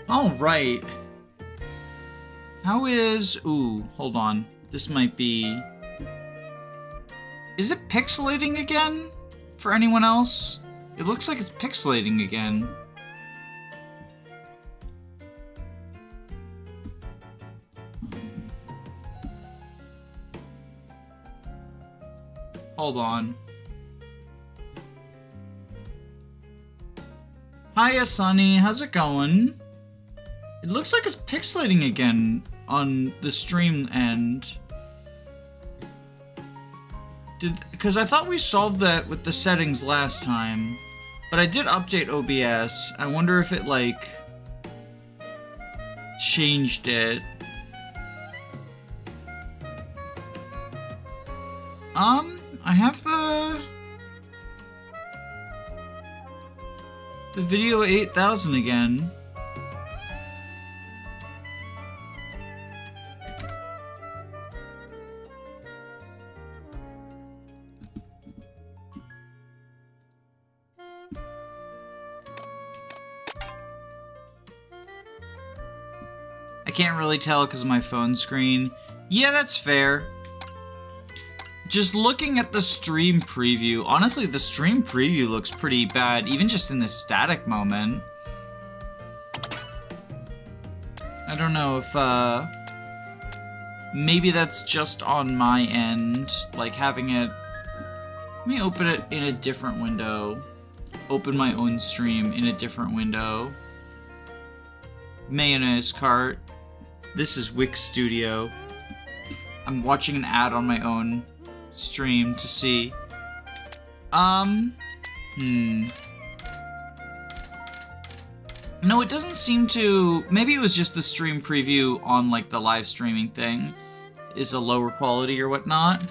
All right. How is... Ooh, hold on. This might be... Is it pixelating again? For anyone else? It looks like it's pixelating again. Hold on. Hiya, Sunny. How's it going? It looks like it's pixelating again on the stream end. Because I thought we solved that with the settings last time, but I did update OBS. I wonder if it, like, changed it. I have the video 8000 again. I can't really tell because of my phone screen. Yeah, that's fair. Just looking at the stream preview, honestly, the stream preview looks pretty bad, even just in this static moment. I don't know if, maybe that's just on my end, like having it... Let me open it in a different window. Open my own stream in a different window. Mayonnaise Kart. This is Wix Studio. I'm watching an ad on my own stream to see. No, it doesn't seem to... Maybe it was just the stream preview on, like, the live streaming thing is a lower quality or whatnot.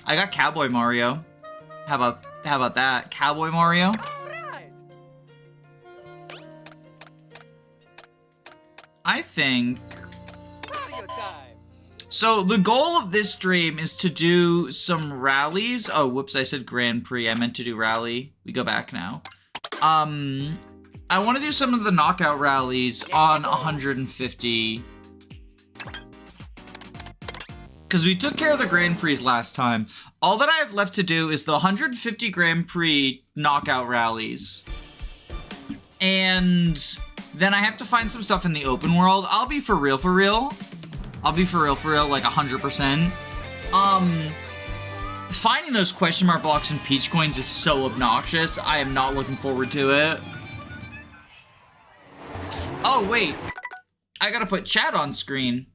I got Cowboy Mario. How about that? Cowboy Mario? I think... So, the goal of this stream is to do some rallies. Oh, whoops, I said Grand Prix. I meant to do rally. We go back now. I want to do some of the knockout rallies on 150. Because we took care of the Grand Prix last time. All that I have left to do is the 150 Grand Prix knockout rallies. And then I have to find some stuff in the open world. I'll be for real, for real. I'll be for real, like 100%. Finding those question mark blocks and peach coins is so obnoxious. I am not looking forward to it. Oh, wait. I gotta put chat on screen.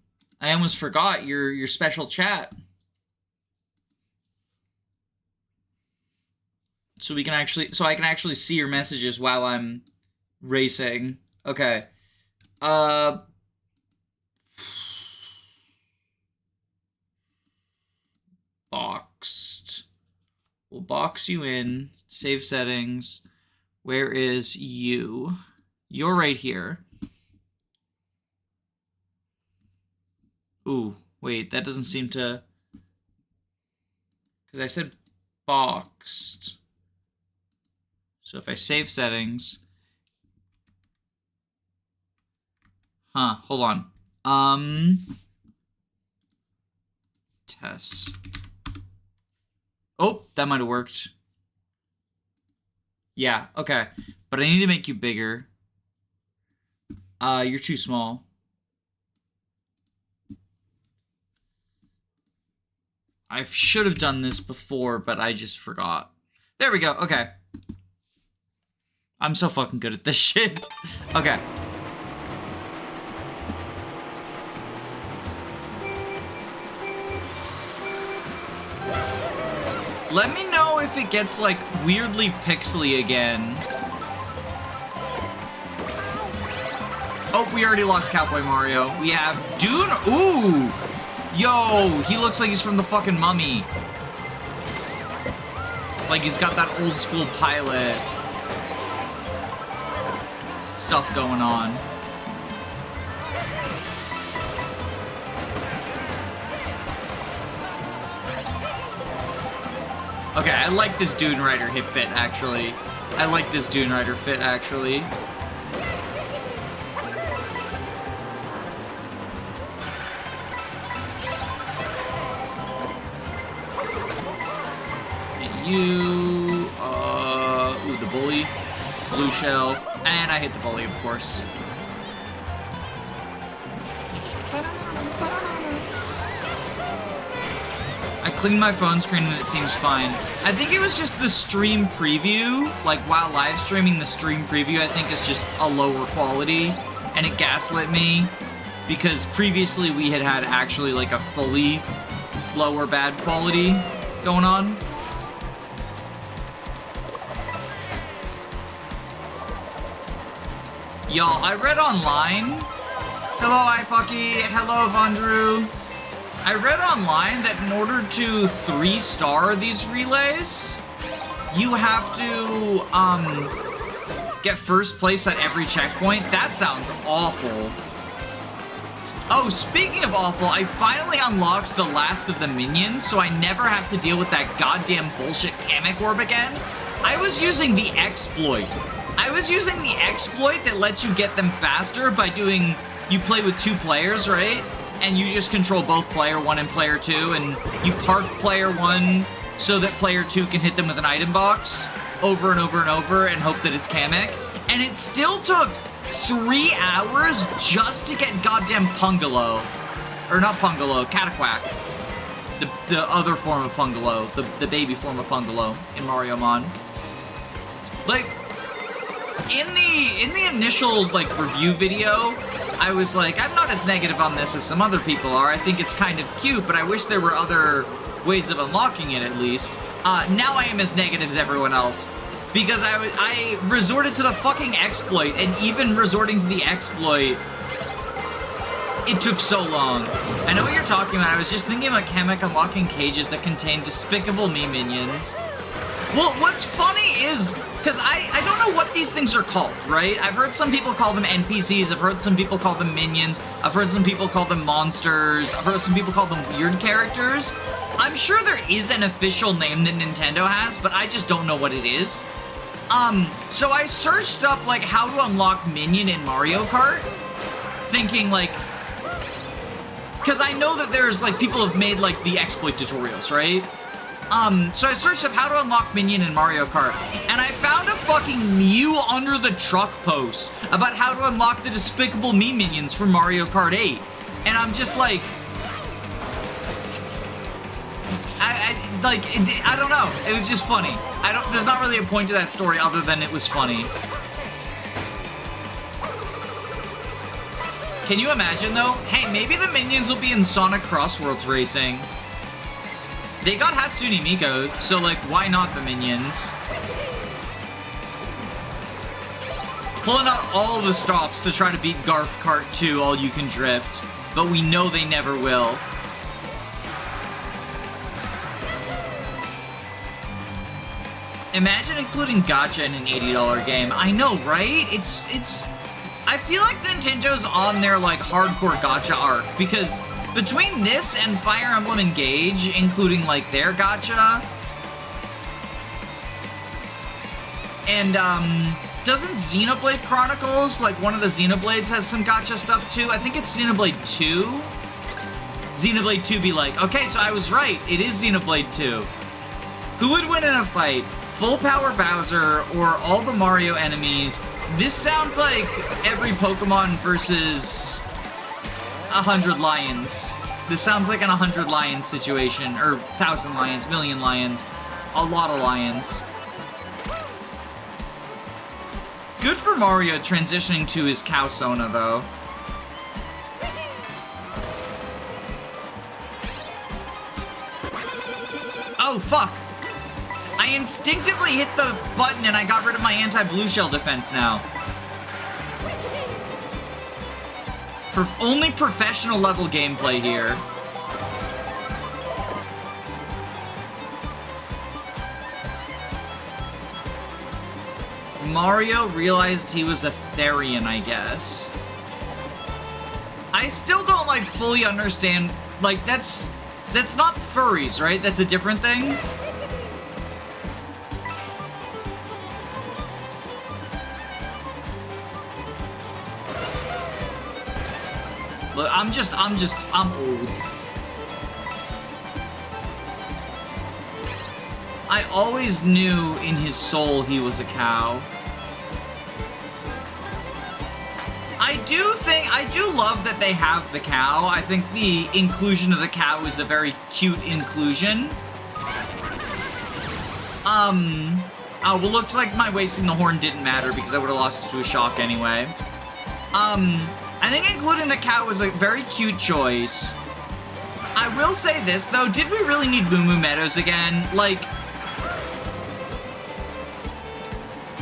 I almost forgot your special chat. So I can actually see your messages while I'm racing. Okay. Boxed. We'll box you in. Save settings. Where is you? You're right here. Ooh, wait, that doesn't seem to... Because I said boxed. So if I save settings... Huh, hold on. Test. Oh, that might have worked. Yeah, okay. But I need to make you bigger. You're too small. I should have done this before, but I just forgot. There we go, okay. I'm so fucking good at this shit. Okay. Let me know if it gets, like, weirdly pixely again. Oh, we already lost Cowboy Mario. We have Dune. Ooh! Yo, he looks like he's from the fucking Mummy. Like he's got that old school pilot stuff going on. Okay, I like this Dune Rider hit fit, actually. I like this Dune Rider fit, actually. And you, ooh, the bully, blue shell, and I hit the bully, of course. I cleaned my phone screen and it seems fine. I think it was just the stream preview, like while live streaming the stream preview, I think is just a lower quality, and it gaslit me because previously we had actually like a fully lower bad quality going on. Y'all, I read online. Hello, iPucky. Hello, Vondru. I read online that in order to 3-star these relays, you have to, get first place at every checkpoint. That sounds awful. Oh, speaking of awful, I finally unlocked the last of the minions, so I never have to deal with that goddamn bullshit Kamek Orb again. I was using the exploit. That lets you get them faster by doing, you play with 2 players, right? And you just control both player 1 and player 2, and you park player 1 so that player 2 can hit them with an item box over and over and over and hope that it's Kamek. And it still took 3 hours just to get goddamn Pungalo. Or not Pungalo, Cataquack. The other form of Pungalo. The baby form of Pungalo in Mario Mon. Like, in the initial, like, review video, I was like, I'm not as negative on this as some other people are. I think it's kind of cute, but I wish there were other ways of unlocking it, at least. Now I am as negative as everyone else. Because I resorted to the fucking exploit, and even resorting to the exploit, it took so long. I know what you're talking about. I was just thinking about Kamek unlocking cages that contain Despicable Me minions. Well, what's funny is, because I don't know what these things are called, right? I've heard some people call them NPCs, I've heard some people call them minions, I've heard some people call them monsters, I've heard some people call them weird characters. I'm sure there is an official name that Nintendo has, but I just don't know what it is. So I searched up, like, how to unlock Minion in Mario Kart, thinking, like, because I know that there's, like, people have made, like, the exploit tutorials, right? So I searched up how to unlock Minion in Mario Kart, and I found a fucking Mew under the truck post about how to unlock the Despicable Me minions from Mario Kart 8. And I'm just like, I don't know. It was just funny. There's not really a point to that story other than it was funny. Can you imagine, though? Hey, maybe the minions will be in Sonic Crossworlds Racing. They got Hatsune Miku, so, like, why not the minions? Pulling out all the stops to try to beat Garf Kart 2 All You Can Drift, but we know they never will. Imagine including gacha in an $80 game. I know, right? It's... I feel like Nintendo's on their, like, hardcore gacha arc, because between this and Fire Emblem Engage, including, like, their gacha, and, doesn't Xenoblade Chronicles, like, one of the Xenoblades has some gacha stuff, too? I think it's Xenoblade 2? Xenoblade 2 be like, okay, so I was right, it is Xenoblade 2. Who would win in a fight? Full Power Bowser or all the Mario enemies? This sounds like every Pokemon versus 100 lions. This sounds like an 100 lions situation, or 1,000 lions, million lions, a lot of lions. Good for Mario transitioning to his cow Sona, though. Oh, fuck! I instinctively hit the button and I got rid of my anti-blue shell defense now. For only professional level gameplay here. Mario realized he was a Therian, I guess. I still don't, like, fully understand, like, that's not furries, right? That's a different thing? Look, I'm old. I always knew in his soul he was a cow. I do love that they have the cow. I think the inclusion of the cow is a very cute inclusion. Oh, well, looks like my wasting the horn didn't matter because I would have lost it to a shock anyway. I think including the cow was a very cute choice. I will say this, though. Did we really need Moo Moo Meadows again? Like,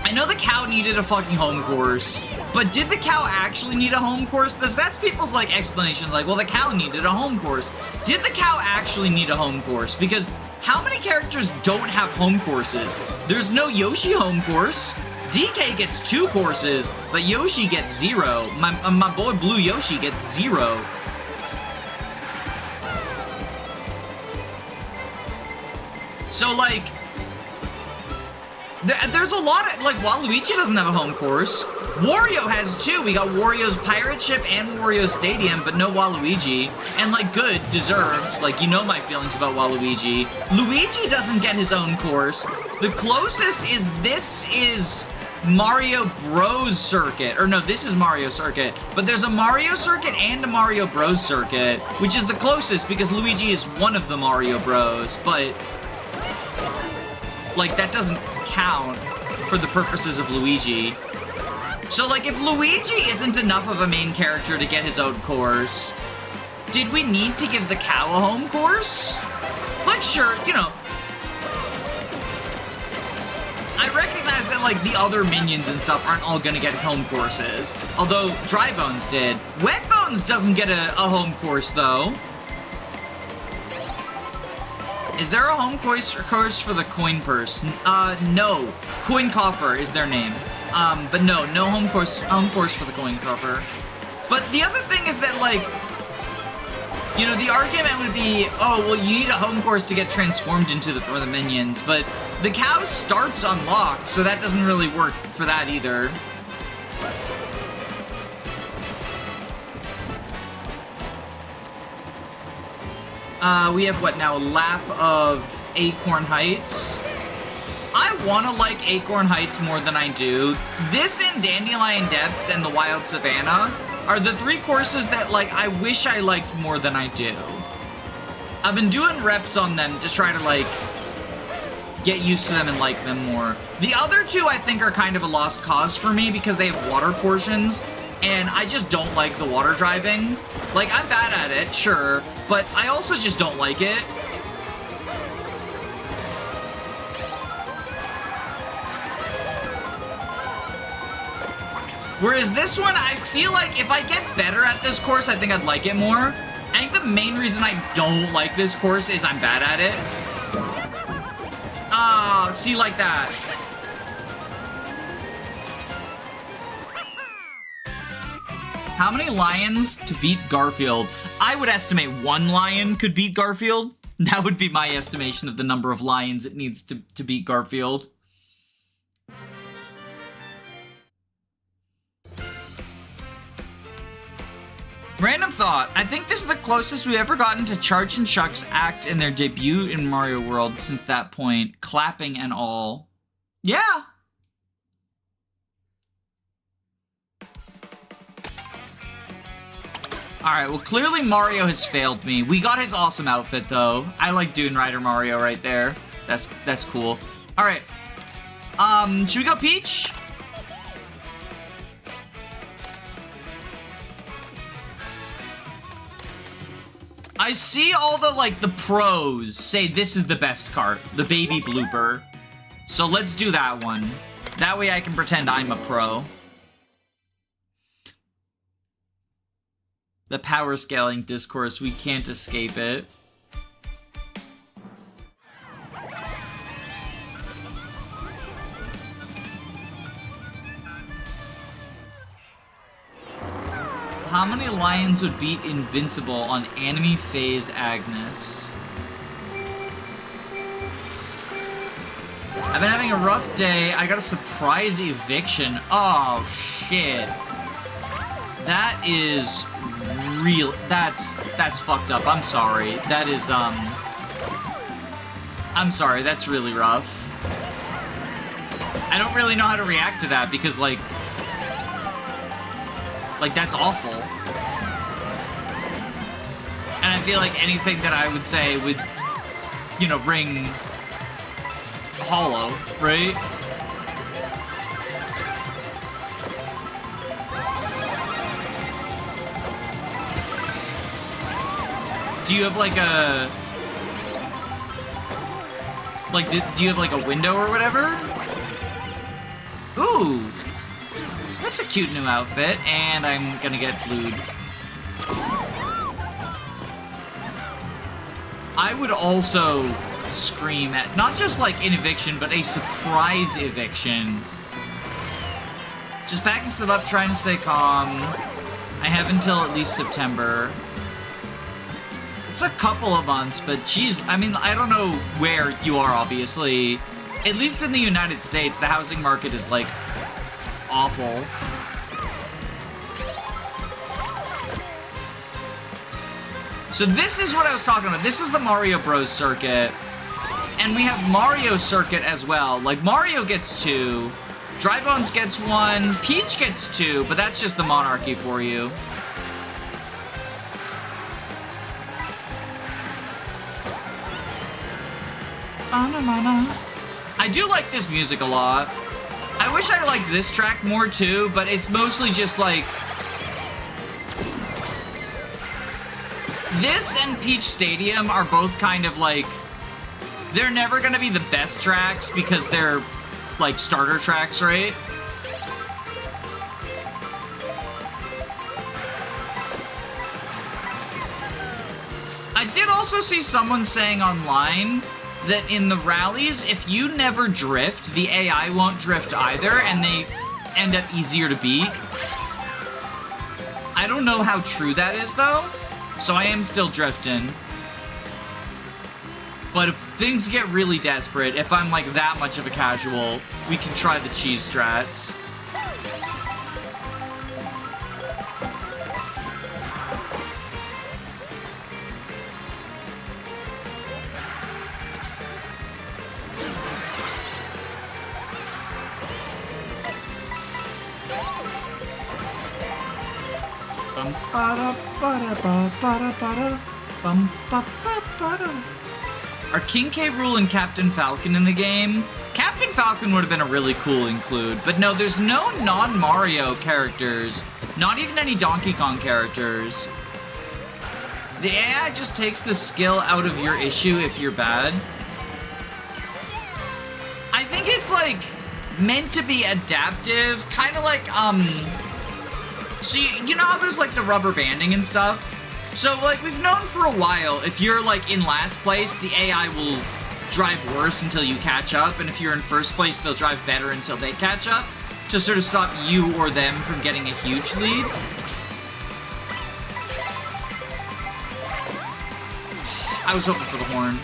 I know the cow needed a fucking home course, but did the cow actually need a home course? That's people's, like, explanation. Like, well, the cow needed a home course. Did the cow actually need a home course? Because how many characters don't have home courses? There's no Yoshi home course. DK gets 2 courses, but Yoshi gets 0. My boy Blue Yoshi gets 0. So, like, there's a lot of, like, Waluigi doesn't have a home course. Wario has 2. We got Wario's Pirate Ship and Wario's Stadium, but no Waluigi. And, like, good, deserved. Like, you know my feelings about Waluigi. Luigi doesn't get his own course. The closest is, this is Mario Bros. Circuit. Or no, this is Mario Circuit. But there's a Mario Circuit and a Mario Bros. Circuit, which is the closest because Luigi is one of the Mario Bros. But, like, that doesn't count for the purposes of Luigi. So, like, if Luigi isn't enough of a main character to get his own course, did we need to give the cow a home course? Like, sure, you know, I recognize that, like, the other minions and stuff aren't all gonna get home courses. Although, Dry Bones did. Wet Bones doesn't get a home course, though. Is there a home course for the coin purse? No. Coin coffer is their name. But no home course for the coin coffer. But the other thing is that, like, you know, the argument would be, oh, well, you need a home course to get transformed into for the minions, but the cow starts unlocked, so that doesn't really work for that either. We have, what now, a lap of Acorn Heights. I want to like Acorn Heights more than I do. This and Dandelion Depths and the Wild Savannah are the 3 courses that, like, I wish I liked more than I do. I've been doing reps on them to try to, like, get used to them and like them more. The other 2, I think, are kind of a lost cause for me because they have water portions, and I just don't like the water driving. Like, I'm bad at it, sure, but I also just don't like it. Whereas this one, I feel like if I get better at this course, I think I'd like it more. I think the main reason I don't like this course is I'm bad at it. Ah, see, like that. How many lions to beat Garfield? I would estimate 1 lion could beat Garfield. That would be my estimation of the number of lions it needs to beat Garfield. Random thought. I think this is the closest we've ever gotten to Charge and Chuck's act in their debut in Mario World since that point. Clapping and all. Yeah. Alright, well, clearly Mario has failed me. We got his awesome outfit, though. I like Dune Rider Mario right there. That's cool. Alright. Should we go Peach? I see all the, like, the pros say this is the best cart. The baby blooper. So let's do that one. That way I can pretend I'm a pro. The power scaling discourse, we can't escape it. How many lions would beat Invincible on Anime Phase Agnes? I've been having a rough day. I got a surprise eviction. Oh, shit. That is real. That's fucked up. I'm sorry. That is, I'm sorry. That's really rough. I don't really know how to react to that because, like, that's awful. And I feel like anything that I would say would, you know, ring hollow, right? Do you have like a... Like, do you have like a window or whatever? Ooh! That's a cute new outfit, and I'm gonna get blued. I would also scream at, not just like an eviction, but a surprise eviction. Just packing stuff up, trying to stay calm. I have until at least September. It's a couple of months, but geez, I mean, I don't know where you are, obviously. At least in the United States, the housing market is, like, awful. So this is what I was talking about. This is the Mario Bros. Circuit. And we have Mario Circuit as well. Like, Mario gets 2. Dry Bones gets 1. Peach gets 2, but that's just the monarchy for you. I do like this music a lot. I wish I liked this track more too, but it's mostly just like... This and Peach Stadium are both kind of like... They're never gonna be the best tracks because they're like starter tracks, right? I did also see someone saying online that in the rallies, if you never drift, the AI won't drift either, and they end up easier to beat. I don't know how true that is, though, so I am still drifting. But if things get really desperate, if I'm, like, that much of a casual, we can try the cheese strats. Are King K. Rool and Captain Falcon in the game? Captain Falcon would have been a really cool include, but no, there's no non-Mario characters, not even any Donkey Kong characters. The AI just takes the skill out of your issue if you're bad. I think it's like meant to be adaptive, kind of like so you know how there's like the rubber banding and stuff? So like we've known for a while, if you're like in last place, the AI will drive worse until you catch up, and if you're in first place, they'll drive better until they catch up, to sort of stop you or them from getting a huge lead. I was hoping for the horn.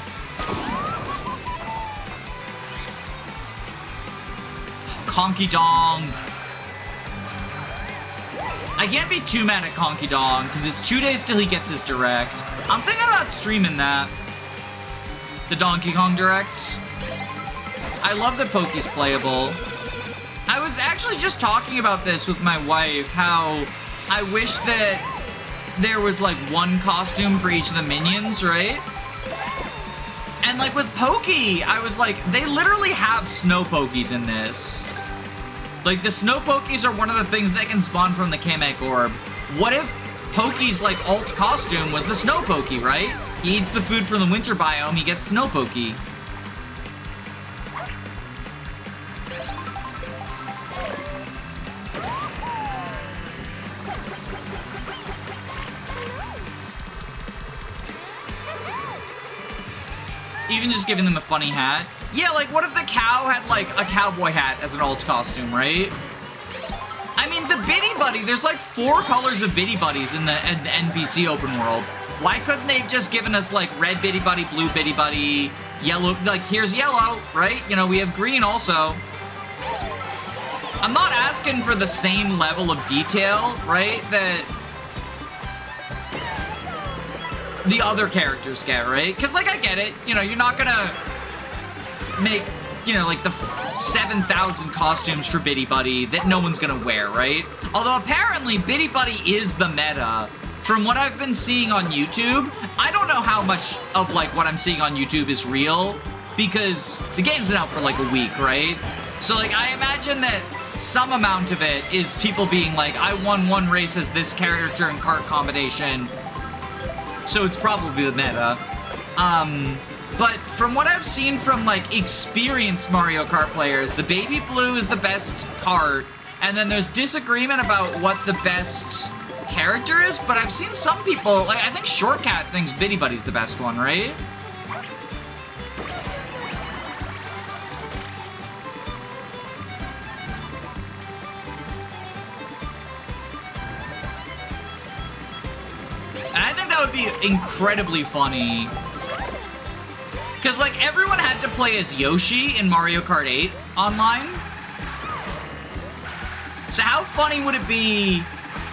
Conky Dong. I can't be too mad at Conky Dong, because it's 2 days till he gets his direct. I'm thinking about streaming that. The Donkey Kong Direct. I love that Poke's playable. I was actually just talking about this with my wife, how I wish that there was like one costume for each of the minions, right? And like with Pokey, I was like, they literally have snow Pokeys in this. Like, the snow Pokeys are one of the things that can spawn from the Kamek Orb. What if Pokey's, like, alt costume was the snow Pokey, right? He eats the food from the winter biome, he gets snow Pokey. Even just giving them a funny hat. Yeah, like, what if the cow had, like, a cowboy hat as an alt costume, right? I mean, the Biddy Buddy, there's, like, 4 colors of Biddy Buddies in the NPC open world. Why couldn't they have just given us, like, red Biddy Buddy, blue Biddy Buddy, yellow, like, here's yellow, right? You know, we have green also. I'm not asking for the same level of detail, right, that the other characters get, right? Because, like, I get it. You know, you're not gonna make, you know, like, the 7,000 costumes for Biddy Buddy that no one's gonna wear, right? Although, apparently, Biddy Buddy is the meta. From what I've been seeing on YouTube, I don't know how much of, like, what I'm seeing on YouTube is real, because the game's been out for, like, a week, right? So, like, I imagine that some amount of it is people being like, I won one race as this character in Kart combination, so it's probably the meta. But from what I've seen from, like, experienced Mario Kart players, the Baby Blue is the best Kart, and then there's disagreement about what the best character is, but I've seen some people, like, I think Shortcat thinks Biddy Buddy's the best one, right? And I think that would be incredibly funny. Because, like, everyone had to play as Yoshi in Mario Kart 8 online. So how funny would it be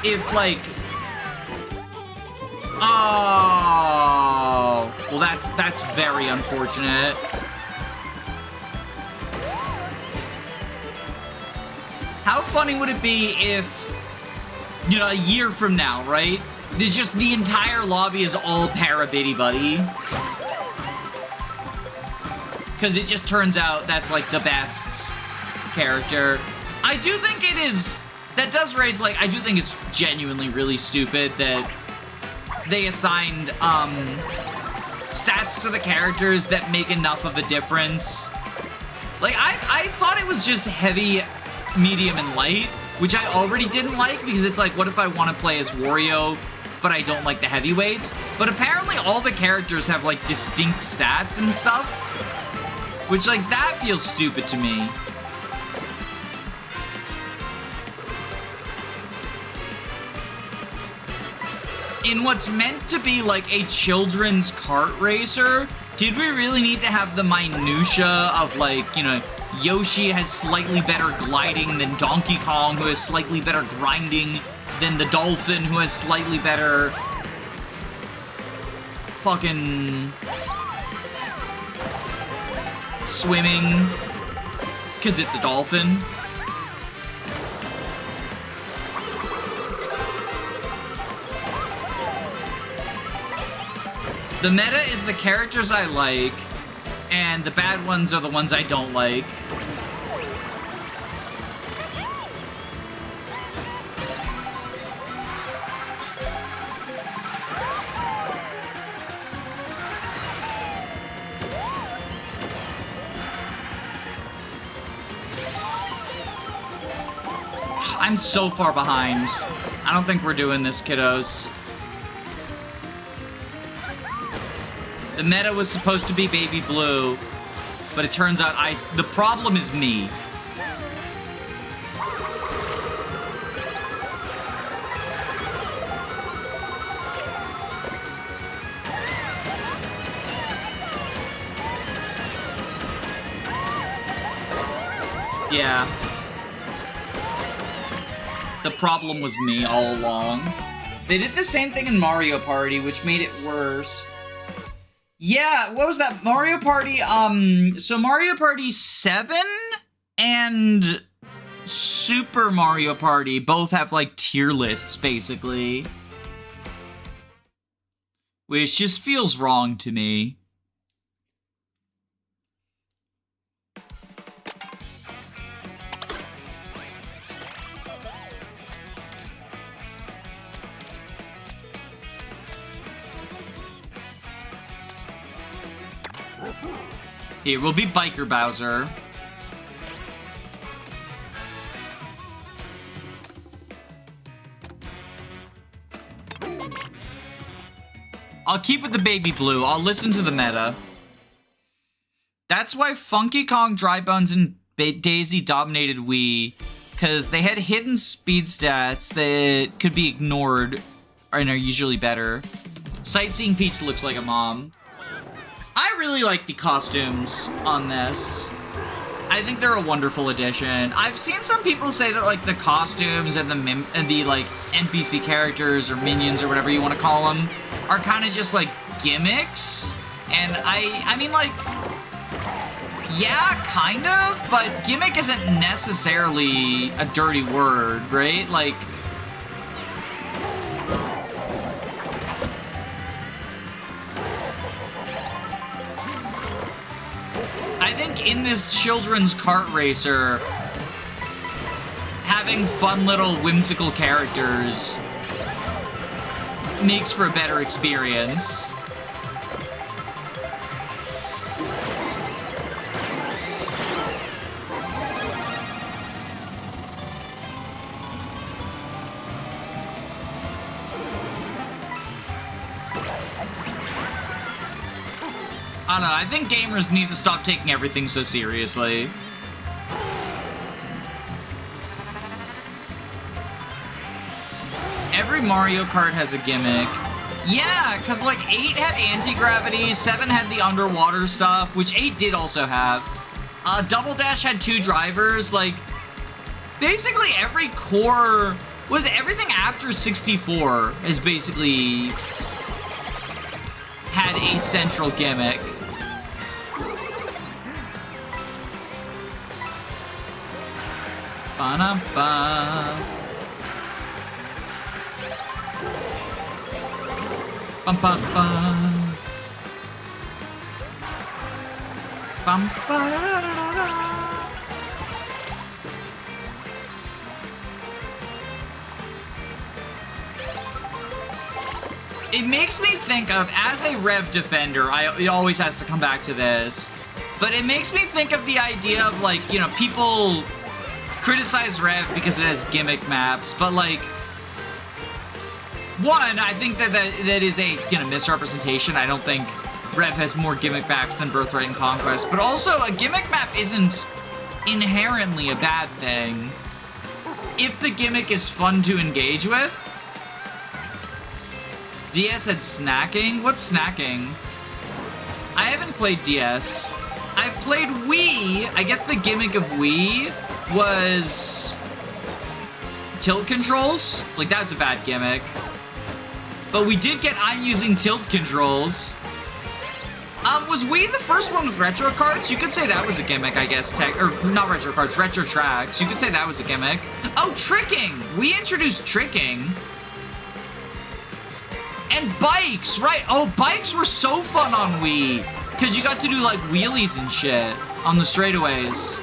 if, like... Oh... Well, that's very unfortunate. How funny would it be if, you know, a year from now, right? The entire lobby is all para-Biddy Buddy. Because it just turns out that's, like, the best character. I do think it is... That does raise, like, I do think it's genuinely really stupid that they assigned, stats to the characters that make enough of a difference. Like, I thought it was just heavy, medium, and light, which I already didn't like, because it's like, what if I want to play as Wario, but I don't like the heavyweights? But apparently all the characters have, like, distinct stats and stuff. Which, like, that feels stupid to me. In what's meant to be, like, a children's kart racer, did we really need to have the minutia of, like, you know, Yoshi has slightly better gliding than Donkey Kong, who has slightly better grinding than the Dolphin, who has slightly better... fucking... swimming, because it's a dolphin. The meta is the characters I like, and the bad ones are the ones I don't like. I'm so far behind. I don't think we're doing this, kiddos. The meta was supposed to be Baby Blue, but it turns out the problem is me. Yeah. The problem was me all along. They did the same thing in Mario Party, which made it worse. Yeah, what was that? Mario Party, so Mario Party 7 and Super Mario Party both have, like, tier lists, basically. Which just feels wrong to me. Here, we'll be Biker Bowser. I'll keep with the Baby Blue. I'll listen to the meta. That's why Funky Kong, Dry Bones, and Daisy dominated Wii, because they had hidden speed stats that could be ignored and are usually better. Sightseeing Peach looks like a mom. I really like the costumes on this. I think they're a wonderful addition. I've seen some people say that like the costumes and the like NPC characters or minions or whatever you want to call them are kind of just like gimmicks. And I mean like, yeah, kind of, but gimmick isn't necessarily a dirty word, right? Like, I think in this children's kart racer, having fun little whimsical characters makes for a better experience. I don't know, I think gamers need to stop taking everything so seriously. Every Mario Kart has a gimmick. Yeah, because like 8 had anti-gravity, 7 had the underwater stuff, which 8 did also have. Double Dash had 2 drivers, like, basically every core, everything after 64 is basically had a central gimmick. Ba-na-ba. Bum-ba-ba. Bum-ba-da-da-da-da. It makes me think of, as a Rev defender, it always has to come back to this, but it makes me think of the idea of, like, you know, people criticize Rev because it has gimmick maps, but, like, one, I think that is a, you know, misrepresentation. I don't think Rev has more gimmick maps than Birthright and Conquest, but also a gimmick map isn't inherently a bad thing if the gimmick is fun to engage with. DS had snacking? What's snacking? I haven't played DS. I've played Wii. I guess the gimmick of Wii was tilt controls. Like, that's a bad gimmick. But we did get I'm using tilt controls. Was Wii the first one with retro carts? You could say that was a gimmick, I guess. Or not retro carts, retro tracks. You could say that was a gimmick. Oh, tricking! We introduced tricking. And bikes, right? Oh, bikes were so fun on Wii. Because you got to do, like, wheelies and shit on the straightaways.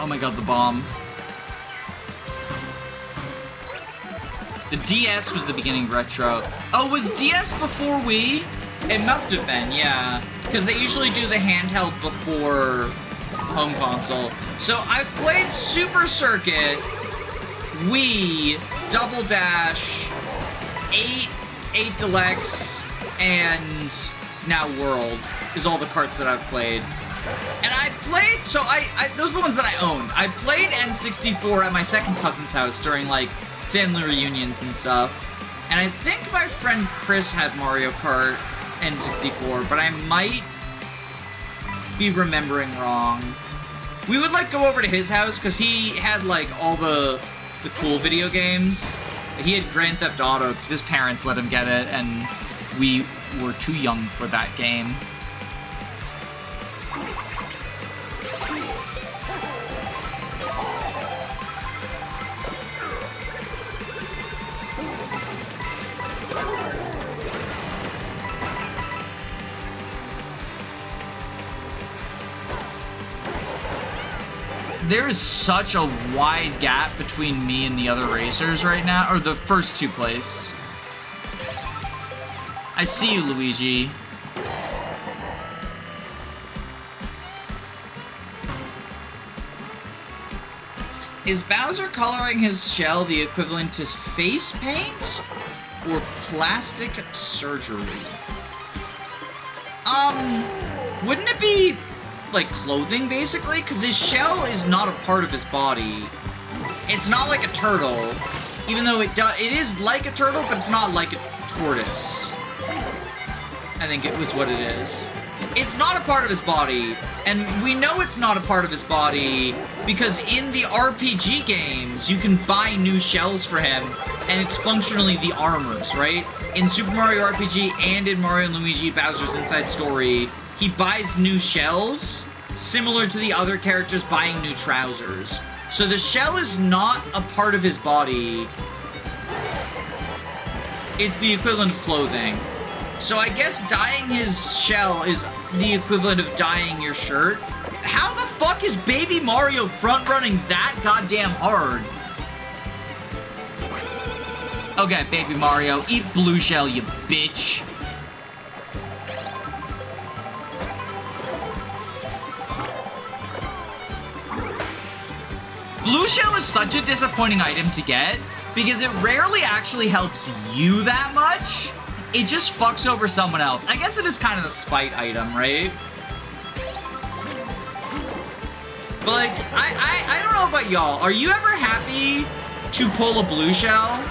Oh my god, the bomb. The DS was the beginning of retro. Oh, was DS before Wii? It must have been, yeah. Because they usually do the handheld before home console. So I've played Super Circuit, Wii, Double Dash, 8 Deluxe, and now World is all the carts that I've played. And I played, so those are the ones that I owned. I played N64 at my second cousin's house during, like, family reunions and stuff. And I think my friend Chris had Mario Kart N64, but I might be remembering wrong. We would, like, go over to his house, because he had, like, all the cool video games. He had Grand Theft Auto, because his parents let him get it, and we were too young for that game. There is such a wide gap between me and the other racers right now, or the first two place. I see you, Luigi. Is Bowser coloring his shell the equivalent to face paint or plastic surgery? Wouldn't it be, like, clothing, basically? Because his shell is not a part of his body. It's not like a turtle. Even though it is like a turtle, but it's not like a tortoise. I think it was what it is. It's not a part of his body, and we know it's not a part of his body because in the RPG games, you can buy new shells for him, and it's functionally the armors, right? In Super Mario RPG and in Mario & Luigi Bowser's Inside Story, he buys new shells, similar to the other characters buying new trousers. So the shell is not a part of his body. It's the equivalent of clothing. So I guess dyeing his shell is the equivalent of dyeing your shirt. How the fuck is Baby Mario front-running that goddamn hard? Okay, Baby Mario, eat blue shell, you bitch. Blue shell is such a disappointing item to get because it rarely actually helps you that much. It just fucks over someone else. I guess it is kind of the spite item, right? But like, I don't know about y'all. Are you ever happy to pull a blue shell?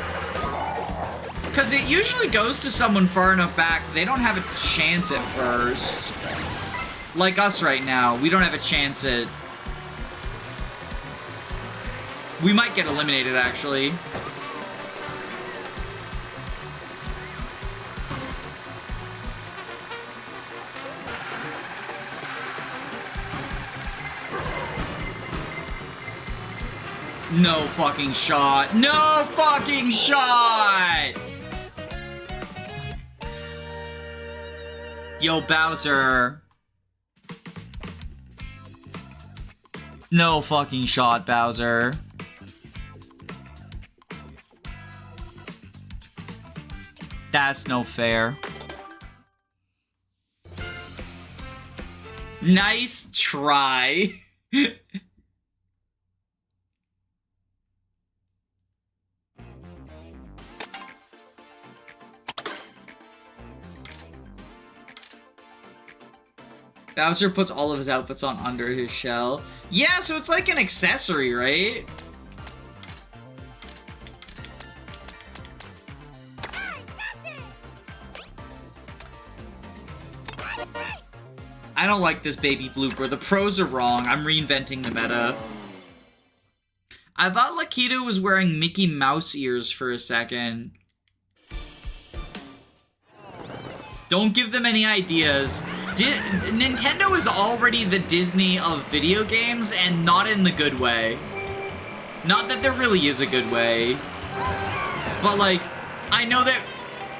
Because it usually goes to someone far enough back, they don't have a chance at first. Like us right now, we don't have a chance at... We might get eliminated, actually. No fucking shot. No fucking shot! Yo, Bowser. No fucking shot, Bowser. That's no fair. Nice try. Bowser puts all of his outfits on under his shell. Yeah, so it's like an accessory, right? I don't like this baby blooper. The pros are wrong. I'm reinventing the meta. I thought Lakitu was wearing Mickey Mouse ears for a second. Don't give them any ideas. Nintendo is already the Disney of video games, and not in the good way. Not that there really is a good way. But, like, I know that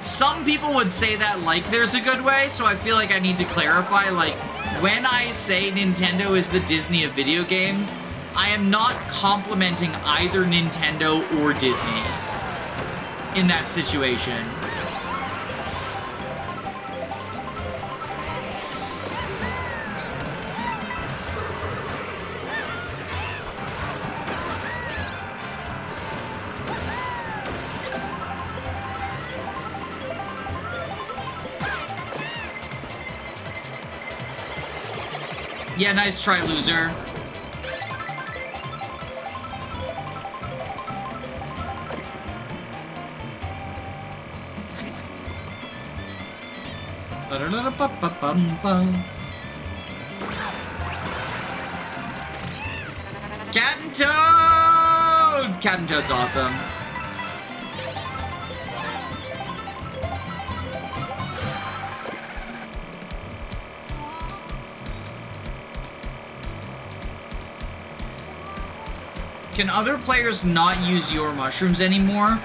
some people would say that like there's a good way, so I feel like I need to clarify, like, when I say Nintendo is the Disney of video games, I am not complimenting either Nintendo or Disney in that situation. Yeah, nice try, loser. Captain Toad! Captain Toad's awesome. Can other players not use your mushrooms anymore?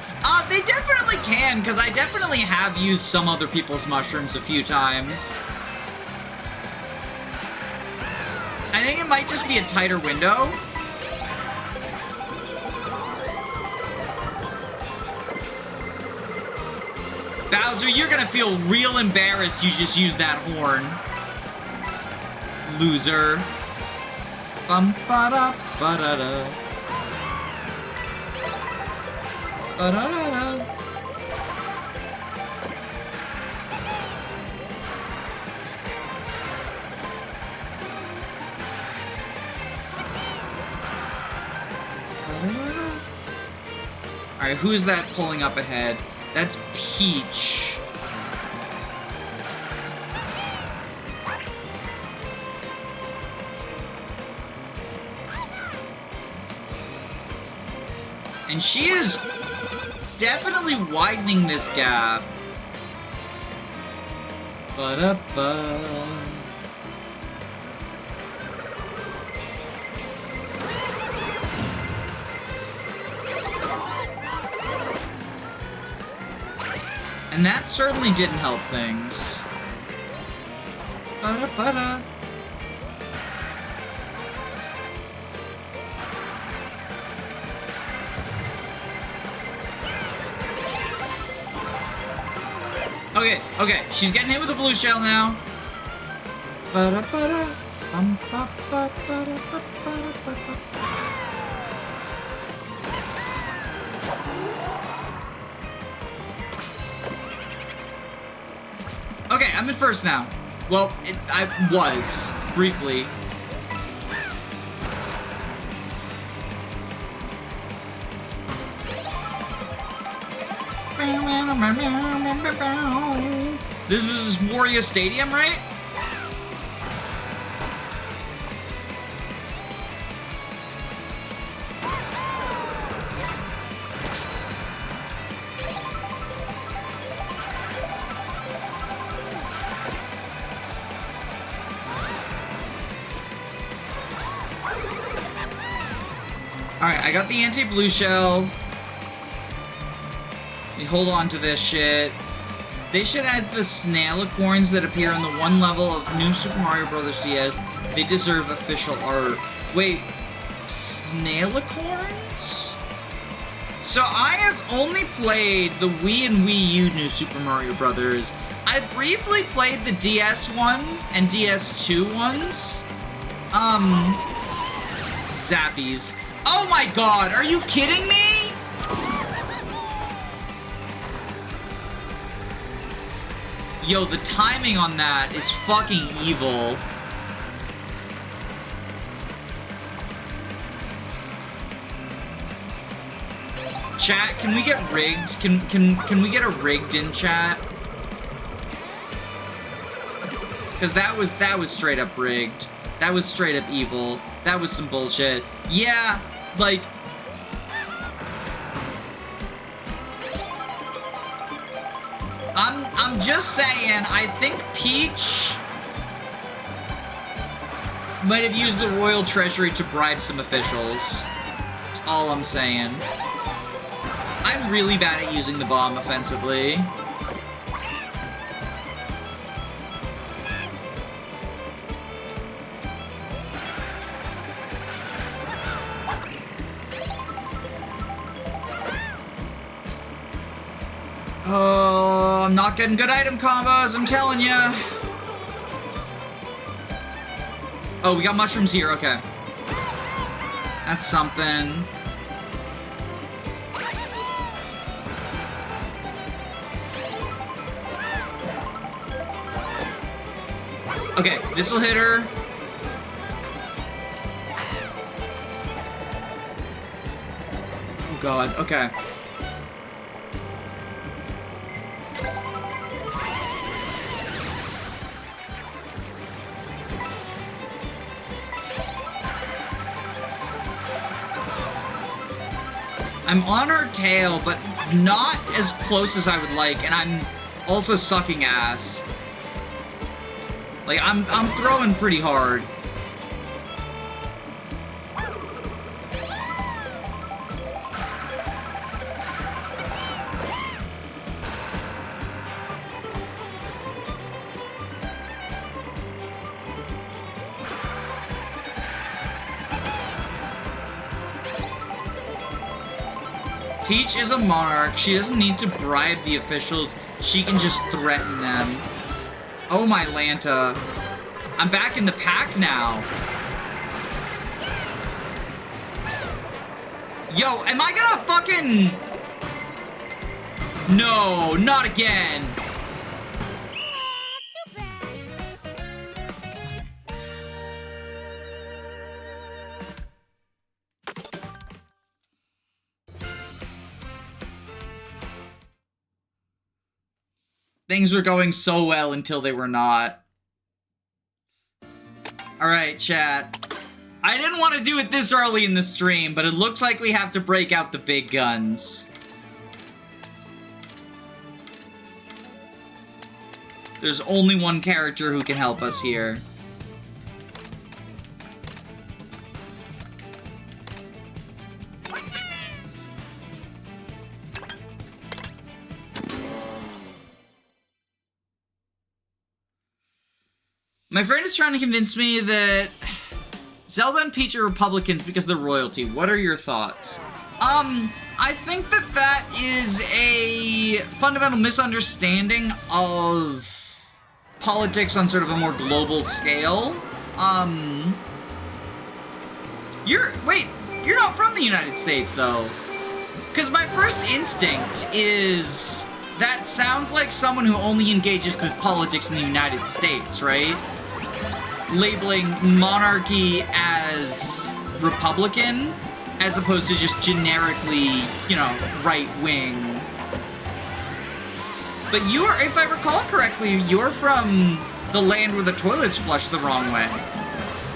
They definitely can, because I definitely have used some other people's mushrooms a few times. I think it might just be a tighter window. Bowser, you're gonna feel real embarrassed you just used that horn. Loser. Bum-ba-da-ba-da-da. Ba-da-da-da. Alright, who is that pulling up ahead? That's Peach. And she is definitely widening this gap. Ba-da-ba. And that certainly didn't help things. Ba-da-ba-da. Okay, okay, she's getting hit with a blue shell now. Ba-da-ba-da. Ba-da-ba-da-ba-da-ba-da-ba-da. Okay, I'm in first now. Well, I was, briefly. This is Wario Stadium, right? Alright, I got the anti-blue shell. Let me hold on to this shit. They should add the Snailicorns that appear on the one level of New Super Mario Bros. DS. They deserve official art. Wait, Snailicorns? So I have only played the Wii and Wii U New Super Mario Bros. I briefly played the DS one and DS2 ones. Zappies. Oh my god, are you kidding me? Yo, the timing on that is fucking evil. Chat, can we get rigged? Can we get a rigged in chat? Cause that was straight up rigged. That was straight up evil. That was some bullshit. Yeah, like I'm just saying, I think Peach might have used the Royal Treasury to bribe some officials. That's all I'm saying. I'm really bad at using the bomb offensively. Oh, I'm not getting good item combos, I'm telling ya. Oh, we got mushrooms here, okay. That's something. Okay, this'll hit her. Oh god, okay. I'm on her tail, but not as close as I would like, and I'm also sucking ass. Like, I'm throwing pretty hard. Peach is a monarch. She doesn't need to bribe the officials. She can just threaten them. Oh my Lanta. I'm back in the pack now. Yo, am I gonna fucking... No, not again. Things were going so well until they were not. Alright, chat. I didn't want to do it this early in the stream, but it looks like we have to break out the big guns. There's only one character who can help us here. My friend is trying to convince me that Zelda and Peach are Republicans because they're royalty. What are your thoughts? I think that that is a fundamental misunderstanding of politics on sort of a more global scale. You're not from the United States, though. Because my first instinct is that sounds like someone who only engages with politics in the United States, right? Labeling monarchy as Republican, as opposed to just generically, you know, right-wing. But you're, if I recall correctly, you're from the land where the toilets flush the wrong way.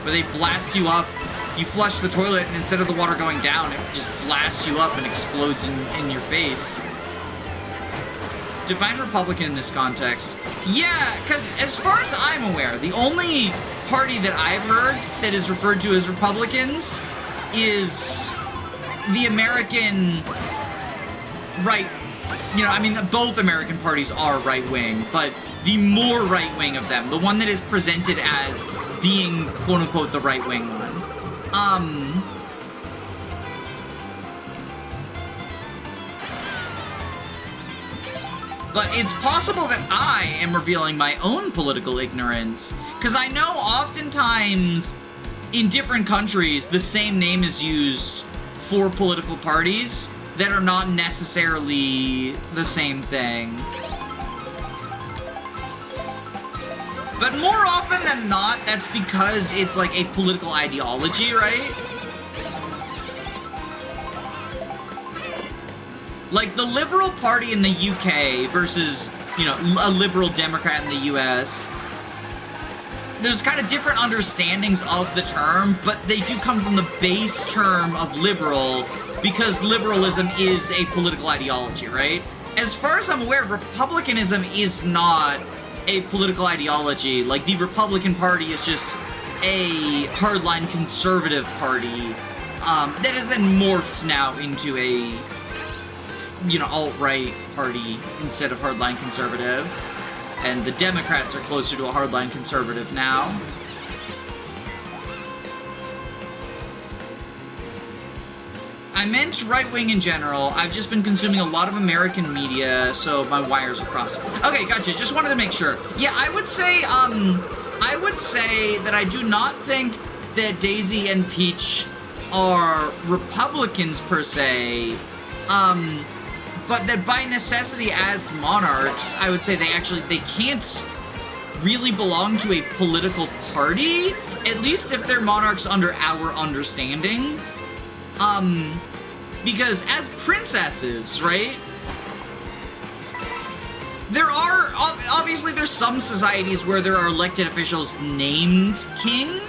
Where they blast you up, you flush the toilet, and instead of the water going down, it just blasts you up and explodes in your face. Define Republican in this context. Yeah, because as far as I'm aware, the only party that I've heard that is referred to as Republicans is the American right. You know, I mean, both American parties are right-wing, but the more right-wing of them, the one that is presented as being, quote-unquote, the right-wing one. But it's possible that I am revealing my own political ignorance, because I know oftentimes in different countries the same name is used for political parties that are not necessarily the same thing. But more often than not, that's because it's like a political ideology, right? Like the Liberal Party in the UK versus, you know, a Liberal Democrat in the US. There's kind of different understandings of the term, but they do come from the base term of liberal, because liberalism is a political ideology, right? As far as I'm aware, republicanism is not a political ideology. Like, the Republican Party is just a hardline conservative party that has then morphed now into a, you know, alt-right party instead of hardline conservative. And the Democrats are closer to a hardline conservative now. I meant right-wing in general. I've just been consuming a lot of American media, so my wires are crossed. Okay, gotcha. Just wanted to make sure. Yeah, I would say that I do not think that Daisy and Peach are Republicans per se, but that by necessity as monarchs, I would say they can't really belong to a political party, at least if they're monarchs under our understanding. Because as princesses, right, there are, obviously there's some societies where there are elected officials named king,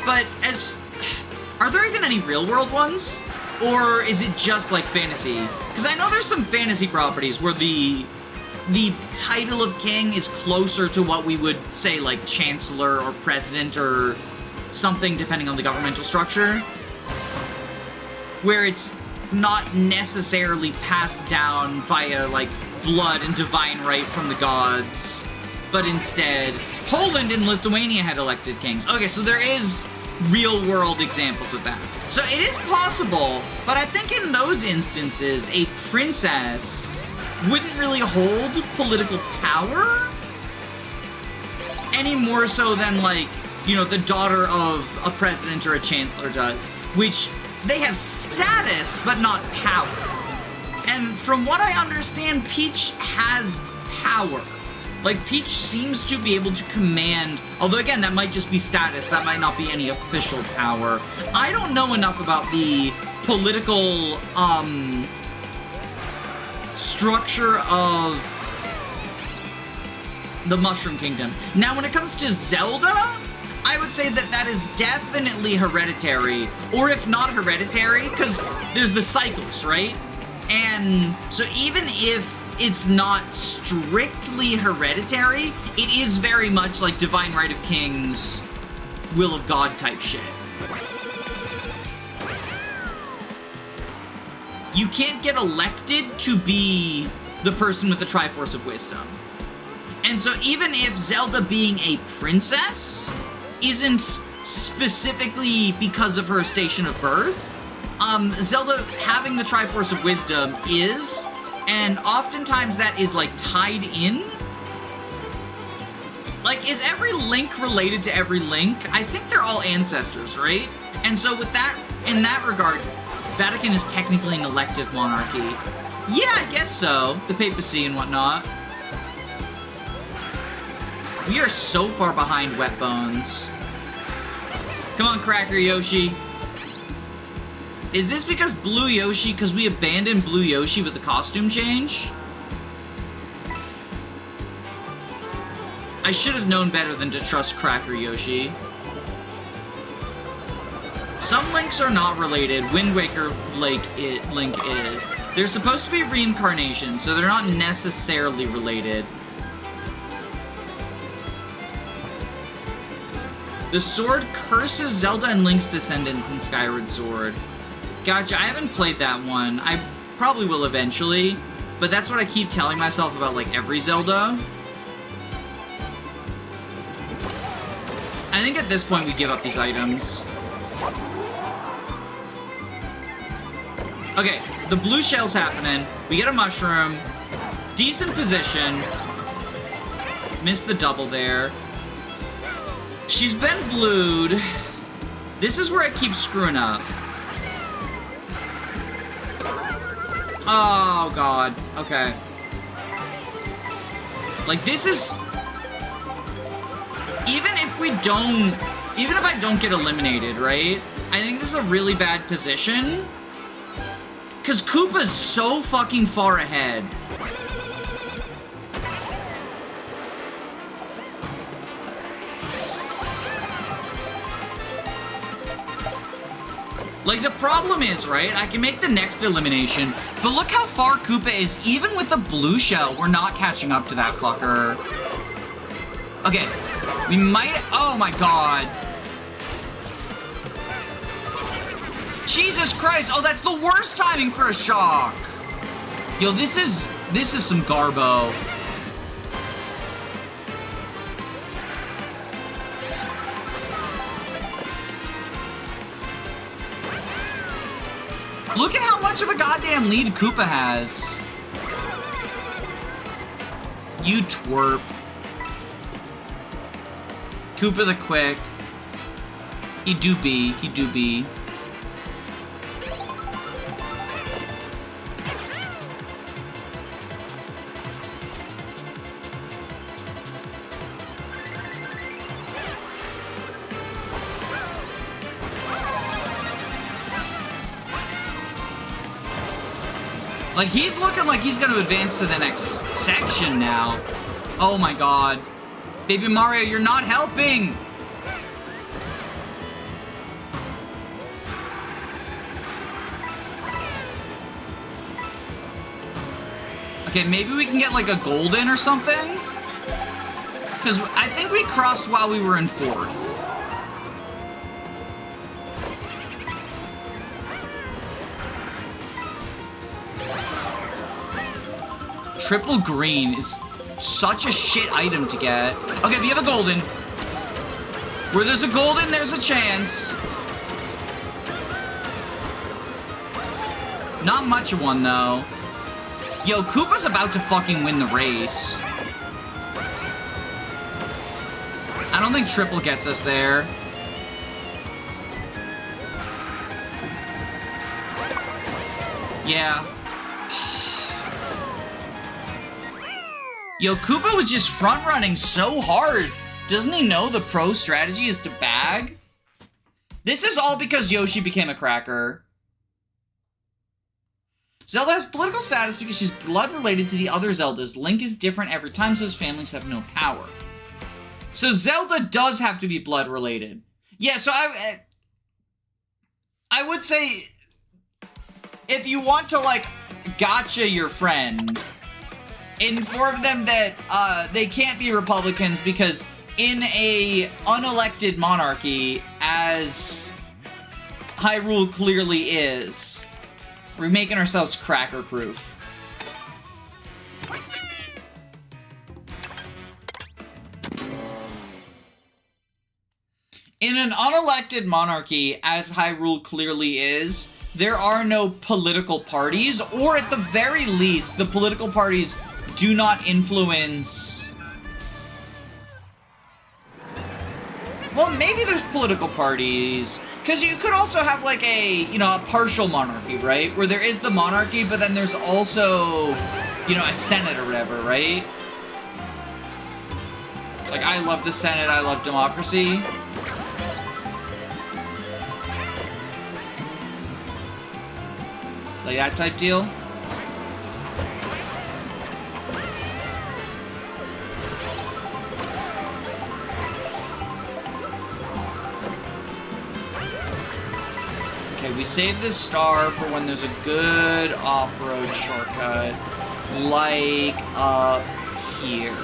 but are there even any real world ones? Or is it just like fantasy? Because I know there's some fantasy properties where the title of king is closer to what we would say like chancellor or president or something depending on the governmental structure, where it's not necessarily passed down via like blood and divine right from the gods, but instead Poland and Lithuania had elected kings. Okay, so there is real world examples of that. So it is possible, but I think in those instances, a princess wouldn't really hold political power any more so than, like, you know, the daughter of a president or a chancellor does, which they have status, but not power. And from what I understand, Peach has power. Like, Peach seems to be able to command, although again, that might just be status, that might not be any official power. I don't know enough about the political, structure of the Mushroom Kingdom. Now, when it comes to Zelda, I would say that that is definitely hereditary, or if not hereditary, because there's the cycles, right? And so even if it's not strictly hereditary, it is very much like Divine Right of Kings, Will of God type shit. You can't get elected to be the person with the Triforce of Wisdom. And so even if Zelda being a princess isn't specifically because of her station of birth, Zelda having the Triforce of Wisdom is, and oftentimes that is like tied in. Like, is every Link related to every Link? I think they're all ancestors, right? And so with that, in that regard, Vatican is technically an elective monarchy. Yeah, I guess so. The papacy and whatnot. We are so far behind Wet Bones. Come on, Cracker Yoshi. Is this because Blue Yoshi, because we abandoned Blue Yoshi with the costume change? I should have known better than to trust Cracker Yoshi. Some Links are not related. Wind Waker Link is. They're supposed to be reincarnations, so they're not necessarily related. The sword curses Zelda and Link's descendants in Skyward Sword. Gotcha, I haven't played that one. I probably will eventually, but that's what I keep telling myself about, like, every Zelda. I think at this point we give up these items. Okay, the blue shell's happening. We get a mushroom. Decent position. Missed the double there. She's been blued. This is where I keep screwing up. Oh, God. Okay. Like, this is... Even if I don't get eliminated, right? I think this is a really bad position. Because Koopa's so fucking far ahead. Like, the problem is, right, I can make the next elimination, but look how far Koopa is. Even with the blue shell, we're not catching up to that fucker. Okay, we might... Oh, my God. Jesus Christ. Oh, that's the worst timing for a shock. Yo, this is some garbo. Look at how much of a goddamn lead Koopa has. You twerp. Koopa the Quick. He do be. Like, he's looking like he's gonna advance to the next section now. Oh my God. Baby Mario, you're not helping! Okay, maybe we can get like a golden or something? Because I think we crossed while we were in fourth. Triple green is such a shit item to get. Okay, we have a golden. Where there's a golden, there's a chance. Not much of one, though. Yo, Koopa's about to fucking win the race. I don't think triple gets us there. Yeah. Yo, Koopa was just front-running so hard. Doesn't he know the pro strategy is to bag? This is all because Yoshi became a cracker. Zelda has political status because she's blood related to the other Zeldas. Link is different every time, so his families have no power. So Zelda does have to be blood related. Yeah, so I would say if you want to, like, gotcha your friend, inform them that they can't be Republicans because in a unelected monarchy, as Hyrule clearly is, we're making ourselves cracker-proof. In an unelected monarchy, as Hyrule clearly is, there are no political parties, or at the very least, the political parties do not influence... Well, maybe there's political parties, because you could also have, like, a, you know, a partial monarchy, right? Where there is the monarchy, but then there's also, you know, a senate or whatever, right? Like, I love the Senate, I love democracy. Like that type deal. Okay, we save this star for when there's a good off-road shortcut, like up here.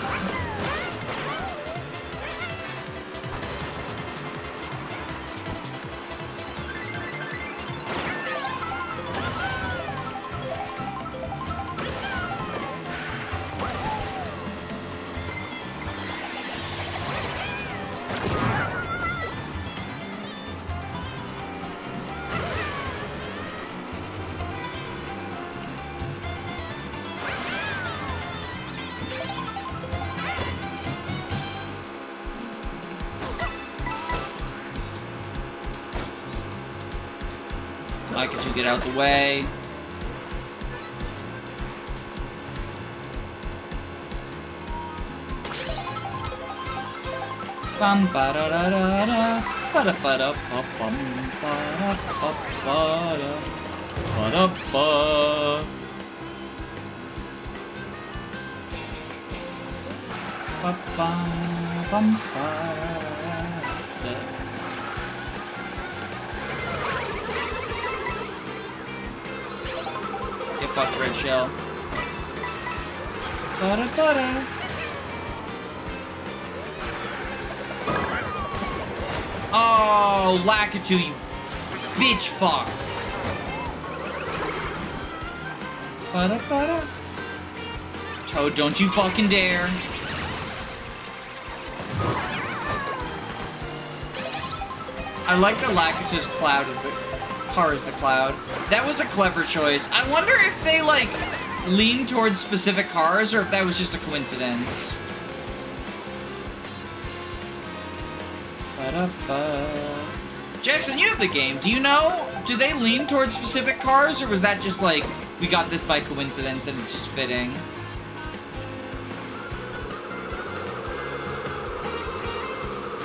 Pikachu, get out the way. Bum ba da da da da ba da ba da ba bum ba da ba ba da ba da ba ba ba bum ba da. Get fucked, Red Shell. Ba-da, ba-da. Oh, Lakitu, you bitch fuck. Ba-da, ba-da. Toad, don't you fucking dare. I like that Lakitu's cloud is the car is the cloud. That was a clever choice. I wonder if they, like, lean towards specific cars or if that was just a coincidence. Ba-da-ba. Jackson, you have the game. Do you know? Do they lean towards specific cars or was that just like, we got this by coincidence and it's just fitting?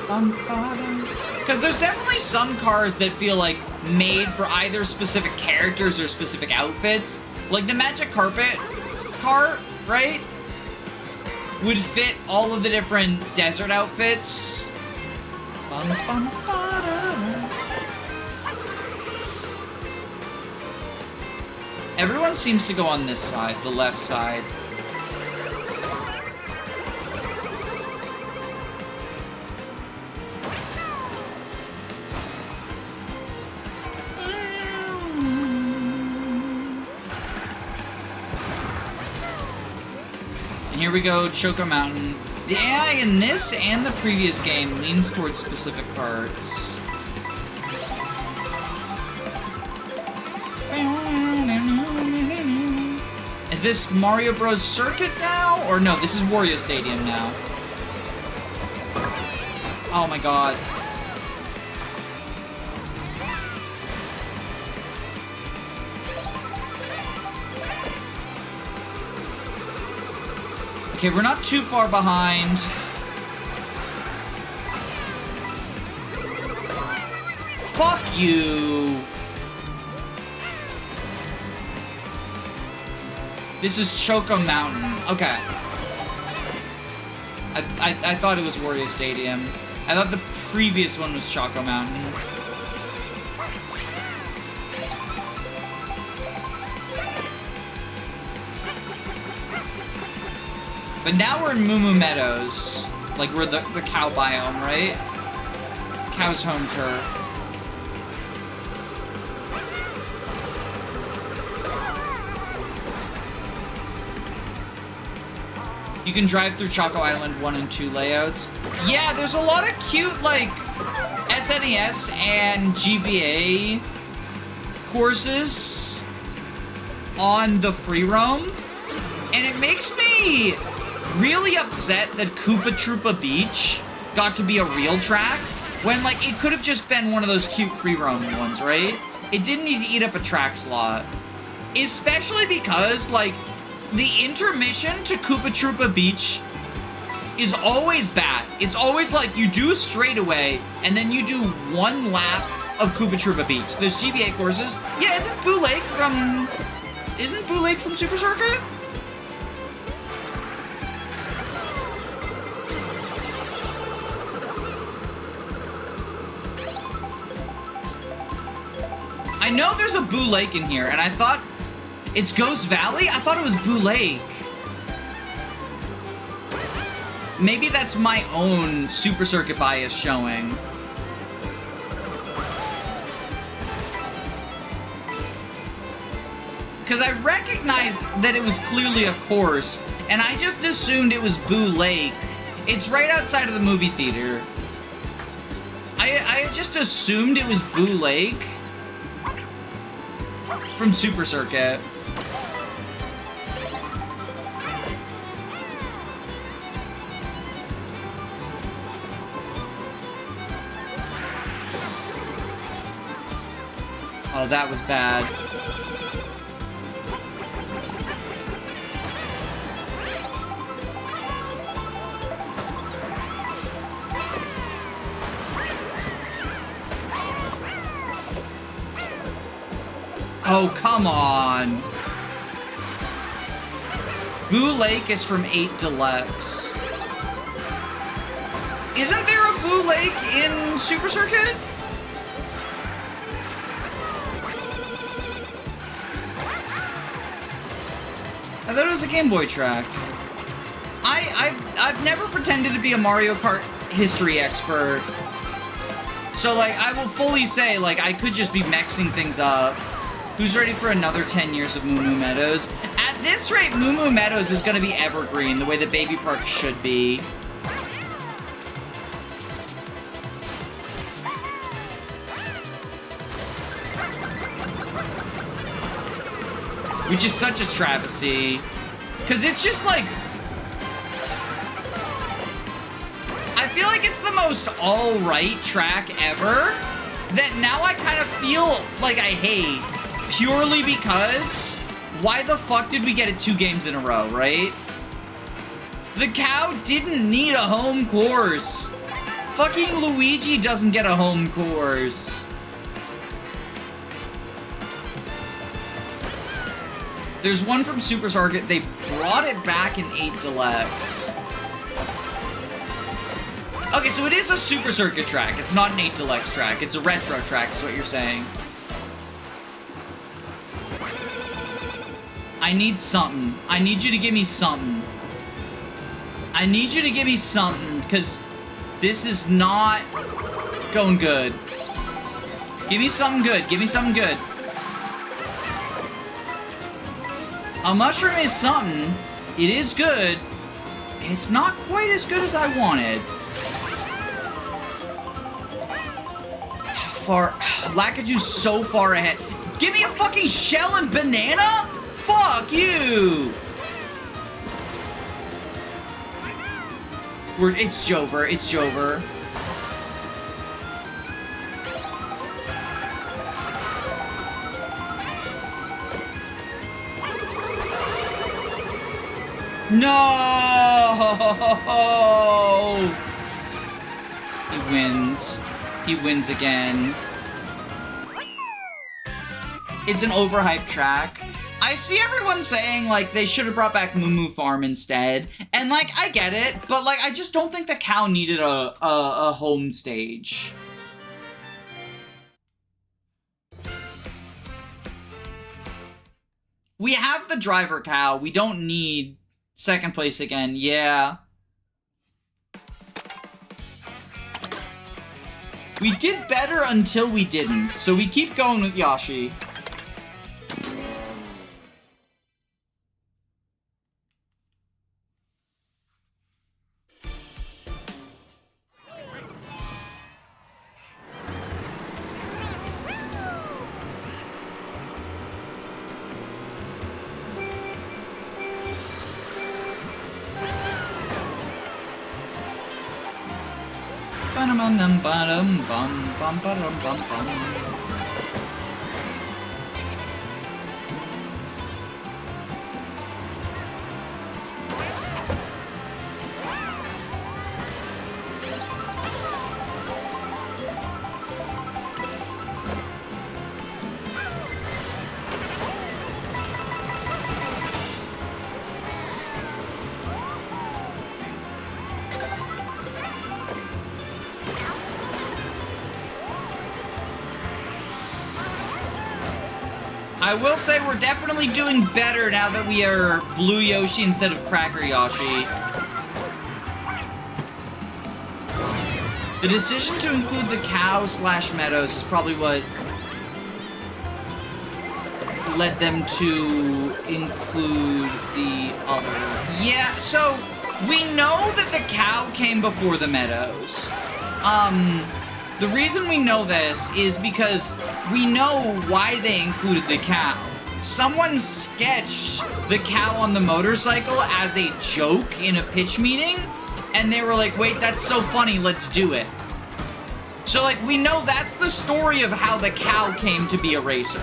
Because there's definitely some cars that feel like made for either specific characters or specific outfits. Like the Magic Carpet car, right? Would fit all of the different desert outfits. Everyone seems to go on this side, the left side. Here we go, Choco Mountain. The AI in this and the previous game leans towards specific parts. Is this Mario Bros. Circuit now? Or no, this is Wario Stadium now. Oh my god. Okay, we're not too far behind. Fuck you! This is Choco Mountain. Okay. I thought it was Wario Stadium. I thought the previous one was Choco Mountain. But now we're in Moo Moo Meadows. Like, we're the cow biome, right? Cow's home turf. You can drive through Choco Island 1 and 2 layouts. Yeah, there's a lot of cute, like, SNES and GBA courses on the free roam. And it makes me really upset that Koopa Troopa Beach got to be a real track when, like, it could have just been one of those cute free roam ones, right? It didn't need to eat up a track slot. Especially because, like, the intermission to Koopa Troopa Beach is always bad. It's always like you do a straightaway and then you do one lap of Koopa Troopa Beach. There's GBA courses. Yeah, isn't Boo Lake from Super Circuit? I know there's a Boo Lake in here, and I thought it's Ghost Valley? I thought it was Boo Lake. Maybe that's my own Super Circuit bias showing. Because I recognized that it was clearly a course, and I just assumed it was Boo Lake. It's right outside of the movie theater. I just assumed it was Boo Lake from Super Circuit. Oh, that was bad. Oh, come on. Boo Lake is from 8 Deluxe. Isn't there a Boo Lake in Super Circuit? I thought it was a Game Boy track. I've never pretended to be a Mario Kart history expert. So, like, I will fully say, like, I could just be mixing things up. Who's ready for another 10 years of Moo Moo Meadows? At this rate, Moo Moo Meadows is gonna be evergreen, the way the Baby Park should be. Which is such a travesty. Because it's just like... I feel like it's the most alright track ever that now I kind of feel like I hate. Purely because, why the fuck did we get it 2 games in a row, right? The cow didn't need a home course. Fucking Luigi doesn't get a home course. There's one from Super Circuit. They brought it back in 8 Deluxe. Okay, so it is a Super Circuit track. It's not an 8 Deluxe track. It's a retro track, is what you're saying. I need something. I need you to give me something. I need you to give me something, because this is not going good. Give me something good. Give me something good. A mushroom is something. It is good. It's not quite as good as I wanted. Lakitu's so far ahead. Give me a fucking shell and banana? Fuck you! It's Jover. It's Jover. No! He wins. He wins again. It's an overhyped track. I see everyone saying, like, they should have brought back Moo Moo Farm instead. And, like, I get it, but, like, I just don't think the cow needed a home stage. We have the driver cow. We don't need second place again. Yeah. We did better until we didn't, so we keep going with Yoshi. I will say we're definitely doing better now that we are Blue Yoshi instead of Cracker Yoshi. The decision to include the cow/meadows is probably what led them to include the other. Yeah, so we know that the cow came before the meadows. The reason we know this is because we know why they included the cow. Someone sketched the cow on the motorcycle as a joke in a pitch meeting, and they were like, wait, that's so funny, let's do it. So, like, we know that's the story of how the cow came to be a racer.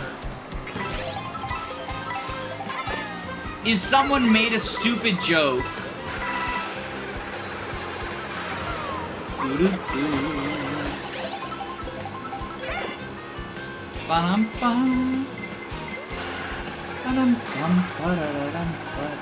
Is someone made a stupid joke. Ba-dum-bum. Ba-dum-bum, ba-da-da-dum, ba-da.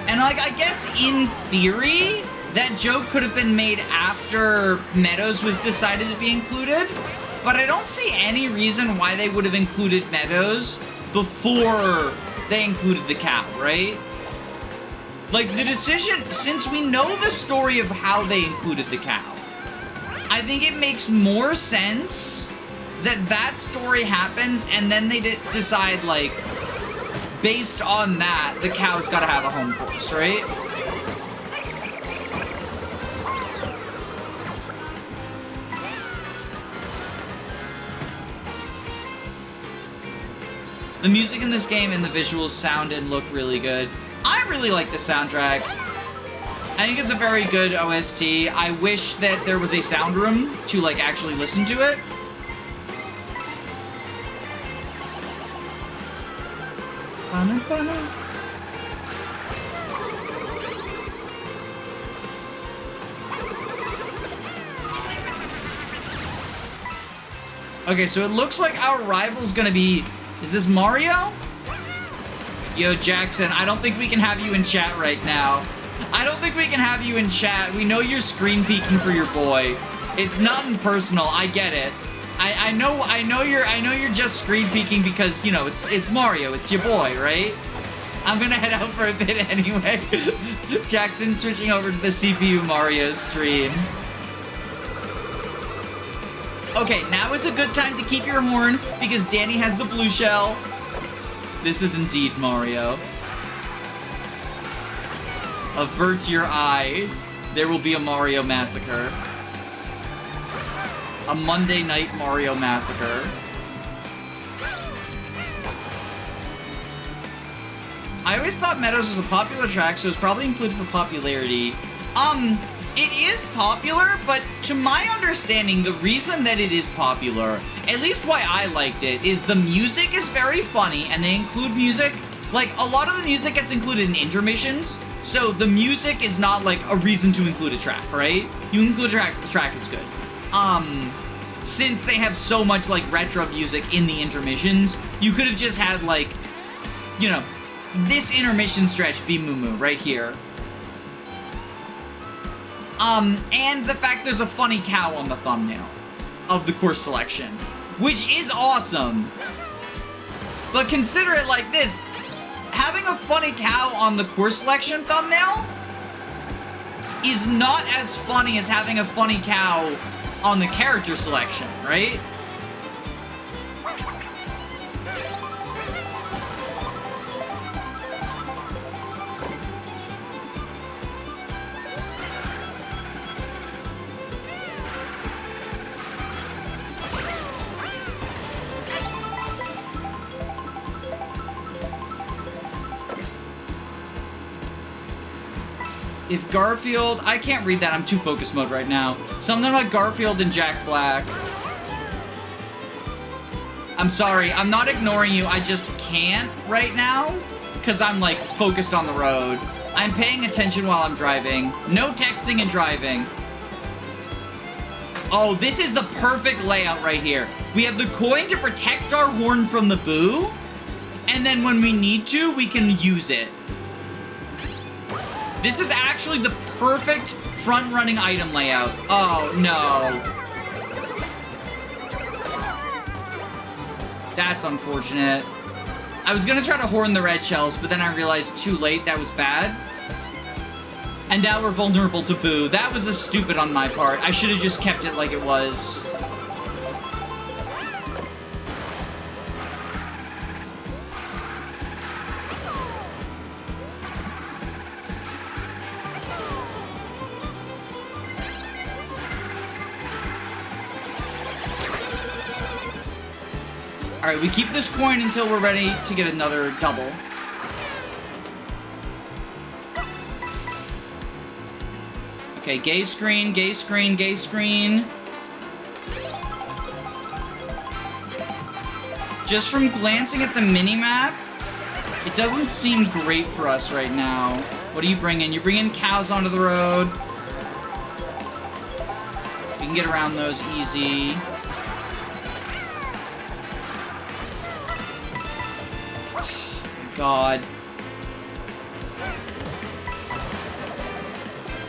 And, like, I guess in theory, that joke could have been made after Meadows was decided to be included, but I don't see any reason why they would have included Meadows before they included the cow, right? Like, the decision, since we know the story of how they included the cow, I think it makes more sense that that story happens and then they decide, like, based on that, the cow's gotta have a home course, right? The music in this game and the visuals sound and look really good. I really like the soundtrack. I think it's a very good OST. I wish that there was a sound room to, like, actually listen to it. Okay, so it looks like our rival's gonna be... Is this Mario? Yo, Jackson, I don't think we can have you in chat right now. I don't think we can have you in chat. We know you're screen peeking for your boy. It's nothing personal. I get it. I know you're just screen peeking because, you know, it's Mario. It's your boy, right? I'm gonna head out for a bit anyway. Jackson switching over to the CPU Mario stream. Okay, now is a good time to keep your horn, because Danny has the blue shell. This is indeed Mario. Avert your eyes. There will be a Mario massacre. A Monday night Mario massacre. I always thought Meadows was a popular track, so it's probably included for popularity. It is popular, but to my understanding, the reason that it is popular at least why I liked it, is the music is very funny, and they include music. Like, a lot of the music gets included in intermissions, so the music is not, like, a reason to include a track, right? You include a track, the track is good. Since they have so much, like, retro music in the intermissions, you could have just had, like, you know, this intermission stretch be Moo Moo right here. And the fact there's a funny cow on the thumbnail of the course selection, which is awesome. But consider it like this. Having a funny cow on the course selection thumbnail is not as funny as having a funny cow on the character selection, right? If Garfield... I can't read that, I'm too focus mode right now. Something like Garfield and Jack Black. I'm sorry, I'm not ignoring you, I just can't right now. Because I'm, like, focused on the road. I'm paying attention while I'm driving. No texting and driving. Oh, this is the perfect layout right here. We have the coin to protect our horn from the boo. And then when we need to, we can use it. This is actually the perfect front-running item layout. Oh, no. That's unfortunate. I was gonna try to horn the red shells, but then I realized too late that was bad. And now we're vulnerable to boo. That was a stupid on my part. I should have just kept it like it was. Alright, we keep this coin until we're ready to get another double. Okay, gay screen, gay screen, gay screen. Just from glancing at the mini-map, it doesn't seem great for us right now. What do you bring in? You bring in cows onto the road. We can get around those easy. God.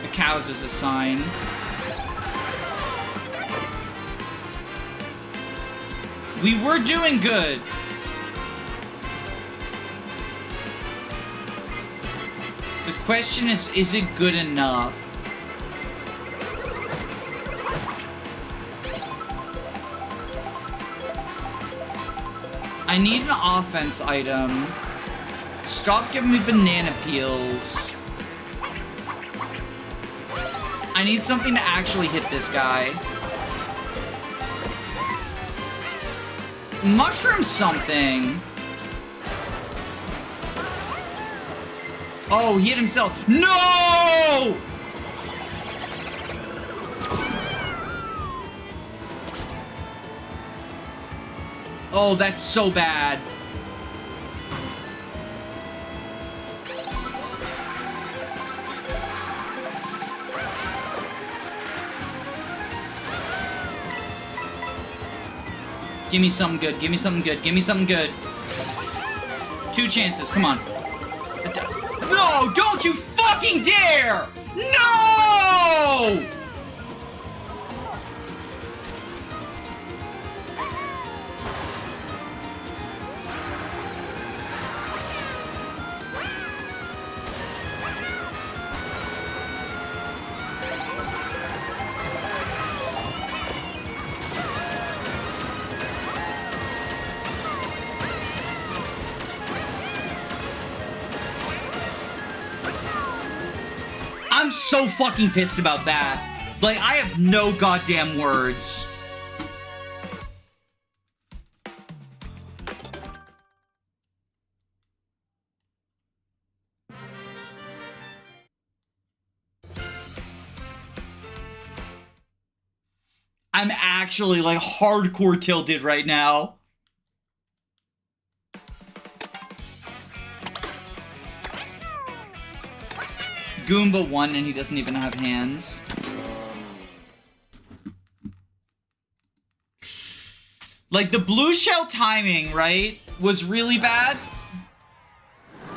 The cows is a sign. We were doing good. The question is it good enough? I need an offense item. Stop giving me banana peels. I need something to actually hit this guy. Mushroom something. Oh, he hit himself. No! Oh, that's so bad. Give me something good, give me something good, give me something good. 2 chances, come on. No, don't you fucking dare! No! I'm so fucking pissed about that. Like, I have no goddamn words. I'm actually, like, hardcore tilted right now. Goomba won and he doesn't even have hands. Like, the blue shell timing, right, was really bad.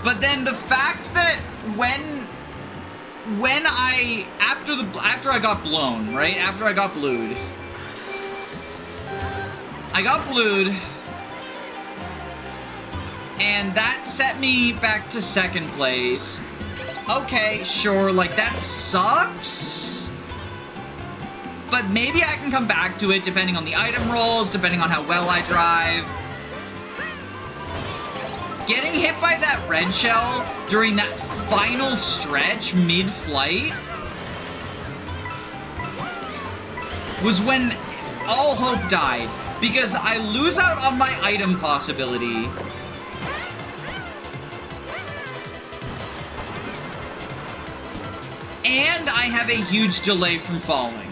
But then the fact that when I, after I got blown, right, after I got blued, and that set me back to second place. Okay, sure, like, that sucks. But maybe I can come back to it depending on the item rolls, depending on how well I drive. Getting hit by that red shell during that final stretch mid-flight was when all hope died, because I lose out on my item possibility. And I have a huge delay from falling.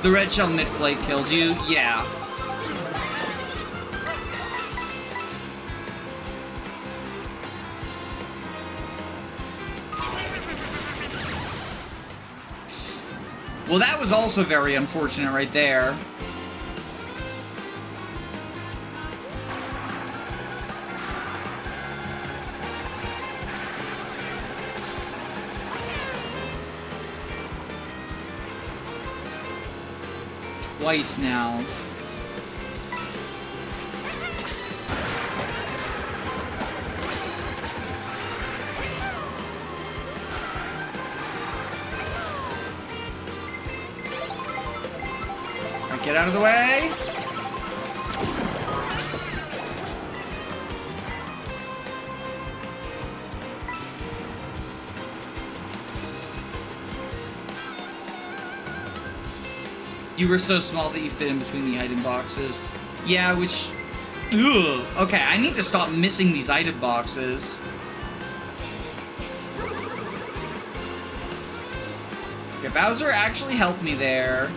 The red shell mid-flight killed you? Yeah. Well, that was also very unfortunate right there. Twice now. Alright, get out of the way. You were so small that you fit in between the item boxes. Yeah, which... Ugh. Okay, I need to stop missing these item boxes. Okay, Bowser actually helped me there.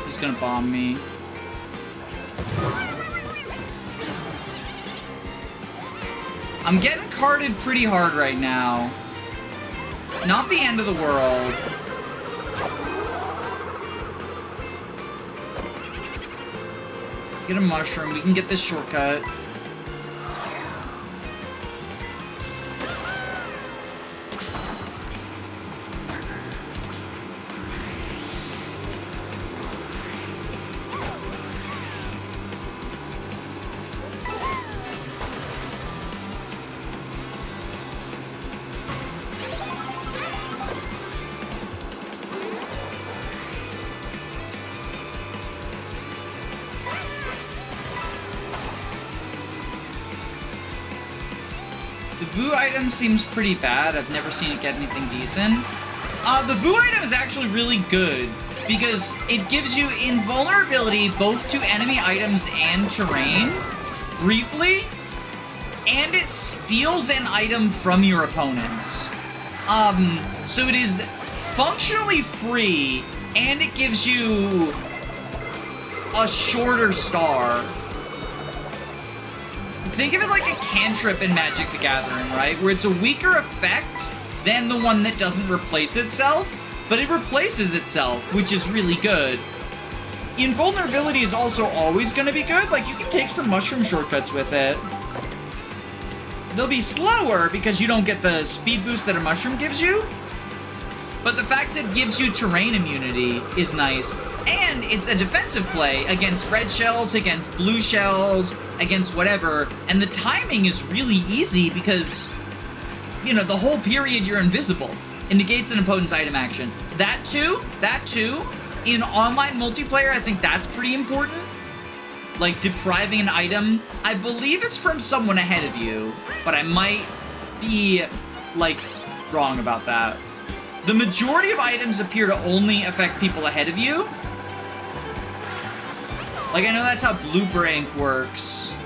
He's gonna bomb me. I'm getting carted pretty hard right now. Not the end of the world. Get a mushroom. We can get this shortcut. The Boo item seems pretty bad. I've never seen it get anything decent. The Boo item is actually really good because it gives you invulnerability both to enemy items and terrain, briefly, and it steals an item from your opponents. So it is functionally free, and it gives you a shorter star. Think of it like a cantrip in Magic the Gathering, right? Where it's a weaker effect than the one that doesn't replace itself, but it replaces itself, which is really good. Invulnerability is also always going to be good. Like, you can take some mushroom shortcuts with it. They'll be slower because you don't get the speed boost that a mushroom gives you, but the fact that it gives you terrain immunity is nice. And it's a defensive play against red shells, against blue shells, against whatever, and the timing is really easy because, you know, the whole period you're invisible. It negates an opponent's item action. That too, in online multiplayer, I think that's pretty important. Like, depriving an item. I believe it's from someone ahead of you, but I might be, like, wrong about that. The majority of items appear to only affect people ahead of you. Like, I know that's how blooper ink works.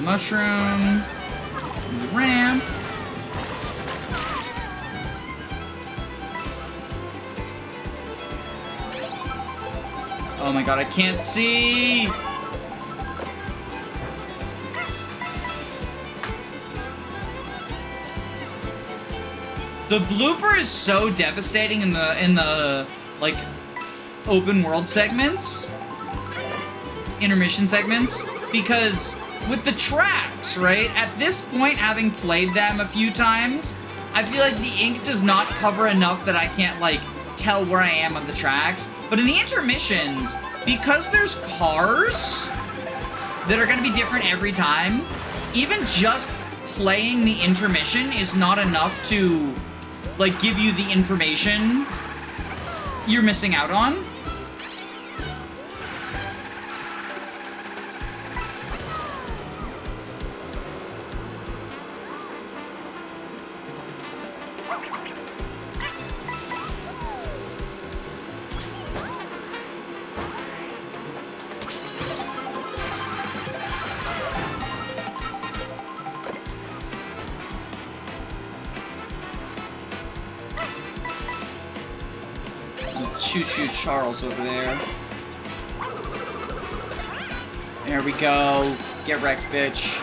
Mushroom, the ramp. Oh my god, I can't see! The blooper is so devastating in the like open world segments, intermission segments, because with the tracks, right? At this point, having played them a few times, I feel like the ink does not cover enough that I can't, like, tell where I am on the tracks. But in the intermissions, because there's cars that are gonna be different every time, even just playing the intermission is not enough to, like, give you the information you're missing out on. Choo-choo Charles over there. There we go. Get wrecked, bitch.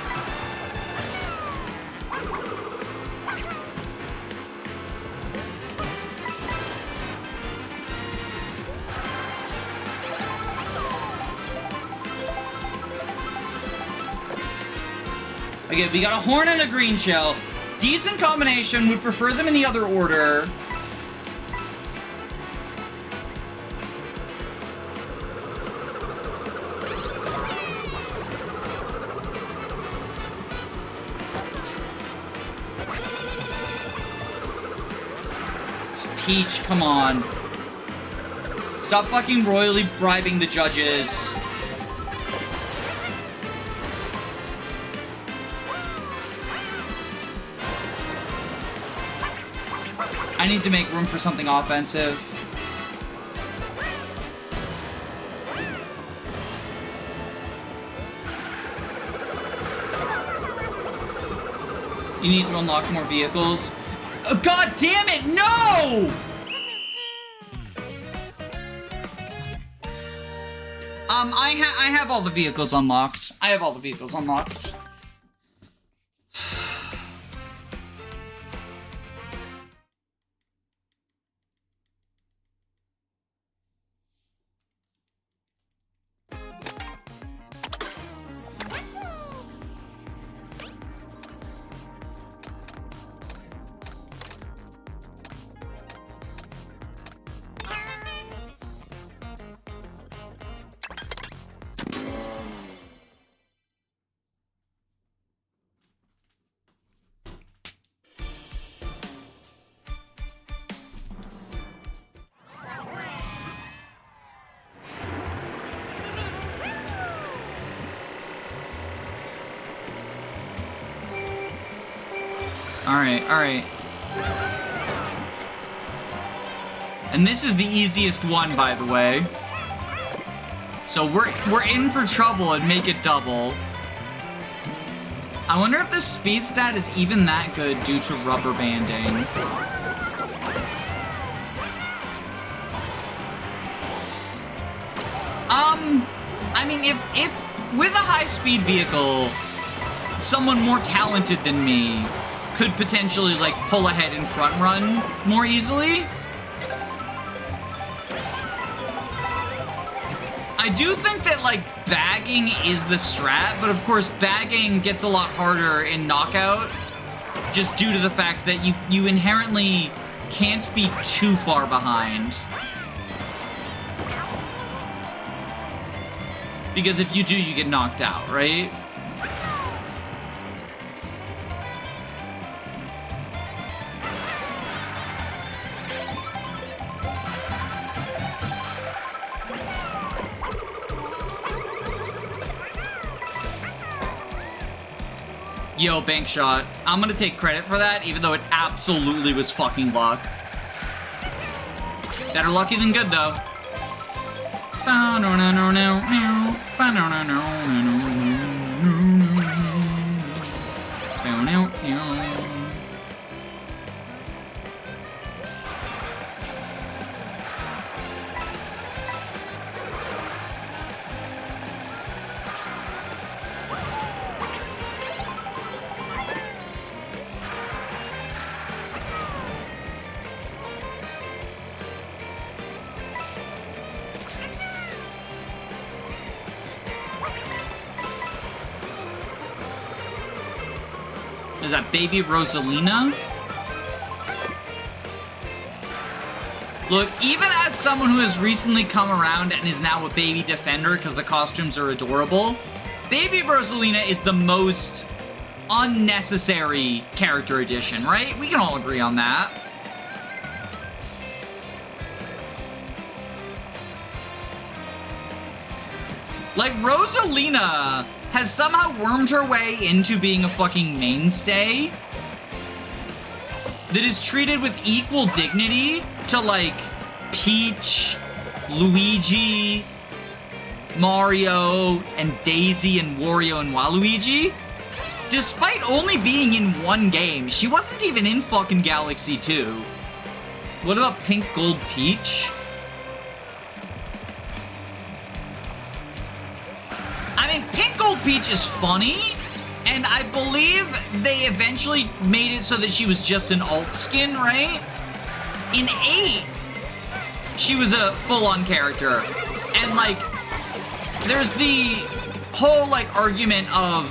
Okay, we got a horn and a green shell. Decent combination. Would prefer them in the other order. Peach, come on. Stop fucking royally bribing the judges. I need to make room for something offensive. You need to unlock more vehicles. God damn it, no! I have all the vehicles unlocked. I have all the vehicles unlocked. Alright. And this is the easiest one, by the way. So we're in for trouble and make it double. I wonder if the speed stat is even that good due to rubber banding. I mean, if with a high-speed vehicle, someone more talented than me could potentially, like, pull ahead and front run more easily. I do think that, like, bagging is the strat, but of course bagging gets a lot harder in Knockout just due to the fact that you inherently can't be too far behind. Because if you do, you get knocked out, right? Yo, bank shot. I'm gonna take credit for that, even though it absolutely was fucking luck. Better lucky than good, though. Is that baby Rosalina? Look, even as someone who has recently come around and is now a baby defender because the costumes are adorable, baby Rosalina is the most unnecessary character addition, right? We can all agree on that. Like, Rosalina has somehow wormed her way into being a fucking mainstay that is treated with equal dignity to, like, Peach, Luigi, Mario, and Daisy, and Wario, and Waluigi. Despite only being in one game, she wasn't even in fucking Galaxy 2. What about Pink Gold Peach? I mean, Pink Gold Peach is funny, and I believe they eventually made it so that she was just an alt skin, right? In 8, she was a full-on character, and, like, there's the whole, like, argument of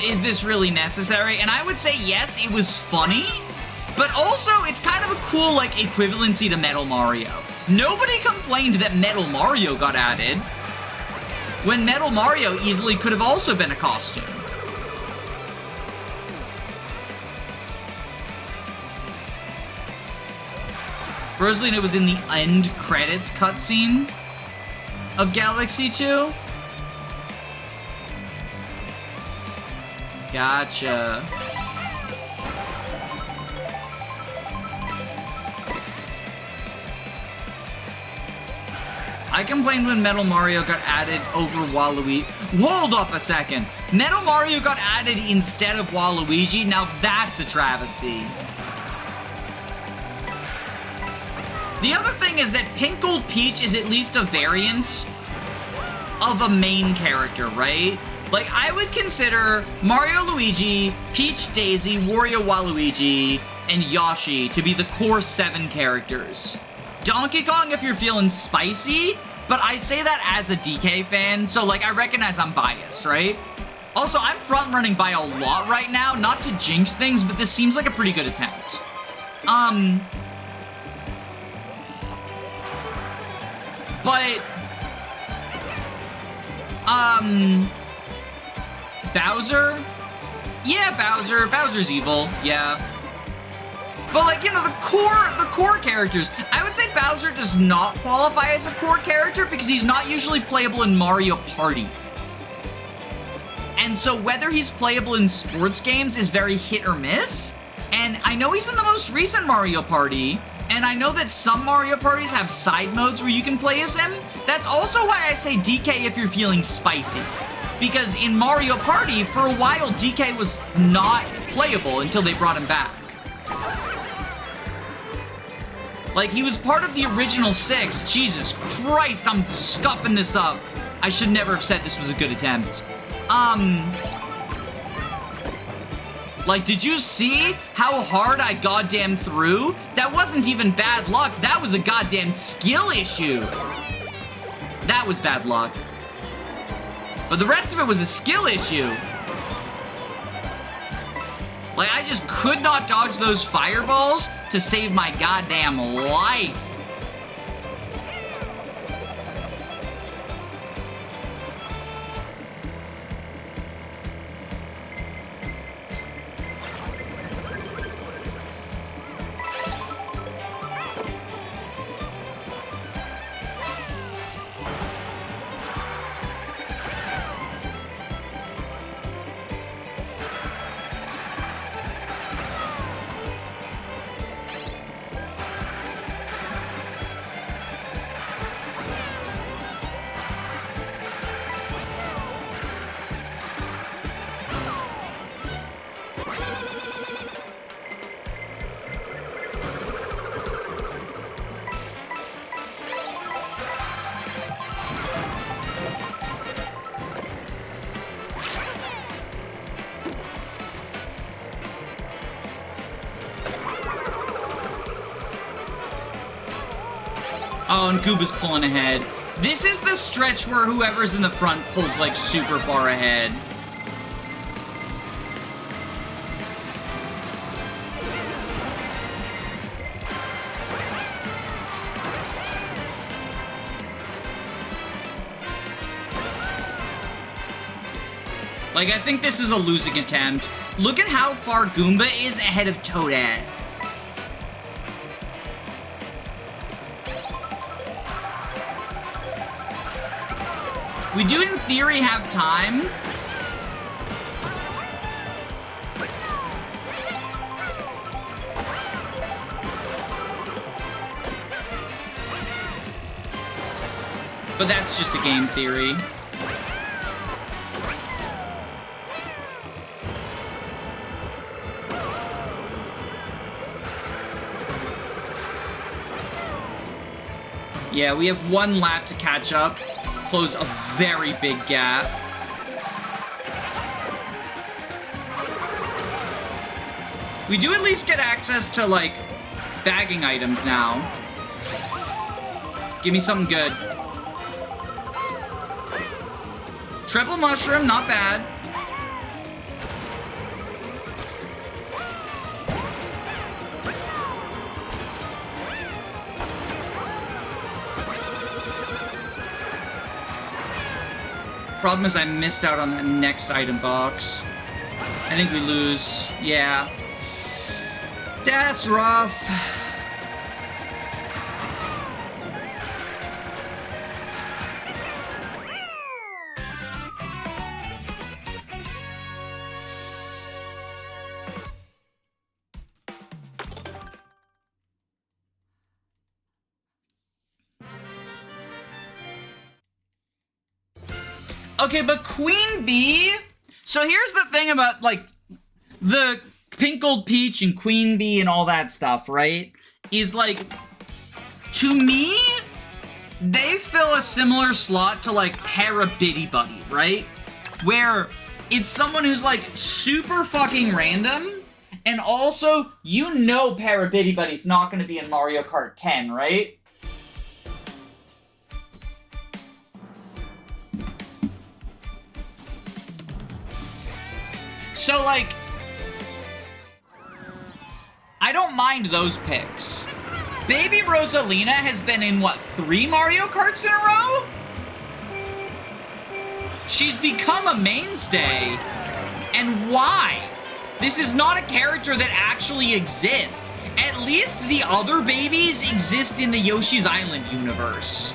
is this really necessary? And I would say yes, it was funny. But also, it's kind of a cool, like, equivalency to Metal Mario. Nobody complained that Metal Mario got added, when Metal Mario easily could have also been a costume. Rosalina was in the end credits cutscene of Galaxy 2. Gotcha. I complained when Metal Mario got added over Waluigi. Hold up a second. Metal Mario got added instead of Waluigi? Now that's a travesty. The other thing is that Pink Gold Peach is at least a variant of a main character, right? Like, I would consider Mario, Luigi, Peach, Daisy, Wario, Waluigi, and Yoshi to be the core 7 characters. Donkey Kong if you're feeling spicy, but I say that as a DK fan, so, like, I recognize I'm biased, right? Also, I'm front-running by a lot right now, not to jinx things, but this seems like a pretty good attempt. But, Bowser? Yeah, Bowser. Bowser's evil, yeah. But, like, you know, the core characters, I would say Bowser does not qualify as a core character because he's not usually playable in Mario Party. And so whether he's playable in sports games is very hit or miss. And I know he's in the most recent Mario Party, and I know that some Mario Parties have side modes where you can play as him. That's also why I say DK if you're feeling spicy. Because in Mario Party, for a while, DK was not playable until they brought him back. Like, he was part of the original 6. Jesus Christ, I'm scuffing this up. I should never have said this was a good attempt. Like, did you see how hard I goddamn threw? That wasn't even bad luck. That was a goddamn skill issue. That was bad luck. But the rest of it was a skill issue. Like, I just could not dodge those fireballs to save my goddamn life. Oh, and Gooba's pulling ahead. This is the stretch where whoever's in the front pulls, like, super far ahead. Like, I think this is a losing attempt. Look at how far Goomba is ahead of Toadette. We do, in theory, have time. But that's just a game theory. Yeah, we have one lap to catch up. Close a very big gap. We do at least get access to, like, bagging items now. Give me something good. Triple mushroom, not bad. Problem is I missed out on that next item box. I think we lose. Yeah. That's rough. Okay, but Queen Bee... So here's the thing about, like, the Pink Gold Peach and Queen Bee and all that stuff, right? Is, like, to me, they fill a similar slot to, like, Parabitty Buddy, right? Where it's someone who's, like, super fucking random, and also, you know Parabitty Buddy's not going to be in Mario Kart 10, right? So, like, I don't mind those picks. Baby Rosalina has been in, what, 3 Mario Karts in a row? She's become a mainstay. And why? This is not a character that actually exists. At least the other babies exist in the Yoshi's Island universe.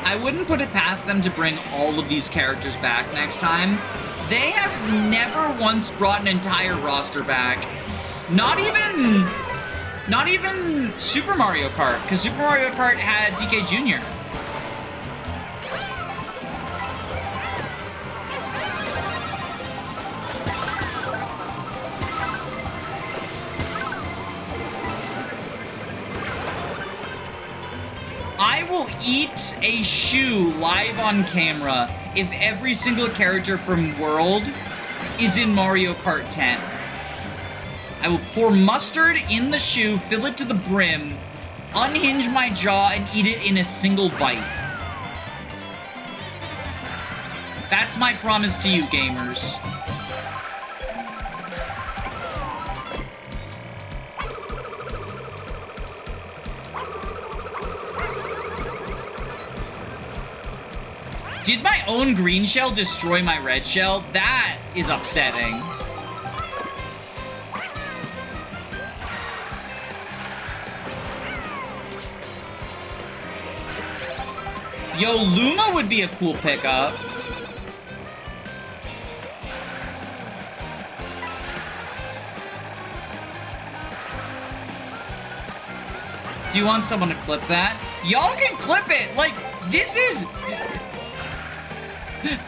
I wouldn't put it past them to bring all of these characters back next time. They have never once brought an entire roster back. Not even Super Mario Kart, because Super Mario Kart had DK Jr. I will eat a shoe live on camera if every single character from World is in Mario Kart 10. I will pour mustard in the shoe, fill it to the brim, unhinge my jaw, and eat it in a single bite. That's my promise to you, gamers. Did my own green shell destroy my red shell? That is upsetting. Yo, Luma would be a cool pickup. Do you want someone to clip that? Y'all can clip it! Like, this is...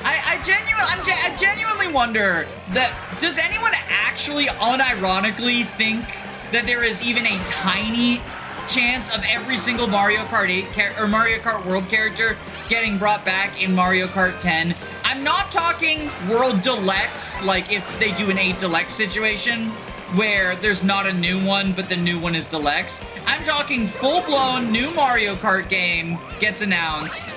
I genuinely wonder that, does anyone actually unironically think that there is even a tiny chance of every single Mario Kart 8 or Mario Kart World character getting brought back in Mario Kart 10? I'm not talking World Deluxe, like if they do an 8 Deluxe situation where there's not a new one, but the new one is Deluxe. I'm talking full-blown new Mario Kart game gets announced,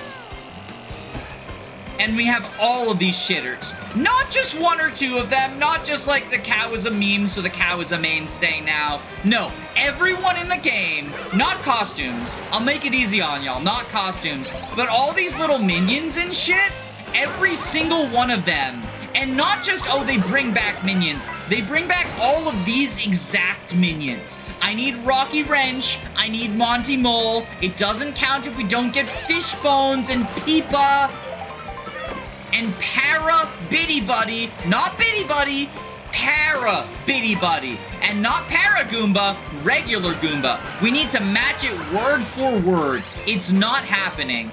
and we have all of these shitters. Not just one or two of them, not just like the cow is a meme, so the cow is a mainstay now. No, everyone in the game, not costumes. I'll make it easy on y'all, not costumes. But all these little minions and shit, every single one of them. And not just, oh, they bring back minions. They bring back all of these exact minions. I need Rocky Wrench. I need Monty Mole. It doesn't count if we don't get Fish Bones and Peepa. And Para Bitty Buddy, not Bitty Buddy, Para Bitty Buddy. And not Para Goomba, regular Goomba. We need to match it word for word. It's not happening.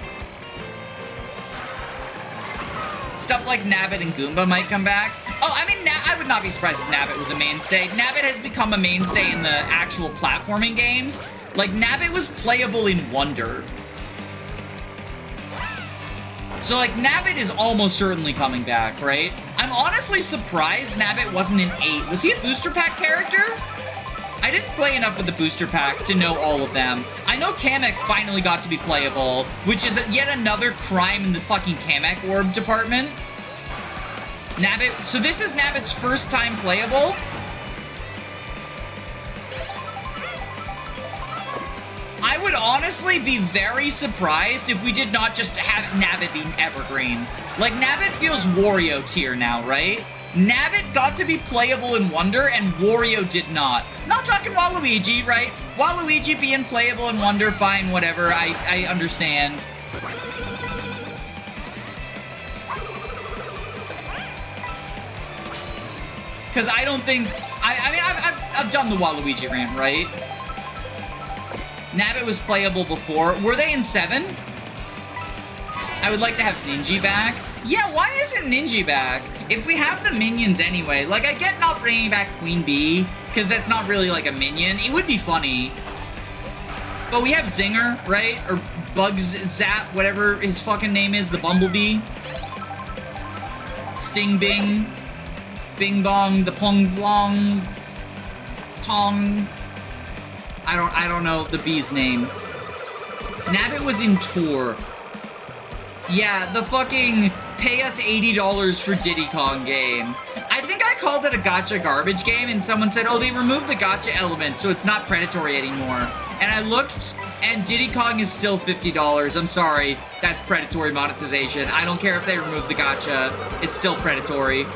Stuff like Nabbit and Goomba might come back. Oh, I mean, I would not be surprised if Nabbit was a mainstay. Nabbit has become a mainstay in the actual platforming games. Like, Nabbit was playable in Wonder. So, like, Nabbit is almost certainly coming back, right? I'm honestly surprised Nabbit wasn't in 8. Was he a booster pack character? I didn't play enough with the booster pack to know all of them. I know Kamek finally got to be playable, which is yet another crime in the fucking Kamek orb department. Nabbit, so this is Nabbit's first time playable? I would honestly be very surprised if we did not just have Nabbit be evergreen. Like, Nabbit feels Wario tier now, right? Nabbit got to be playable in Wonder, and Wario did not. Not talking Waluigi, right? Waluigi being playable in Wonder, fine, whatever, I understand. Because I don't think... I mean, I've done the Waluigi rant, right? Nabbit was playable before. Were they in 7? I would like to have Ninja back. Yeah, why isn't Ninja back? If we have the minions anyway, like, I get not bringing back Queen Bee, because that's not really, like, a minion. It would be funny. But we have Zinger, right? Or Bugs Zap, whatever his fucking name is, the Bumblebee. Sting Bing. Bing Bong, the Pong Blong. Tong. I don't know the bee's name. Nabbit was in Tour. Yeah, the fucking pay us $80 for Diddy Kong game. I think I called it a gacha garbage game, and someone said, oh, they removed the gacha element, so it's not predatory anymore. And I looked, and Diddy Kong is still $50. I'm sorry, that's predatory monetization. I don't care if they remove the gacha, it's still predatory.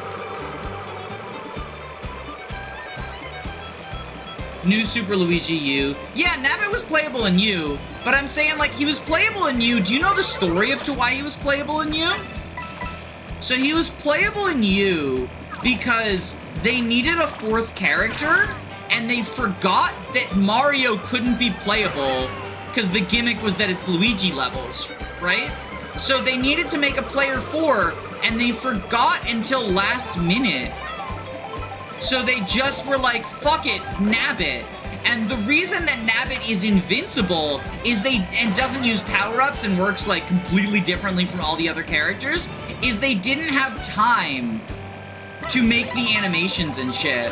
New Super Luigi U. Yeah, Nabbit was playable in U, but I'm saying, like, he was playable in U. Do you know the story as to why he was playable in U? So he was playable in U because they needed a 4th character, and they forgot that Mario couldn't be playable because the gimmick was that it's Luigi levels, right? So they needed to make a player 4, and they forgot until last minute. So they just were like, fuck it, Nabbit. And the reason that Nabbit is invincible and doesn't use power-ups and works like completely differently from all the other characters is they didn't have time to make the animations and shit.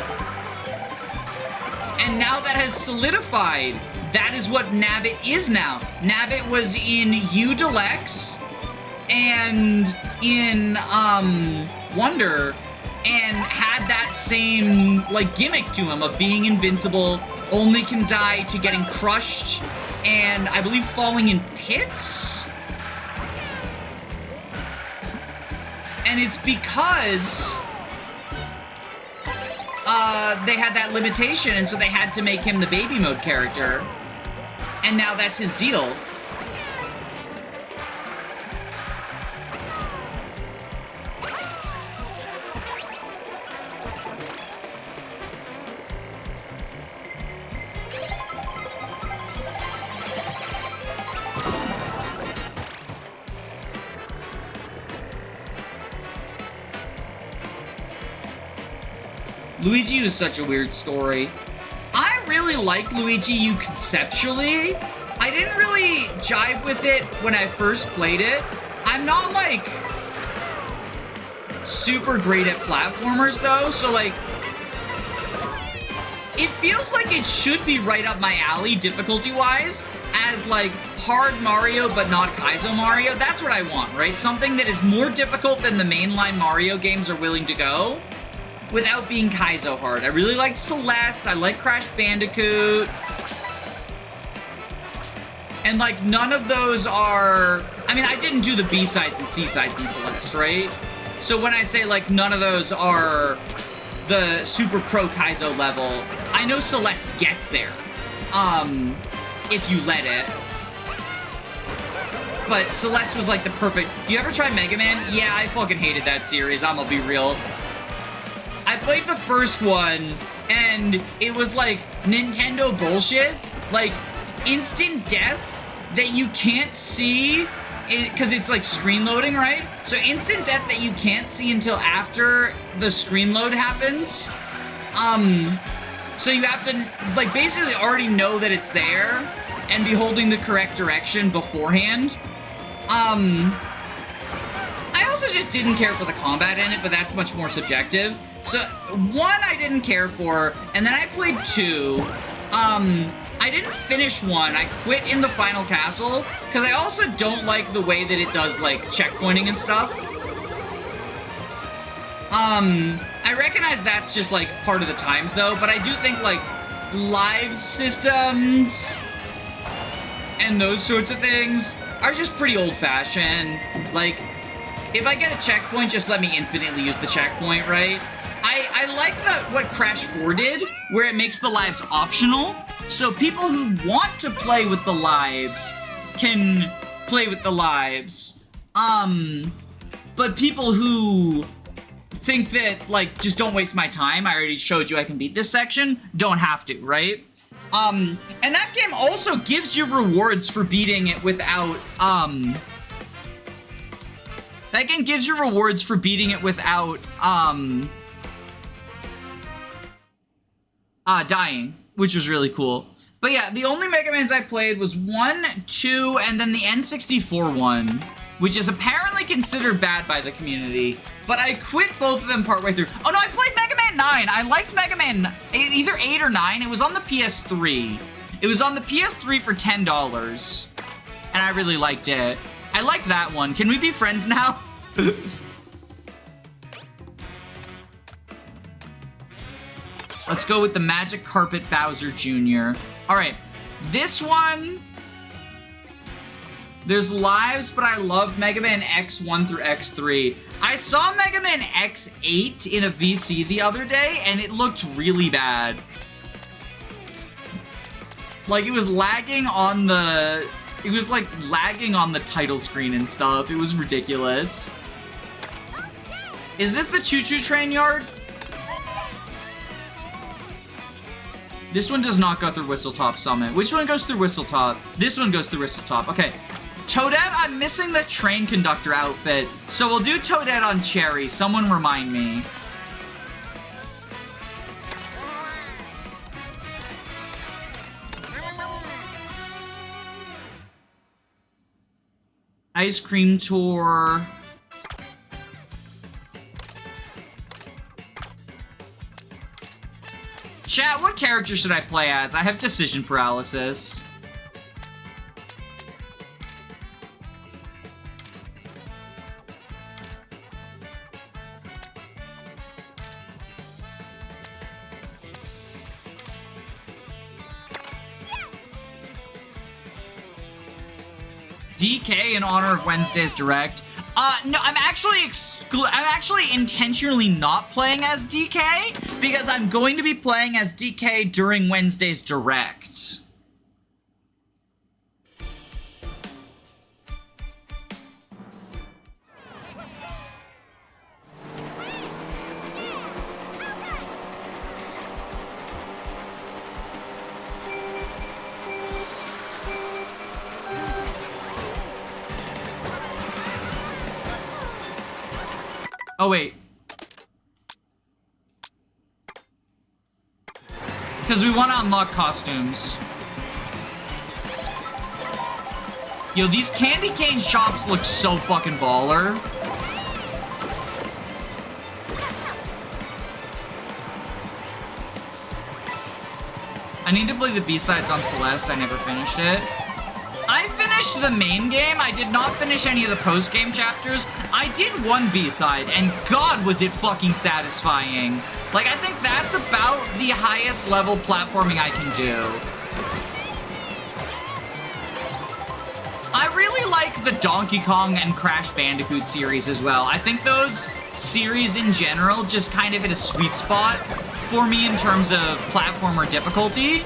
And now that has solidified. That is what Nabbit is now. Nabbit was in U Deluxe and in Wonder and had that same like gimmick to him of being invincible, only can die to getting crushed, and I believe falling in pits? And it's because they had that limitation, and so they had to make him the baby mode character. And now that's his deal. Luigi is such a weird story. I really like Luigi U conceptually. I didn't really jive with it when I first played it. I'm not like super great at platformers though, so like it feels like it should be right up my alley difficulty-wise as like hard Mario but not Kaizo Mario. That's what I want, right? Something that is more difficult than the mainline Mario games are willing to go, without being Kaizo hard. I really liked Celeste, I like Crash Bandicoot. And like none of those are, I mean, I didn't do the B-sides and C-sides in Celeste, right? So when I say like none of those are the super pro Kaizo level, I know Celeste gets there. If you let it. But Celeste was like the perfect, do you ever try Mega Man? Yeah, I fucking hated that series, I'm gonna be real. I played the first one, and it was like Nintendo bullshit, like instant death that you can't see, because it's like screen loading, right? So instant death that you can't see until after the screen load happens. So you have to like basically already know that it's there and be holding the correct direction beforehand. I also just didn't care for the combat in it, but that's much more subjective. So, 1 I didn't care for, and then I played 2. I didn't finish 1, I quit in the final castle, because I also don't like the way that it does, like, checkpointing and stuff. I recognize that's just, like, part of the times, though, but I do think, like, live systems and those sorts of things are just pretty old-fashioned. Like, if I get a checkpoint, just let me infinitely use the checkpoint, right? I like what Crash 4 did, where it makes the lives optional, so people who want to play with the lives can play with the lives. But people who think that, like, just don't waste my time, I already showed you I can beat this section, don't have to, right? And that game also gives you rewards for beating it without, that game gives you rewards for beating it without, dying, which was really cool. But yeah, the only Mega Mans I played was 1, 2, and then the N64 one, which is apparently considered bad by the community, but I quit both of them partway through. Oh no, I played Mega Man 9! I liked Mega Man, either 8 or 9, it was on the PS3. It was on the PS3 for $10, and I really liked it. I liked that one. Can we be friends now? Let's go with the Magic Carpet Bowser Jr. Alright, this one, there's lives, but I love Mega Man X1 through X3. I saw Mega Man X8 in a VC the other day, and it looked really bad. Like, it was lagging on the... It was, like, lagging on the title screen and stuff. It was ridiculous. Is this the choo-choo train yard? This one does not go through Whistletop Summit. Which one goes through Whistletop? This one goes through Whistletop. Okay. Toadette, I'm missing the train conductor outfit. So we'll do Toadette on Cherry. Someone remind me. Ice Cream Tour. Chat, what character should I play as? I have decision paralysis. DK in honor of Wednesday's Direct. No, I'm actually intentionally not playing as DK because I'm going to be playing as DK during Wednesday's Direct. Oh, wait. Because we want to unlock costumes. Yo, these candy cane shops look so fucking baller. I need to play the B-sides on Celeste. I never finished it. I finished the main game. I did not finish any of the post-game chapters. I did one B-side, and God, was it fucking satisfying. Like, I think that's about the highest level platforming I can do. I really like the Donkey Kong and Crash Bandicoot series as well. I think those series in general just kind of hit a sweet spot for me in terms of platformer difficulty.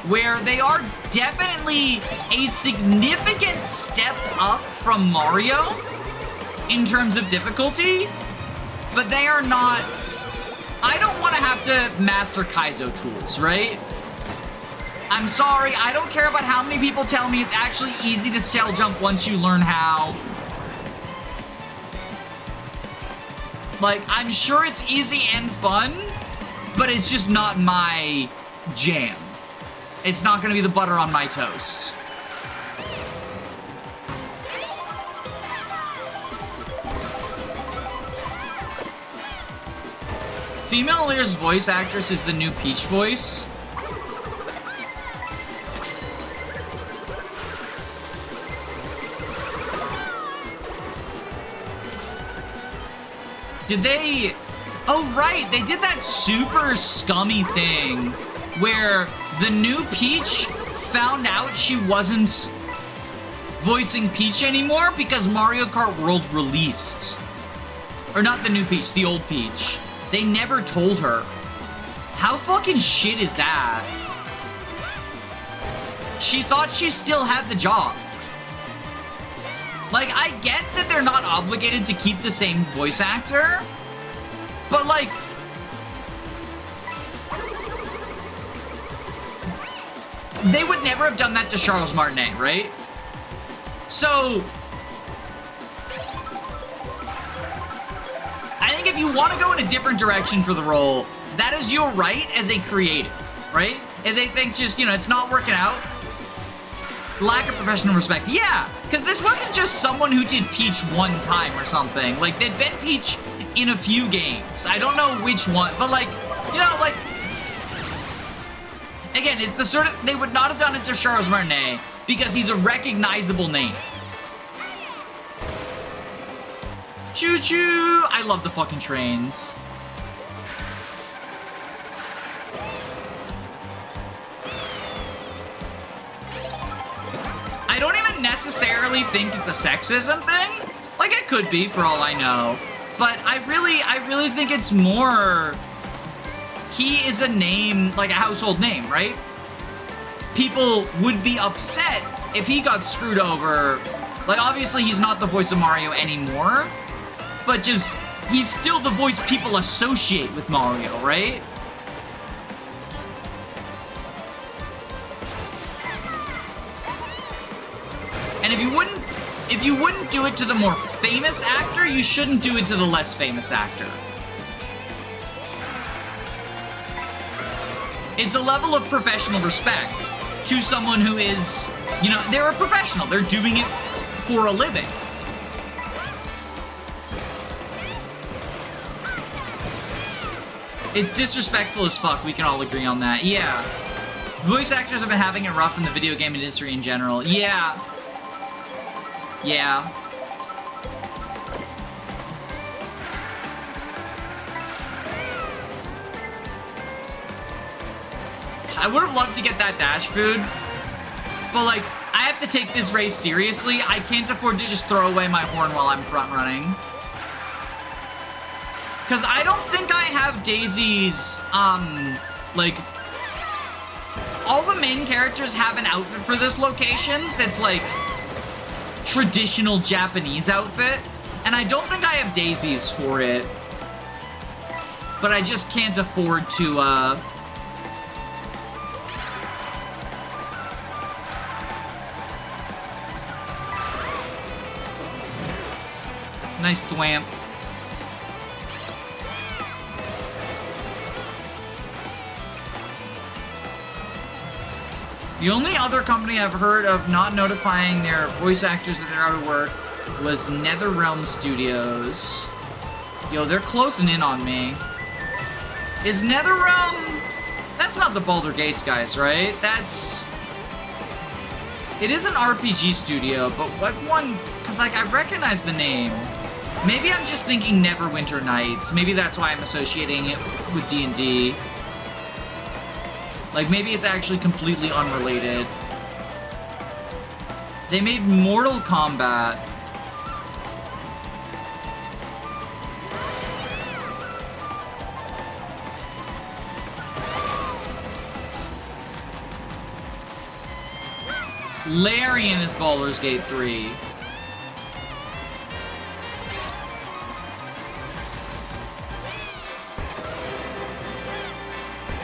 Where they are definitely a significant step up from Mario in terms of difficulty, but they are not... I don't want to have to master Kaizo tools, right? I'm sorry, I don't care about how many people tell me it's actually easy to shell jump once you learn how. Like, I'm sure it's easy and fun, but it's just not my jam. It's not gonna be the butter on my toast. Female Lear's voice actress is the new Peach voice. Did they... Oh, right, they did that super scummy thing where the new Peach found out she wasn't voicing Peach anymore because Mario Kart World released. Or not the new Peach, the old Peach. They never told her. How fucking shit is that? She thought she still had the job. Like, I get that they're not obligated to keep the same voice actor, but like... They would never have done that to Charles Martinet, right? So... I think if you want to go in a different direction for the role, that is your right as a creative, right? If they think just, you know, it's not working out, lack of professional respect. Yeah, because this wasn't just someone who did Peach one time or something. Like, they'd been Peach in a few games. I don't know which one, but like, you know, like... Again, it's the sort of... They would not have done it to Charles Martinet because he's a recognizable name. Choo-choo! I love the fucking trains. I don't even necessarily think it's a sexism thing. Like, it could be, for all I know. But I really think it's more... He is a name, like a household name, right? People would be upset if he got screwed over. Like, obviously, he's not the voice of Mario anymore. But just, he's still the voice people associate with Mario, right? And if you wouldn't do it to the more famous actor, you shouldn't do it to the less famous actor. It's a level of professional respect to someone who is, you know, they're a professional. They're doing it for a living. It's disrespectful as fuck. We can all agree on that. Yeah. Voice actors have been having it rough in the video game industry in general. Yeah. Yeah. I would have loved to get that dash food, but like, I have to take this race seriously. I can't afford to just throw away my horn while I'm front running. Because I don't think I have Daisy's, like, all the main characters have an outfit for this location that's like traditional Japanese outfit, and I don't think I have Daisy's for it. But I just can't afford to, Nice thwamp. The only other company I've heard of not notifying their voice actors that they're out of work was NetherRealm Studios. Yo, they're closing in on me. Is NetherRealm... That's not the Baldur Gates guys, right? That's... It is an RPG studio, but what one... Because, like, I recognize the name. Maybe I'm just thinking Neverwinter Nights. Maybe that's why I'm associating it with D&D. Like, maybe it's actually completely unrelated. They made Mortal Kombat. Larian is Baldur's Gate 3.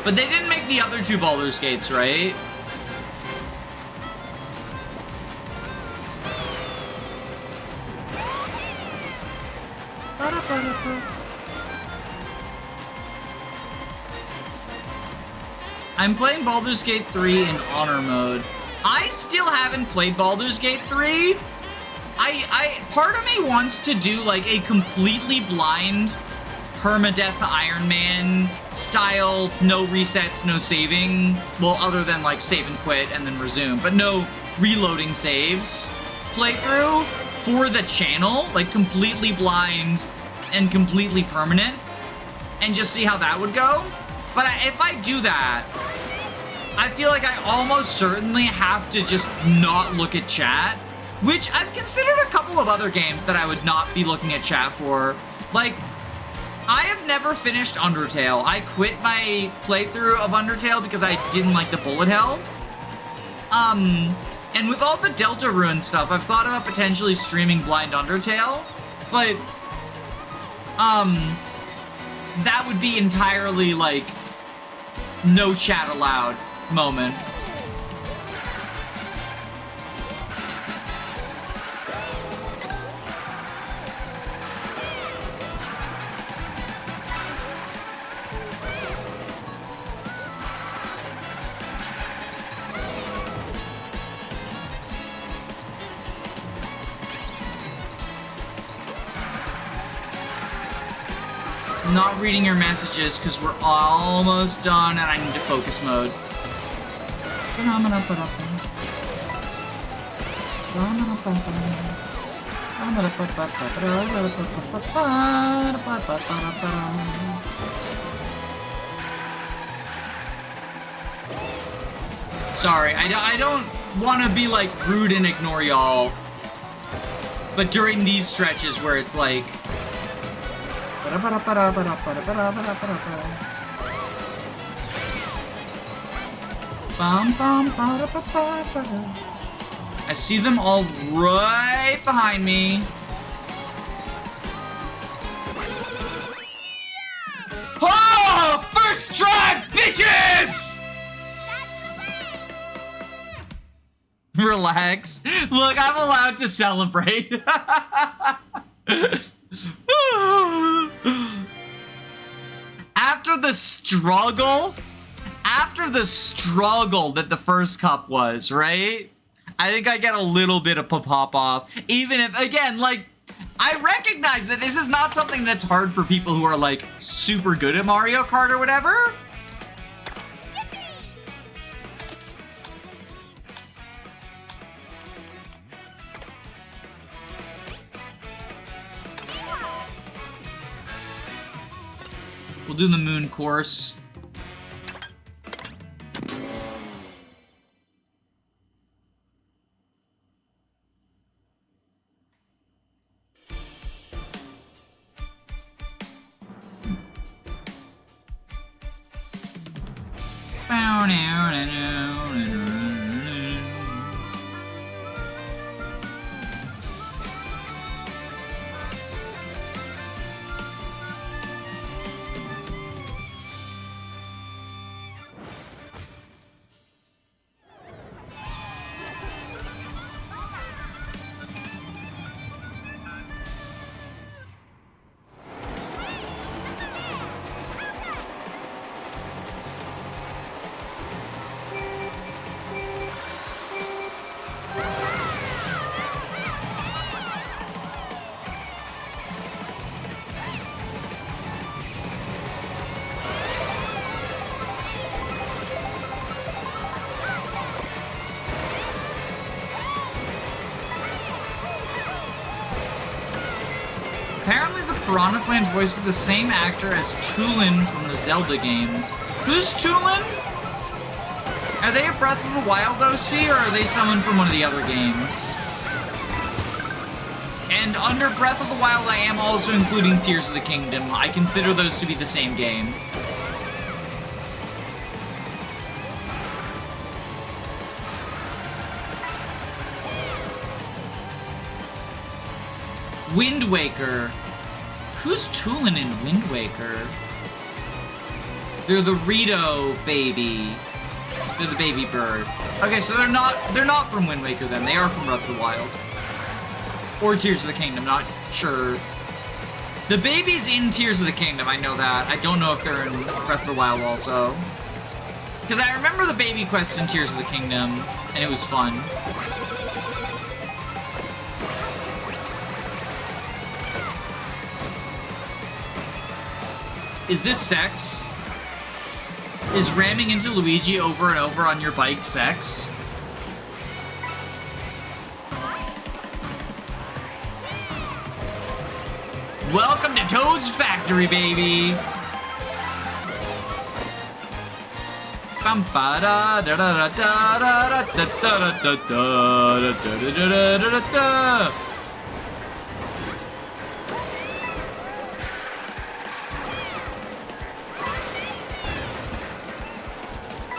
But they didn't make the other two Baldur's Gates, right? I'm playing Baldur's Gate 3 in honor mode. I still haven't played Baldur's Gate 3. Part of me wants to do like a completely blind permadeath Iron Man style, no resets, no saving. Well, other than like save and quit and then resume, but no reloading saves playthrough for the channel, like completely blind and completely permanent, and just see how that would go. But if I do that, I feel like I almost certainly have to just not look at chat, which I've considered a couple of other games that I would not be looking at chat for. Like, I have never finished Undertale. I quit my playthrough of Undertale because I didn't like the bullet hell. And with all the Deltarune stuff, I've thought about potentially streaming blind Undertale, but, that would be entirely, like, no chat allowed moment. Not reading your messages because we're almost done and I need to focus mode. Sorry, I don't want to be like rude and ignore y'all, but during these stretches where it's like I see them all right behind me. Oh! First try, bitches! Relax. Look, I'm allowed to celebrate. after the struggle that the first cup was, right? I think I get a little bit of pop off. Even if, again, like, I recognize that this is not something that's hard for people who are, like, super good at Mario Kart or whatever. We'll do the moon course. Apparently the Piranha Plant voices the same actor as Tulin from the Zelda games. Who's Tulin? Are they a Breath of the Wild OC, or are they someone from one of the other games? And under Breath of the Wild, I am also including Tears of the Kingdom. I consider those to be the same game. Wind Waker. Who's Tulin in Wind Waker? They're the Rito baby. They're the baby bird. Okay, so they're not from Wind Waker then. They are from Breath of the Wild. Or Tears of the Kingdom, not sure. The baby's in Tears of the Kingdom, I know that. I don't know if they're in Breath of the Wild also. Because I remember the baby quest in Tears of the Kingdom, and it was fun. Is this sex? Is ramming into Luigi over and over on your bike sex? Welcome to Toad's Factory, baby! Bum ba da da da da da da da da da da da da da.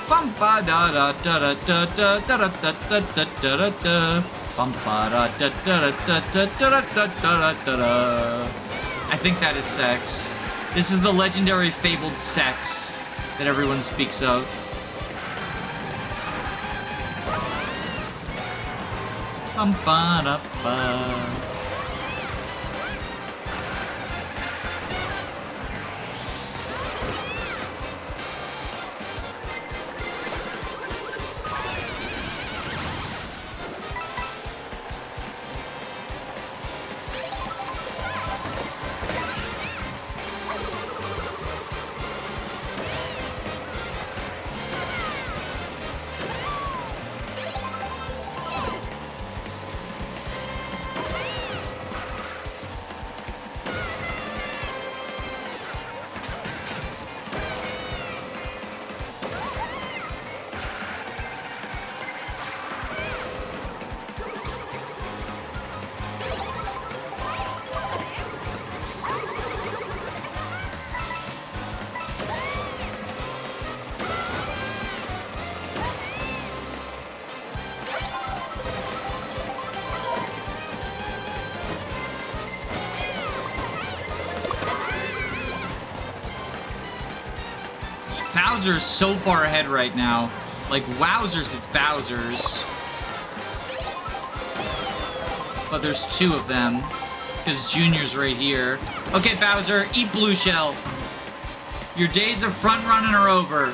Bum ba da da da da da da da da da da da. Bum ba da da da da da da da da da da. I think that is sex. This is the legendary fabled sex that everyone speaks of. Bum ba da ba. Bowser's so far ahead right now. Like, wowzers, it's Bowser's. But there's two of them. Because Junior's right here. Okay, Bowser, eat Blue Shell. Your days of front running are over.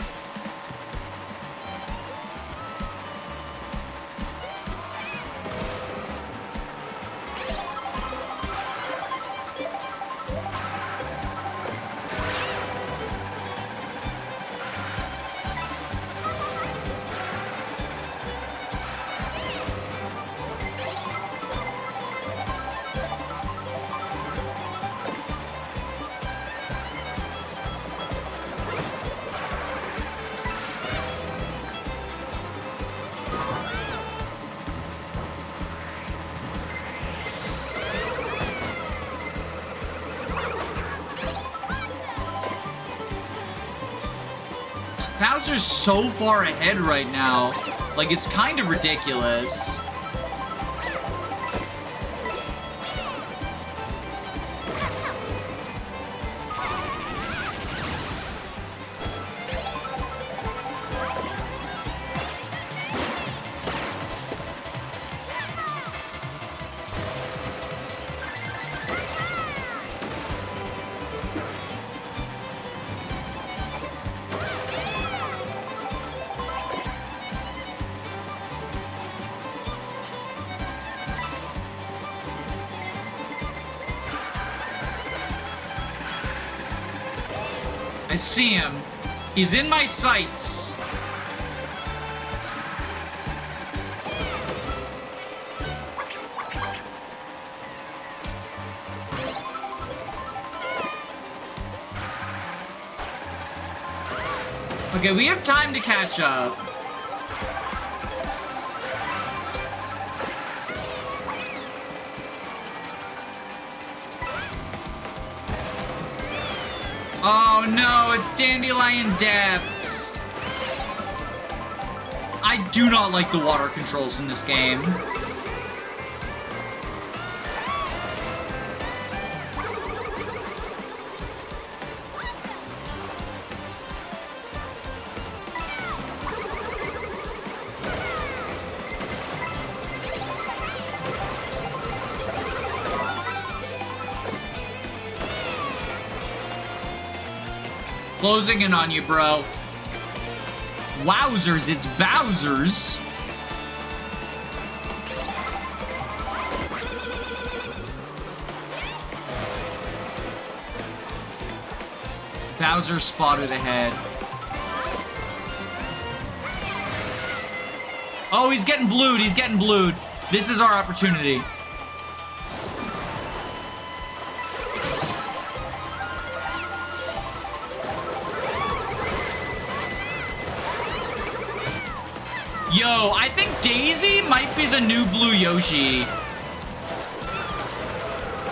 Bowser's so far ahead right now. Like, it's kind of ridiculous. I see him. He's in my sights. Okay, we have time to catch up. Oh no, it's Dandelion Depths. I do not like the water controls in this game. Closing in on you, bro. Wowzers, it's Bowser's. Bowser spotted ahead. Oh, he's getting blued. He's getting blued. This is our opportunity. Yo, I think Daisy might be the new blue Yoshi.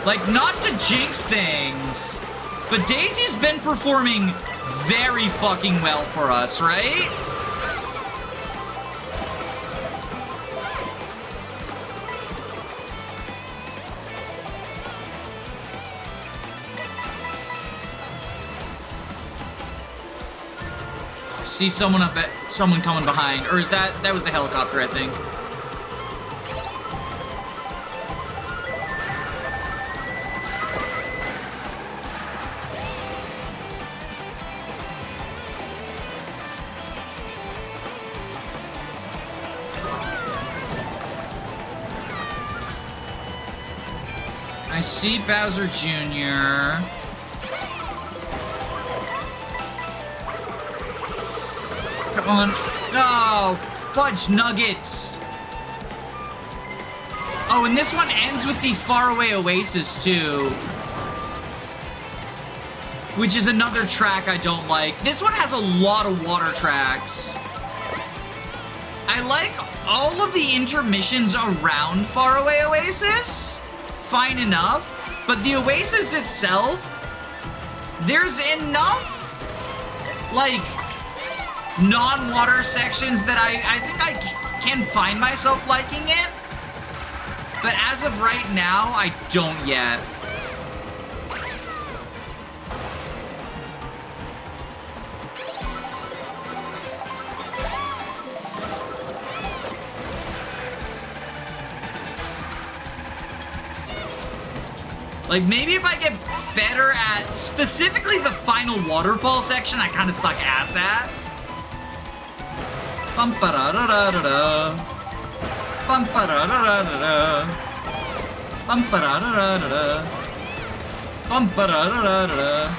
Like, not to jinx things, but Daisy's been performing very fucking well for us, right? See someone someone coming behind, or is that was the helicopter, I think. I see Bowser Jr. Come on. Oh, fudge nuggets. Oh, and this one ends with the faraway oasis, too. Which is another track I don't like. This one has a lot of water tracks. I like all of the intermissions around faraway oasis. Fine enough. But the oasis itself, there's enough, like, non-water sections that I think I can find myself liking it. But as of right now, I don't yet. Like, maybe if I get better at specifically the final waterfall section, I kind of suck ass at. Bum-ba-da-da-da-da-da. Bum-ba-da-da-da-da-da. Bum-ba-da-da-da-da-da. Bum-ba-da-da-da-da-da.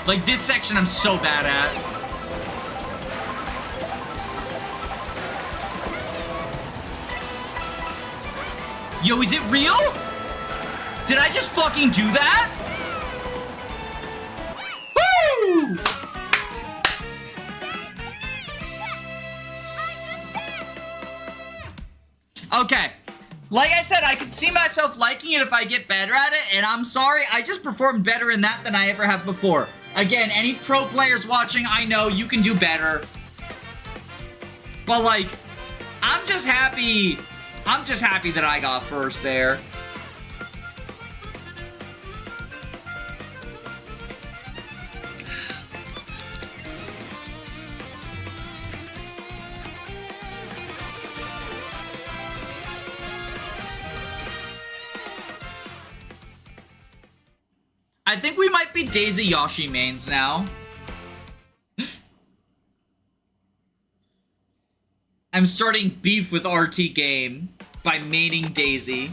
Like, this section I'm so bad at. Yo, is it real? Did I just fucking do that? Woo! Okay, Like I said, I could see myself liking it if I get better at it, and I'm sorry, I just performed better in that than I ever have before. Again, any pro players watching, I know you can do better. But like, I'm just happy that I got first there. I think we might be Daisy Yoshi mains now. I'm starting beef with RT Game by maining Daisy.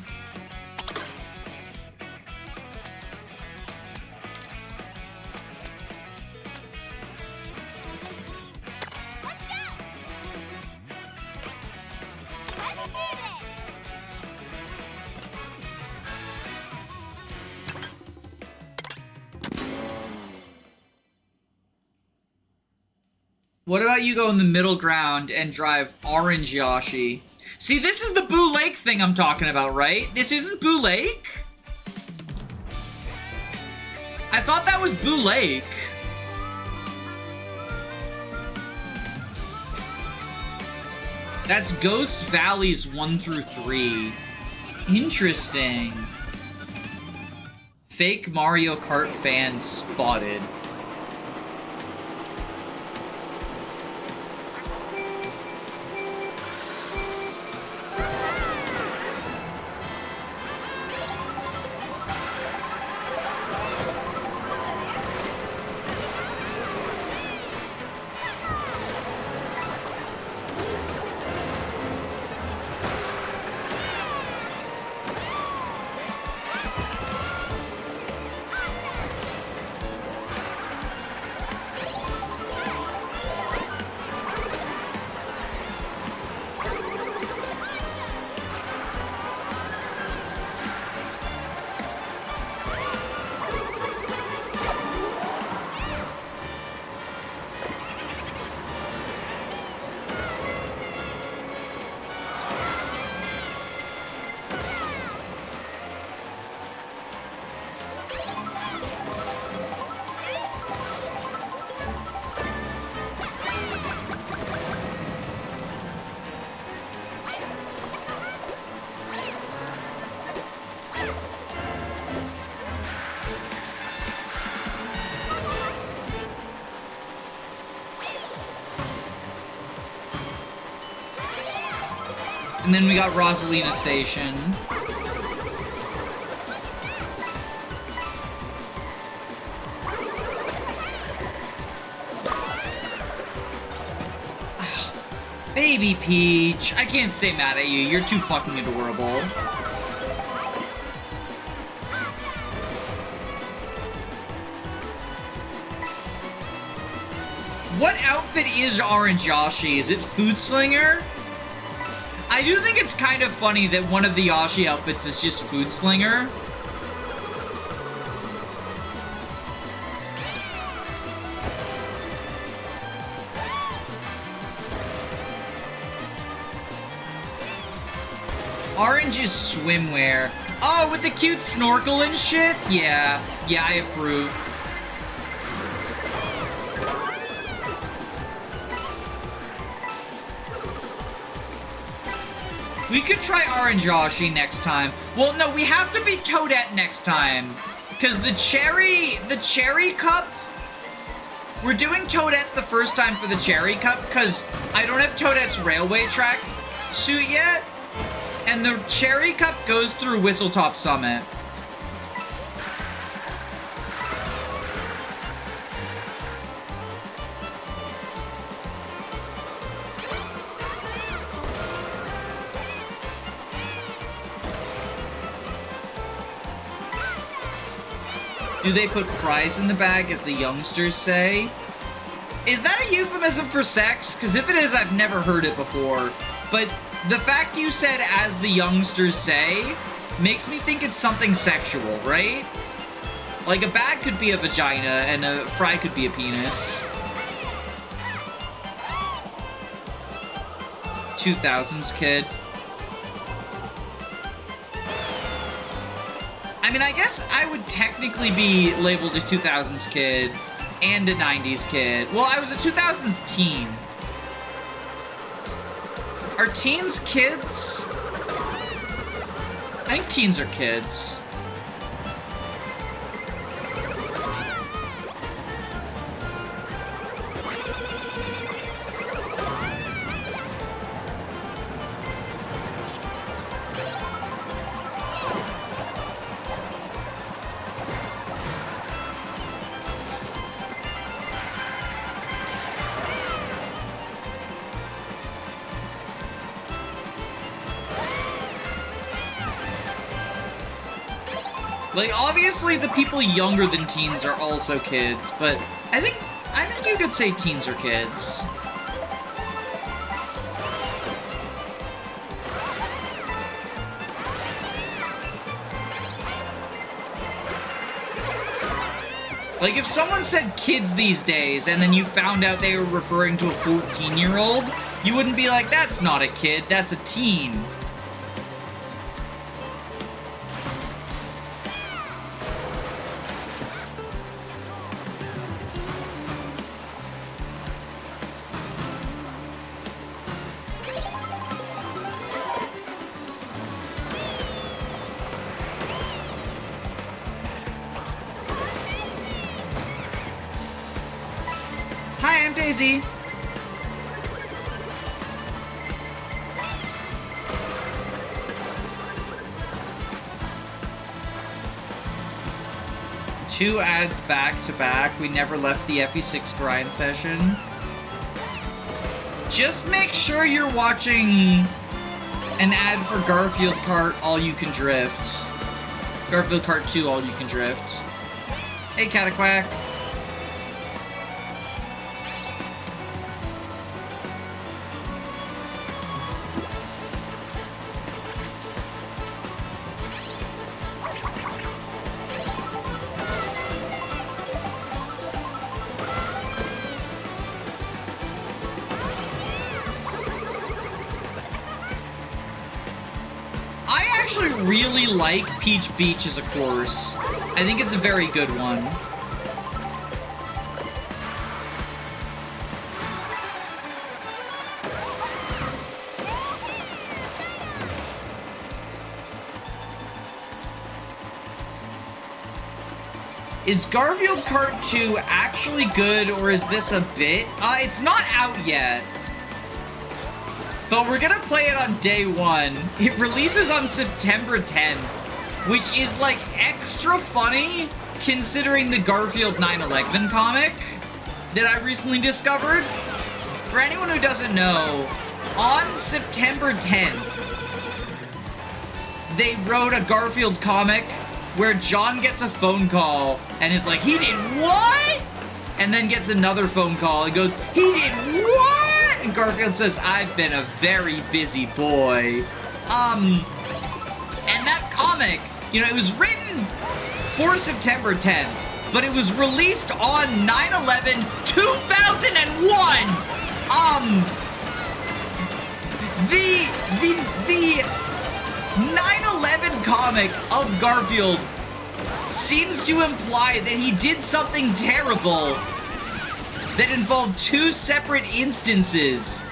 What about you go in the middle ground and drive Orange Yoshi? See, this is the Boo Lake thing I'm talking about, right? This isn't Boo Lake? I thought that was Boo Lake. That's Ghost Valleys 1 through 3. Interesting. Fake Mario Kart fans spotted. And then we got Rosalina Station. Baby Peach, I can't stay mad at you. You're too fucking adorable. What outfit is Orange Yoshi? Is it Food Slinger? I do think it's kind of funny that one of the Yoshi outfits is just Food Slinger. Orange is swimwear. Oh, with the cute snorkel and shit? Yeah, I approve. We could try Orange Yoshi next time. Well, no, we have to be Toadette next time. Because the Cherry Cup, we're doing Toadette the first time for the Cherry Cup because I don't have Toadette's railway track suit yet. And the Cherry Cup goes through Whistletop Summit. Do they put fries in the bag, as the youngsters say? Is that a euphemism for sex? Because if it is, I've never heard it before. But the fact you said, as the youngsters say, makes me think it's something sexual, right? Like, a bag could be a vagina, and a fry could be a penis. 2000s kid. I mean, I guess I would technically be labeled a 2000s kid and a 90s kid. Well, I was a 2000s teen. Are teens kids? I think teens are kids. Like, obviously the people younger than teens are also kids, but I think you could say teens are kids. Like, if someone said kids these days, and then you found out they were referring to a 14-year-old, you wouldn't be like, that's not a kid, that's a teen. Hi, I'm Daisy. Two ads back to back. We never left the FE6 grind session. Just make sure you're watching an ad for Garfield Kart All You Can Drift. Garfield Kart 2 All You Can Drift. Hey, Cataquack. Really like Peach Beach as a course. I think it's a very good one. Is Garfield Kart 2 actually good, or is this a bit? It's not out yet. But we're gonna play it on day one. It releases on September 10th, which is like extra funny considering the Garfield 9/11 comic that I recently discovered. For anyone who doesn't know, on September 10th, they wrote a Garfield comic where John gets a phone call and is like, he did what? And then gets another phone call and goes, he did what? And Garfield says, I've been a very busy boy. And that comic, you know, it was written for September 10th, but it was released on 9/11, 2001. The 9/11 comic of Garfield seems to imply that he did something terrible that involved two separate instances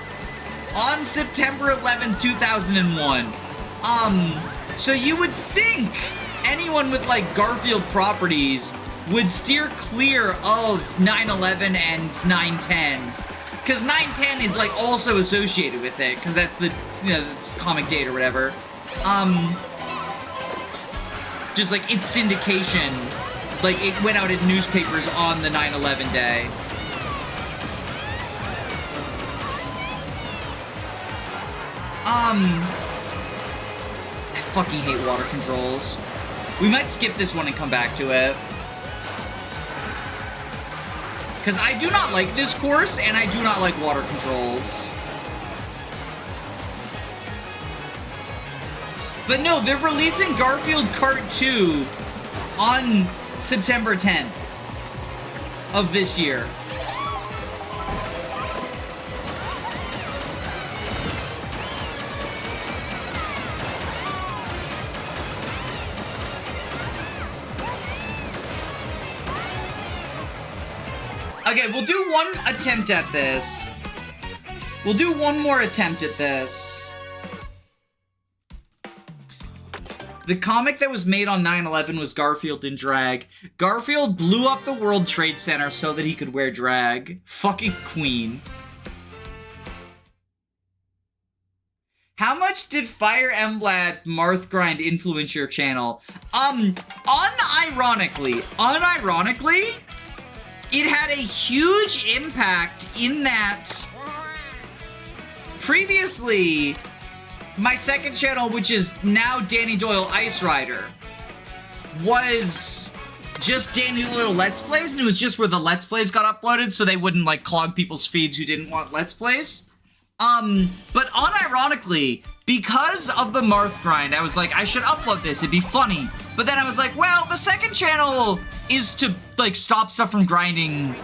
on September 11th, 2001. So you would think anyone with, like, Garfield properties would steer clear of 9/11 and 9/10. Because 9/10 is, like, also associated with it, because that's the, you know, it's comic date or whatever. Just, like, its syndication. Like, it went out in newspapers on the 9/11 day. I fucking hate water controls. We might skip this one and come back to it. Because I do not like this course, and I do not like water controls. But no, they're releasing Garfield Kart 2 on September 10th of this year. Okay, we'll do one attempt at this. We'll do one more attempt at this. The comic that was made on 9/11 was Garfield in drag. Garfield blew up the World Trade Center so that he could wear drag. Fucking queen. How much did Fire Emblem Marthgrind influence your channel? Unironically, it had a huge impact in that previously, my second channel, which is now Danny Doyle Ice Rider, was just Danny Doyle Let's Plays, and it was just where the Let's Plays got uploaded so they wouldn't, like, clog people's feeds who didn't want Let's Plays. But unironically, because of the Marthgrind, I was like, I should upload this, it'd be funny. But then I was like, well, the second channel is to, like, stop stuff from grinding,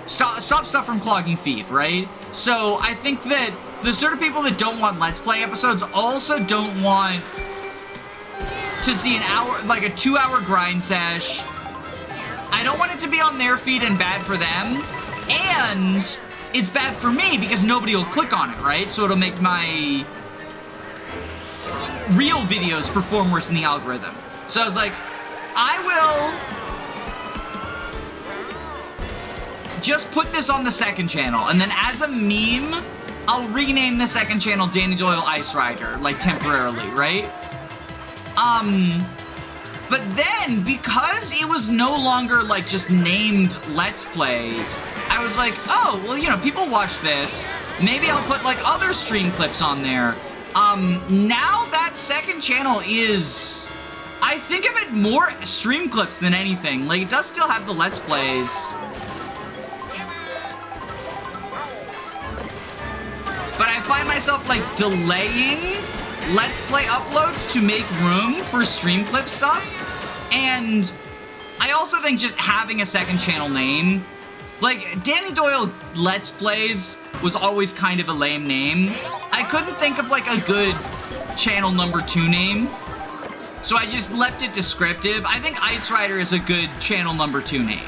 stop stuff from clogging feed, right? So I think that the sort of people that don't want Let's Play episodes also don't want to see an hour, like a 2-hour grind sesh. I don't want it to be on their feed and bad for them. And it's bad for me because nobody will click on it, right? So it'll make my real videos perform worse in the algorithm. So I was like, I will just put this on the second channel, and then as a meme, I'll rename the second channel Danny Doyle Ice Rider, like temporarily, right? But then, because it was no longer like just named Let's Plays, I was like, oh, well, you know, people watch this. Maybe I'll put like other stream clips on there. Now that second channel is, I think of it more stream clips than anything. Like, it does still have the Let's Plays. But I find myself like delaying Let's Play uploads to make room for stream clip stuff. And I also think just having a second channel name, like Danny Doyle Let's Plays was always kind of a lame name. I couldn't think of like a good channel number 2 name, so I just left it descriptive. I think Ice Rider is a good channel number 2 name.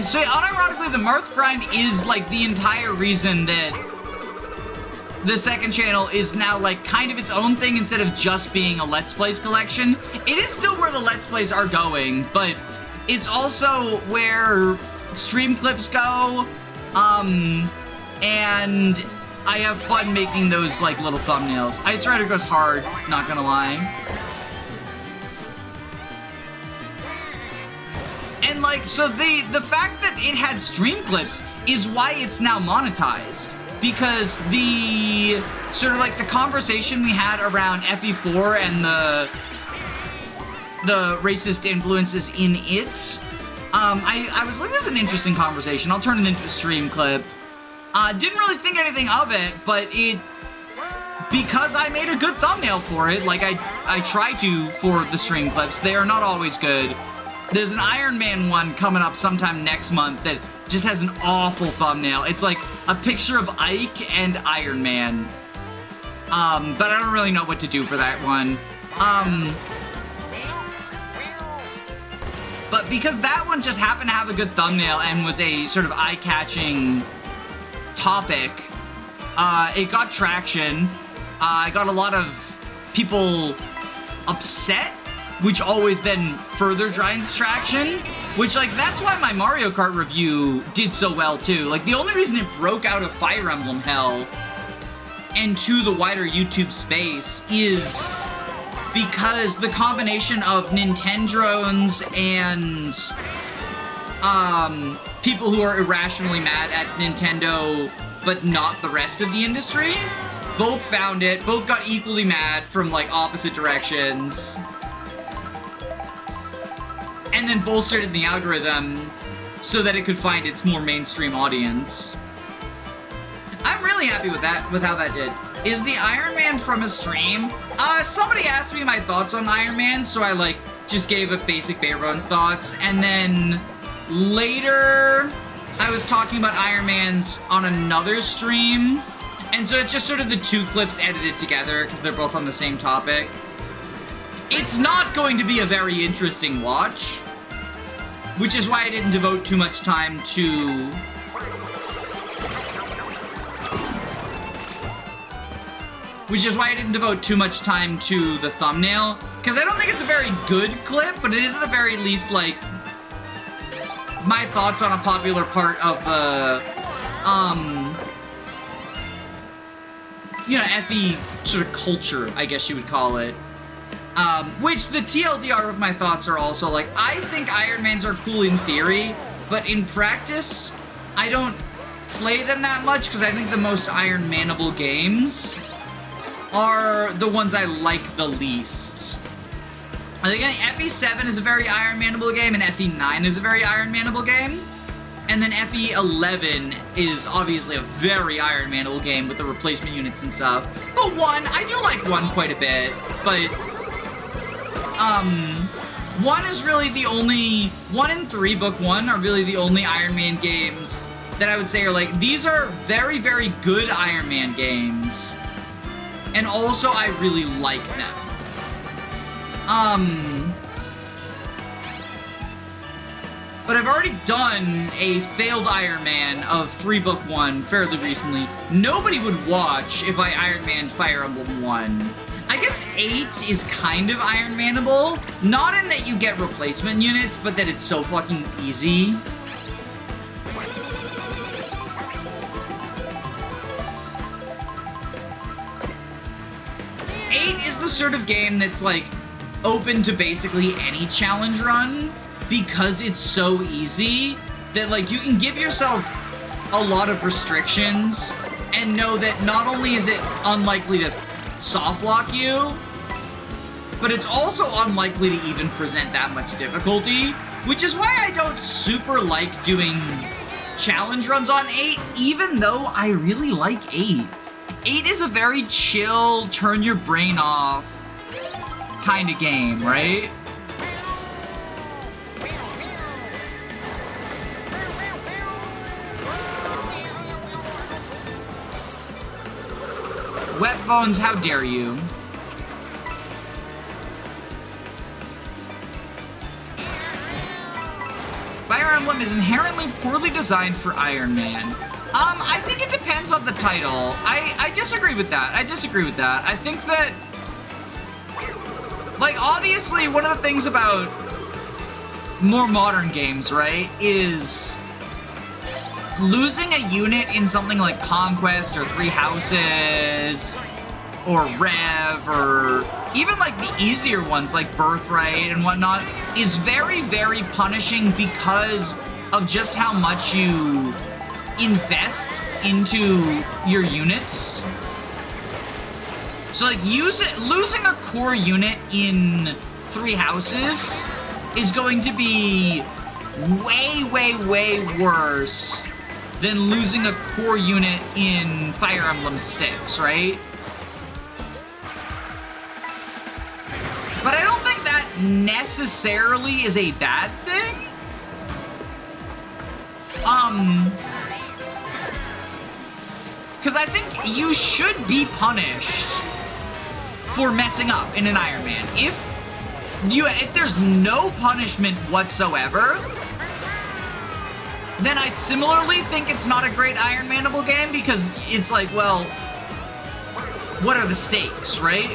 So yeah, unironically, the Marthgrind is like the entire reason that the second channel is now like kind of its own thing instead of just being a Let's Plays collection. It is still where the Let's Plays are going, but it's also where stream clips go, and I have fun making those like little thumbnails. Ice Rider goes hard, not gonna lie. And like, so the fact that it had stream clips is why it's now monetized. Because the sort of like the conversation we had around FE4 and the racist influences in it, I was like, this is an interesting conversation. I'll turn it into a stream clip. Didn't really think anything of it, but because I made a good thumbnail for it, like I try to for the stream clips, they are not always good. There's an Iron Man one coming up sometime next month that just has an awful thumbnail. It's like a picture of Ike and Iron Man. But I don't really know what to do for that one. But because that one just happened to have a good thumbnail and was a sort of eye-catching topic, it got traction. I got a lot of people upset, which always then further drives traction, which, like, that's why my Mario Kart review did so well, too. Like, the only reason it broke out of Fire Emblem hell and to the wider YouTube space is because the combination of Nintendrones and, people who are irrationally mad at Nintendo, but not the rest of the industry, both found it, both got equally mad from, like, opposite directions, and then bolstered in the algorithm so that it could find its more mainstream audience. I'm really happy with that, with how that did. Is the Iron Man from a stream? Somebody asked me my thoughts on Iron Man, so I, like, just gave a basic bare bones thoughts, and then later I was talking about Iron Man's on another stream, and so it's just sort of the two clips edited together because they're both on the same topic. It's not going to be a very interesting watch, which is why I didn't devote too much time to... Which is why I didn't devote too much time to the thumbnail, because I don't think it's a very good clip, but it is at the very least, like, my thoughts on a popular part of the, you know, FE sort of culture, I guess you would call it. Which the TLDR of my thoughts are also, like, I think Iron Mans are cool in theory, but in practice, I don't play them that much, because I think the most Iron Man-able games are the ones I like the least. I think FE7 is a very Iron Man-able game, and FE9 is a very Iron Man-able game. And then FE11 is obviously a very Iron Man-able game with the replacement units and stuff. But 1, I do like 1 quite a bit, but... 1 is really the only... 1 and 3, Book 1, are really the only Iron Man games that I would say are like, these are very, very good Iron Man games. And also, I really like them. But I've already done a failed Iron Man of 3 Book 1 fairly recently. Nobody would watch if I Iron Man Fire Emblem 1. I guess 8 is kind of Iron Man-able. Not in that you get replacement units, but that it's so fucking easy. Is the sort of game that's like open to basically any challenge run because it's so easy that like you can give yourself a lot of restrictions and know that not only is it unlikely to soft lock you, but it's also unlikely to even present that much difficulty, which is why I don't super like doing challenge runs on 8, even though I really like 8. 8 is a very chill, turn your brain off kind of game, right? Wet Bones, how dare you? Fire Emblem is inherently poorly designed for Iron Man. I think it depends on the title. I disagree with that. I think that, like, obviously one of the things about more modern games, right, is losing a unit in something like Conquest or Three Houses or Rev or even like the easier ones like Birthright and whatnot is very, very punishing because of just how much you invest into your units. So like losing a core unit in Three Houses is going to be way, way, way worse than losing a core unit in Fire Emblem 6, right? But I don't think that necessarily is a bad thing. Because I think you should be punished for messing up in an Iron Man. If there's no punishment whatsoever, then I similarly think it's not a great Iron Man-able game because it's like, well, what are the stakes, right?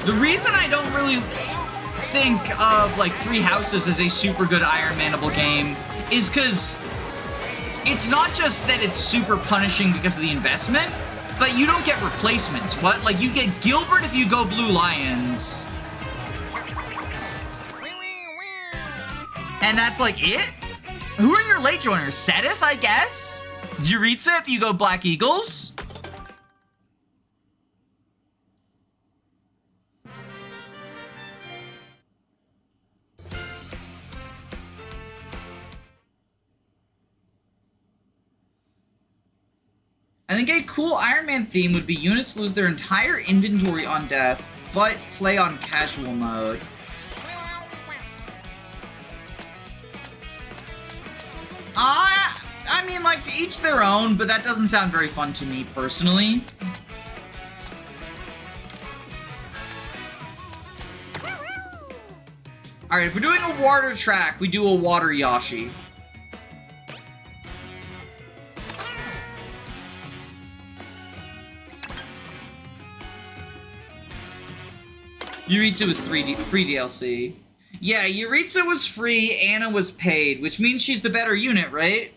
The reason I don't really think of, like, Three Houses as a super good Iron Man-able game is because it's not just that it's super punishing because of the investment, but you don't get replacements. What? Like, you get Gilbert if you go Blue Lions. And that's, like, it? Who are your late joiners? Sedith, I guess? Jiritsa if you go Black Eagles? I think a cool Iron Man theme would be units lose their entire inventory on death, but play on casual mode. like, to each their own, but that doesn't sound very fun to me, personally. Alright, if we're doing a water track, we do a water Yoshi. Yuritsu was free DLC. Yeah, Yuritsu was free, Anna was paid, which means she's the better unit, right?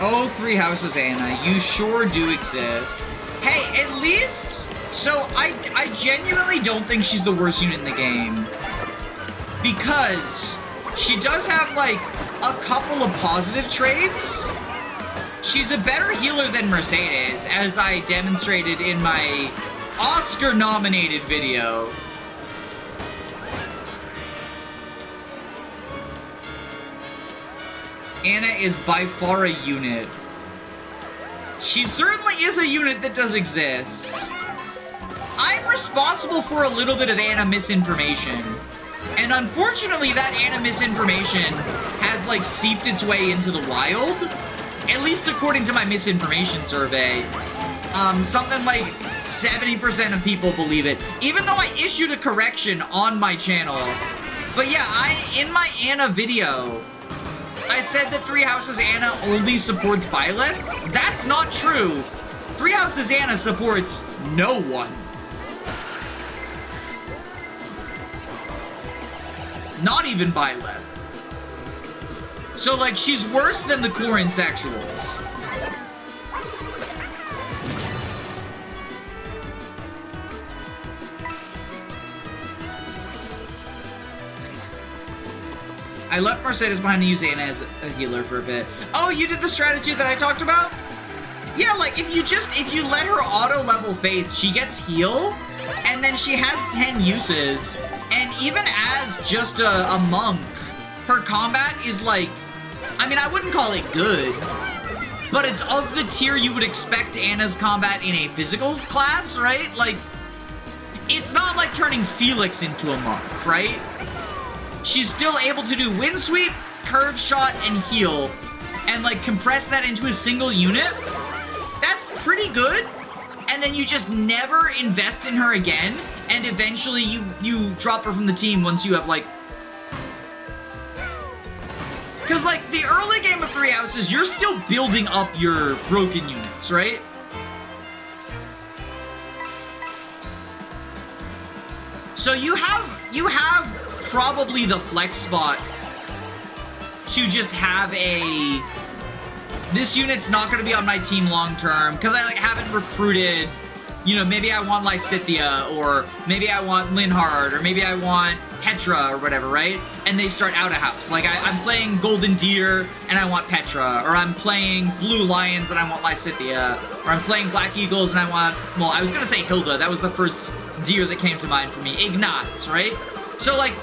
Oh, Three Houses Anna, you sure do exist. Hey, at least... So, I genuinely don't think she's the worst unit in the game. Because she does have, like, a couple of positive traits. She's a better healer than Mercedes, as I demonstrated in my Oscar-nominated video. Anna is by far a unit. She certainly is a unit that does exist. I'm responsible for a little bit of Anna misinformation. And unfortunately, that Anna misinformation has, like, seeped its way into the wild. At least according to my misinformation survey. Something like 70% of people believe it. Even though I issued a correction on my channel. But yeah, in my Anna video, I said that Three Houses Anna only supports Byleth. That's not true. Three Houses Anna supports no one. Not even Byleth. So, like, she's worse than the Corin sexuals. I left Mercedes behind to use Anna as a healer for a bit. Oh, you did the strategy that I talked about? Yeah, like, if you let her auto-level Faith, she gets heal, and then she has 10 uses, and even as just a monk, her combat is, like, I mean, I wouldn't call it good, but it's of the tier you would expect Anna's combat in a physical class, right? Like, it's not like turning Felix into a monk, right? She's still able to do wind sweep, curve shot, and heal, and, like, compress that into a single unit. That's pretty good. And then you just never invest in her again, and eventually you drop her from the team once you have, like... Because, like, the early game of Three Houses, you're still building up your broken units, right? So you have probably the flex spot to just have a... This unit's not going to be on my team long term, because I, like, haven't recruited... You know, maybe I want Lysithia, or maybe I want Linhard, or maybe I want Petra, or whatever, right? And they start out of house. Like, I'm playing Golden Deer, and I want Petra, or I'm playing Blue Lions, and I want Lysithia, or I'm playing Black Eagles, and I want... Well, I was going to say Hilda. That was the first deer that came to mind for me. Ignatz, right? So, like,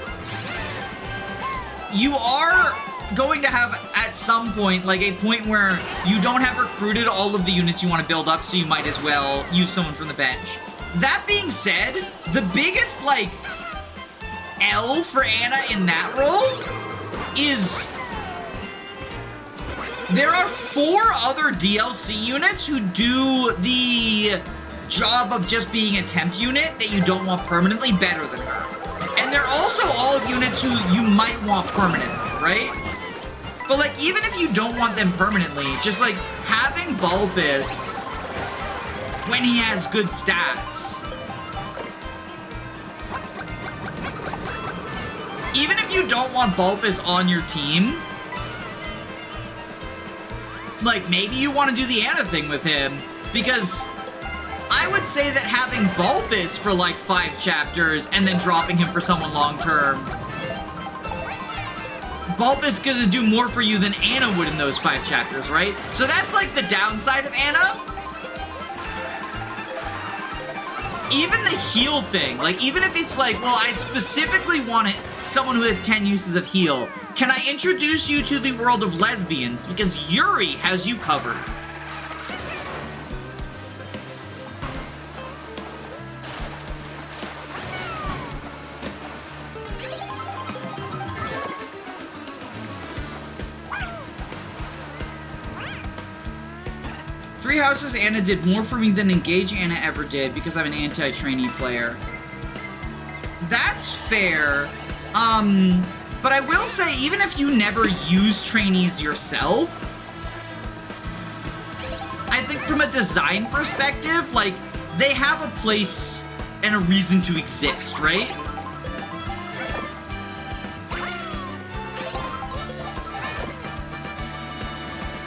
you are going to have, at some point, like, a point where you don't have recruited all of the units you want to build up, so you might as well use someone from the bench. That being said, the biggest, like, L for Anna in that role is... There are 4 other DLC units who do the job of just being a temp unit that you don't want permanently better than her. And they're also all units who you might want permanently, right? But, like, even if you don't want them permanently, just, like, having Balthus when he has good stats. Even if you don't want Balthus on your team, like, maybe you want to do the Anna thing with him, because I would say that having Balthus for, like, 5 chapters and then dropping him for someone long-term Balthus gonna do more for you than Anna would in those 5 chapters, right? So that's like the downside of Anna. Even the heal thing, like even if it's like, well, I specifically want someone who has 10 uses of heal, can I introduce you to the world of lesbians? Because Yuri has you covered. Three Houses Anna did more for me than Engage Anna ever did because I'm an anti-trainee player. That's fair. But I will say, even if you never use trainees yourself, I think from a design perspective, like, they have a place and a reason to exist, right?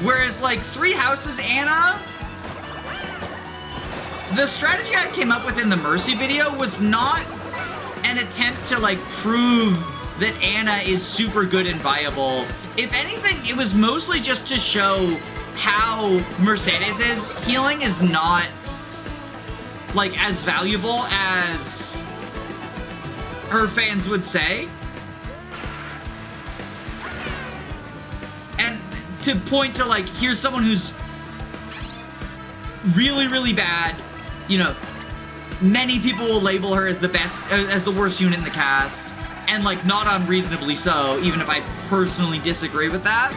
Whereas, like, Three Houses Anna, the strategy I came up with in the Mercy video was not an attempt to, like, prove that Anna is super good and viable. If anything, it was mostly just to show how Mercedes' healing is not, like, as valuable as her fans would say. And to point to, like, here's someone who's really, really bad. You know, many people will label her as the best, as the worst unit in the cast. And, like, not unreasonably so, even if I personally disagree with that.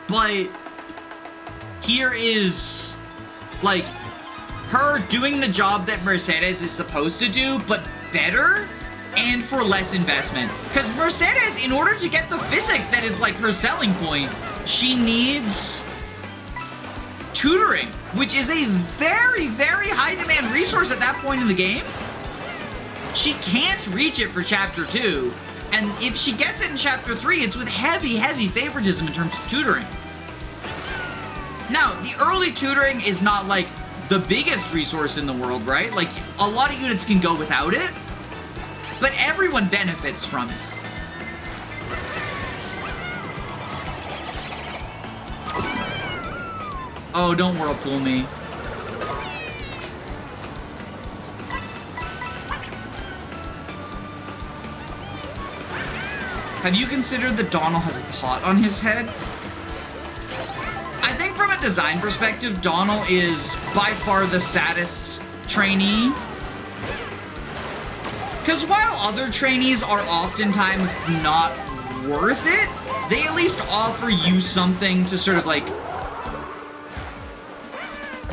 But here is, like, her doing the job that Mercedes is supposed to do, but better and for less investment. Because Mercedes, in order to get the physic that is, like, her selling point, she needs tutoring, which is a very, very high demand resource at that point in the game. She can't reach it for Chapter 2, and if she gets it in Chapter 3, it's with heavy, heavy favoritism in terms of tutoring. Now, the early tutoring is not, like, the biggest resource in the world, right? Like, a lot of units can go without it, but everyone benefits from it. Oh, don't whirlpool me. Have you considered that Donald has a pot on his head? I think from a design perspective, Donald is by far the saddest trainee. Because while other trainees are oftentimes not worth it, they at least offer you something to sort of, like,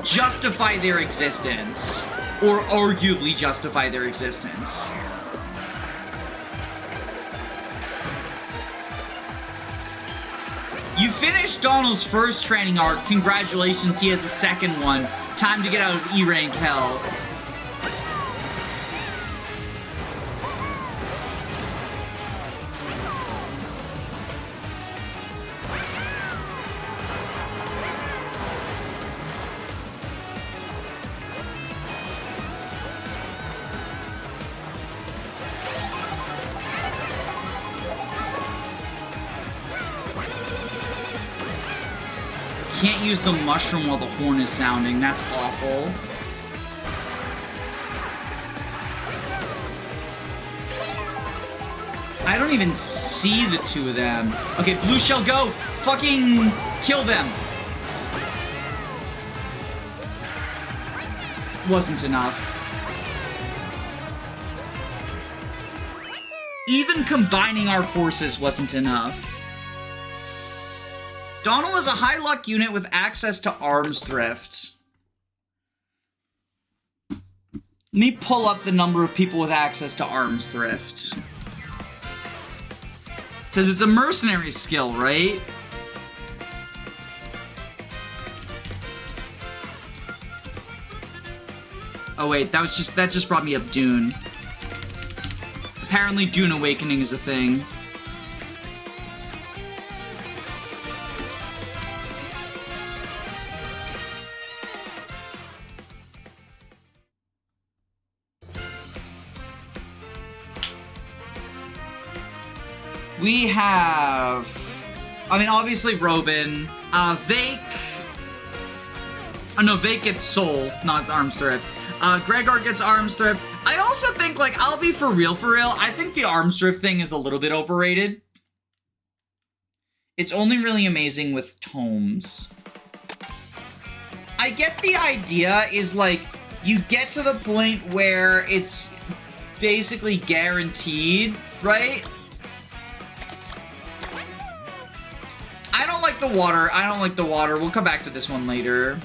justify their existence. Or arguably justify their existence. You finished Donald's first training arc. Congratulations, he has a second one. Time to get out of E-rank hell. Can't use the mushroom while the horn is sounding. That's awful. I don't even see the two of them. Okay, blue shell, go! Fucking kill them! Wasn't enough. Even combining our forces wasn't enough. Donald is a high luck unit with access to arms thrift. Let me pull up the number of people with access to arms thrift. Because it's a mercenary skill, right? Oh wait, that just brought me up Dune. Apparently Dune Awakening is a thing. We have... I mean, obviously Robin. Vake... Oh, no, Vake gets Soul, not Arms Thrift. Gregor gets Arms Thrift. I also think, like, I'll be for real, I think the Arms Thrift thing is a little bit overrated. It's only really amazing with tomes. I get the idea is, like, you get to the point where it's basically guaranteed, right? I don't like the water. I don't like the water. We'll come back to this one later.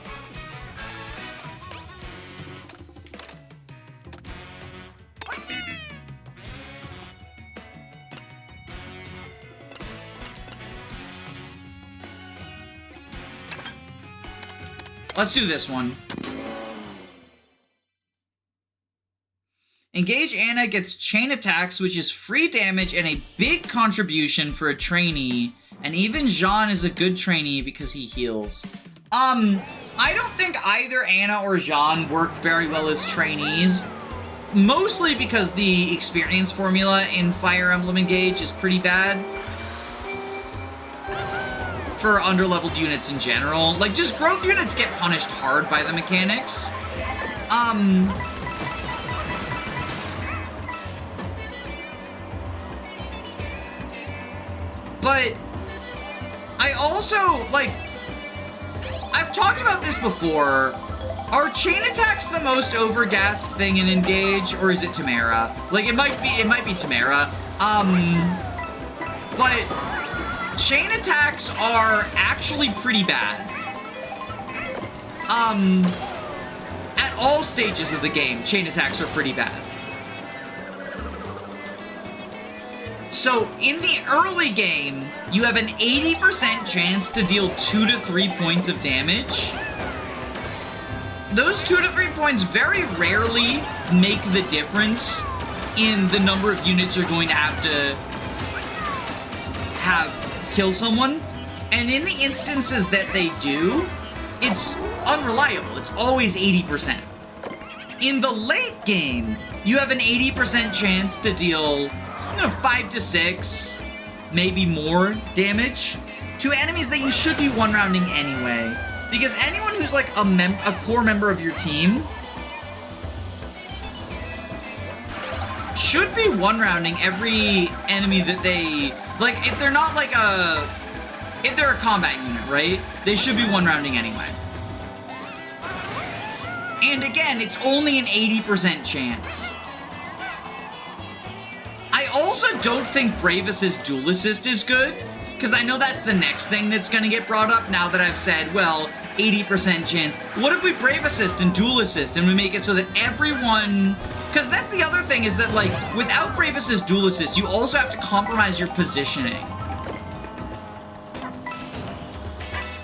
Let's do this one. Engage Anna gets chain attacks, which is free damage and a big contribution for a trainee. And even Jean is a good trainee because he heals. I don't think either Anna or Jean work very well as trainees. Mostly because the experience formula in Fire Emblem Engage is pretty bad. For underleveled units in general. Like, just growth units get punished hard by the mechanics. But I also, like, I've talked about this before. Are chain attacks the most overgassed thing in Engage, or is it Tamara? Like, it might be Tamara. But chain attacks are actually pretty bad. At all stages of the game, chain attacks are pretty bad. So, in the early game, you have an 80% chance to deal 2 to 3 points of damage. Those 2 to 3 points very rarely make the difference in the number of units you're going to have kill someone. And in the instances that they do, it's unreliable. It's always 80%. In the late game, you have an 80% chance to deal 5 to 6, maybe more damage to enemies that you should be one-rounding anyway. Because anyone who's like a core member of your team should be one-rounding every enemy that they... Like, if they're not like if they're a combat unit, right? They should be one-rounding anyway. And again, it's only an 80% chance. I also don't think Bravus's Dual Assist is good, because I know that's the next thing that's going to get brought up now that I've said, well, 80% chance. What if we Brave Assist and Dual Assist and we make it so that everyone... Because that's the other thing, is that, like, without Brave Assist, Dual Assist, you also have to compromise your positioning.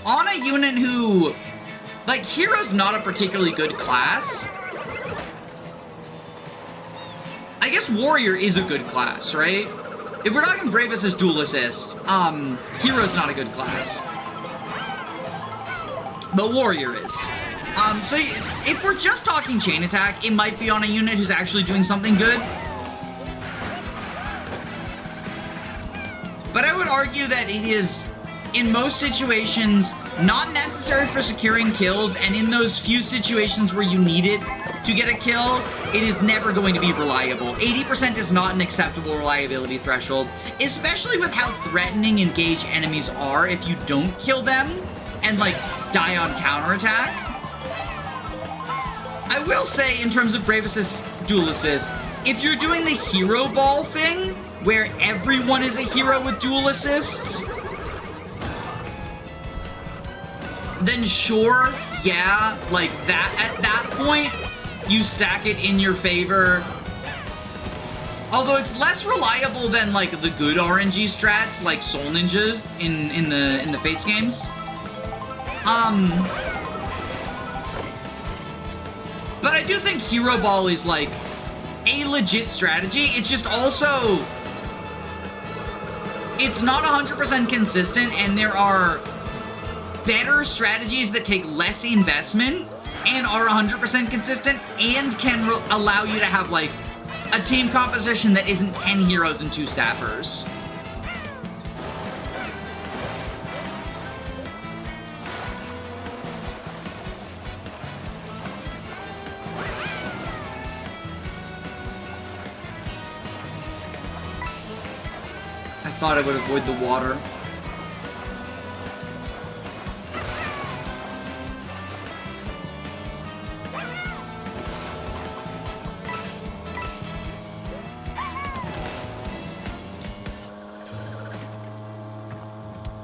On a unit who... Like, Hero's not a particularly good class. I guess Warrior is a good class, right? If we're talking Brave Assist, Dual Assist, Hero's not a good class. But Warrior is. So if we're just talking chain attack, it might be on a unit who's actually doing something good. But I would argue that it is, in most situations, not necessary for securing kills, and in those few situations where you need it to get a kill, it is never going to be reliable. 80% is not an acceptable reliability threshold, especially with how threatening engaged enemies are if you don't kill them and, like, die on counterattack. I will say, in terms of Brave Assist, Dual Assist, if you're doing the Hero Ball thing, where everyone is a hero with Dual Assists, then sure, yeah, like, that, at that point, you stack it in your favor. Although it's less reliable than, like, the good RNG strats, like Soul Ninjas in the Fates games. But I do think Hero Ball is, like, a legit strategy. It's just also... It's not 100% consistent, and there are better strategies that take less investment and are 100% consistent and can allow you to have, like, a team composition that isn't 10 heroes and 2 staffers. thought I would avoid the water.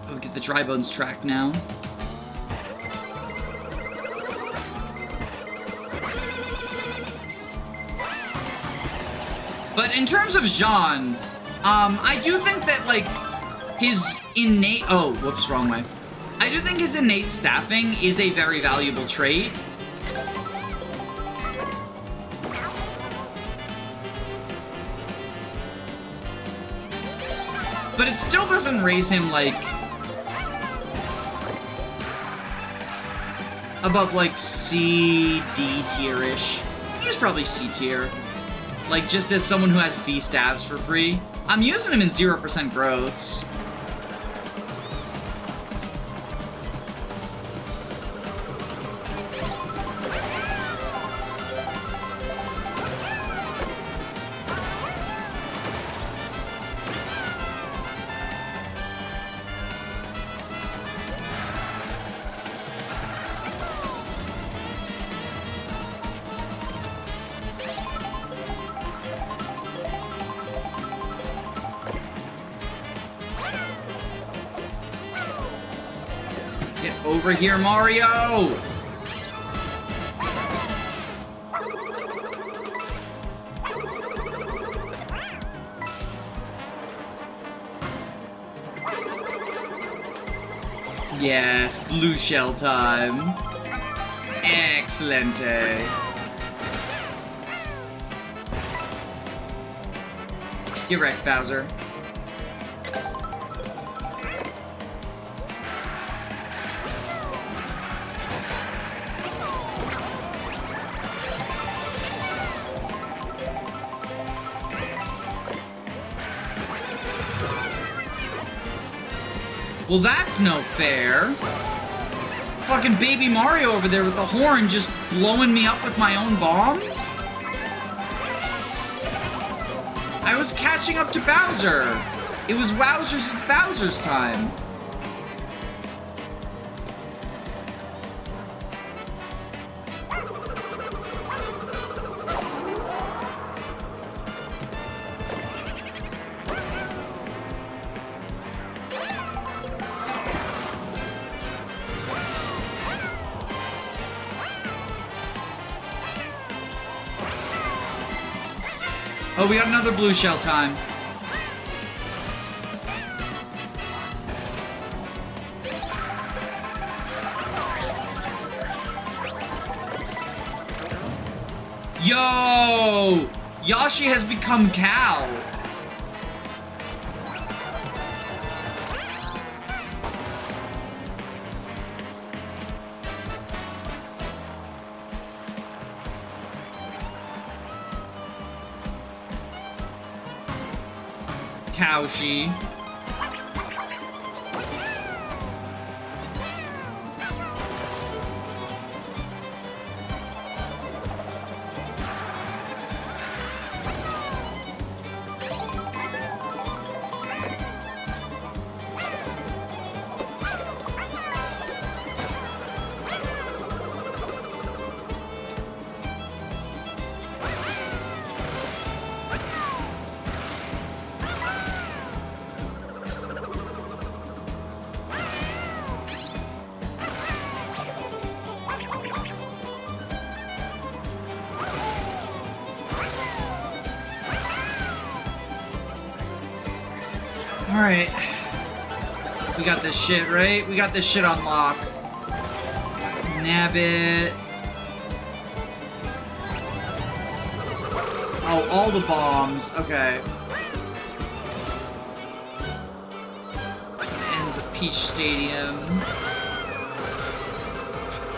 I'll get the dry bones track now. But in terms of Jean, I do think that, like, his innate... Oh, whoops, wrong way. I do think his innate staffing is a very valuable trait. But it still doesn't raise him, like, above, like, C, D tier-ish. He's probably C tier. Like, just as someone who has B staffs for free. I'm using him in 0% growths. Get over here, Mario! Yes, blue shell time. Excellente. Get wrecked, Bowser. Well, that's no fair. Fucking baby Mario over there with the horn just blowing me up with my own bomb? I was catching up to Bowser. It was Wowzers, it's Bowser's time. Oh, we got another blue shell time. Yo! Yoshi has become Cal. Cowshy. Alright. We got this shit, right? We got this shit on lock. Nab it. Oh, all the bombs. Okay. Ends of Peach Stadium.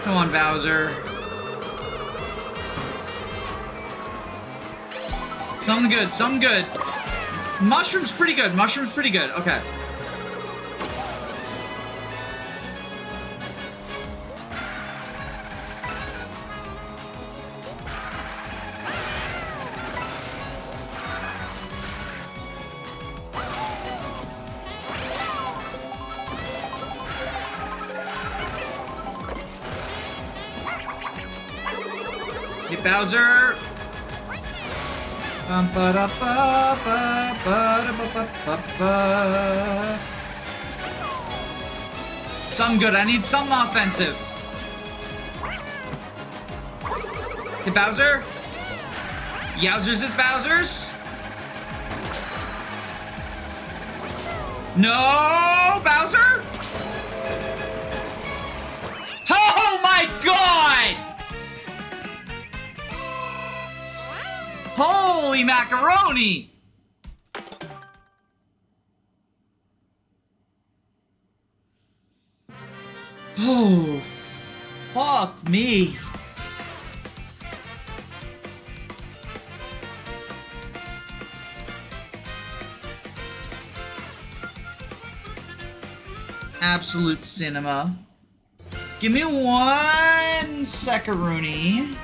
Come on, Bowser. Something good, something good. Mushroom's pretty good. Mushroom's pretty good. Okay. Hey, Bowser! Something good. I need something offensive. Hey, Bowser? Yowzers is Bowser's? No, Bowser? Oh my god! Holy macaroni! Oh, fuck me. Absolute cinema. Give me 1 secaroonie.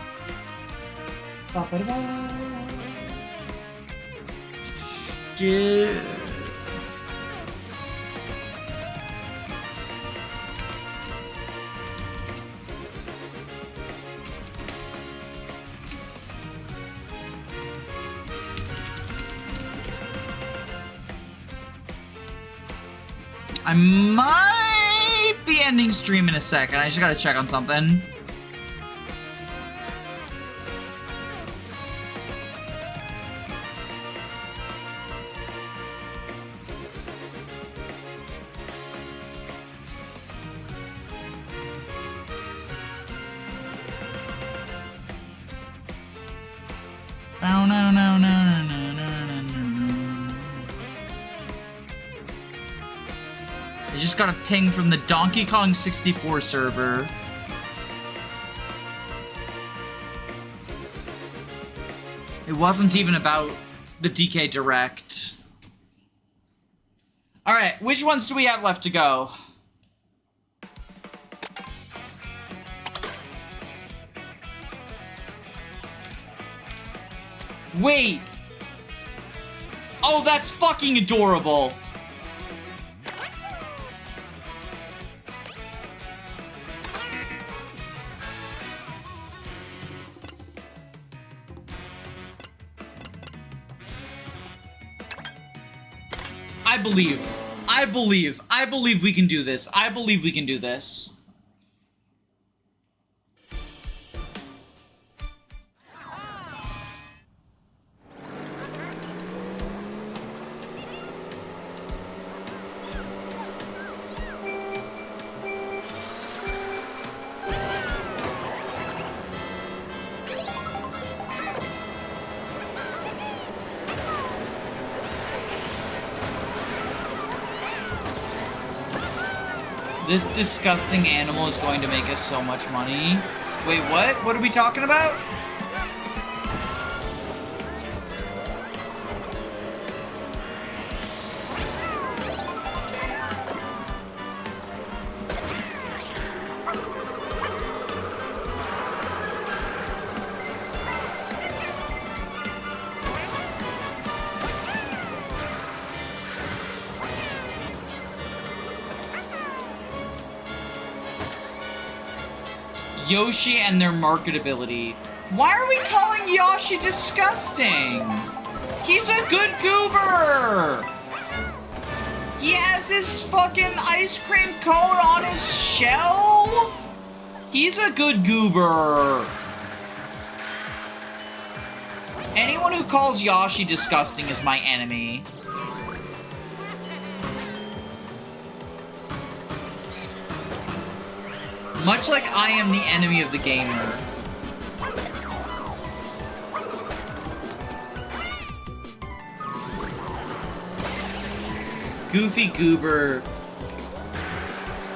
I might be ending stream in a second. I just gotta check on something. I just got a ping from the Donkey Kong 64 server. It wasn't even about the DK Direct. Alright, which ones do we have left to go? Wait! Oh, that's fucking adorable! I believe we can do this. I believe we can do this. This disgusting animal is going to make us so much money. Wait, what? What are we talking about? Yoshi and their marketability. Why are we calling Yoshi disgusting? He's a good goober! He has his fucking ice cream cone on his shell? He's a good goober. Anyone who calls Yoshi disgusting is my enemy. Much like I am the enemy of the gamer. Goofy Goober.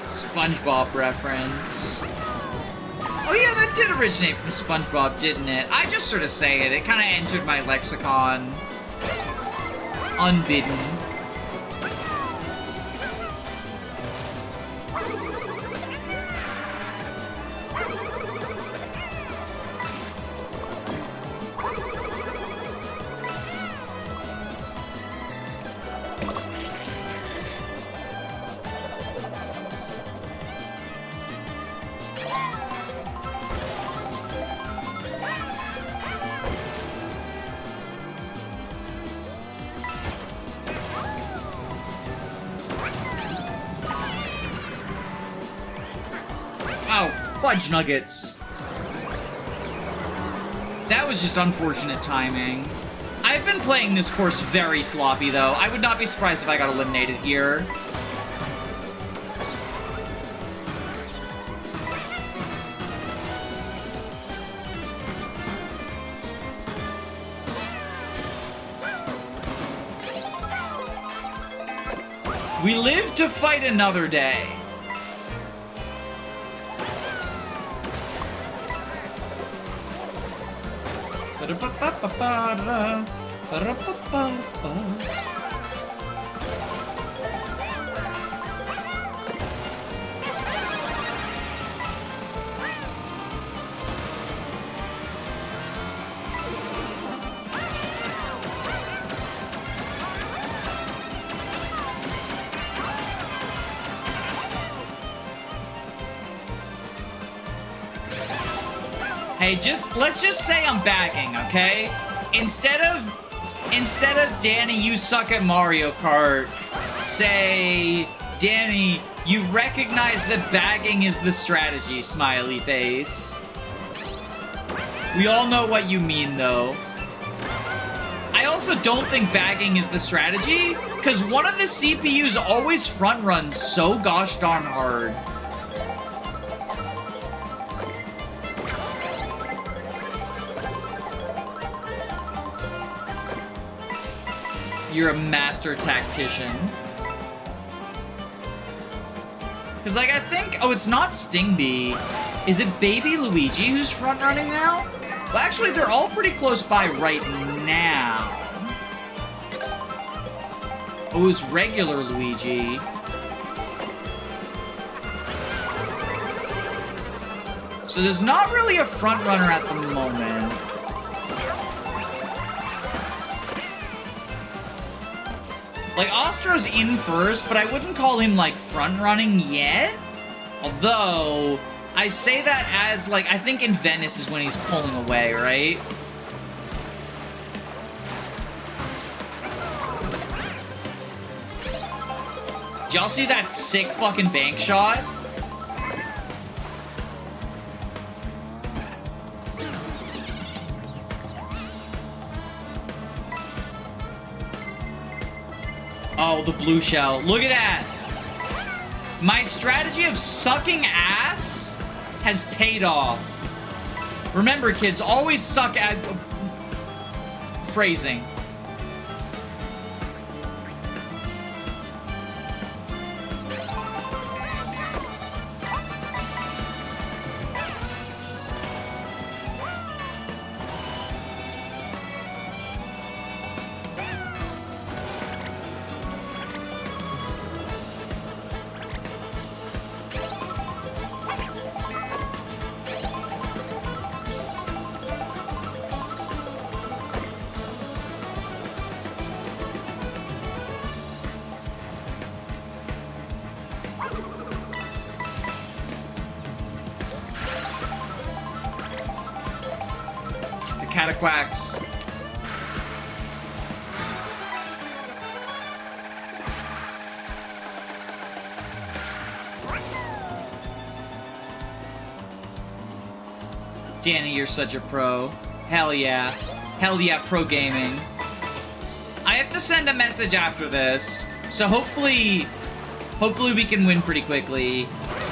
SpongeBob reference. Oh yeah, that did originate from SpongeBob, didn't it? I just sort of say it. It kind of entered my lexicon. Unbidden. Oh, fudge nuggets. That was just unfortunate timing. I've been playing this course very sloppy, though. I would not be surprised if I got eliminated here. We live to fight another day. Hey, let's just say I'm bagging, okay? Instead of Danny, you suck at Mario Kart, say, Danny, you've recognized that bagging is the strategy, smiley face. We all know what you mean, though. I also don't think bagging is the strategy, because one of the CPUs always front runs so gosh darn hard. You're a master tactician. Because, like, I think... Oh, it's not Stingby. Is it Baby Luigi who's front-running now? Well, actually, they're all pretty close by right now. Oh, it was regular Luigi. So there's not really a front-runner at the moment. Like, Ostro's in first, but I wouldn't call him, like, front-running yet. Although, I say that as, like, I think in Venice is when he's pulling away, right? Did y'all see that sick fucking bank shot? Oh, the blue shell. Look at that. My strategy of sucking ass has paid off. Remember, kids, always suck at... phrasing. Cataquacks. Danny, you're such a pro. Hell yeah. Hell yeah, pro gaming. I have to send a message after this, so hopefully we can win pretty quickly.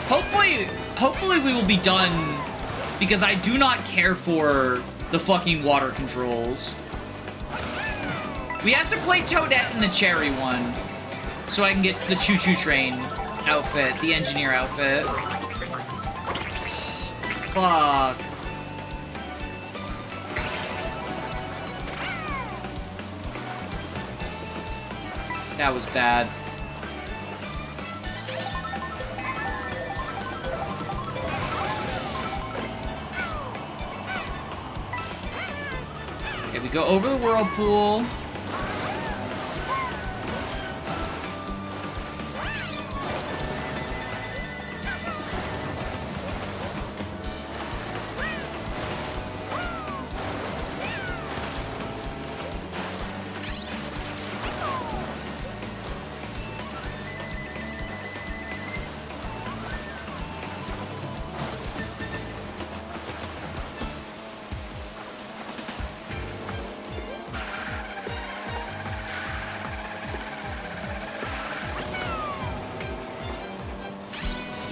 Hopefully we will be done, because I do not care for the fucking water controls. We have to play Toadette in the cherry one, so I can get the choo-choo train outfit, the engineer outfit. Fuck. That was bad. Okay, we go over the whirlpool.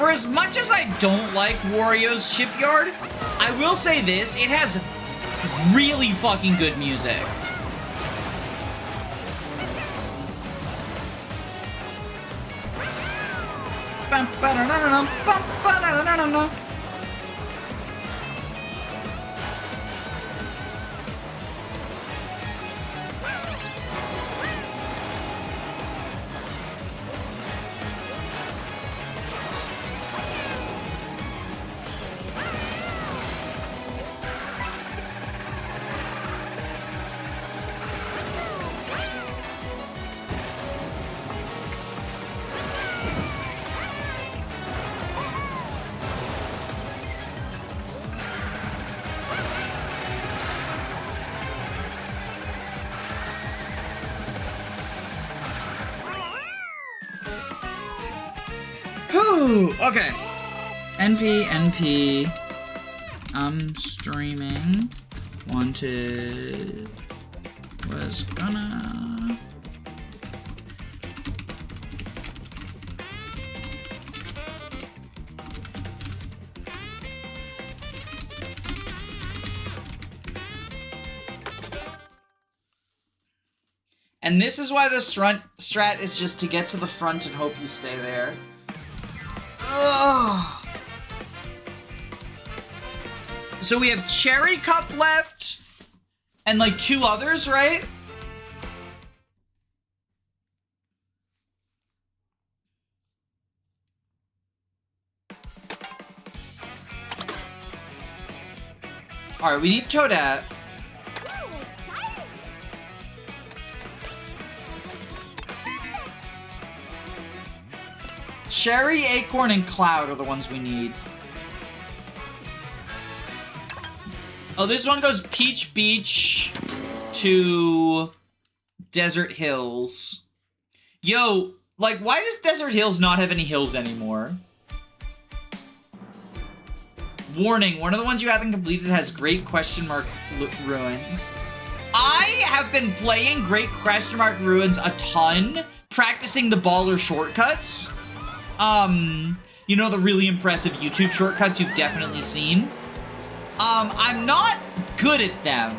For as much as I don't like Wario's Shipyard, I will say this, it has really fucking good music. Okay. NP. I'm streaming. Wanted. Was gonna. And this is why the strat is just to get to the front and hope you stay there. Ugh. So we have Cherry Cup left, and like 2 others, right? Alright, we need Toadette. Cherry, Acorn, and Cloud are the ones we need. Oh, this one goes Peach Beach to Desert Hills. Yo, like, why does Desert Hills not have any hills anymore? Warning, one of the ones you haven't completed has Great Question Mark Ruins. I have been playing Great Question Mark Ruins a ton, practicing the baller shortcuts. You know, the really impressive YouTube shortcuts you've definitely seen. I'm not good at them,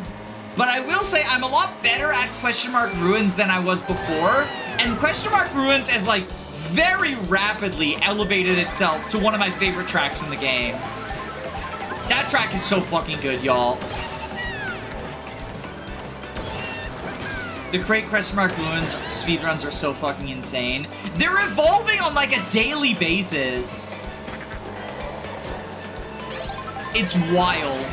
but I will say I'm a lot better at Question Mark Ruins than I was before, and Question Mark Ruins has, like, very rapidly elevated itself to one of my favorite tracks in the game. That track is so fucking good, y'all. The Great Question Mark Ruins speedruns are so fucking insane. They're evolving on, like, a daily basis. It's wild.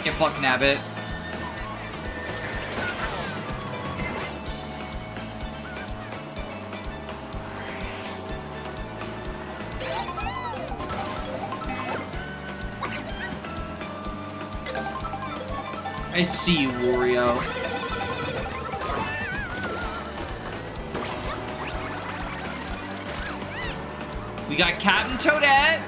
Get fucked, Nabbit. I see you, Wario. We got Captain Toadette.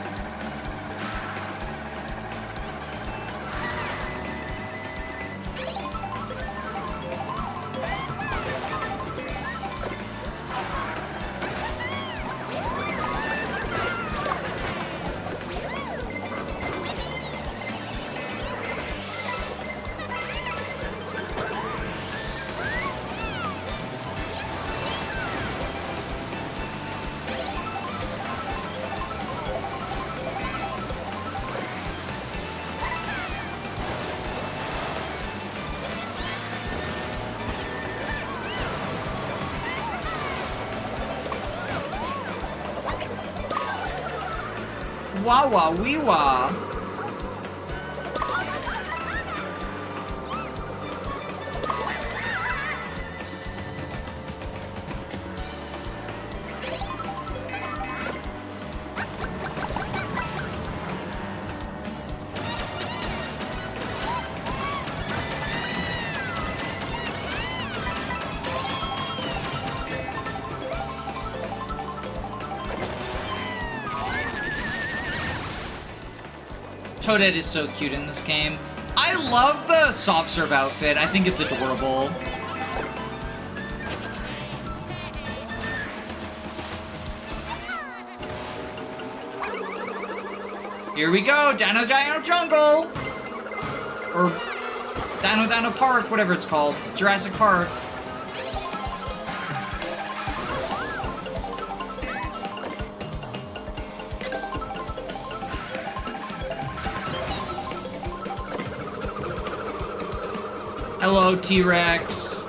Wah wah wee wah. Toadette is so cute in this game. I love the soft serve outfit. I think it's adorable. Here we go, Dino Jungle! Or Dino Park, whatever it's called. Jurassic Park. Hello, T-Rex.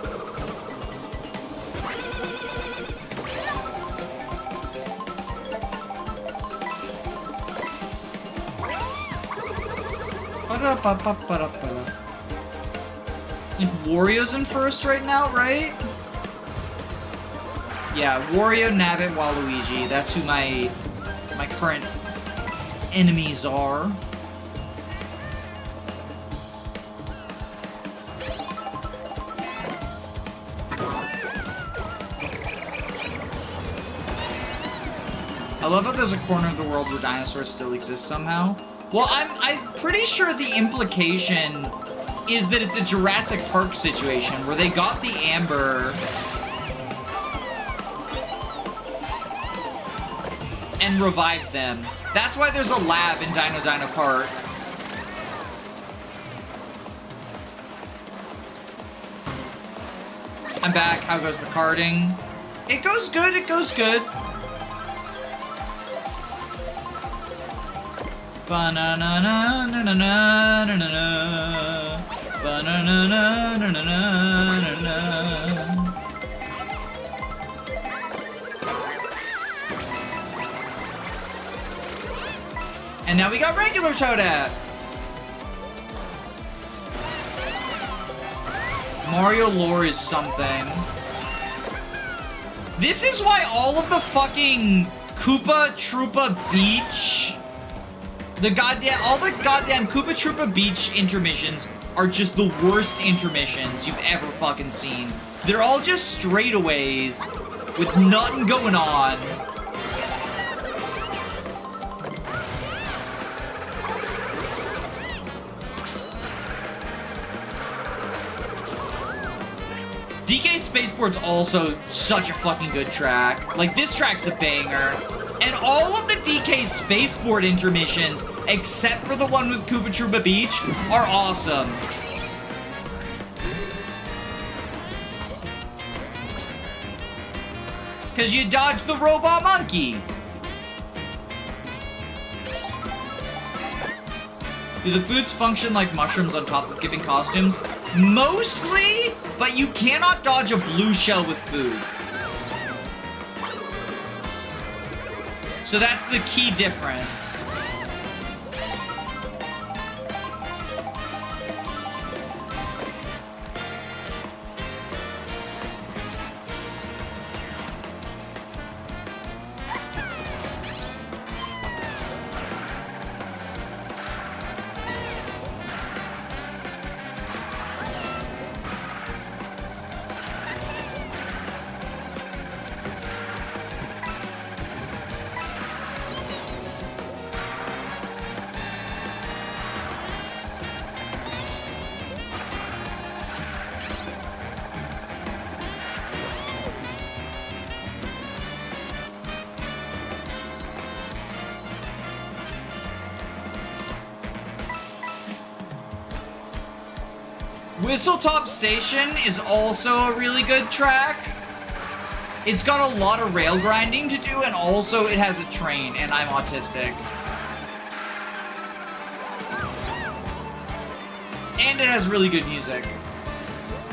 Like, Wario's in first right now, right? Yeah, Wario, Nabbit, Waluigi. That's who my current enemies are. I love how there's a corner of the world where dinosaurs still exist somehow. Well, I'm pretty sure the implication is that it's a Jurassic Park situation where they got the amber and revived them. That's why there's a lab in Dino Park. I'm back. How goes the karting? It goes good. It goes good. Ba-na-na-na-na-na-na-na-na. Ba-na-na-na-na-na-na-na-na. And now we got regular Toadette. Mario lore is something. This is why all of the fucking Koopa Troopa Beach, all the goddamn Koopa Troopa Beach intermissions are just the worst intermissions you've ever fucking seen. They're all just straightaways with nothing going on. DK Spaceport's also such a fucking good track. Like, this track's a banger. And all of the DK Spaceport intermissions, except for the one with Koopa Troopa Beach, are awesome. Because you dodged the robot monkey. Do the foods function like mushrooms on top of giving costumes? Mostly, but you cannot dodge a blue shell with food. So that's the key difference. Whistletop Station is also a really good track. It's got a lot of rail grinding to do, and also it has a train, and I'm autistic. And it has really good music.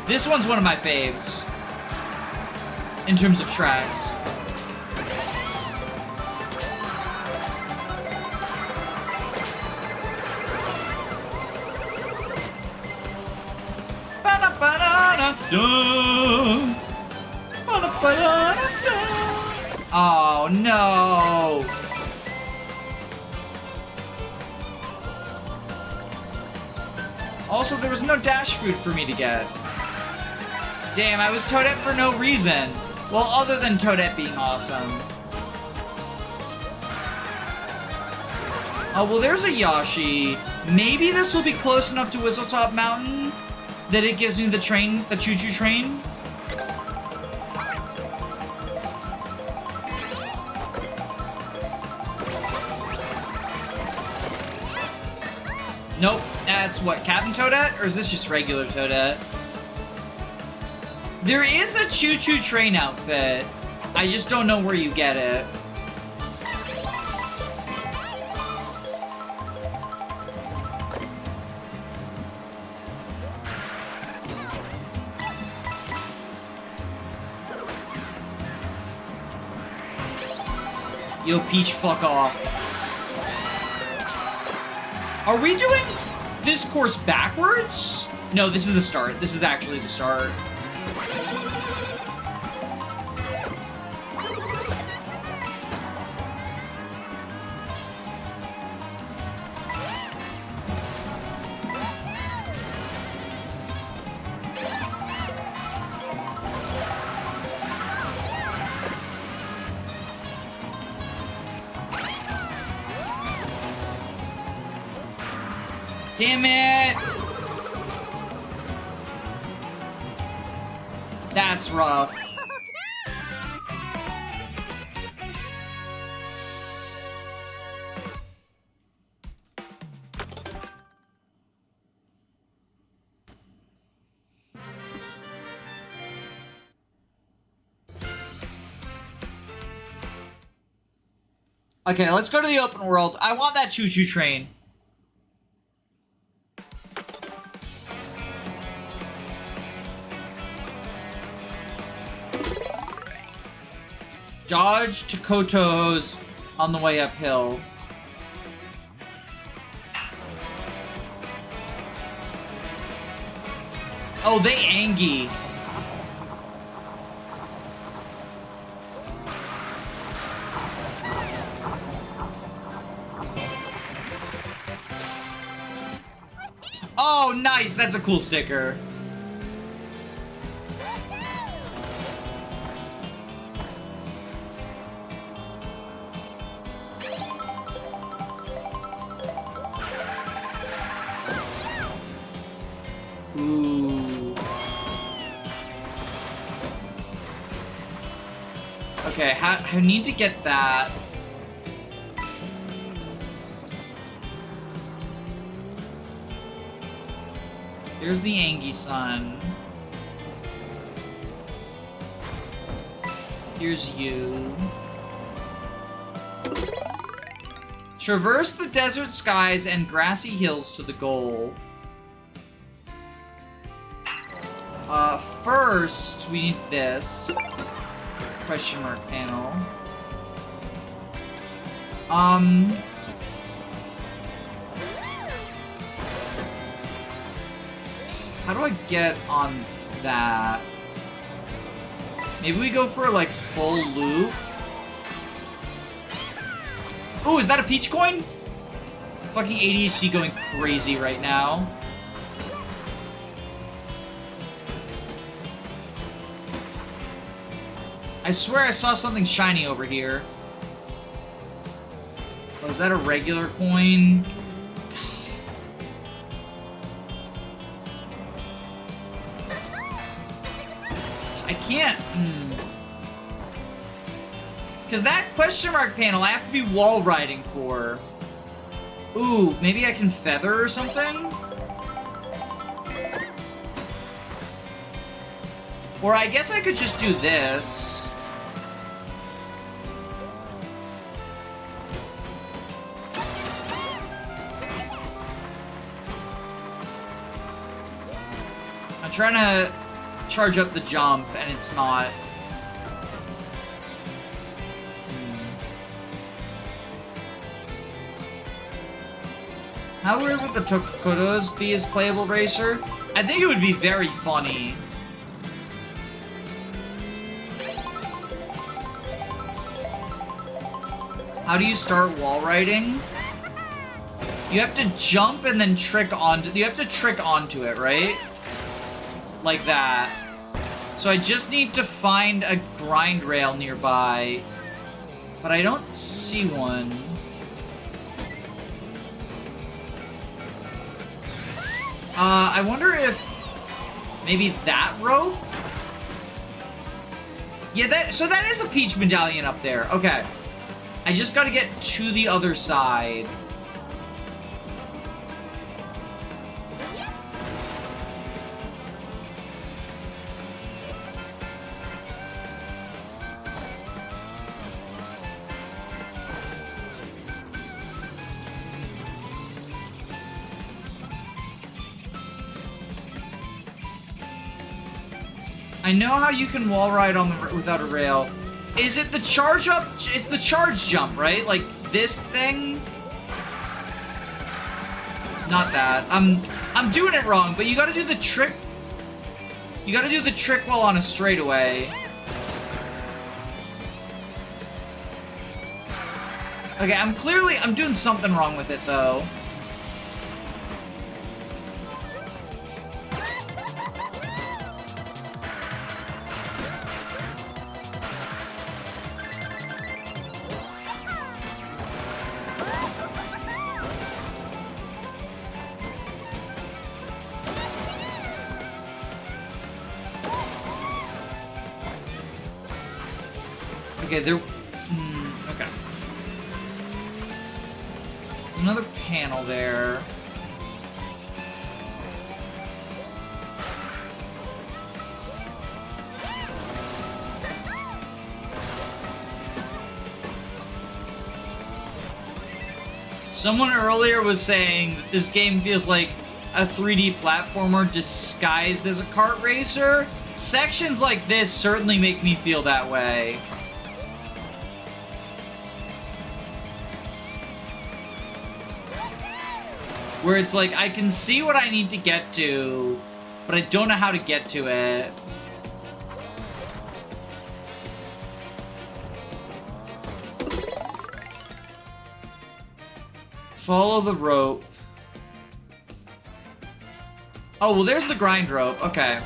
This one's one of my faves in terms of tracks. Oh no! Also, there was no dash food for me to get. Damn, I was Toadette for no reason. Well, other than Toadette being awesome. Oh, well, there's a Yoshi. Maybe this will be close enough to Whistletop Mountain that it gives me the train, the choo-choo train. Nope, that's what, Captain Toadette? Or is this just regular Toadette? There is a choo-choo train outfit. I just don't know where you get it. Yo, Peach, fuck off. Are we doing this course backwards? No, this is the start. This is actually the start. Damn it! That's rough. Okay, let's go to the open world. I want that choo-choo train. Dodge to Koto's on the way uphill. Oh, they Angie. Oh, nice. That's a cool sticker. Ooh. Okay, I need to get that. There's the Angie Sun. Here's you. Traverse the desert skies and grassy hills to the goal. First, we need this. Question mark panel. How do I get on that? Maybe we go for, like, full loop? Oh, is that a Peach coin? Fucking ADHD going crazy right now. I swear I saw something shiny over here. Oh, is that a regular coin? I can't. Because that question mark panel I have to be wall riding for. Ooh, maybe I can feather or something? Or I guess I could just do this. I'm trying to charge up the jump, and it's not. How weird would the Tokotos be as playable racer? I think it would be very funny. How do you start wall riding? You have to jump and then trick onto. You have to trick onto it, right? Like that. So I just need to find a grind rail nearby. But I don't see one. I wonder if maybe that rope? Yeah, so that is a Peach medallion up there. Okay. I just gotta get to the other side. I know how you can wall ride on the without a rail. Is it the charge up? It's the charge jump, right? Like this thing? Not that. I'm doing it wrong, but you gotta do the trick. You gotta do the trick while on a straightaway. Okay, I'm doing something wrong with it though. Okay, okay. Another panel there. Someone earlier was saying that this game feels like a 3D platformer disguised as a kart racer. Sections like this certainly make me feel that way. Where it's like, I can see what I need to get to, but I don't know how to get to it. Follow the rope. Oh, well, there's the grind rope. Okay.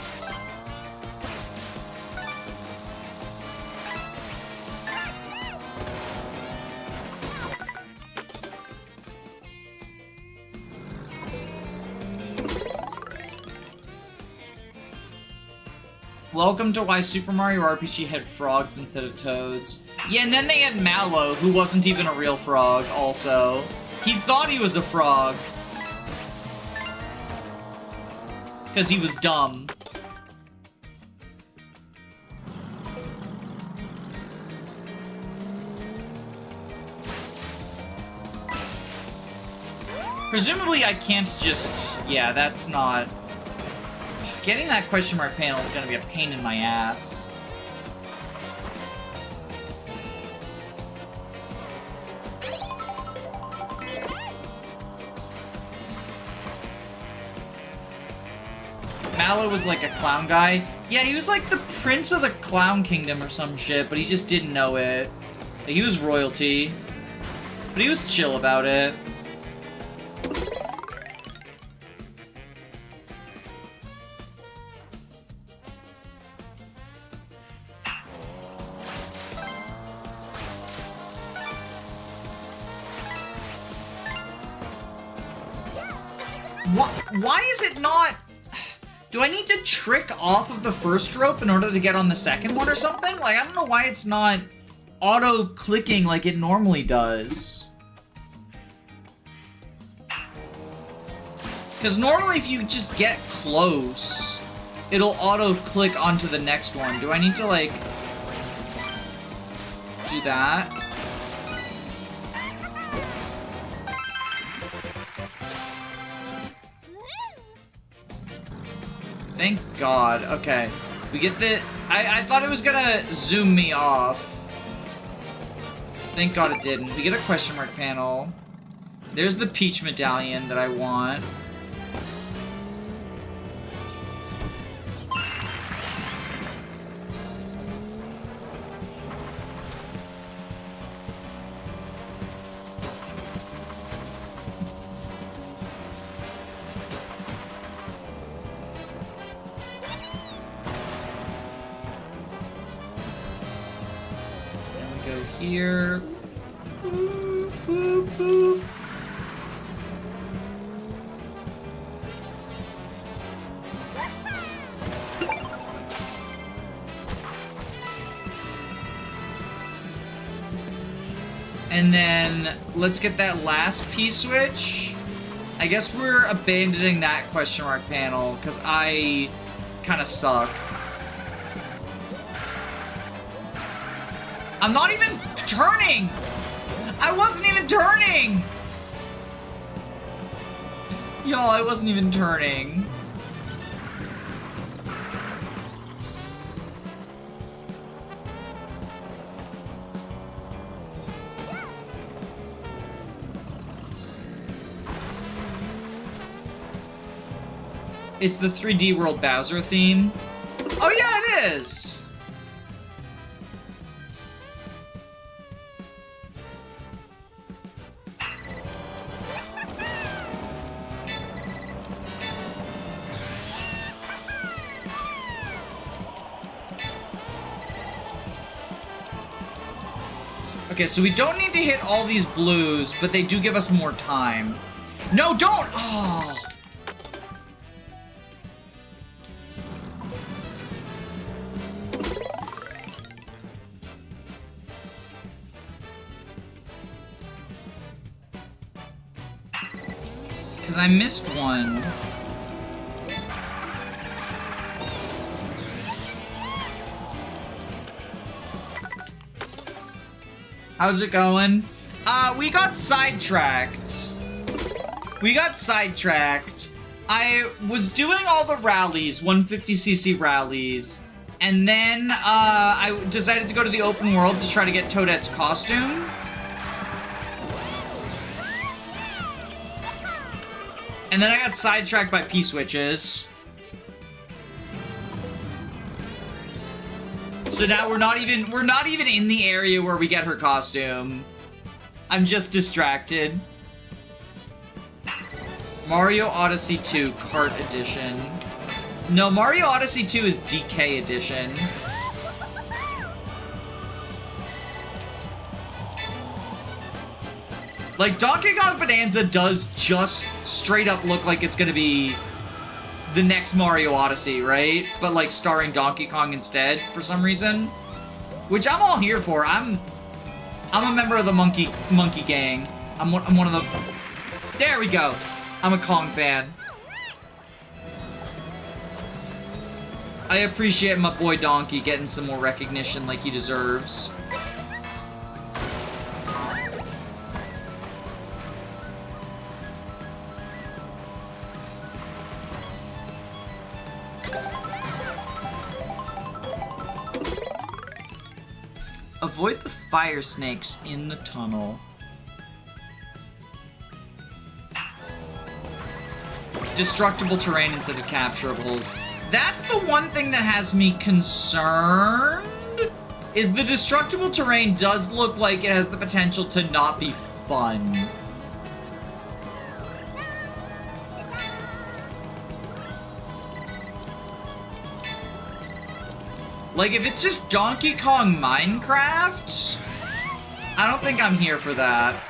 Welcome to why Super Mario RPG had frogs instead of toads. Yeah, and then they had Mallow, who wasn't even a real frog, also. He thought he was a frog. Because he was dumb. Presumably I can't just... Yeah, that's not... Getting that question mark panel is gonna be a pain in my ass. Mallow was like a clown guy. Yeah, he was like the prince of the clown kingdom or some shit, but he just didn't know it. Like, he was royalty, but he was chill about it. Why is it not... Do I need to trick off of the first rope in order to get on the second one or something? Like, I don't know why it's not auto-clicking like it normally does. Because normally if you just get close, it'll auto-click onto the next one. Do I need to, like, do that? Thank God. Okay. We get the... I thought it was gonna zoom me off. Thank God it didn't. We get a question mark panel. There's the Peach medallion that I want. Here. Boop, boop, boop. And then let's get that last P-switch. I guess we're abandoning that question mark panel because I kind of suck. I'm not even turning! I wasn't even turning! Y'all, I wasn't even turning. It's the 3D World Bowser theme. Oh yeah, it is! Okay, so we don't need to hit all these blues, but they do give us more time. No, don't! Oh. Because I missed one. How's it going? We got sidetracked. I was doing all the rallies, 150cc rallies, and then I decided to go to the open world to try to get Toadette's costume. And then I got sidetracked by P-switches. So now we're not even in the area where we get her costume. I'm just distracted. Mario Odyssey 2 Kart Edition. No, Mario Odyssey 2 is DK Edition. Like, Donkey Kong Bonanza does just straight up look like it's gonna be the next Mario Odyssey, right? But like starring Donkey Kong instead for some reason, which I'm all here for. I'm a member of the monkey gang. I'm one of the. There we go. I'm a Kong fan. I appreciate my boy Donkey getting some more recognition like he deserves. Avoid the fire snakes in the tunnel. Destructible terrain instead of capturables. That's the one thing that has me concerned, is the destructible terrain does look like it has the potential to not be fun. Like, if it's just Donkey Kong Minecraft, I don't think I'm here for that.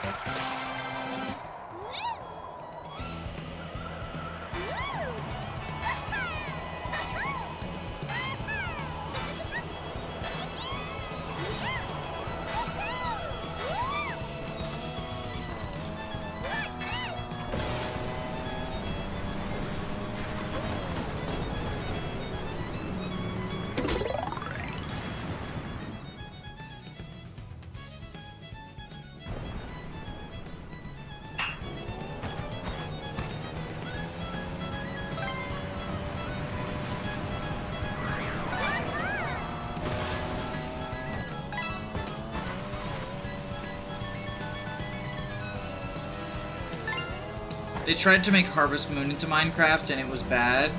They tried to make Harvest Moon into Minecraft and it was bad.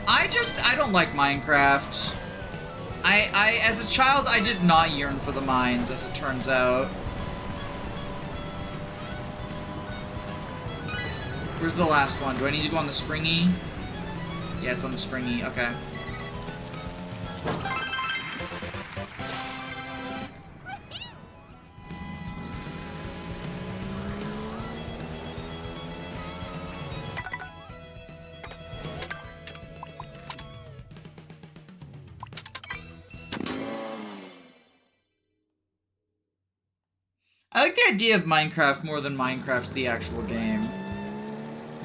I don't like Minecraft. As a child, I did not yearn for the mines, as it turns out. Where's the last one? Do I need to go on the springy? Yeah, it's on the springy, okay. I like the idea of Minecraft more than Minecraft the actual game.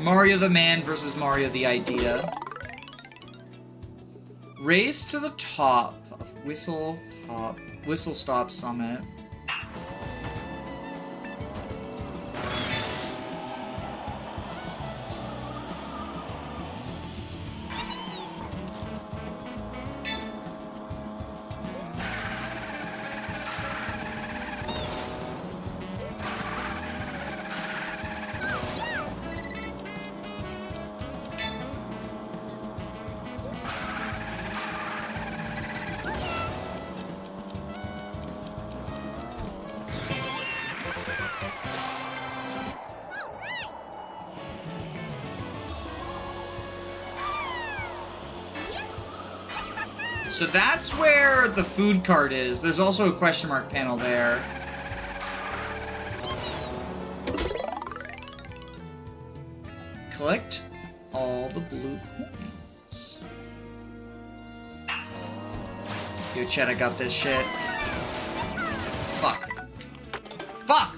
Mario the man versus Mario the idea. Race to the top of Whistle Stop Summit. So that's where the food cart is. There's also a question mark panel there. Collect all the blue coins. Yo, Chet, I got this shit. Fuck. Fuck!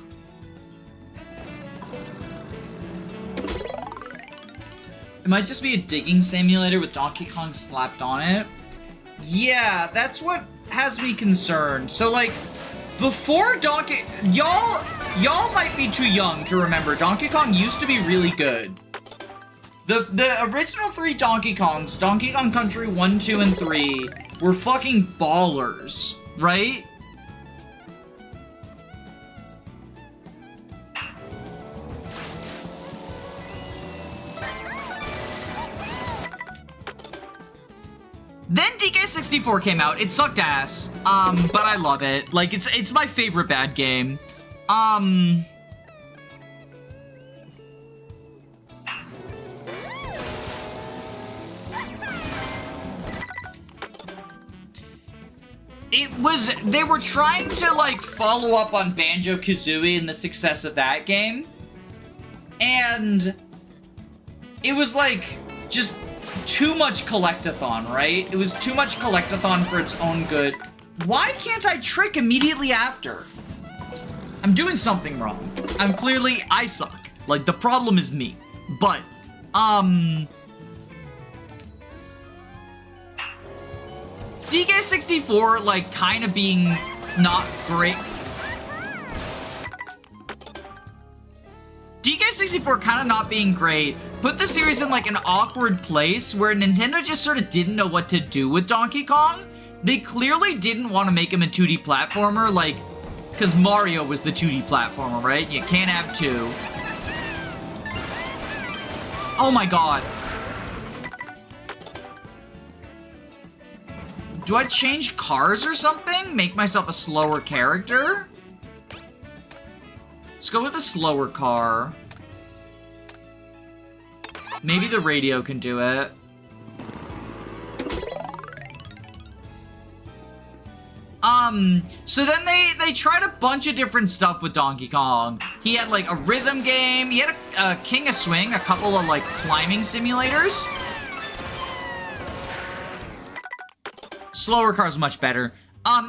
It might just be a digging simulator with Donkey Kong slapped on it. Yeah, that's what has me concerned. So, like, before Donkey... Y'all might be too young to remember. Donkey Kong used to be really good. The original 3 Donkey Kongs, Donkey Kong Country 1, 2, and 3, were fucking ballers, right? Then DK64 came out. It sucked ass. But I love it. Like, it's my favorite bad game. They were trying to, like, follow up on Banjo-Kazooie and the success of that game. And it was, like, just too much collectathon, right? It was too much collectathon for its own good. Why can't I trick immediately after? I'm doing something wrong. I suck. Like, the problem is me. But, DK64, like, kind of being not great. DK64 kind of not being great put the series in, like, an awkward place where Nintendo just sort of didn't know what to do with Donkey Kong. They clearly didn't want to make him a 2D platformer, like, because Mario was the 2D platformer, right? You can't have two. Oh my god. Do I change cars or something? Make myself a slower character? Let's go with a slower car. Maybe the radio can do it. So then they tried a bunch of different stuff with Donkey Kong. He had, like, a rhythm game. He had a King of Swing, a couple of, like, climbing simulators. Slower car's much better.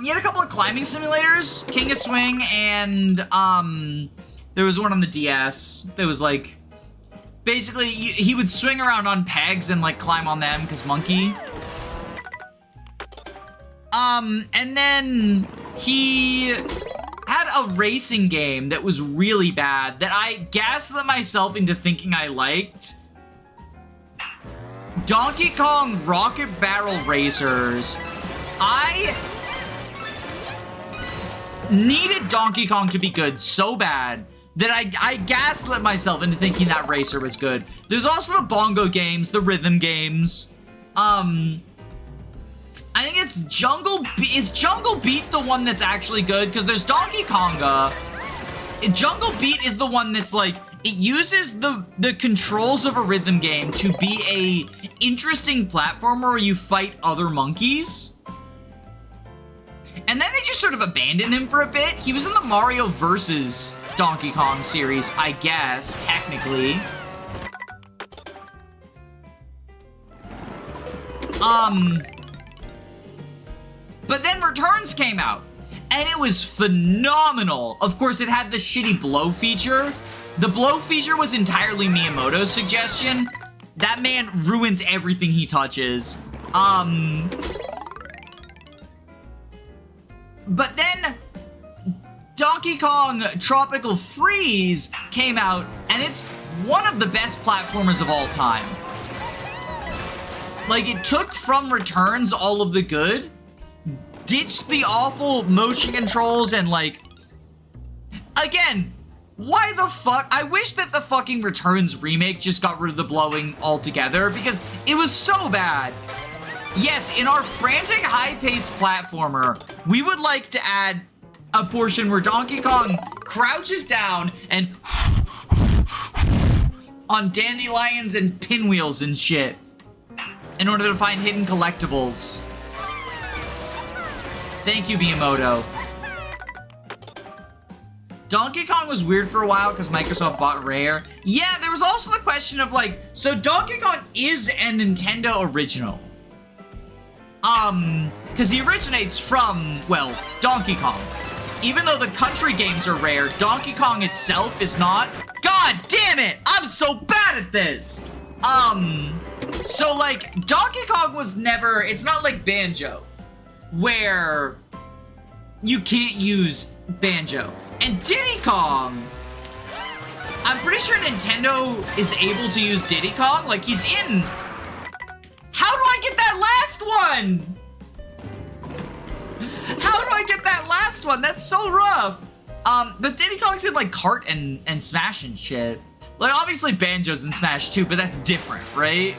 He had a couple of climbing simulators, King of Swing, and, there was one on the DS that was, like, basically, he would swing around on pegs and, like, climb on them, because monkey. And then he had a racing game that was really bad that I gaslit myself into thinking I liked. Donkey Kong Rocket Barrel Racers. I needed Donkey Kong to be good so bad that I gaslit myself into thinking that racer was good. There's also the bongo games, the rhythm games. I think it's Jungle Beat. Is Jungle Beat the one that's actually good? Because there's Donkey Konga. Jungle Beat is the one that's like, it uses the controls of a rhythm game to be a interesting platformer where you fight other monkeys. And then they just sort of abandoned him for a bit. He was in the Mario vs. Donkey Kong series, I guess, technically. But then Returns came out. and it was phenomenal. Of course, it had the shitty blow feature. The blow feature was entirely Miyamoto's suggestion. That man ruins everything he touches. But then Donkey Kong Tropical Freeze came out, and it's one of the best platformers of all time. Like, it took from Returns all of the good, ditched the awful motion controls, and like, again, why the fuck? I wish that the fucking Returns remake just got rid of the blowing altogether, because it was so bad. Yes, in our frantic, high-paced platformer, we would like to add a portion where Donkey Kong crouches down and on dandelions and pinwheels and shit in order to find hidden collectibles. Thank you, Miyamoto. Donkey Kong was weird for a while because Microsoft bought Rare. Yeah, there was also the question of like, so Donkey Kong is a Nintendo original. Because he originates from, well, Donkey Kong. Even though the country games are Rare, Donkey Kong itself is not. God damn it! I'm so bad at this! So like, Donkey Kong was never, it's not like Banjo, where you can't use Banjo. And Diddy Kong, I'm pretty sure Nintendo is able to use Diddy Kong, like he's in. How do I get that last one? How do I get that last one? That's so rough. But Diddy Kong's in like Kart and Smash and shit. Like obviously Banjo's in Smash too, but that's different, right?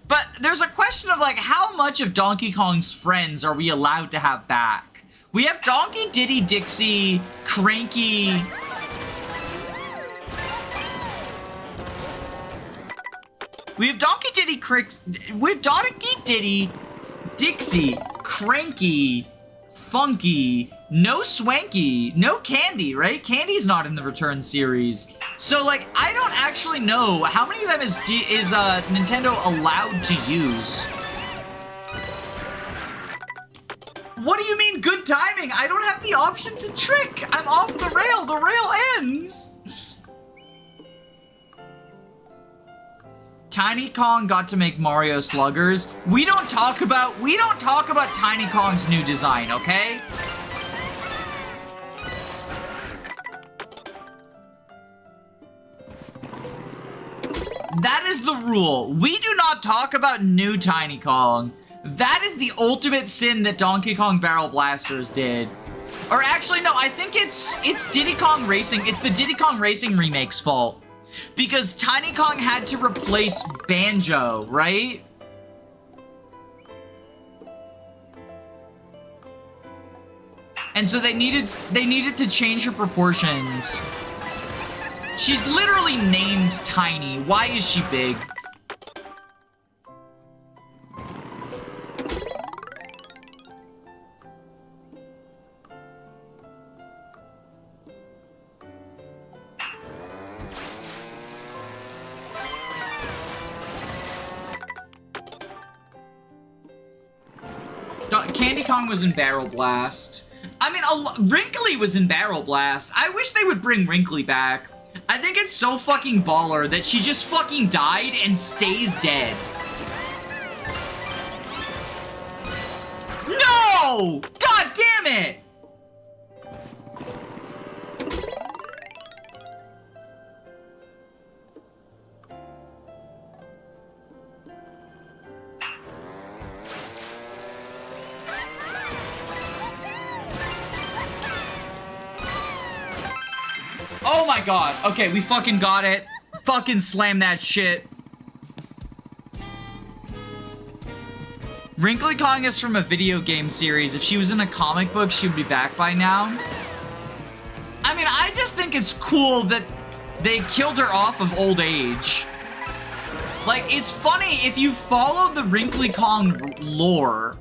But there's a question of like, how much of Donkey Kong's friends are we allowed to have back? We have Donkey, Diddy, Dixie, Cranky. We have Donkey, Diddy, Dixie, Cranky, Funky, no Swanky, no Candy, right? Candy's not in the Return series. So like, I don't actually know how many of them is Nintendo allowed to use. What do you mean good timing? I don't have the option to trick. I'm off the rail. The rail ends. Tiny Kong got to make Mario Sluggers. We don't talk about Tiny Kong's new design, okay? That is the rule. We do not talk about new Tiny Kong. That is the ultimate sin that Donkey Kong Barrel Blasters did. Or actually, no, I think it's Diddy Kong Racing. It's the Diddy Kong Racing remake's fault. Because Tiny Kong had to replace Banjo, right? And so they needed to change her proportions. She's literally named Tiny. Why is she big? Candy Kong was in Barrel Blast. I mean, Wrinkly was in Barrel Blast. I wish they would bring Wrinkly back. I think it's so fucking baller that she just fucking died and stays dead. No! God damn it! Oh my god. Okay, we fucking got it. Fucking slam that shit. Wrinkly Kong is from a video game series. If she was in a comic book, she would be back by now. I mean, I just think it's cool that they killed her off of old age. Like, it's funny if you follow the Wrinkly Kong lore.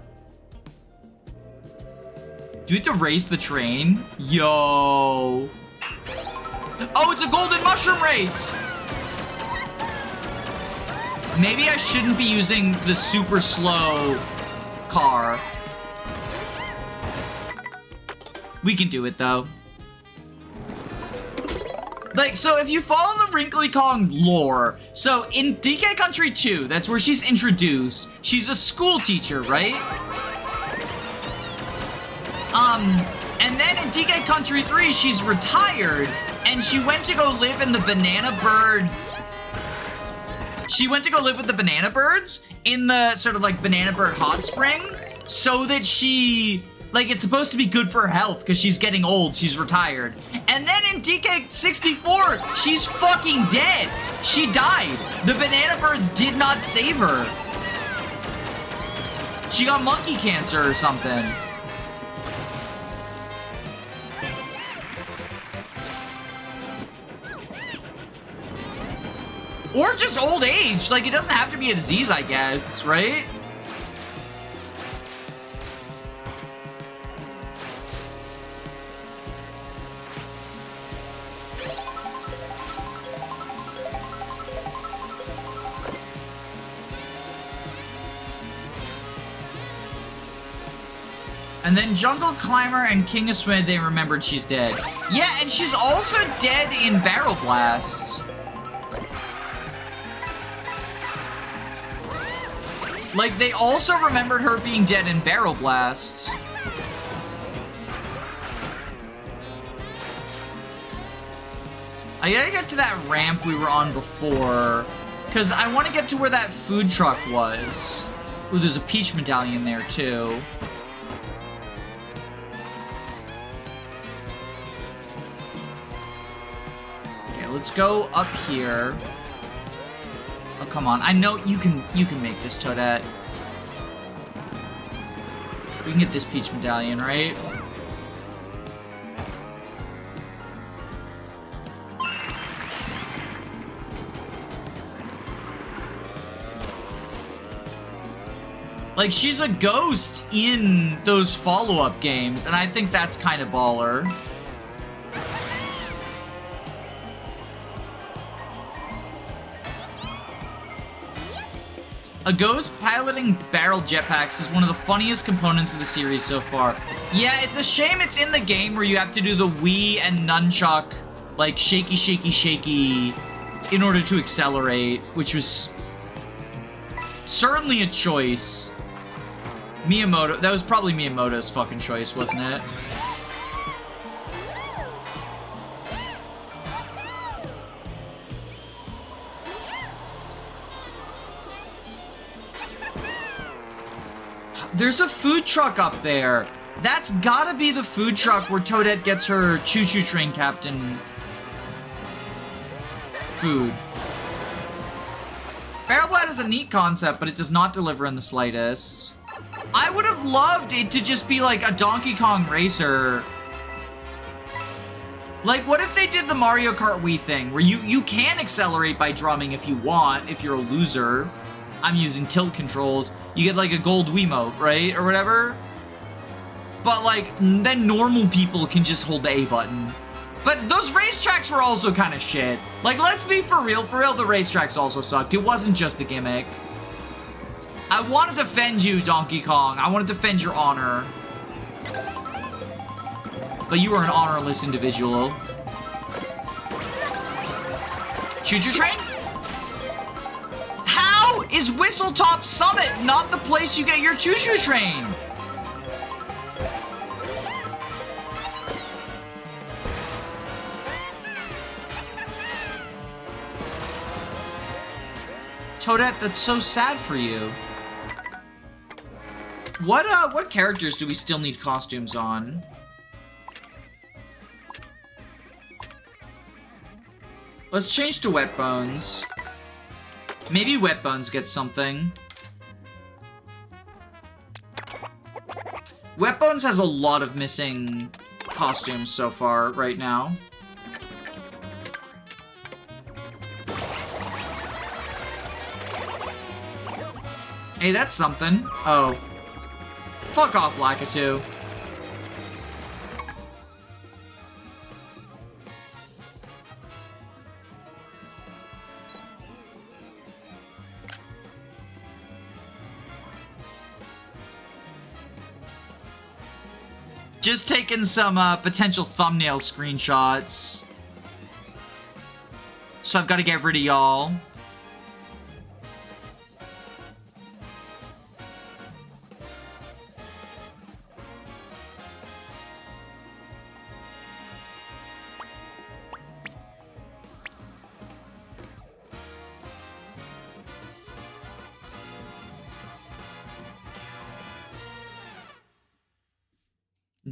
Do we have to race the train? Yo. Oh, it's a golden mushroom race! Maybe I shouldn't be using the super slow car. We can do it, though. Like, so if you follow the Wrinkly Kong lore, so in DK Country 2, that's where she's introduced. She's a school teacher, right? And then in DK Country 3, she's retired, and she went to go live in the Banana Bird. She went to go live with the Banana Birds in the sort of like Banana Bird hot spring, so that she, like, it's supposed to be good for her health because she's getting old, she's retired. And then in DK64, she's fucking dead. She died. The Banana Birds did not save her. She got monkey cancer or something. Or just old age. Like, it doesn't have to be a disease, I guess, right? And then Jungle Climber and King of Swim, they remembered she's dead. Yeah, and she's also dead in Barrel Blast. Like, they also remembered her being dead in Barrel Blast. I gotta get to that ramp we were on before, because I want to get to where that food truck was. Ooh, there's a Peach medallion there, too. Okay, let's go up here. Oh, come on. I know you can make this, Toadette. We can get this Peach medallion, right? Like, she's a ghost in those follow-up games, and I think that's kind of baller. A ghost piloting barrel jetpacks is one of the funniest components of the series so far. Yeah, it's a shame it's in the game where you have to do the Wii and nunchuck, like, shaky, shaky, shaky, in order to accelerate, which was certainly a choice. Miyamoto, that was probably Miyamoto's fucking choice, wasn't it? There's a food truck up there. That's gotta be the food truck where Toadette gets her choo-choo train captain food. Barrel Blast is a neat concept, but it does not deliver in the slightest. I would have loved it to just be like a Donkey Kong racer. Like, what if they did the Mario Kart Wii thing, where you can accelerate by drumming if you want, if you're a loser. I'm using tilt controls. You get like a gold Wiimote, right? Or whatever. But like, then normal people can just hold the A button. But those racetracks were also kind of shit. Like, let's be for real, the racetracks also sucked. It wasn't just the gimmick. I want to defend you, Donkey Kong. I want to defend your honor. But you are an honorless individual. Choo-choo train? How is Whistletop Summit not the place you get your choo-choo train? Toadette, that's so sad for you. What characters do we still need costumes on? Let's change to Wet Bones. Maybe Wet Bones gets something. Wet Bones has a lot of missing costumes so far right now. Hey, that's something. Oh. Fuck off, Lakitu. Just taking some potential thumbnail screenshots. So I've got to get rid of y'all.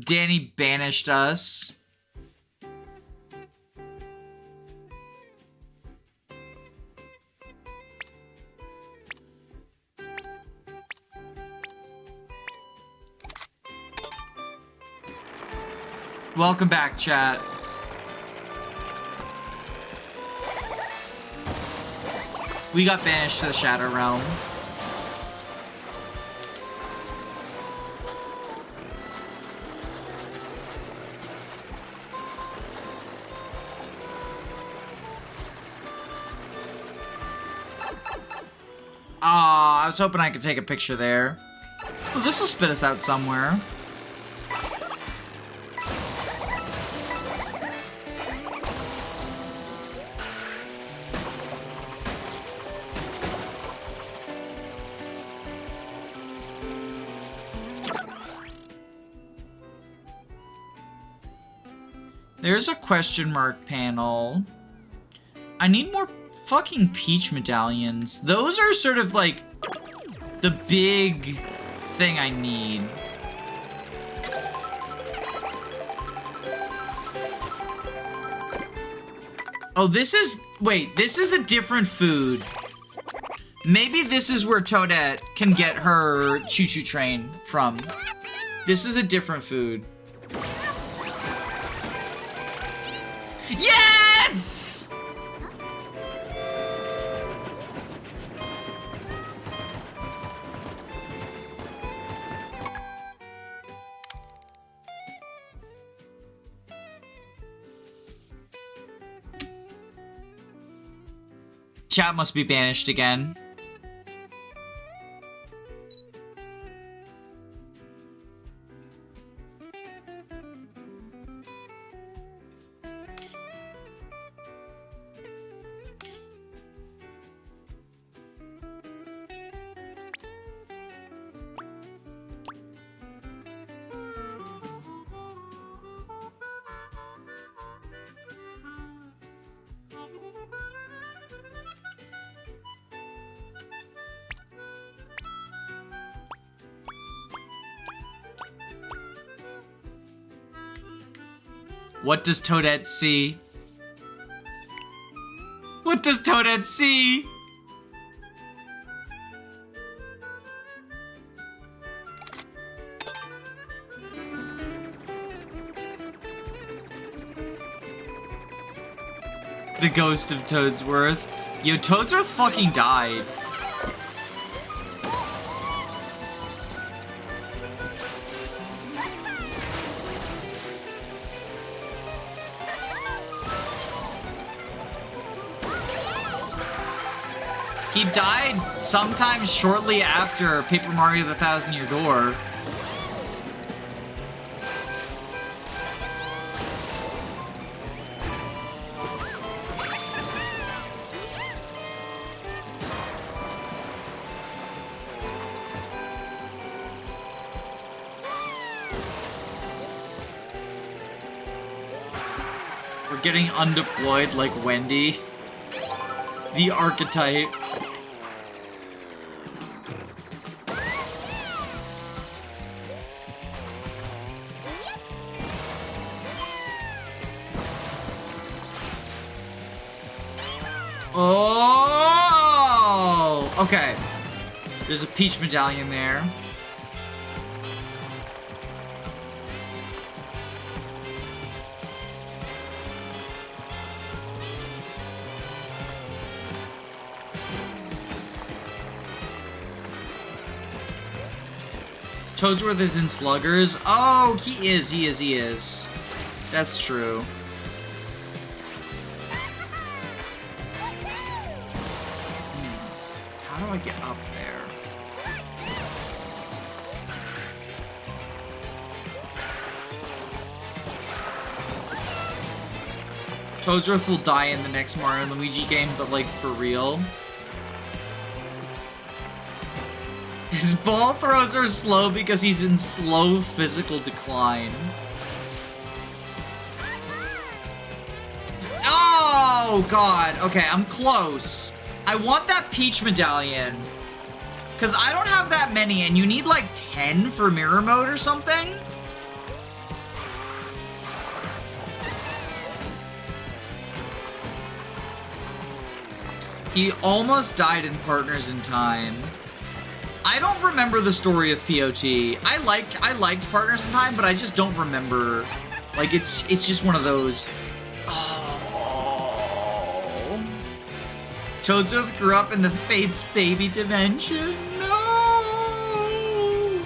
Danny banished us. Welcome back, chat. We got banished to the Shadow Realm. I was hoping I could take a picture there. Well, this will spit us out somewhere. There's a question mark panel. I need more fucking Peach medallions. Those are sort of like the big thing I need. Oh, this is... Wait, this is a different food. Maybe this is where Toadette can get her choo-choo train from. This is a different food. Yes! Chat must be banished again. What does Toadette see? What does Toadette see? The ghost of Toadsworth. Yo, Toadsworth fucking died. He died sometime shortly after Paper Mario the Thousand Year Door. We're getting undeployed like Wendy. The archetype. Oh! Okay. There's a Peach medallion there. Toadsworth is in Sluggers. Oh, he is. That's true. How do I get up there? Toadsworth will die in the next Mario and Luigi game, but like for real. His ball throws are slow because he's in slow physical decline. Oh god, okay, I'm close. I want that Peach medallion. Because I don't have that many, and you need like 10 for mirror mode or something? He almost died in Partners in Time. I don't remember the story of POT. I liked Partners in Time, but I just don't remember. Like, it's just one of those... Oh. Toadsworth grew up in the Fates baby dimension. No!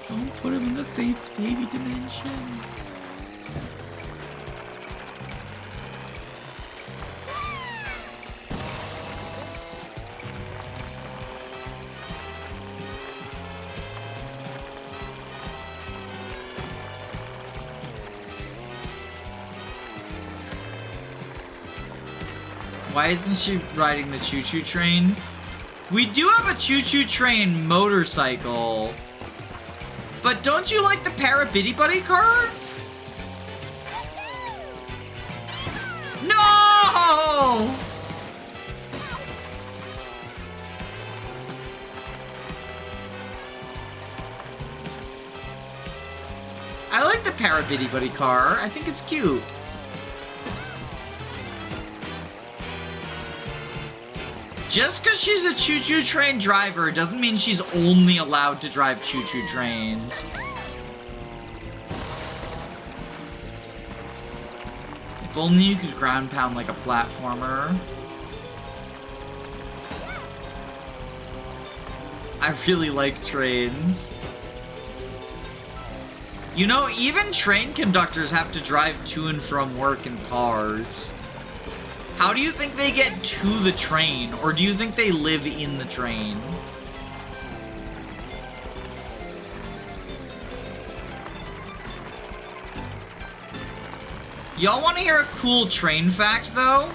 Don't put him in the Fates baby dimension. Why isn't she riding the choo-choo train? We do have a choo-choo train motorcycle. But don't you like the Parabitty Buddy car? No! I like the Parabitty Buddy car. I think it's cute. Just because she's a choo-choo train driver doesn't mean she's only allowed to drive choo-choo trains. If only you could ground pound like a platformer. I really like trains. You know, even train conductors have to drive to and from work in cars. How do you think they get to the train? Or do you think they live in the train? Y'all want to hear a cool train fact, though?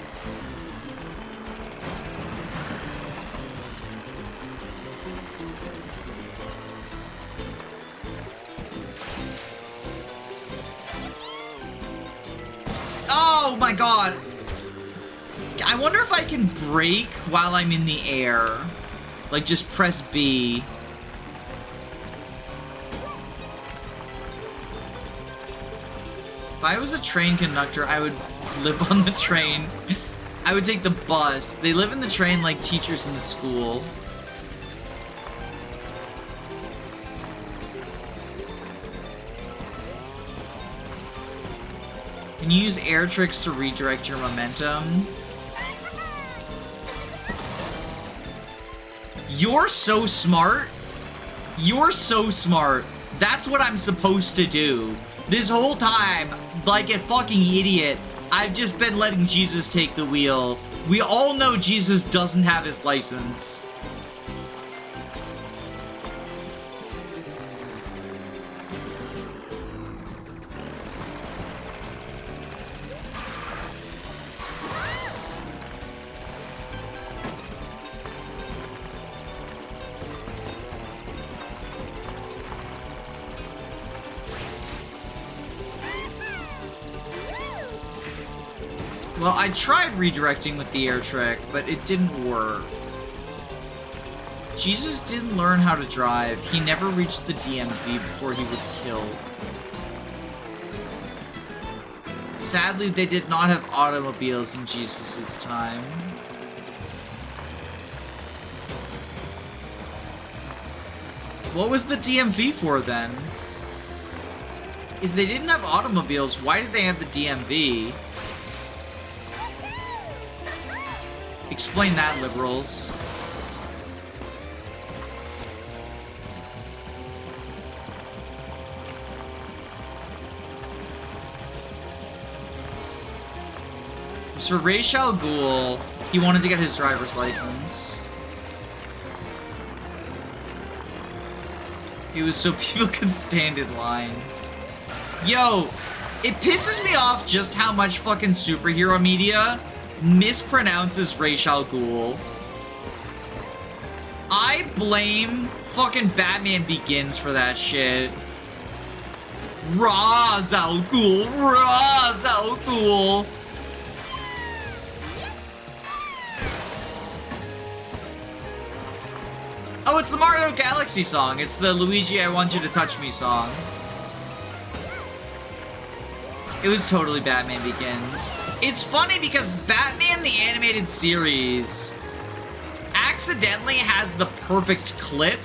Oh my god! I wonder if I can brake while I'm in the air. Like, just press B. If I was a train conductor, I would live on the train. I would take the bus. They live in the train like teachers in the school. Can you use air tricks to redirect your momentum? You're so smart. You're so smart. That's what I'm supposed to do. This whole time, like a fucking idiot, I've just been letting Jesus take the wheel. We all know Jesus doesn't have his license. Well, I tried redirecting with the air trick, but it didn't work. Jesus didn't learn how to drive. He never reached the DMV before he was killed. Sadly, they did not have automobiles in Jesus' time. What was the DMV for then? If they didn't have automobiles, why did they have the DMV? Explain that, liberals. So Ra's al Ghul, he wanted to get his driver's license. It was so people could stand in lines. Yo, it pisses me off just how much fucking superhero media mispronounces Ra's al Ghul. I blame fucking Batman Begins for that shit. Ra's al Ghul, Ra's al Ghul. Oh, it's the Mario Galaxy song. It's the Luigi I Want You to Touch Me song. It was totally Batman Begins. It's funny because Batman the Animated Series accidentally has the perfect clip.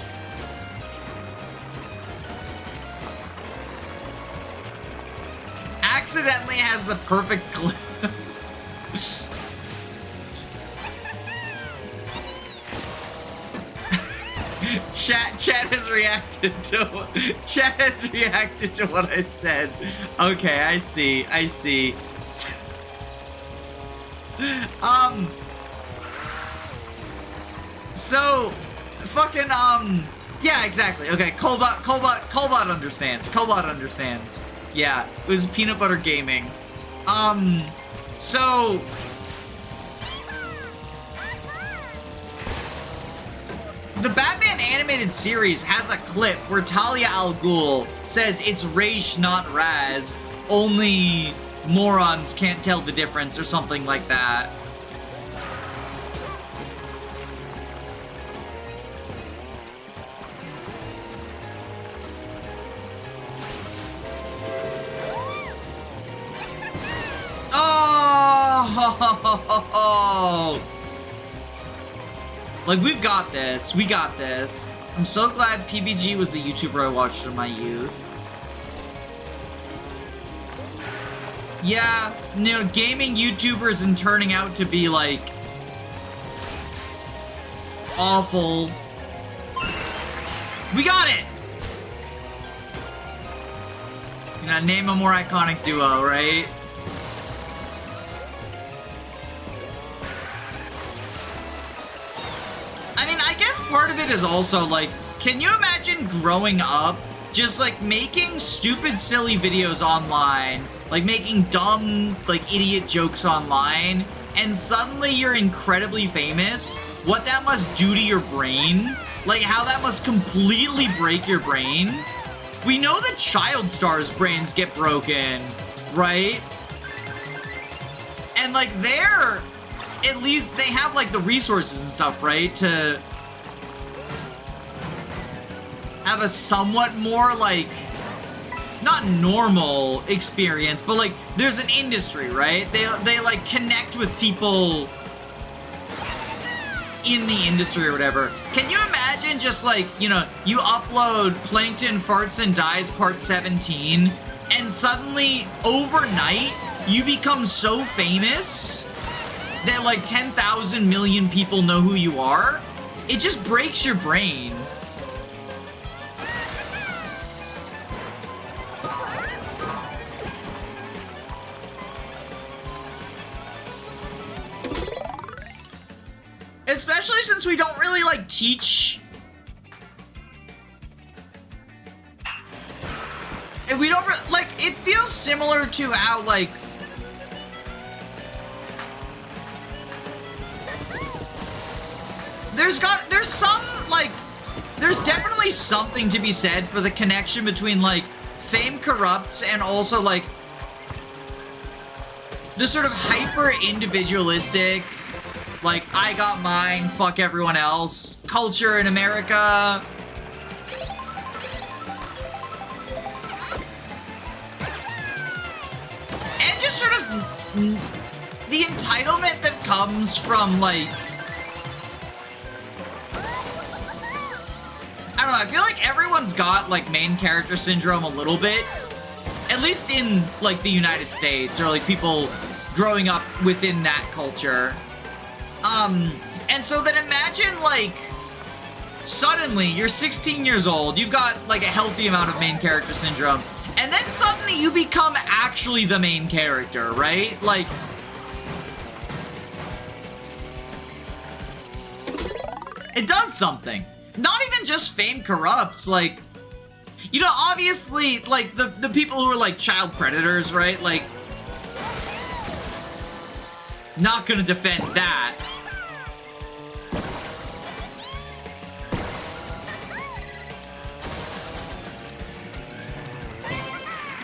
Accidentally has the perfect clip. Chat has reacted to what I said. Okay, I see. So fucking yeah, exactly. Okay, Colbot understands. Yeah, it was Peanut Butter Gaming. So the Batman animated series has a clip where Talia al Ghul says it's Ra's, not Raz. Only morons can't tell the difference or something like that. Oh! Like, we've got this. We got this. I'm so glad PBG was the YouTuber I watched in my youth. Yeah, you know, gaming YouTubers and turning out to be, like, awful. We got it! You know, name a more iconic duo, right? I mean, I guess part of it is also, like, can you imagine growing up just, like, making stupid, silly videos online, like, making dumb, like, idiot jokes online, and suddenly you're incredibly famous? What that must do to your brain? Like, how that must completely break your brain? We know that child stars' brains get broken, right? And, like, they're... at least they have, like, the resources and stuff, right? To have a somewhat more, like, not normal experience, but, like, there's an industry, right? They like, connect with people in the industry or whatever. Can you imagine just, like, you know, you upload Plankton Farts and Dies Part 17, and suddenly, overnight, you become so famous that, like, 10,000 million people know who you are? It just breaks your brain. Especially since we don't really, like, teach... we don't, like, it feels similar to how, like... there's some, like, there's definitely something to be said for the connection between, like, fame corrupts and also, like, the sort of hyper-individualistic, like, I got mine, fuck everyone else, culture in America. And just sort of the entitlement that comes from, like, I don't know, I feel like everyone's got, like, main character syndrome a little bit. At least in, like, the United States, or, like, people growing up within that culture. And so then imagine, like, suddenly you're 16 years old, you've got, like, a healthy amount of main character syndrome, and then suddenly you become actually the main character, right? Like, it does something. Not even just fame corrupts, like, You know, obviously, like, the people who are, like, child predators, right? Like, not gonna defend that.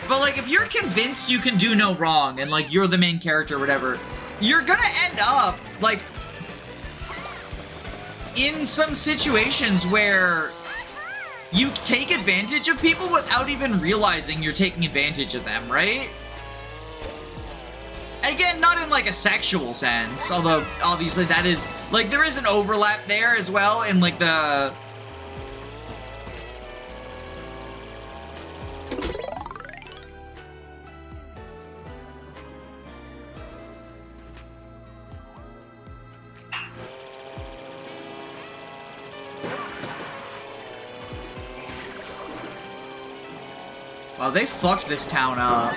But, like, if you're convinced you can do no wrong and, like, you're the main character or whatever, you're gonna end up, like, in some situations where you take advantage of people without even realizing you're taking advantage of them, right? Again, not in, like, a sexual sense, although, obviously, that is, like, there is an overlap there as well in, like, the... Wow, they fucked this town up.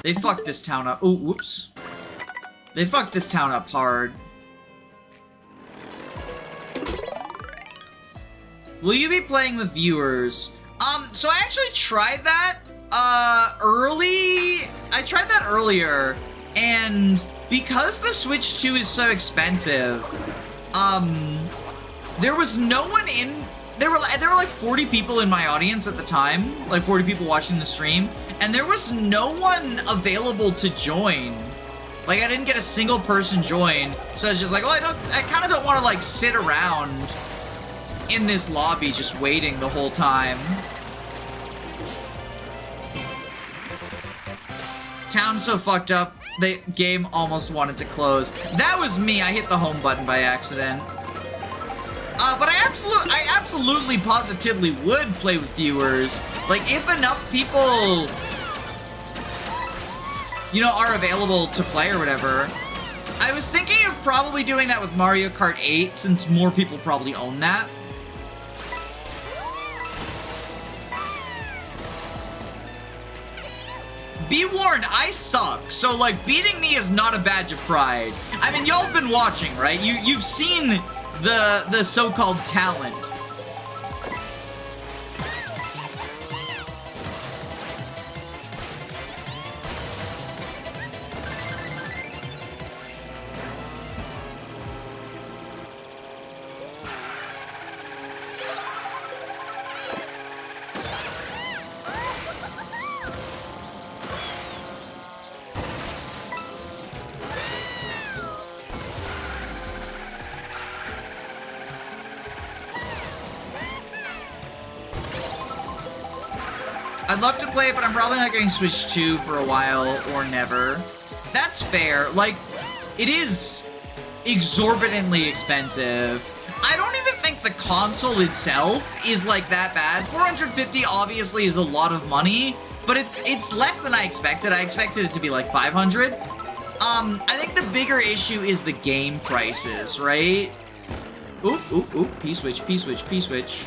They fucked this town up. Ooh, whoops. They fucked this town up hard. Will you be playing with viewers? So I actually tried that, I tried that earlier, and because the Switch 2 is so expensive, there was no one in... There were like 40 people in my audience at the time, like 40 people watching the stream, and there was no one available to join. Like, I didn't get a single person join, so I was just like, oh, I kind of don't want to, like, sit around in this lobby just waiting the whole time. Town's so fucked up, the game almost wanted to close. That was me, I hit the home button by accident. But I absolutely positively would play with viewers. Like, if enough people, you know, are available to play or whatever. I was thinking of probably doing that with Mario Kart 8, since more people probably own that. Be warned, I suck, so, like, beating me is not a badge of pride. I mean, y'all have been watching, right? You've seen the so-called talent. I'd love to play it, but I'm probably not getting Switch 2 for a while, or never. That's fair. Like, it is exorbitantly expensive. I don't even think the console itself is, like, that bad. $450 obviously is a lot of money, but it's less than I expected. I expected it to be, like, $500. I think the bigger issue is the game prices, right? Oop, oop, oop. P-switch, P-switch, P-switch.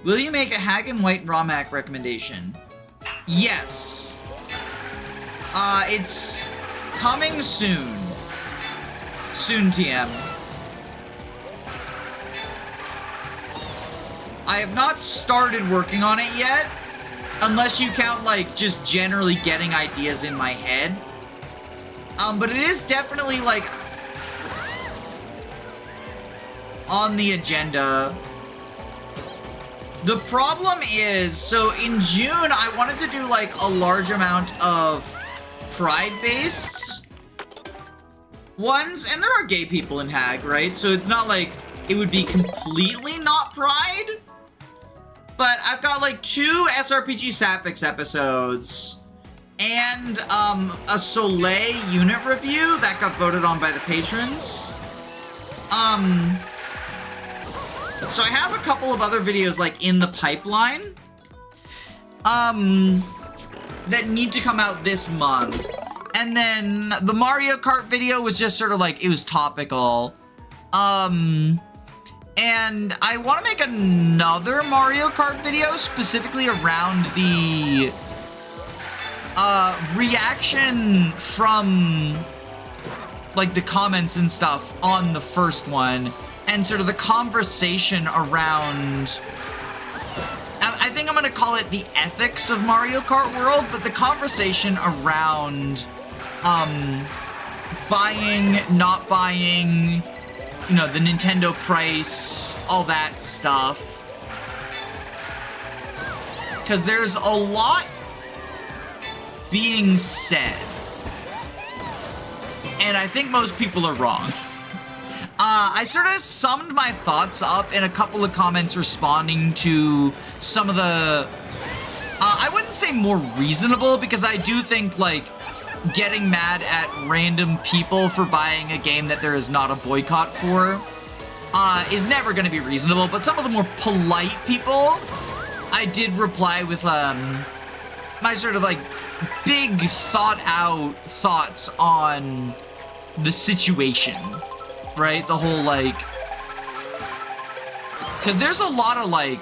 Will you make a Hagen White ROMhack recommendation? Yes. It's coming soon. Soon, TM. I have not started working on it yet, unless you count, like, just generally getting ideas in my head. But it is definitely, like, on the agenda. The problem is, so in June, I wanted to do, like, a large amount of Pride-based ones, and there are gay people in Hag, right? So it's not like it would be completely not Pride. But I've got, like, 2 SRPG Sapphics episodes, and, a Soleil unit review that got voted on by the patrons. So I have a couple of other videos, like, in the pipeline, that need to come out this month. And then the Mario Kart video was just sort of like, it was topical. And I want to make another Mario Kart video specifically around the, reaction from like the comments and stuff on the first one, and sort of the conversation around, I think I'm gonna call it the ethics of Mario Kart World, but the conversation around buying, not buying, you know, the Nintendo price, all that stuff. Because there's a lot being said, and I think most people are wrong. I sort of summed my thoughts up in a couple of comments responding to some of the, I wouldn't say more reasonable, because I do think, like, getting mad at random people for buying a game that there is not a boycott for is never going to be reasonable, but some of the more polite people, I did reply with my sort of like big thought out thoughts on the situation, right? The whole like, because there's a lot of like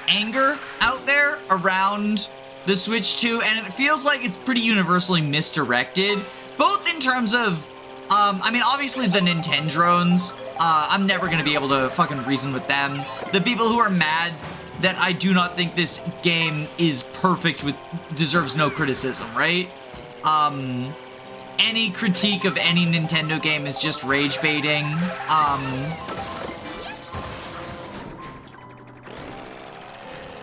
anger out there around the Switch 2, and it feels like it's pretty universally misdirected, both in terms of I mean, obviously the Nintendrones, I'm never going to be able to fucking reason with them. The people who are mad that I do not think this game is perfect deserves no criticism, right? Any critique of any Nintendo game is just rage baiting.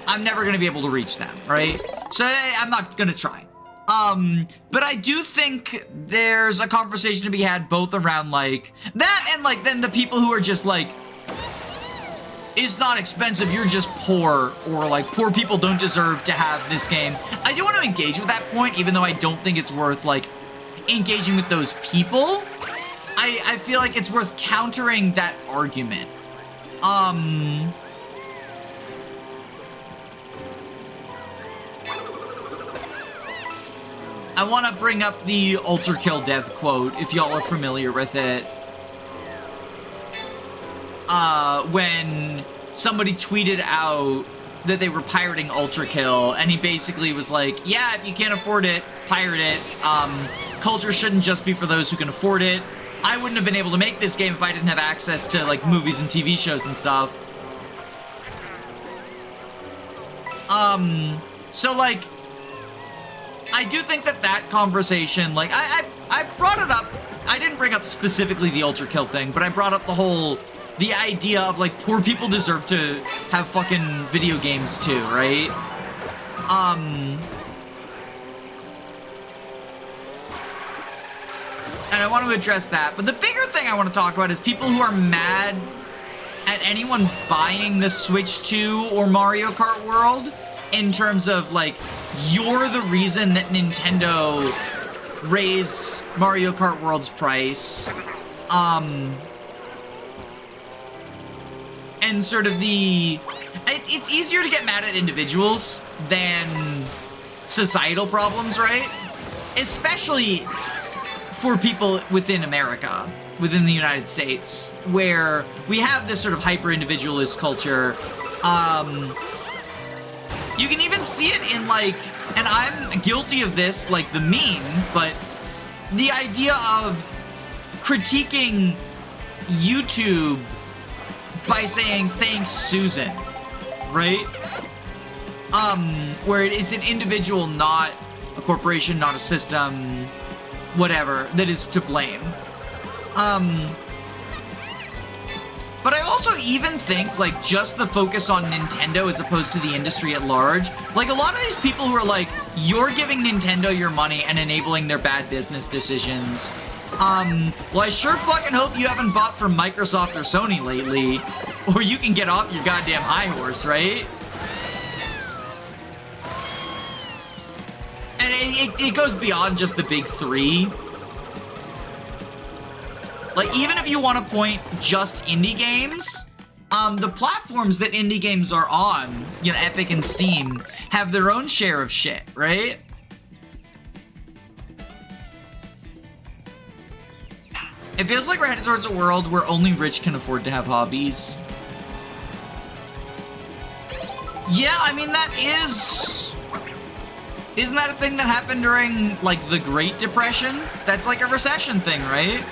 I'm never going to be able to reach them, right? So I'm not going to try. But I do think there's a conversation to be had both around, like, that and, like, then the people who are just, like, it's not expensive, you're just poor, or, like, poor people don't deserve to have this game. I do want to engage with that point, even though I don't think it's worth, like, engaging with those people. I feel like it's worth countering that argument. I want to bring up the Ultra Kill dev quote, if y'all are familiar with it. When somebody tweeted out that they were pirating Ultra Kill, and he basically was like, yeah, if you can't afford it, pirate it. Culture shouldn't just be for those who can afford it. I wouldn't have been able to make this game if I didn't have access to, like, movies and TV shows and stuff. So, like, I do think that conversation, like, I brought it up. I didn't bring up specifically the Ultra Kill thing, but I brought up the idea of, like, poor people deserve to have fucking video games too, right? And I want to address that. But the bigger thing I want to talk about is people who are mad at anyone buying the Switch 2 or Mario Kart World, in terms of, like, you're the reason that Nintendo raised Mario Kart World's price. And sort of it's easier to get mad at individuals than societal problems, right? Especially for people within America, within the United States, where we have this sort of hyper-individualist culture. You can even see it in, like, and I'm guilty of this, like, the meme, but the idea of critiquing YouTube by saying, thanks, Susan, right? Where it's an individual, not a corporation, not a system, whatever, that is to blame. But I also even think, like, just the focus on Nintendo as opposed to the industry at large, like, a lot of these people who are like, you're giving Nintendo your money and enabling their bad business decisions. Well, I sure fucking hope you haven't bought from Microsoft or Sony lately, or you can get off your goddamn high horse, right? And it goes beyond just the big three. Like, even if you want to point just indie games, the platforms that indie games are on, you know, Epic and Steam, have their own share of shit, right? It feels like we're headed towards a world where only rich can afford to have hobbies. Yeah, I mean, that is... Isn't that a thing that happened during, like, the Great Depression? That's like a recession thing, right?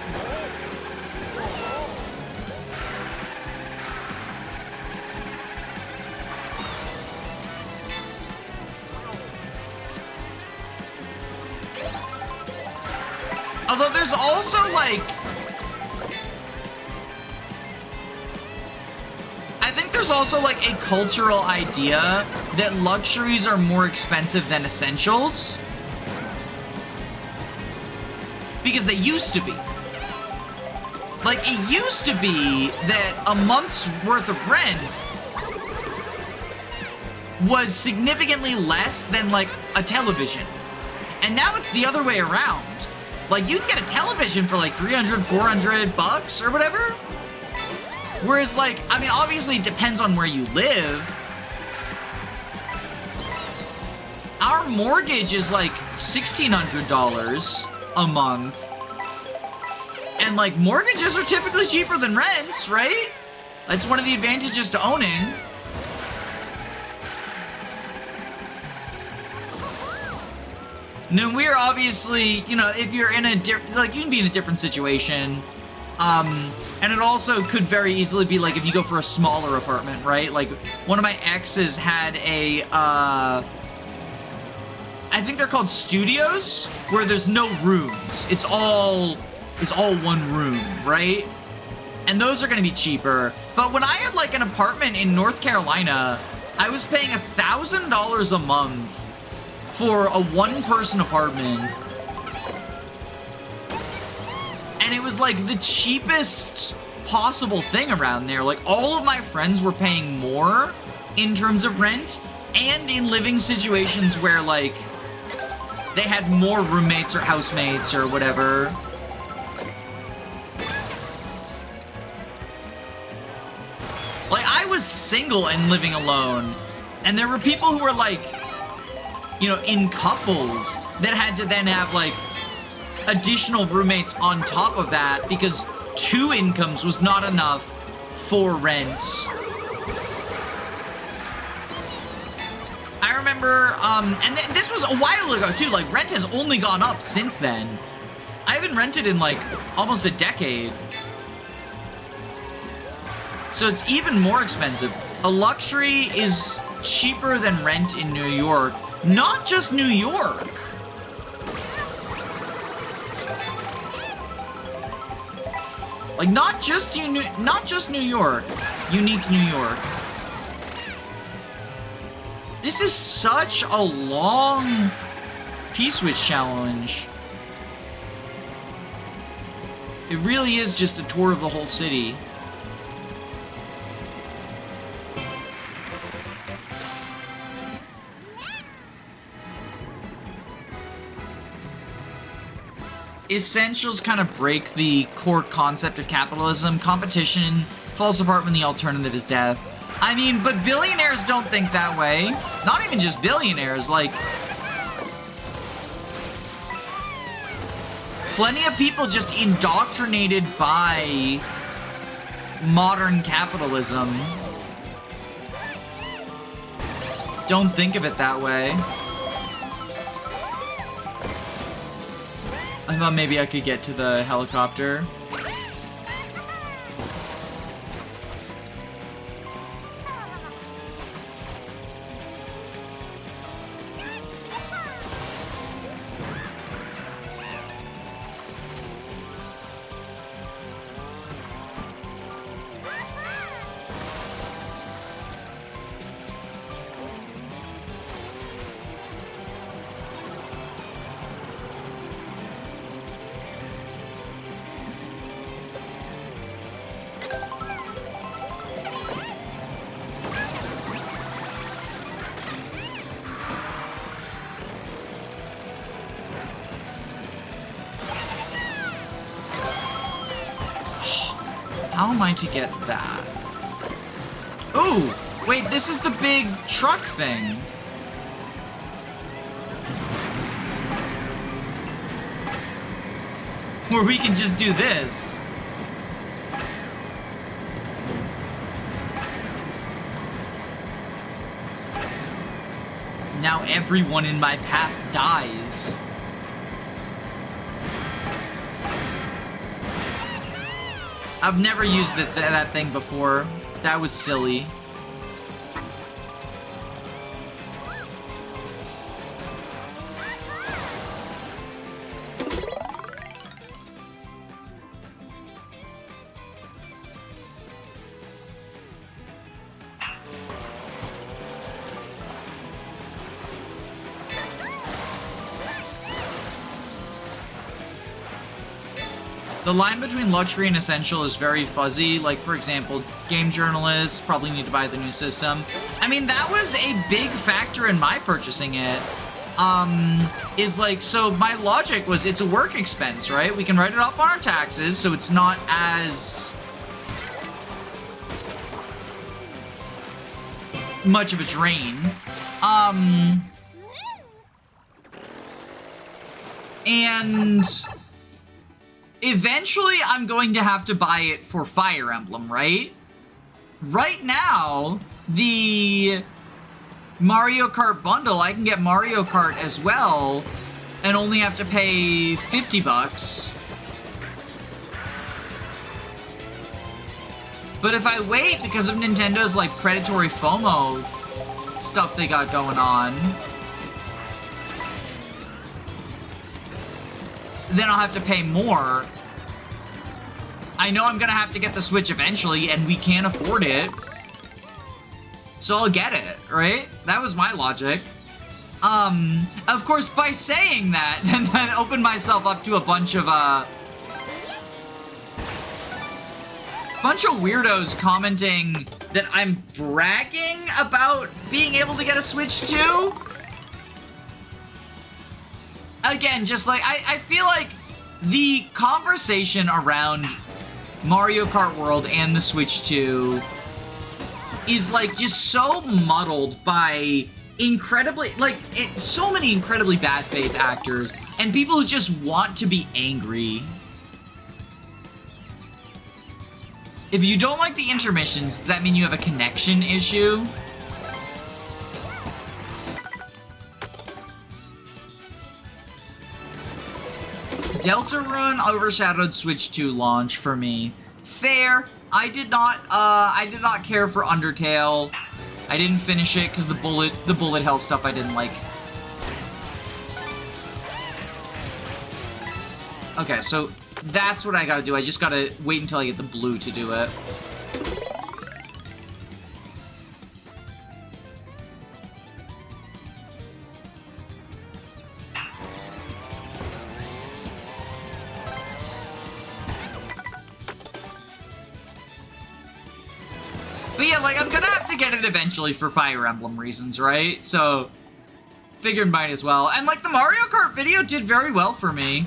Although there's also, like... I think there's also, like, a cultural idea that luxuries are more expensive than essentials. Because they used to be. Like, it used to be that a month's worth of rent was significantly less than, like, a television. And now it's the other way around. Like, you can get a television for, like, 300, 400 bucks or whatever. Whereas, like, I mean, obviously it depends on where you live. Our mortgage is, like, $1,600 a month. And, like, mortgages are typically cheaper than rents, right? That's one of the advantages to owning. Now, we're obviously, you know, if you're in a like, you can be in a different situation. And it also could very easily be, like, if you go for a smaller apartment, right? Like, one of my exes had a, I think they're called studios, where there's no rooms. It's all one room, right? And those are gonna be cheaper. But when I had, like, an apartment in North Carolina, I was paying $1,000 a month for a one-person apartment. And it was, like, the cheapest possible thing around there. Like, all of my friends were paying more in terms of rent and in living situations where, like, they had more roommates or housemates or whatever. Like, I was single and living alone. And there were people who were, like, you know, in couples that had to then have, like, additional roommates on top of that because 2 incomes was not enough for rent. I remember, and this was a while ago too, like, rent has only gone up since then. I haven't rented in, like, almost a decade. So it's even more expensive. A luxury is cheaper than rent in New York. Not just New York. Like, not just New York. Unique New York. This is such a long P-Switch challenge. It really is just a tour of the whole city. Essentials kind of break the core concept of capitalism. Competition falls apart when the alternative is death. I mean, but billionaires don't think that way. Not even just billionaires, like... plenty of people just indoctrinated by modern capitalism don't think of it that way. I thought maybe I could get to the helicopter. How am I to get that? Ooh! Wait, this is the big truck thing. Where we can just do this. everyone in my path dies. I've never used that thing before. That was silly. The line between luxury and essential is very fuzzy. Like, for example, game journalists probably need to buy the new system. I mean, that was a big factor in my purchasing it. Is like, so my logic was it's a work expense, right? We can write it off on our taxes, so it's not as much of a drain. And eventually, I'm going to have to buy it for Fire Emblem, right? Right now, the Mario Kart bundle, I can get Mario Kart as well, and only have to pay 50 bucks. But if I wait, because of Nintendo's, like, predatory FOMO stuff they got going on, then I'll have to pay more. I know I'm gonna have to get the Switch eventually, and we can't afford it. So I'll get it, right? That was my logic. Of course, by saying that, then I opened myself up to a bunch of weirdos commenting that I'm bragging about being able to get a Switch 2. Again, just like, I feel like the conversation around Mario Kart World and the Switch 2 is, like, just so muddled by incredibly, like, so many incredibly bad faith actors and people who just want to be angry. If you don't like the intermissions, does that mean you have a connection issue? Deltarune overshadowed Switch 2 launch for me. Fair. I did not care for Undertale. I didn't finish it because the bullet hell stuff I didn't like. Okay, so that's what I gotta do. I just gotta wait until I get the blue to do it. But yeah, like, I'm gonna have to get it eventually for Fire Emblem reasons, right? So, figured might as well. And, like, the Mario Kart video did very well for me.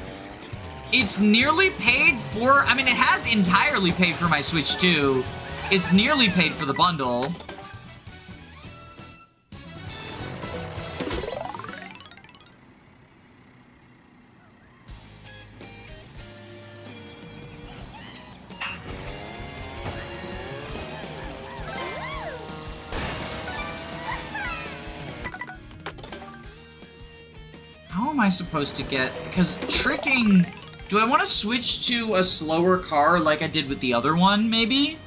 It's nearly paid for... I mean, it has entirely paid for my Switch 2. It's nearly paid for the bundle. How am I supposed to get... Because tricking... Do I want to switch to a slower car like I did with the other one, maybe?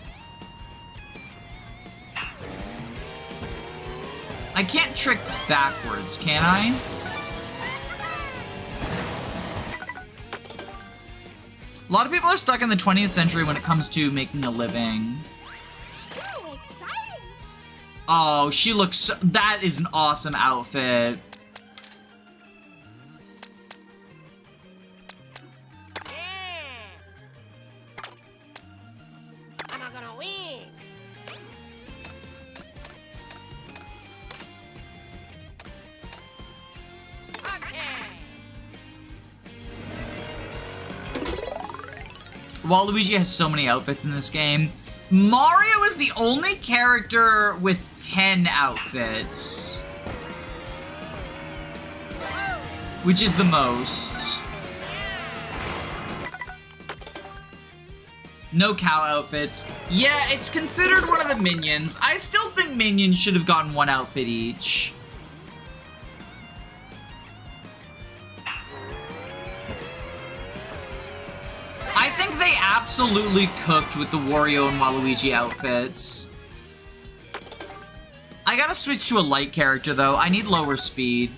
I can't trick backwards, can I? A lot of people are stuck in the 20th century when it comes to making a living. Oh, she looks so... That is an awesome outfit. Waluigi has so many outfits in this game. Mario is the only character with 10 outfits. Which is the most. No cow outfits. Yeah, it's considered one of the minions. I still think minions should have gotten one outfit each. they absolutely cooked with the Wario and Waluigi outfits. I gotta switch to a light character, though. I need lower speed.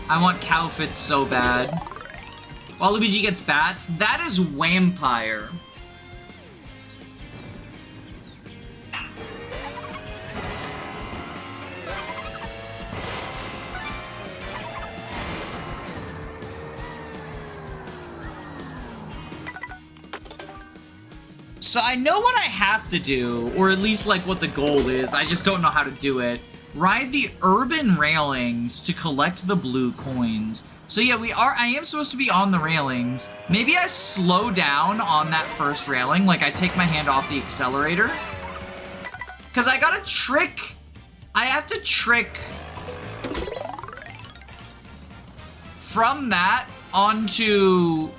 I want Cowfits so bad. Waluigi gets bats. That is Vampire. So I know what I have to do, or at least like what the goal is. I just don't know how to do it. Ride the urban railings to collect the blue coins. So yeah, I am supposed to be on the railings. Maybe I slow down on that first railing, like I take my hand off the accelerator. Cause I have to trick from that onto...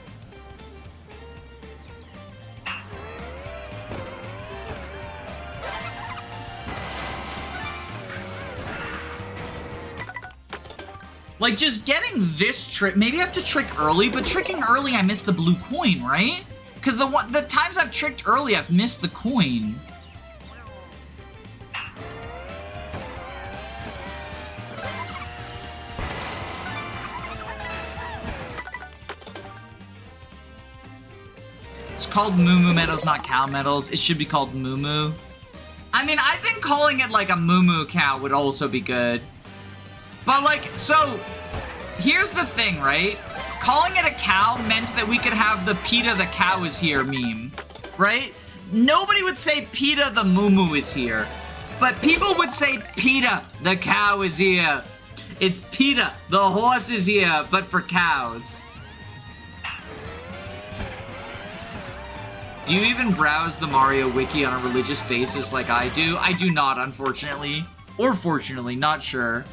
Like, just getting this trick... Maybe I have to trick early, but tricking early, I miss the blue coin, right? Because the times I've tricked early, I've missed the coin. It's called Moo Moo Meadows, not Cow Meadows. It should be called Moo Moo. I mean, I think calling it, like, a Moo Moo cow would also be good. But, like, so, here's the thing, right? Calling it a cow meant that we could have the PETA the cow is here meme, right? Nobody would say PETA the moo moo is here, but people would say PETA the cow is here. It's PETA the horse is here, but for cows. Do you even browse the Mario Wiki on a religious basis like I do? I do not, unfortunately. Or fortunately, not sure.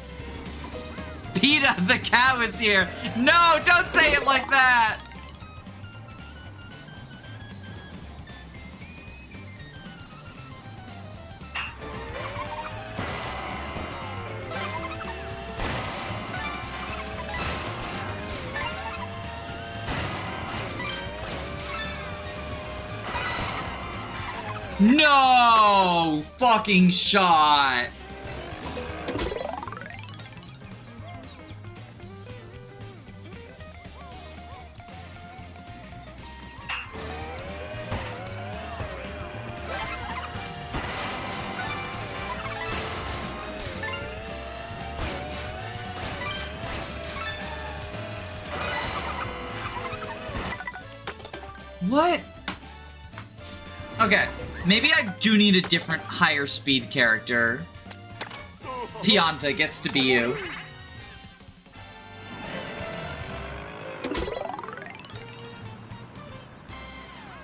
PETA, the cow is here. No, don't say it like that. No fucking shot. What? Okay, maybe I do need a different higher speed character. Pianta gets to be you.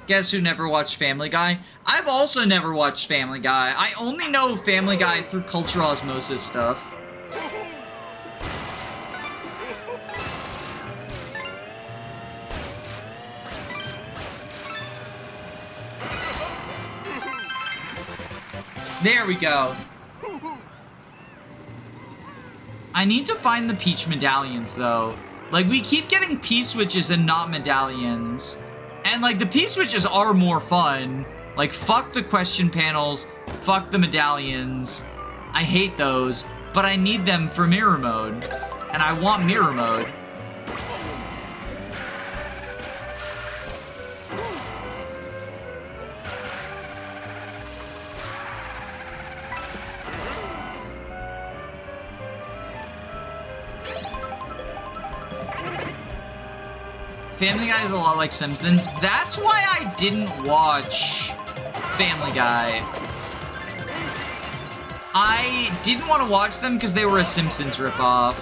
Guess who never watched Family Guy? I've also never watched Family Guy. I only know Family Guy through cultural osmosis stuff. There we go. I need to find the Peach medallions, though. Like, we keep getting P-switches and not medallions. And, like, the P-switches are more fun. Like, fuck the question panels. Fuck the medallions. I hate those. But I need them for mirror mode. And I want mirror mode. Family Guy is a lot like Simpsons. That's why I didn't watch Family Guy. I didn't want to watch them because they were a Simpsons ripoff.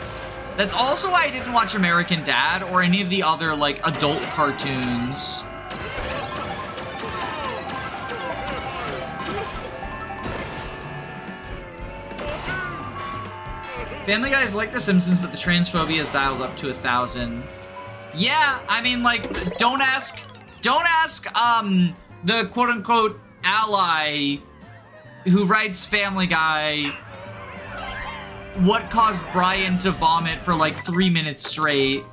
That's also why I didn't watch American Dad or any of the other, like, adult cartoons. Family Guy is like The Simpsons, but the transphobia is dialed up to 1,000. Yeah, I mean, like, don't ask, the quote-unquote ally who writes Family Guy, what caused Brian to vomit for like 3 minutes straight.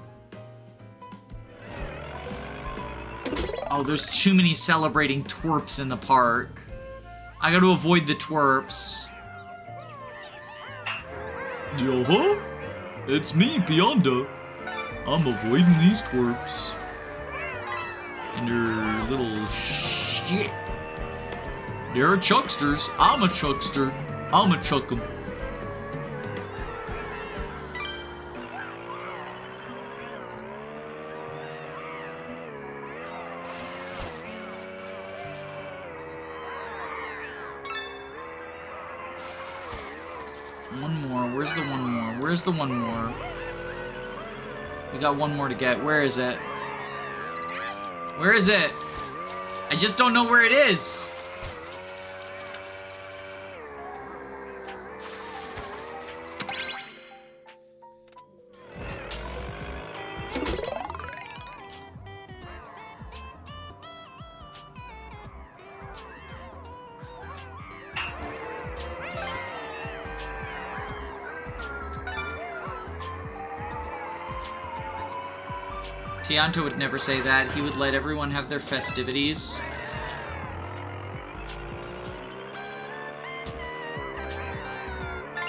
Oh, there's too many celebrating twerps in the park. I gotta avoid the twerps. Yo-ho! It's me, Bionda. I'm avoiding these twerps. And their little shit. They're chucksters. I'm a chuckster. I'ma chuck 'em. One more. Where's the one more? Where's the one more? We got one more to get. Where is it? Where is it? I just don't know where it is. Pianto would never say that. He would let everyone have their festivities.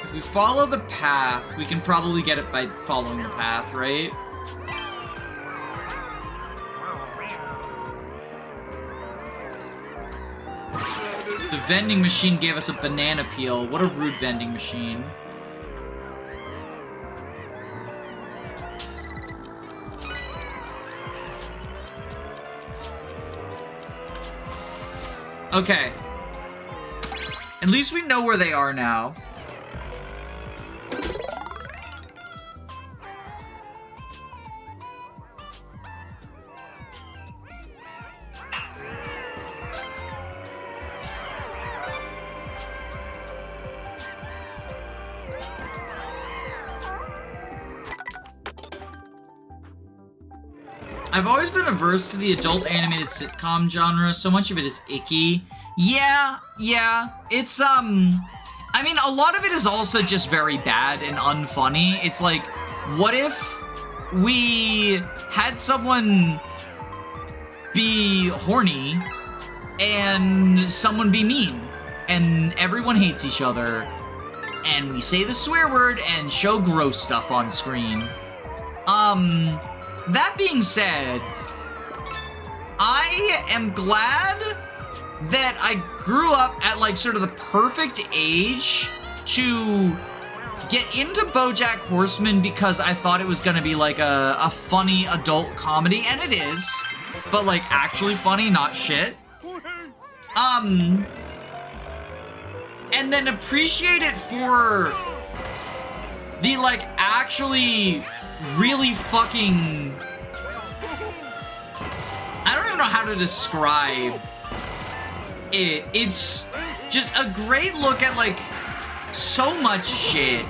If we follow the path, we can probably get it by following the path, right? The vending machine gave us a banana peel. What a rude vending machine. Okay. At least we know where they are now. I've always been averse to the adult animated sitcom genre. So much of it is icky. Yeah. It's, I mean, a lot of it is also just very bad and unfunny. It's like, what if we had someone be horny and someone be mean and everyone hates each other and we say the swear word and show gross stuff on screen? That being said, I am glad that I grew up at, like, sort of the perfect age to get into BoJack Horseman because I thought it was gonna be, like, a funny adult comedy, and it is, but, like, actually funny, not shit. And then appreciate it for the, like, actually really fucking... I don't even know how to describe it. It's just a great look at, like, so much shit.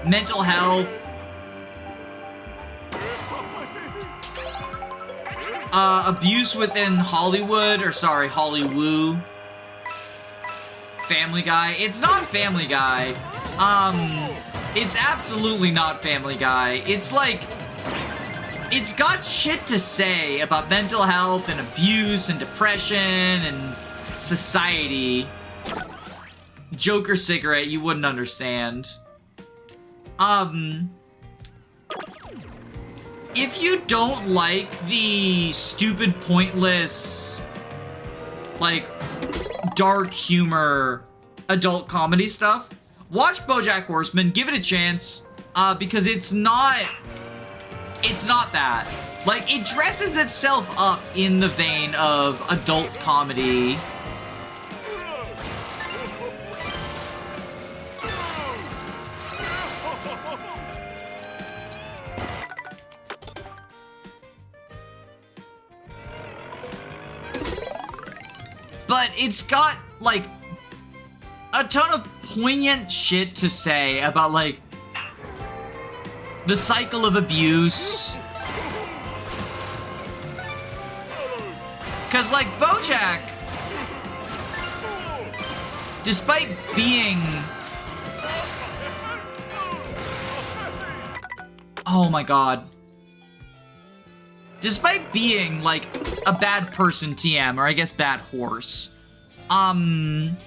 Mental health. Abuse within Hollywood, or sorry, Hollywood. Family Guy. It's not Family Guy. It's absolutely not Family Guy. It's like, it's got shit to say about mental health and abuse and depression and society. Joker cigarette, you wouldn't understand. If you don't like the stupid, pointless, like, dark humor, adult comedy stuff, watch BoJack Horseman, give it a chance, because it's not that. Like, it dresses itself up in the vein of adult comedy. But it's got, like, a ton of poignant shit to say about, like, the cycle of abuse Because, like, Bojack, despite being... Oh my god. Despite being, like, a bad person TM, or I guess bad horse,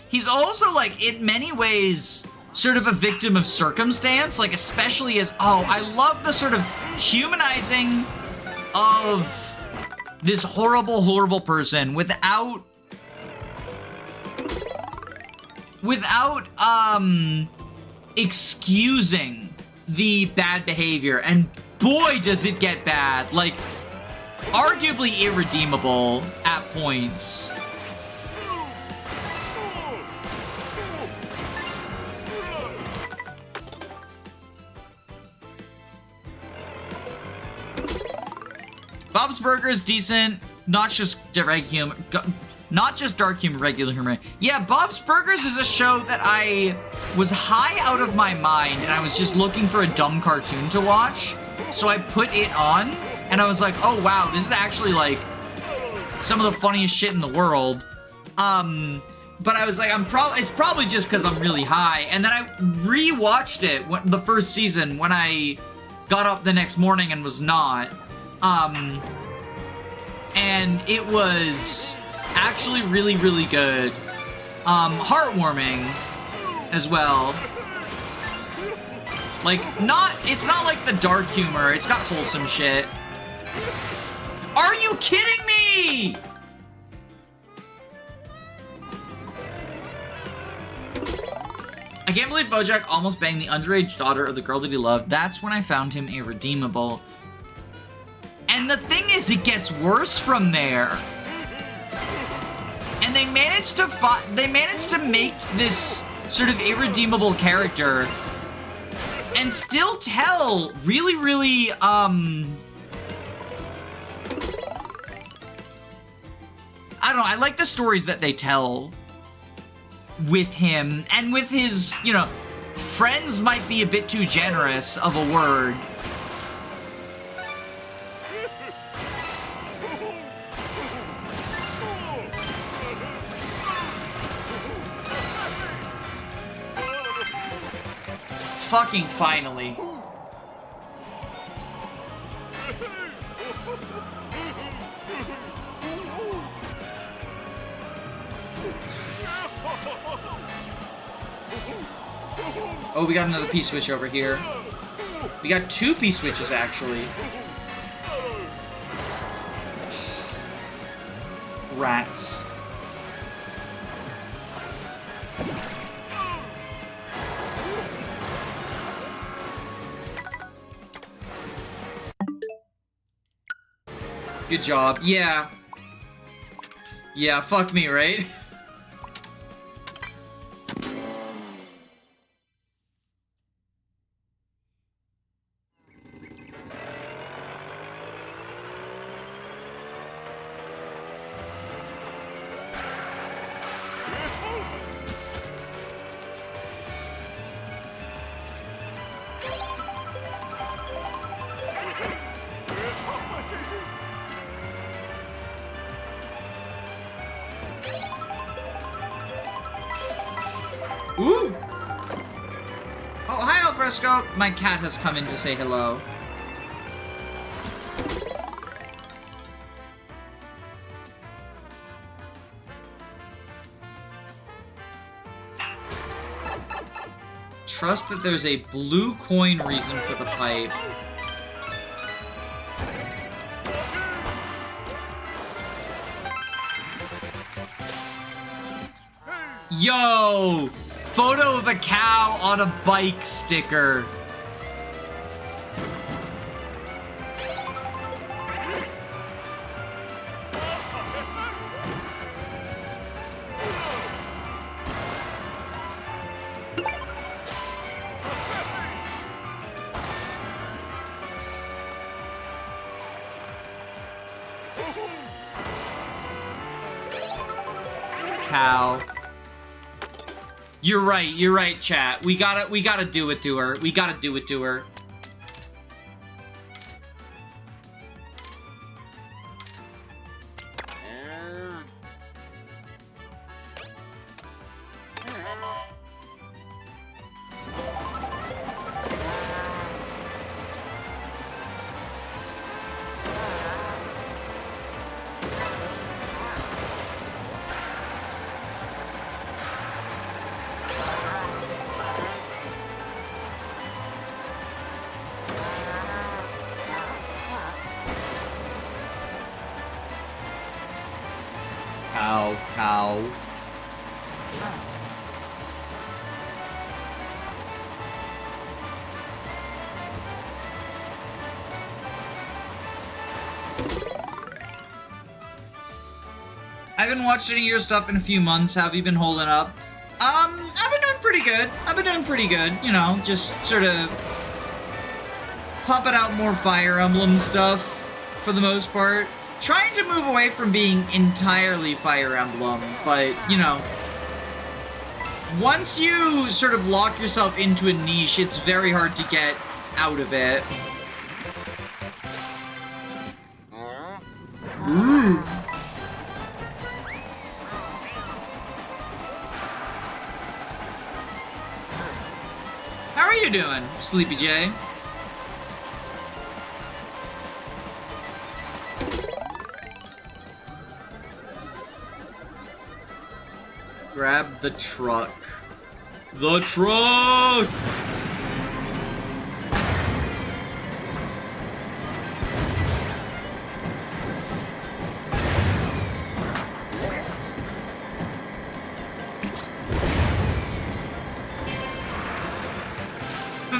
he's also, like, in many ways, sort of a victim of circumstance, like, especially as... Oh, I love the sort of humanizing of this horrible, horrible person without, excusing the bad behavior. And boy, does it get bad. Like, arguably irredeemable at points. Bob's Burger is decent, not just dark humor, regular humor. Yeah, Bob's Burgers is a show that I was high out of my mind, and I was just looking for a dumb cartoon to watch. So I put it on, and I was like, oh wow, this is actually like some of the funniest shit in the world. But I was like, it's probably just because I'm really high. And then I re-watched it, the first season, when I got up the next morning and was not. And it was actually really, really good. Heartwarming as well. Like, it's not like the dark humor, it's got wholesome shit. Are you kidding me? I can't believe Bojack almost banged the underage daughter of the girl that he loved. That's when I found him irredeemable. And the thing is, it gets worse from there. And they managed to make this sort of irredeemable character and still tell really, really, I don't know, I like the stories that they tell with him, and with his, you know, friends might be a bit too generous of a word. Fucking finally. Oh, we got another P-switch over here. We got two P-switches, actually. Rats. Good job. Yeah. Yeah, fuck me, right? Ooh! Oh, hi, Alfresco! My cat has come in to say hello. Trust that there's a blue coin reason for the pipe. Yo! Photo of a cow on a bike sticker. Cow. You're right, chat. We gotta do it to her. We gotta do it to her. cow. I haven't watched any of your stuff in a few months. How have you been holding up? I've been doing pretty good. You know, just sort of popping out more Fire Emblem stuff for the most part. Trying to move away from being entirely Fire Emblem, but, you know, once you sort of lock yourself into a niche, it's very hard to get out of it. Ooh. How are you doing, Sleepy J? Grab the truck. The truck!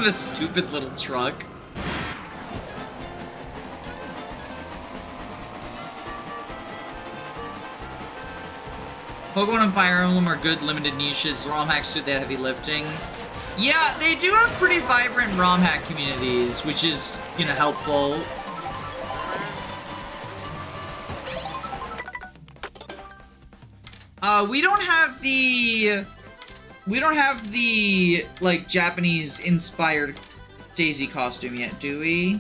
The stupid little truck. Pokemon and Fire Emblem are good limited niches. ROM hacks do the heavy lifting. Yeah, they do have pretty vibrant ROM hack communities, which is, you know, helpful. We don't have the, like, Japanese-inspired Daisy costume yet, do we?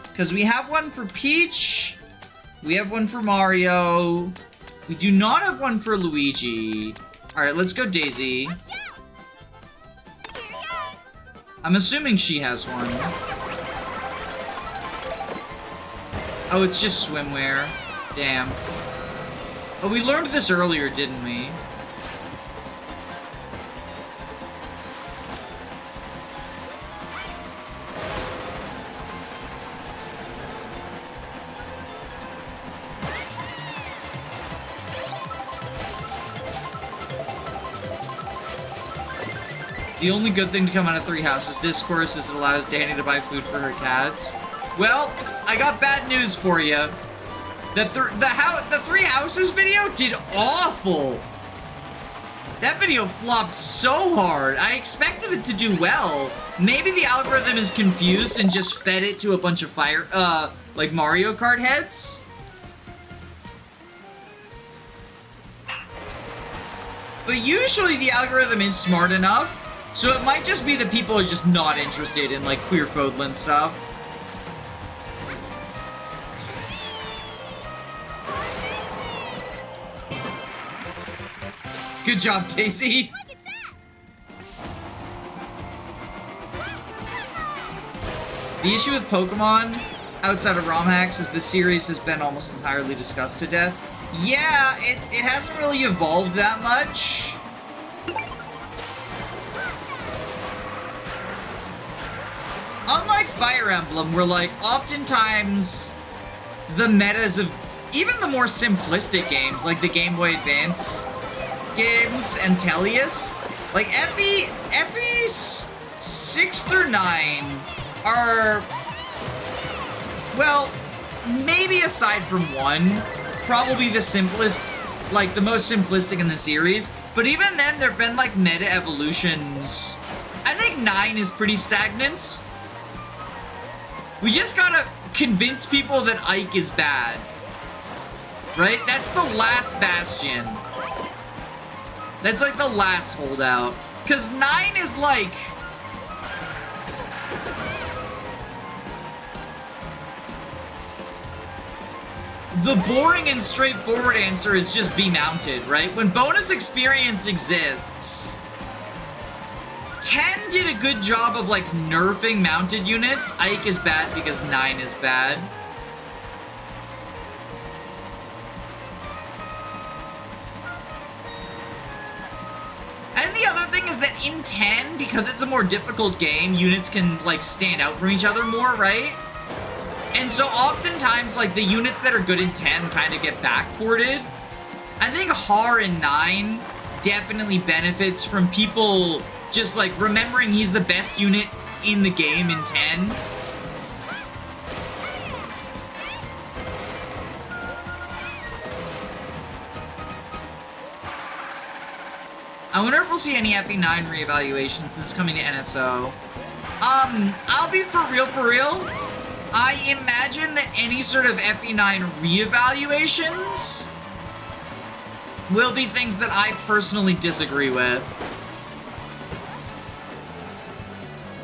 Because we have one for Peach, we have one for Mario, we do not have one for Luigi. Alright, let's go Daisy. I'm assuming she has one. Oh, it's just swimwear. Damn. Oh, we learned this earlier, didn't we? The only good thing to come out of Three Houses Discourse is it allows Danny to buy food for her cats. Well, I got bad news for you. The Three Houses video did awful. That video flopped so hard. I expected it to do well. Maybe the algorithm is confused and just fed it to a bunch of like Mario Kart heads. But usually the algorithm is smart enough. So it might just be that people are just not interested in, like, queer Fodlan stuff. Good job, Daisy. The issue with Pokemon, outside of ROM hacks, is the series has been almost entirely discussed to death. Yeah, it hasn't really evolved that much. Unlike Fire Emblem, where, like, oftentimes the metas of even the more simplistic games, like the Game Boy Advance games and Tellius, like FE's 6 through 9 are, well, maybe aside from 1, probably the simplest, like the most simplistic in the series, but even then there've been like meta evolutions. I think 9 is pretty stagnant. We just gotta convince people that Ike is bad. Right? That's the last bastion. That's like the last holdout. Because 9 is like... the boring and straightforward answer is just be mounted, right? When bonus experience exists... 10 did a good job of, like, nerfing mounted units. Ike is bad because 9 is bad. And the other thing is that in 10, because it's a more difficult game, units can, like, stand out from each other more, right? And so oftentimes, like, the units that are good in 10 kind of get backported. I think Har in 9 definitely benefits from people just like remembering he's the best unit in the game in 10. I wonder if we'll see any FE9 reevaluations since coming to NSO. I'll be for real. I imagine that any sort of FE9 reevaluations will be things that I personally disagree with.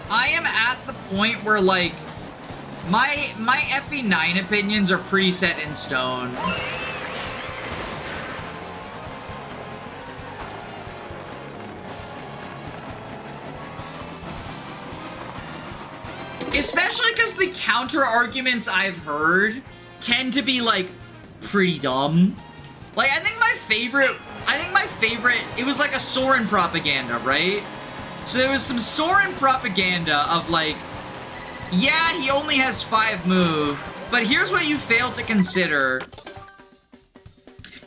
I am at the point where, like, my FE9 opinions are pretty set in stone. Especially because the counter arguments I've heard tend to be, like, pretty dumb. Like, I think my favorite, it was like a Soren propaganda, right? So there was some Soren propaganda of, like, yeah, he only has 5 move, but here's what you fail to consider.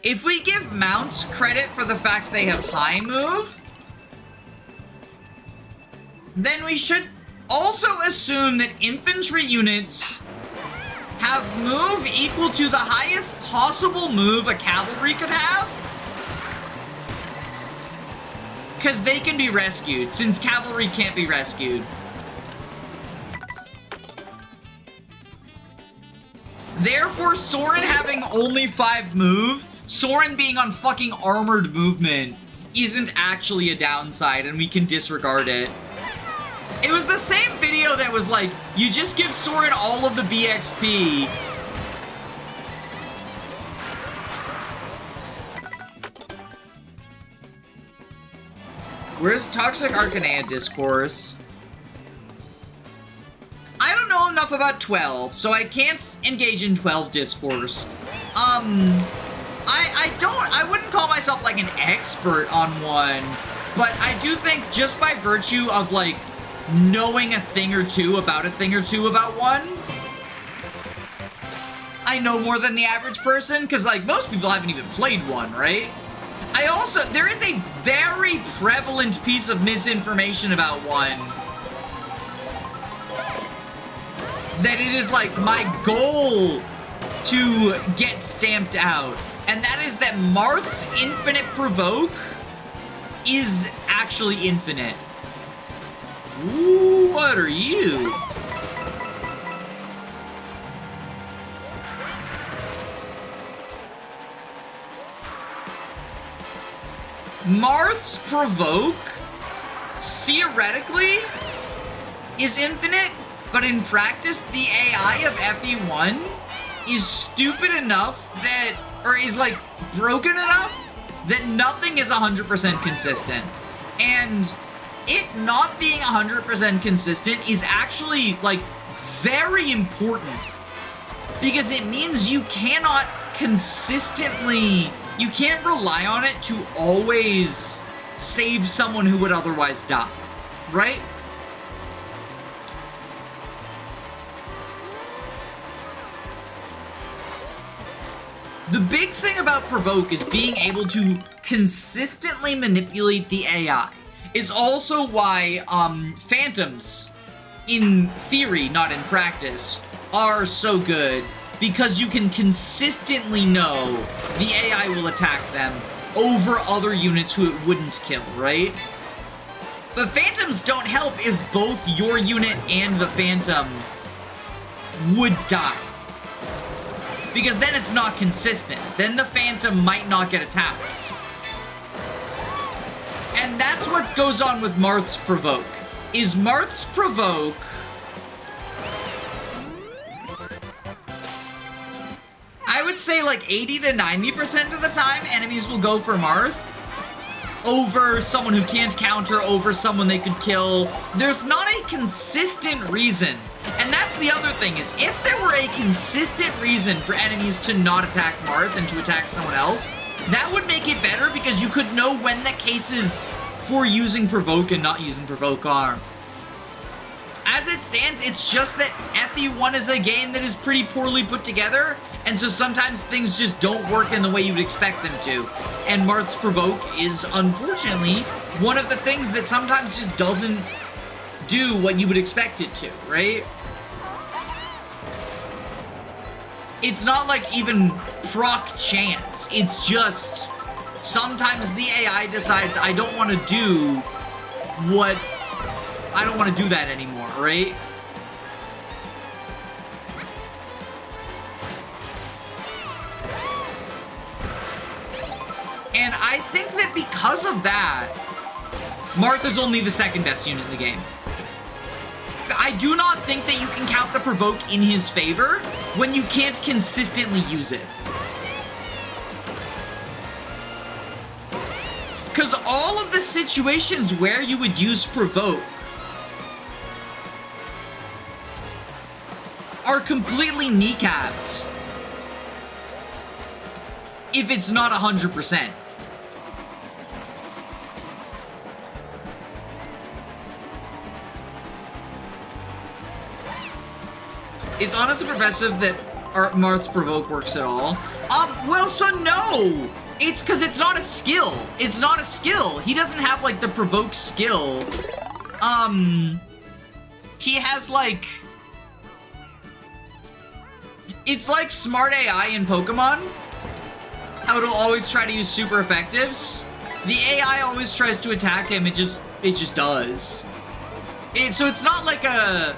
If we give mounts credit for the fact they have high move, then we should also assume that infantry units have move equal to the highest possible move a cavalry could have. Because they can be rescued, since cavalry can't be rescued. Therefore, Soren having only 5 move, Soren being on fucking armored movement, isn't actually a downside, and we can disregard it. It was the same video that was like, you just give Soren all of the BXP. Where's Toxic Arcanea Discourse? I don't know enough about 12, so I can't engage in 12 Discourse. I wouldn't call myself like an expert on one, but I do think just by virtue of like knowing a thing or two about one, I know more than the average person, because like most people haven't even played one, right? There is a very prevalent piece of misinformation about one that it is like my goal to get stamped out, and that is that Marth's infinite provoke is actually infinite. Ooh, what are you? Marth's provoke, theoretically, is infinite, but in practice, the AI of FE1 is stupid enough that, or is like broken enough that nothing is 100% consistent. And it not being 100% consistent is actually like very important, because it means you cannot consistently, you can't rely on it to always save someone who would otherwise die, right? The big thing about Provoke is being able to consistently manipulate the AI. It's also why Phantoms, in theory, not in practice, are so good, because you can consistently know the AI will attack them over other units who it wouldn't kill, right? But Phantoms don't help if both your unit and the Phantom would die, because then it's not consistent. Then the Phantom might not get attacked. And that's what goes on with Marth's Provoke. Is Marth's Provoke I would say like 80 to 90% of the time, enemies will go for Marth over someone who can't counter, over someone they could kill. There's not a consistent reason. And that's the other thing, is if there were a consistent reason for enemies to not attack Marth and to attack someone else, that would make it better, because you could know when the cases for using Provoke and not using Provoke are. As it stands, it's just that FE1 is a game that is pretty poorly put together, and so sometimes things just don't work in the way you would expect them to. And Marth's Provoke is, unfortunately, one of the things that sometimes just doesn't do what you would expect it to, right? It's not like even proc chance. It's just sometimes the AI decides I don't want to do what... I don't want to do that anymore, right? And I think that because of that, Martha's only the second best unit in the game. I do not think that you can count the Provoke in his favor when you can't consistently use it. Because all of the situations where you would use Provoke are completely kneecapped if it's not 100%. It's honestly impressive that Marth's Provoke works at all. Well, so no! It's because it's not a skill. It's not a skill. He doesn't have, like, the Provoke skill. He has, like... It's like Smart AI in Pokemon. How it'll always try to use super effectives. The AI always tries to attack him, it just does. So it's not like a...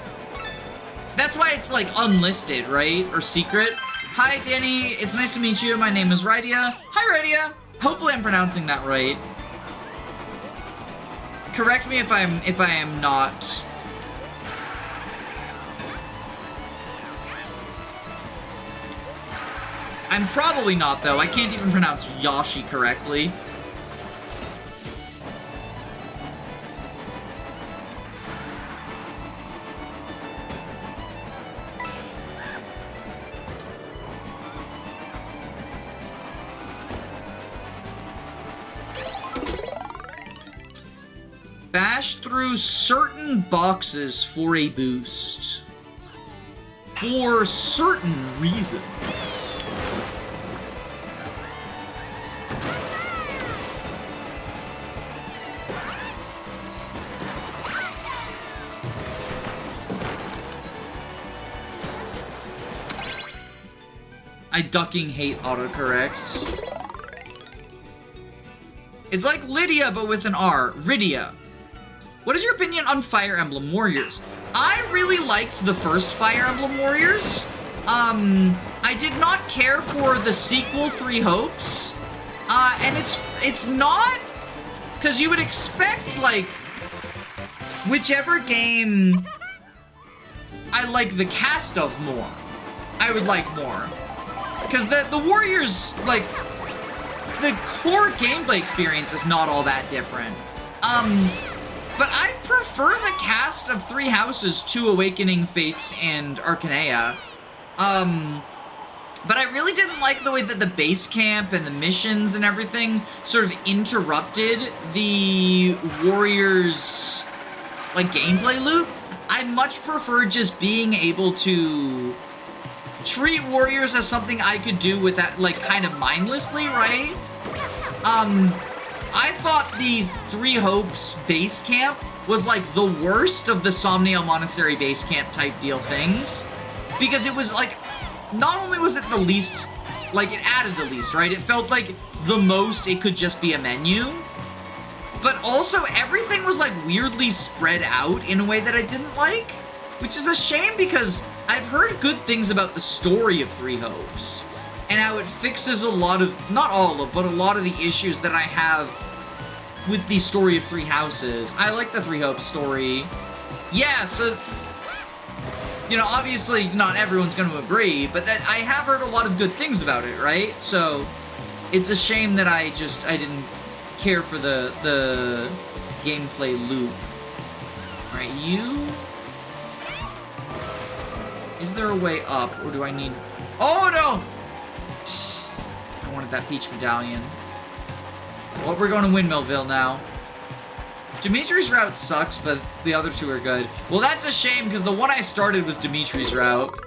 That's why it's, like, unlisted, right? Or secret. Hi, Danny. It's nice to meet you. My name is Rydia. Hi, Rydia. Hopefully I'm pronouncing that right. Correct me if I am not. I'm probably not, though. I can't even pronounce Yashi correctly. Bash through certain boxes for a boost. For certain reasons. I ducking hate autocorrects. It's like Lydia, but with an R. Rydia. What is your opinion on Fire Emblem Warriors? I really liked the first Fire Emblem Warriors. I did not care for the sequel, Three Hopes. And it's not... Because you would expect, like... Whichever game I like the cast of more, I would like more. Because the Warriors, like... The core gameplay experience is not all that different. But I prefer the cast of Three Houses to Awakening Fates and Arcanea. But I really didn't like the way that the base camp and the missions and everything sort of interrupted the Warriors, like, gameplay loop. I much prefer just being able to treat Warriors as something I could do with that, like, kind of mindlessly, right? I thought the Three Hopes base camp was, like, the worst of the Somniel Monastery base camp type deal things. Because it was, like, not only was it the least, like, it added the least, right? It felt like the most it could just be a menu. But also, everything was, like, weirdly spread out in a way that I didn't like. Which is a shame because I've heard good things about the story of Three Hopes. And how it fixes a lot of, not all of, but a lot of the issues that I have with the story of Three Houses. I like the Three Hopes story. Yeah, so, you know, obviously not everyone's going to agree, but that I have heard a lot of good things about it, right? So, it's a shame that I didn't care for the gameplay loop. Alright, you... Is there a way up, or do I need... Oh, no! I wanted that Peach Medallion. Well, we're going to Windmillville now. Dimitri's route sucks, but the other two are good. Well, that's a shame, because the one I started was Dimitri's route.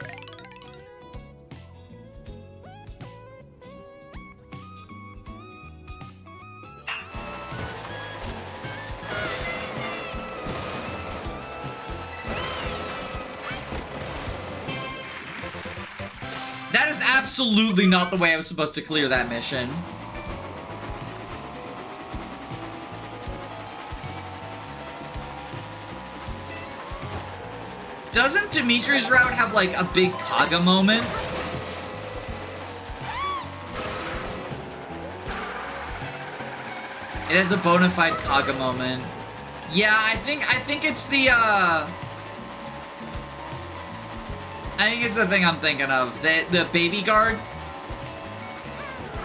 That is absolutely not the way I was supposed to clear that mission. Doesn't Dimitri's route have, like, a big Kaga moment? It has a bona fide Kaga moment. Yeah, I think it's the, I think it's the thing I'm thinking of. The baby guard.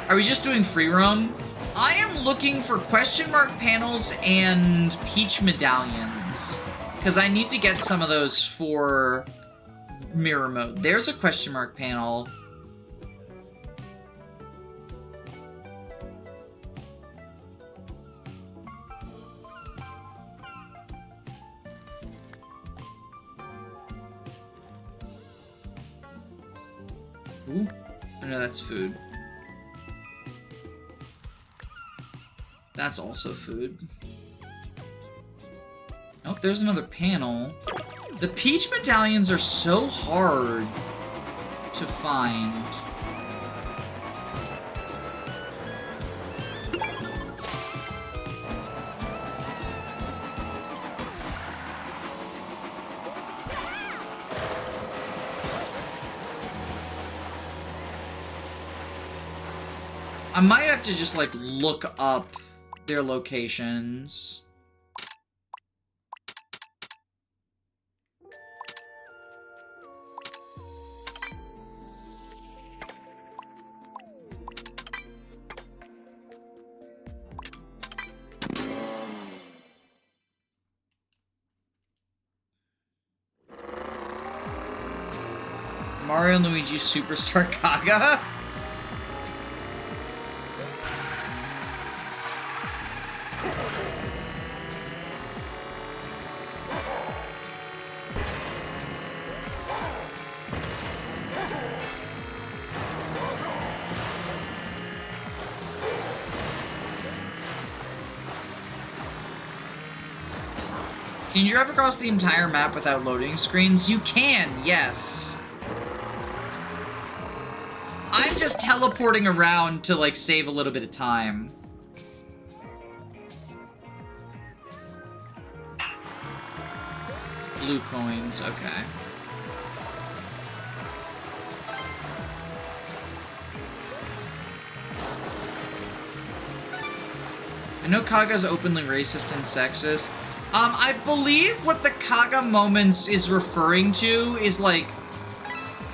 Are we just doing free roam? I am looking for question mark panels and peach medallions. Because I need to get some of those for mirror mode. There's a question mark panel. Ooh, I know that's food. That's also food. Oh, there's another panel. The peach medallions are so hard to find. I might have to just, like, look up their locations. Mario and Luigi Superstar Kaga? Can you drive across the entire map without loading screens? You can, yes. I'm just teleporting around to, like, save a little bit of time. Blue coins, okay. I know Kaga's openly racist and sexist. I believe what the Kaga moments is referring to is, like,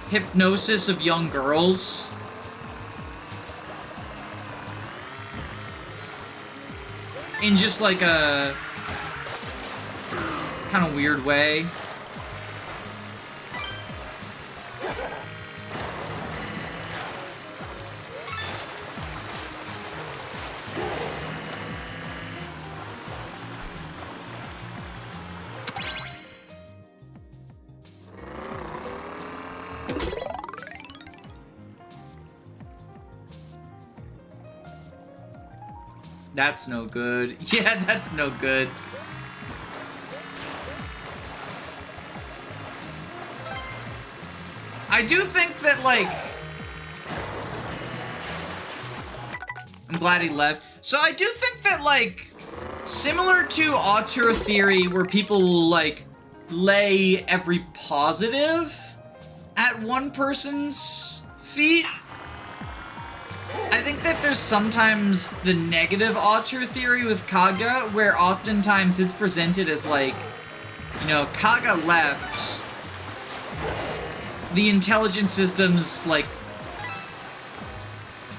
hypnosis of young girls. In just, like, a kind of weird way. That's no good. Yeah, that's no good. I do think that, like... I'm glad he left. So I do think that, like, similar to auteur theory, where people will, like, lay every positive at one person's feet, I think that there's sometimes the negative auteur theory with Kaga, where oftentimes it's presented as, like, you know, Kaga left, the intelligence systems, like,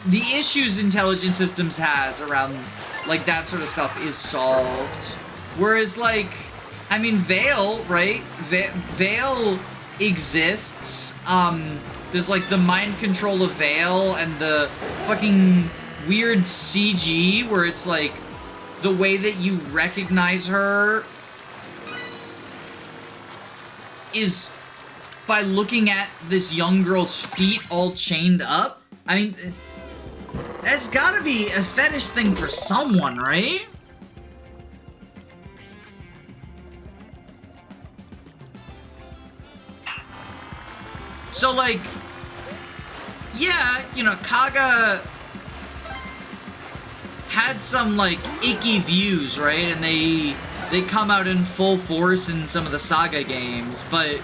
the issues intelligence systems has around, like, that sort of stuff is solved. Whereas, like, I mean, Veil, right? Veil exists, there's, like, the mind control of Veil and the fucking weird CG where it's, like, the way that you recognize her is by looking at this young girl's feet all chained up. I mean, that's gotta be a fetish thing for someone, right? So, like, yeah, you know, Kaga had some, like, icky views, right? And they come out in full force in some of the Saga games, but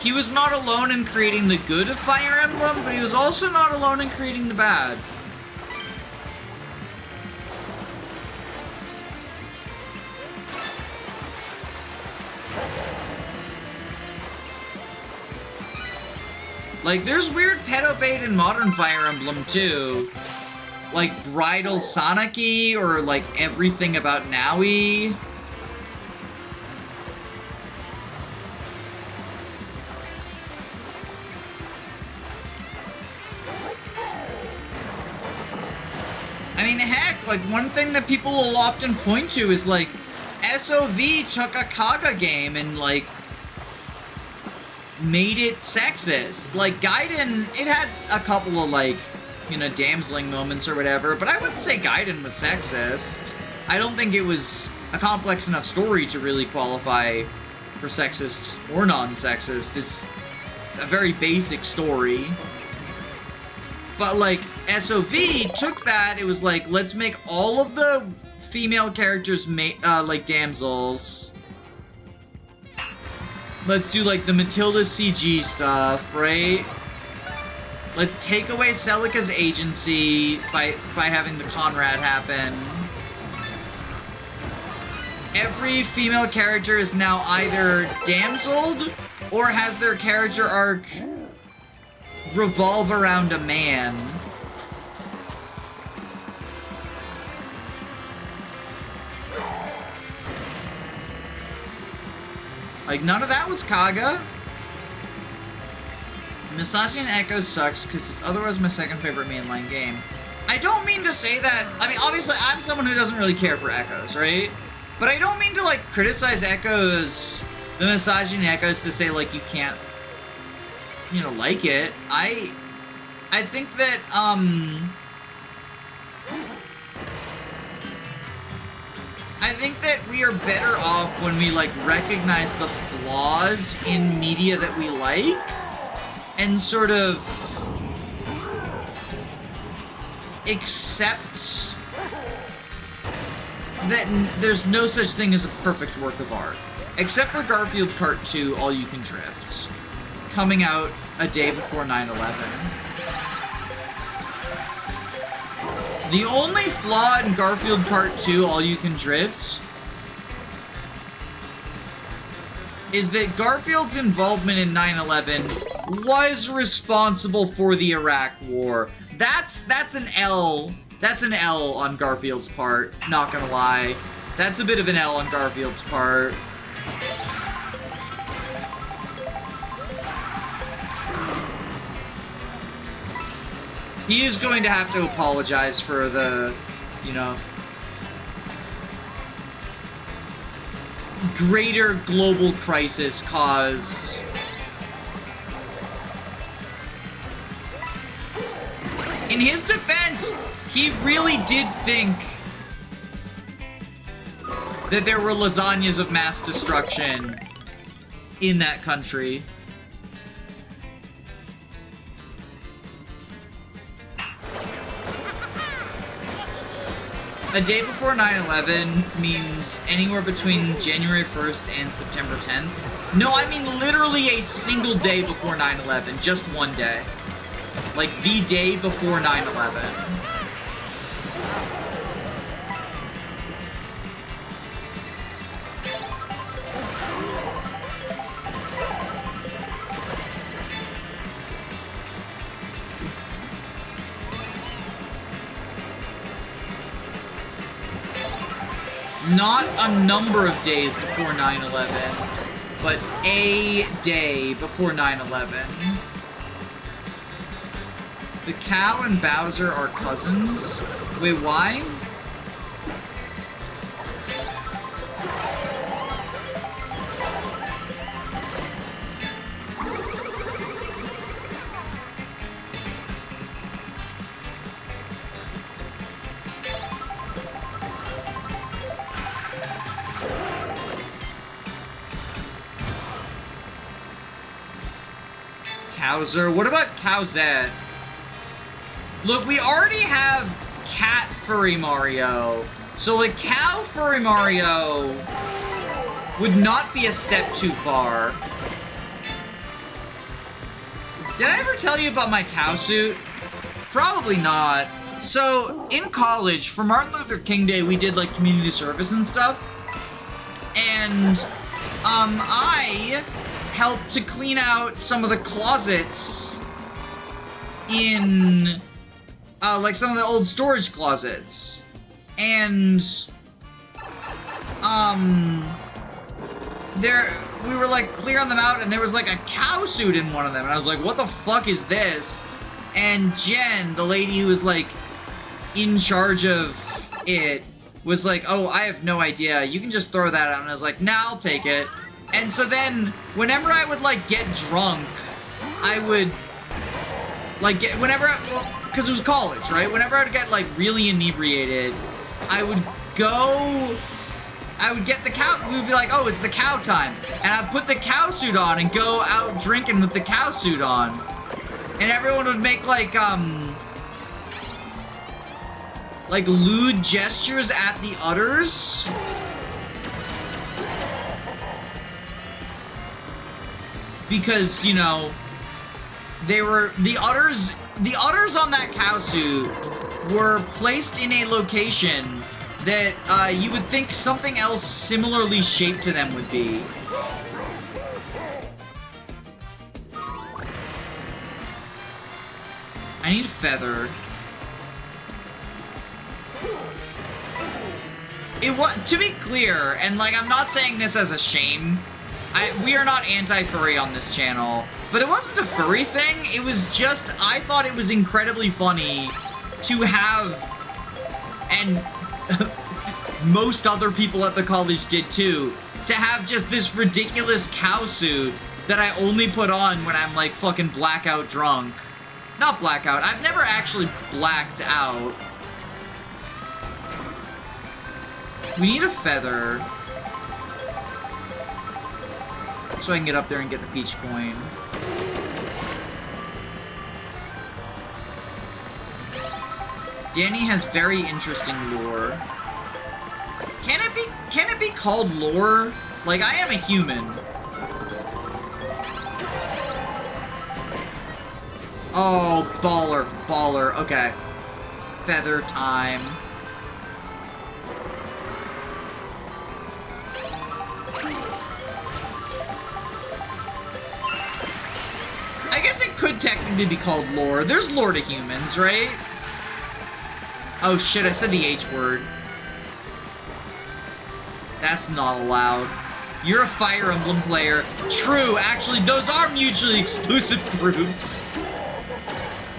he was not alone in creating the good of Fire Emblem, but he was also not alone in creating the bad. Like, there's weird pedo bait in modern Fire Emblem, too. Like, Bridal Sonic-y, or, like, everything about Naui. I mean, heck, like, one thing that people will often point to is, like, SOV took a Kaga game and, like, made it sexist. Like, Gaiden, it had a couple of, like, you know, damseling moments or whatever, but I wouldn't say Gaiden was sexist. I don't think it was a complex enough story to really qualify for sexist or non-sexist. It's a very basic story. But, like, SOV took that, it was like, let's make all of the female characters, like, damsels. Let's do, like, the Matilda CG stuff, right? Let's take away Celica's agency by having the Conrad happen. Every female character is now either damseled or has their character arc revolve around a man. Like, none of that was Kaga. Misogyny and Echo sucks because it's otherwise my second favorite mainline game. I don't mean to say that. I mean, obviously, I'm someone who doesn't really care for Echoes, right? But I don't mean to, like, criticize Echoes, the misogyny Echoes, to say, like, you can't, you know, like it. I think that, I think that we are better off when we, like, recognize the flaws in media that we like and sort of accept that there's no such thing as a perfect work of art. Except for Garfield Kart 2 All You Can Drift, coming out a day before 9/11. The only flaw in Garfield Kart 2 All You Can Drift is that Garfield's involvement in 9/11 was responsible for the Iraq War. That's an L. That's an L on Garfield's part, not gonna lie. That's a bit of an L on Garfield's part. He is going to have to apologize for the, you know, greater global crisis caused. In his defense, he really did think that there were lasagnas of mass destruction in that country. A day before 9/11 means anywhere between January 1st and September 10th. No, I mean literally a single day before 9/11. Just one day. Like, the day before 9/11. Not a number of days before 9/11, but a day before 9/11. The cow and Bowser are cousins. Wait, why? Cowser. What about Cowzette? Look, we already have Cat Furry Mario. So, like, Cow Furry Mario would not be a step too far. Did I ever tell you about my cow suit? Probably not. So, in college, for Martin Luther King Day, we did, like, community service and stuff. And, I helped to clean out some of the closets in, like, some of the old storage closets. And, we were, like, clearing them out, and there was, like, a cow suit in one of them. And I was like, what the fuck is this? And Jen, the lady who was, like, in charge of it, was like, oh, I have no idea. You can just throw that out. And I was like, nah, I'll take it. And so then, whenever I would, like, get drunk, I would, like, because it was college, right? Whenever I would get, like, really inebriated, I would get the cow, we would be like, oh, it's the cow time. And I'd put the cow suit on and go out drinking with the cow suit on. And everyone would make, like lewd gestures at the udders. Because, you know, they were, the udders on that cow suit were placed in a location that you would think something else similarly shaped to them would be. I need feather. To be clear, and like, I'm not saying this as a shame, we are not anti-furry on this channel, but it wasn't a furry thing, it was just, I thought it was incredibly funny to have, and most other people at the college did too, to have just this ridiculous cow suit that I only put on when I'm like fucking blackout drunk. Not blackout, I've never actually blacked out. We need a feather. So I can get up there and get the peach coin. Danny has very interesting lore. Can it be called lore? Like, I am a human. Oh, baller, okay. Feather time. I guess it could technically be called lore. There's lore to humans, right? Oh shit, I said the H word. That's not allowed. You're a Fire Emblem player. True, actually, those are mutually exclusive groups.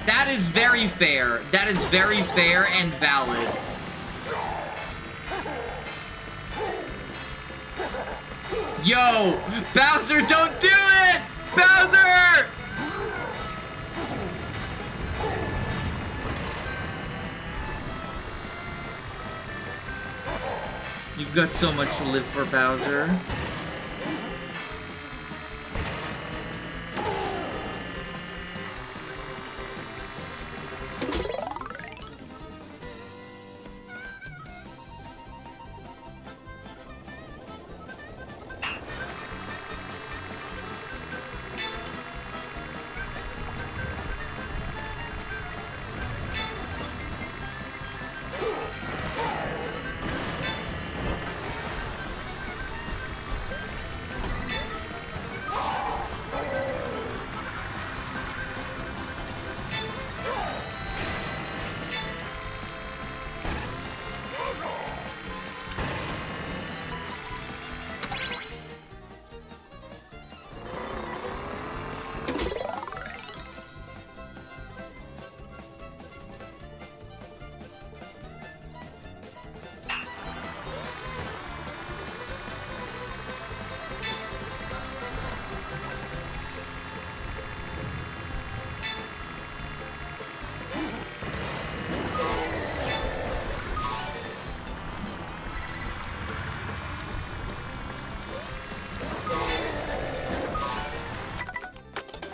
That is very fair. That is very fair and valid. Yo! Bowser, don't do it! Bowser! You've got so much to live for, Bowser.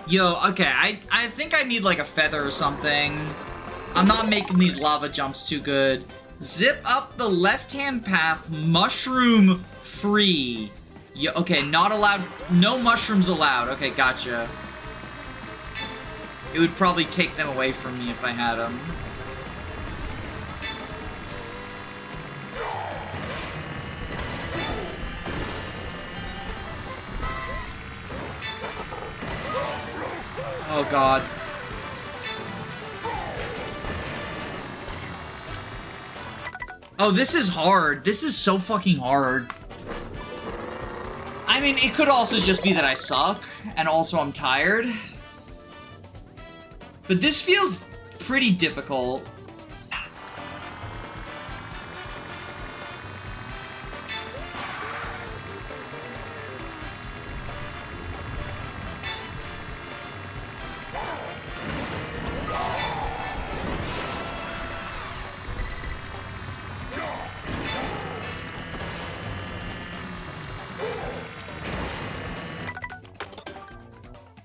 Yo, okay, I think I need like a feather or something. I'm not making these lava jumps too good. Zip up the left-hand path, mushroom free. Yeah, okay, not allowed, no mushrooms allowed. Okay, gotcha. It would probably take them away from me if I had them. Oh god. Oh, this is hard. This is so fucking hard. I mean, it could also just be that I suck, and also I'm tired. But this feels pretty difficult.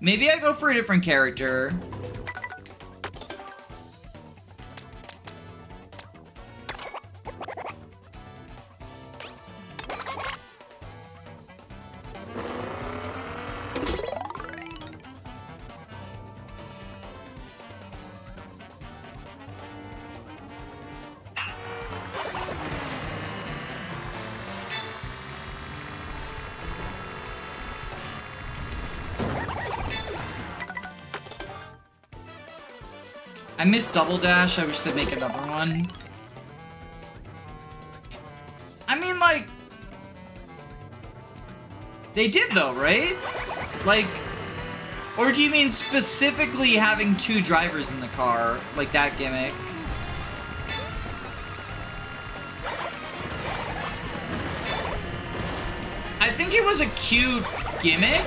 Maybe I go for a different character. I missed Double Dash. I wish they'd make another one. I mean, like... They did, though, right? Like... Or do you mean specifically having 2 drivers in the car? Like that gimmick? I think it was a cute gimmick.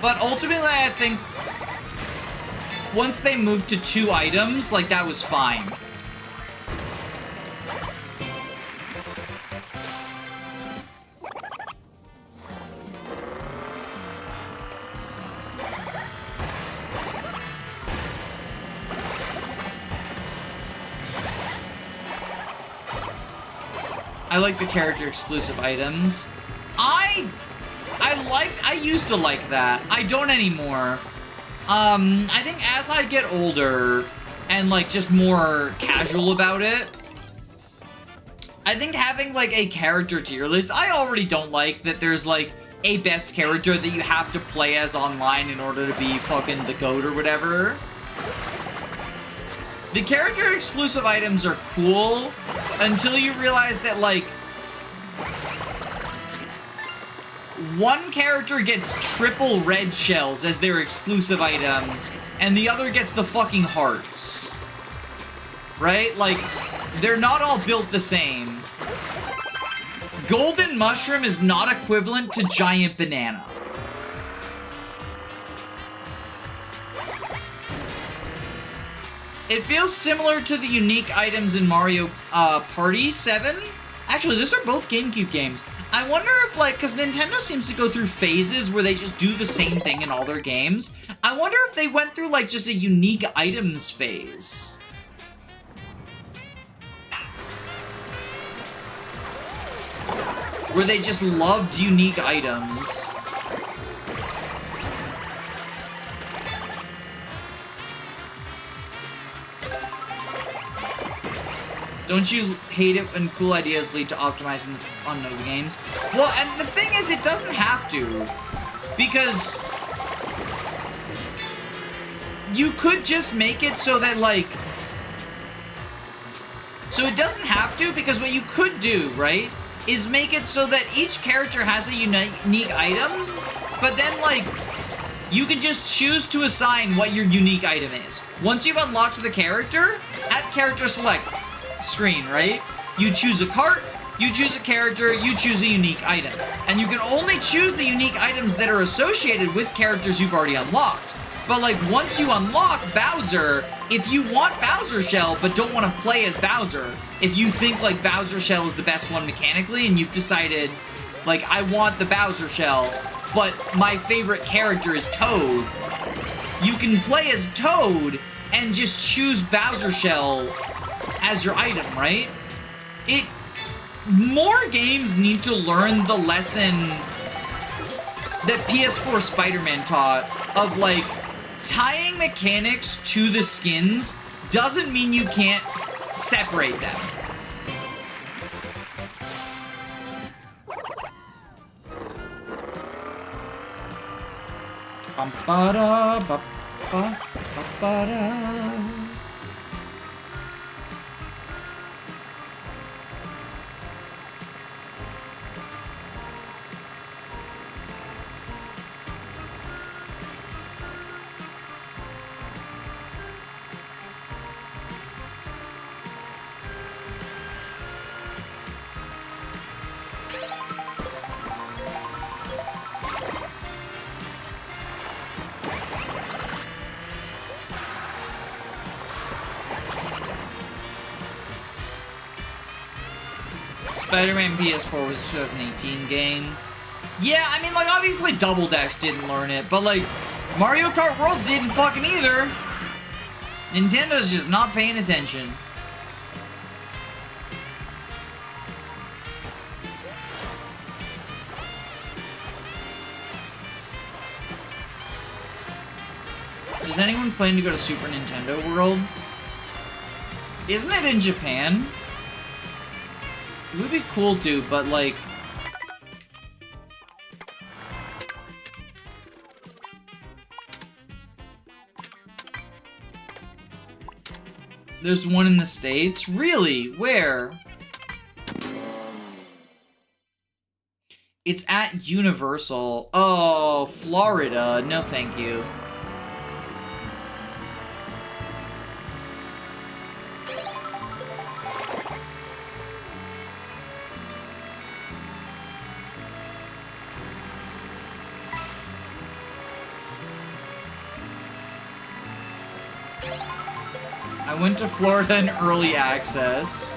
But ultimately, I think... Once they moved to 2 items, like, that was fine. I like the character exclusive items. I used to like that. I don't anymore. I think as I get older and, like, just more casual about it, I think having, like, a character tier list, I already don't like that there's, like, a best character that you have to play as online in order to be fucking the GOAT or whatever. The character exclusive items are cool until you realize that, like, one character gets triple red shells as their exclusive item, and the other gets the fucking hearts. Right? Like, they're not all built the same. Golden mushroom is not equivalent to giant banana. It feels similar to the unique items in Mario Party 7. Actually, these are both GameCube games. I wonder if, like, because Nintendo seems to go through phases where they just do the same thing in all their games. I wonder if they went through, like, just a unique items phase. Where they just loved unique items. Don't you hate it when cool ideas lead to optimizing the fun of the games? Well, and the thing is, it doesn't have to. Because you could just make it so that, like... So it doesn't have to, because what you could do, right, is make it so that each character has a unique item, but then, like, you can just choose to assign what your unique item is. Once you've unlocked the character, at character select screen, right? You choose a cart, you choose a character, you choose a unique item. And you can only choose the unique items that are associated with characters you've already unlocked. But, like, once you unlock Bowser, if you want Bowser Shell but don't want to play as Bowser, if you think, like, Bowser Shell is the best one mechanically and you've decided, like, I want the Bowser Shell, but my favorite character is Toad. You can play as Toad and just choose Bowser Shell as your item, right? More games need to learn the lesson that PS4 Spider-Man taught of, like, tying mechanics to the skins doesn't mean you can't separate them. Bum-ba-da-ba-ba-ba-ba-da. Spider-Man PS4 was a 2018 game. Yeah, I mean, like, obviously Double Dash didn't learn it, but, like, Mario Kart World didn't fucking either. Nintendo's just not paying attention. Does anyone plan to go to Super Nintendo World? Isn't it in Japan? It would be cool to, but like... There's one in the States? Really? Where? It's at Universal. Oh, Florida. No, thank you. I went to Florida in early access.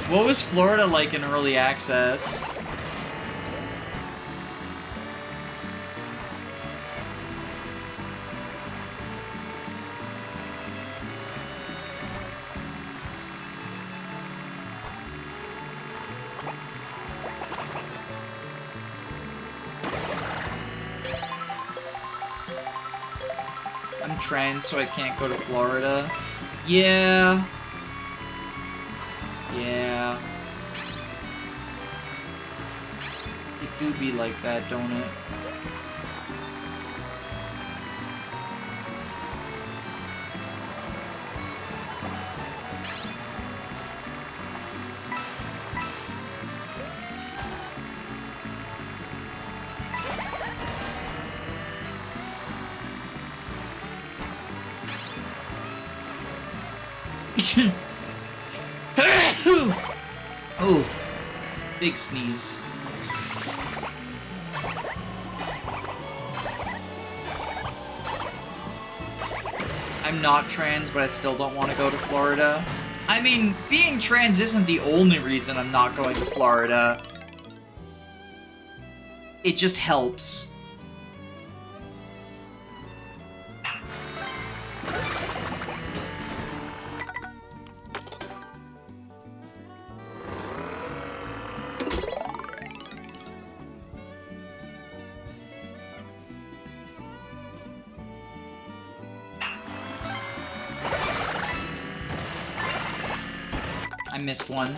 What was Florida like in early access? I'm trans, so I can't go to Florida. Yeah. Yeah. It do be like that, don't it? Oh, big sneeze. I'm not trans, but I still don't want to go to Florida. I mean, being trans isn't the only reason I'm not going to Florida. It just helps. I missed one.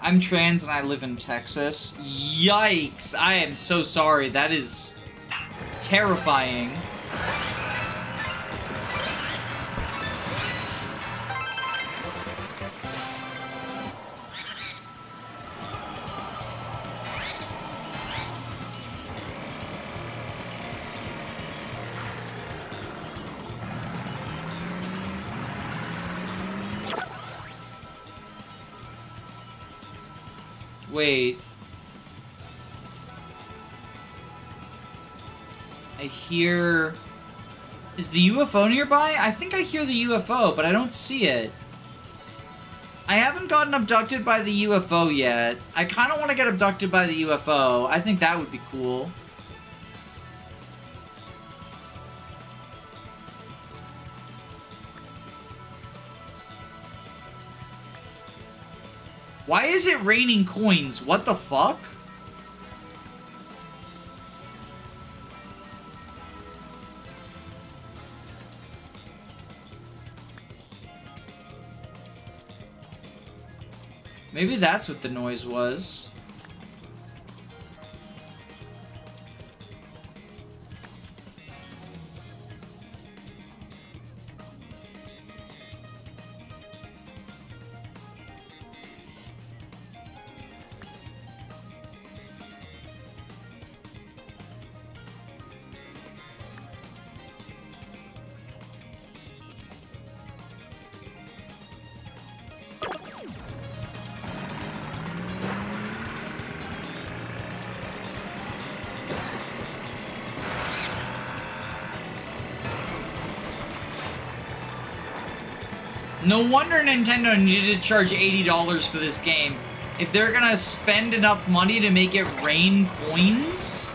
I'm trans and I live in Texas. Yikes! I am so sorry. That is terrifying. Wait. I hear... Is the UFO nearby? I think I hear the UFO, but I don't see it. I haven't gotten abducted by the UFO yet. I kind of want to get abducted by the UFO. I think that would be cool. Why is it raining coins? What the fuck? Maybe that's what the noise was. No wonder Nintendo needed to charge $80 for this game. If they're gonna spend enough money to make it rain coins?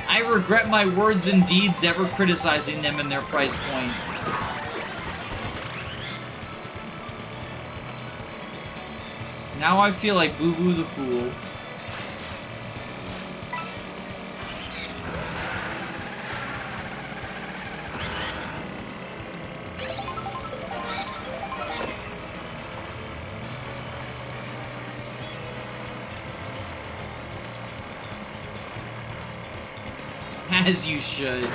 I regret my words and deeds ever criticizing them and their price point. Now I feel like Boo Boo the Fool. As you should.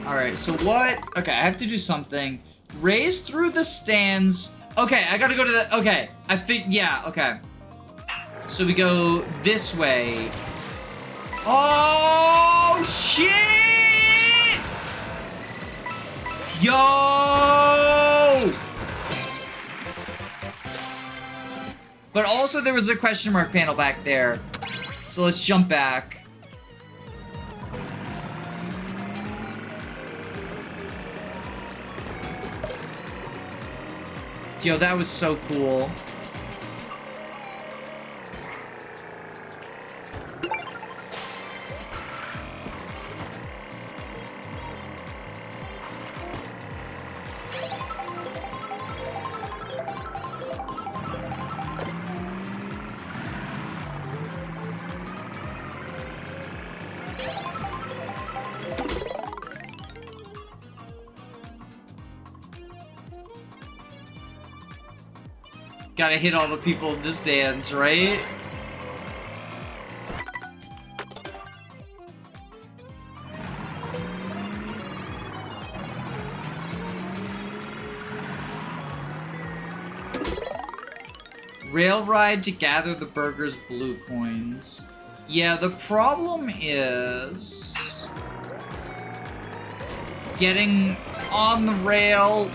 Alright, so what? Okay, I have to do something. Raise through the stands. Okay, I gotta go to the... Okay, yeah, okay. So we go this way. Oh, shit! Yo! But also there was a question mark panel back there. So let's jump back. Yo, that was so cool. Gotta hit all the people in the stands, right? Rail ride to gather the burger's blue coins. Yeah, the problem is getting on the rail.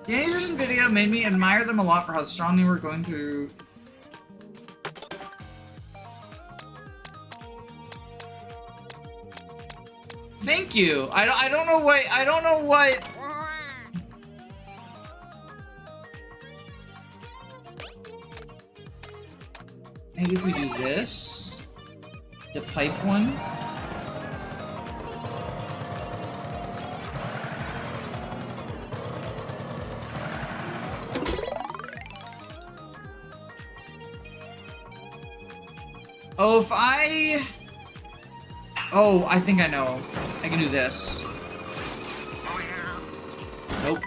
Danny's recent video made me admire them a lot for how strong they were going through. Thank you. I don't know what. Maybe if we do this, the pipe one. Oh, if I... Oh, I think I know. I can do this. Nope.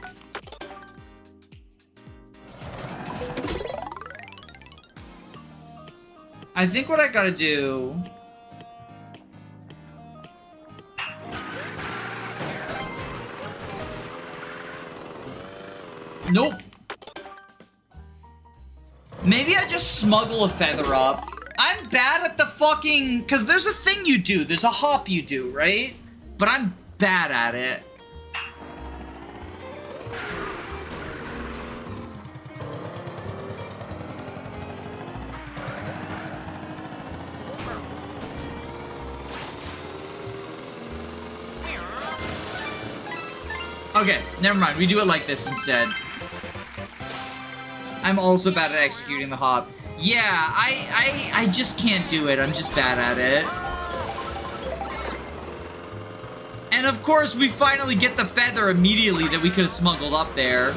I think what I gotta do... Nope. Maybe I just smuggle a feather up. I'm bad at the fucking... Because there's a thing you do. There's a hop you do, right? But I'm bad at it. Okay, never mind. We do it like this instead. I'm also bad at executing the hop. Yeah, I just can't do it. I'm just bad at it. And of course, we finally get the feather immediately that we could have smuggled up there.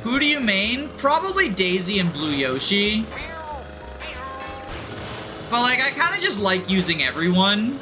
Who do you main? Probably Daisy and Blue Yoshi. But like, I kind of just like using everyone.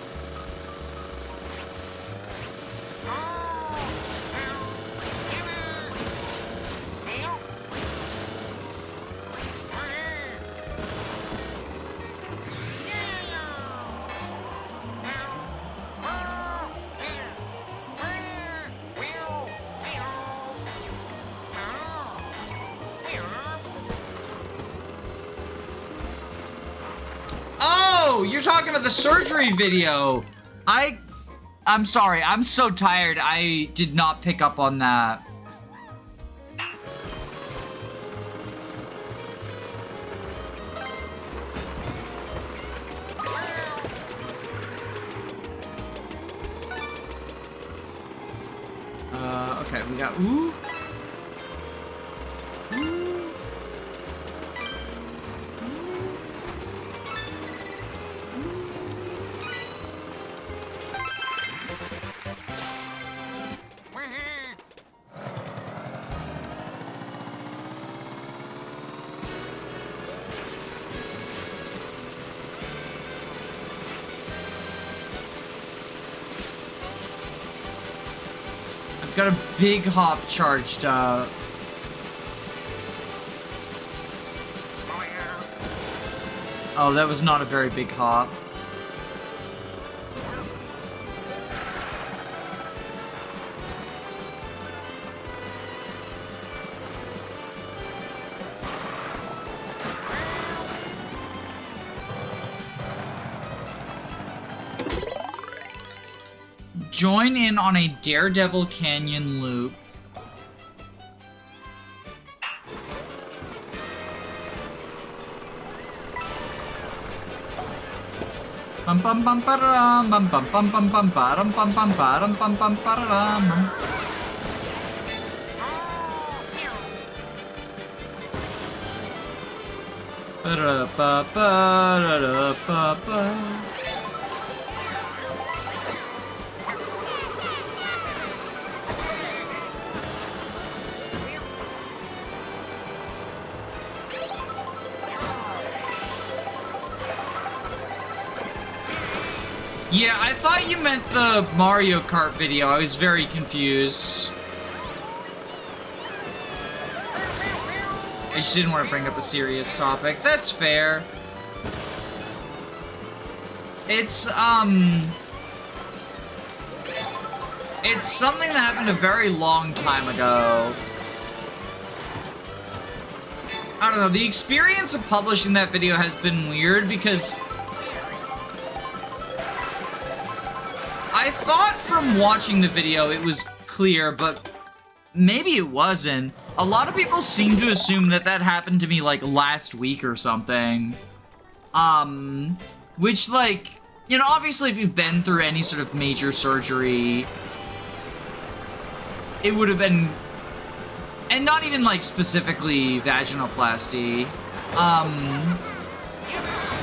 You're talking about the surgery video. I'm sorry. I'm so tired. I did not pick up on that. Okay, we got ooh. Got a big hop charged up. Oh, that was not a very big hop. Join in on a Daredevil Canyon loop. Bum bum bum ba-da-dum, bum bum bum bum bum ba-dum bum bum ba-dum bum bum ba-da-dum. Ba-da-ba-ba-da-da-ba-ba. Yeah, I thought you meant the Mario Kart video. I was very confused. I just didn't want to bring up a serious topic. That's fair. It's something that happened a very long time ago. I don't know, the experience of publishing that video has been weird because I thought from watching the video it was clear, but maybe it wasn't. A lot of people seem to assume that that happened to me, like, last week or something. Which, like, you know, obviously if you've been through any sort of major surgery, it would have been... And not even, like, specifically vaginoplasty.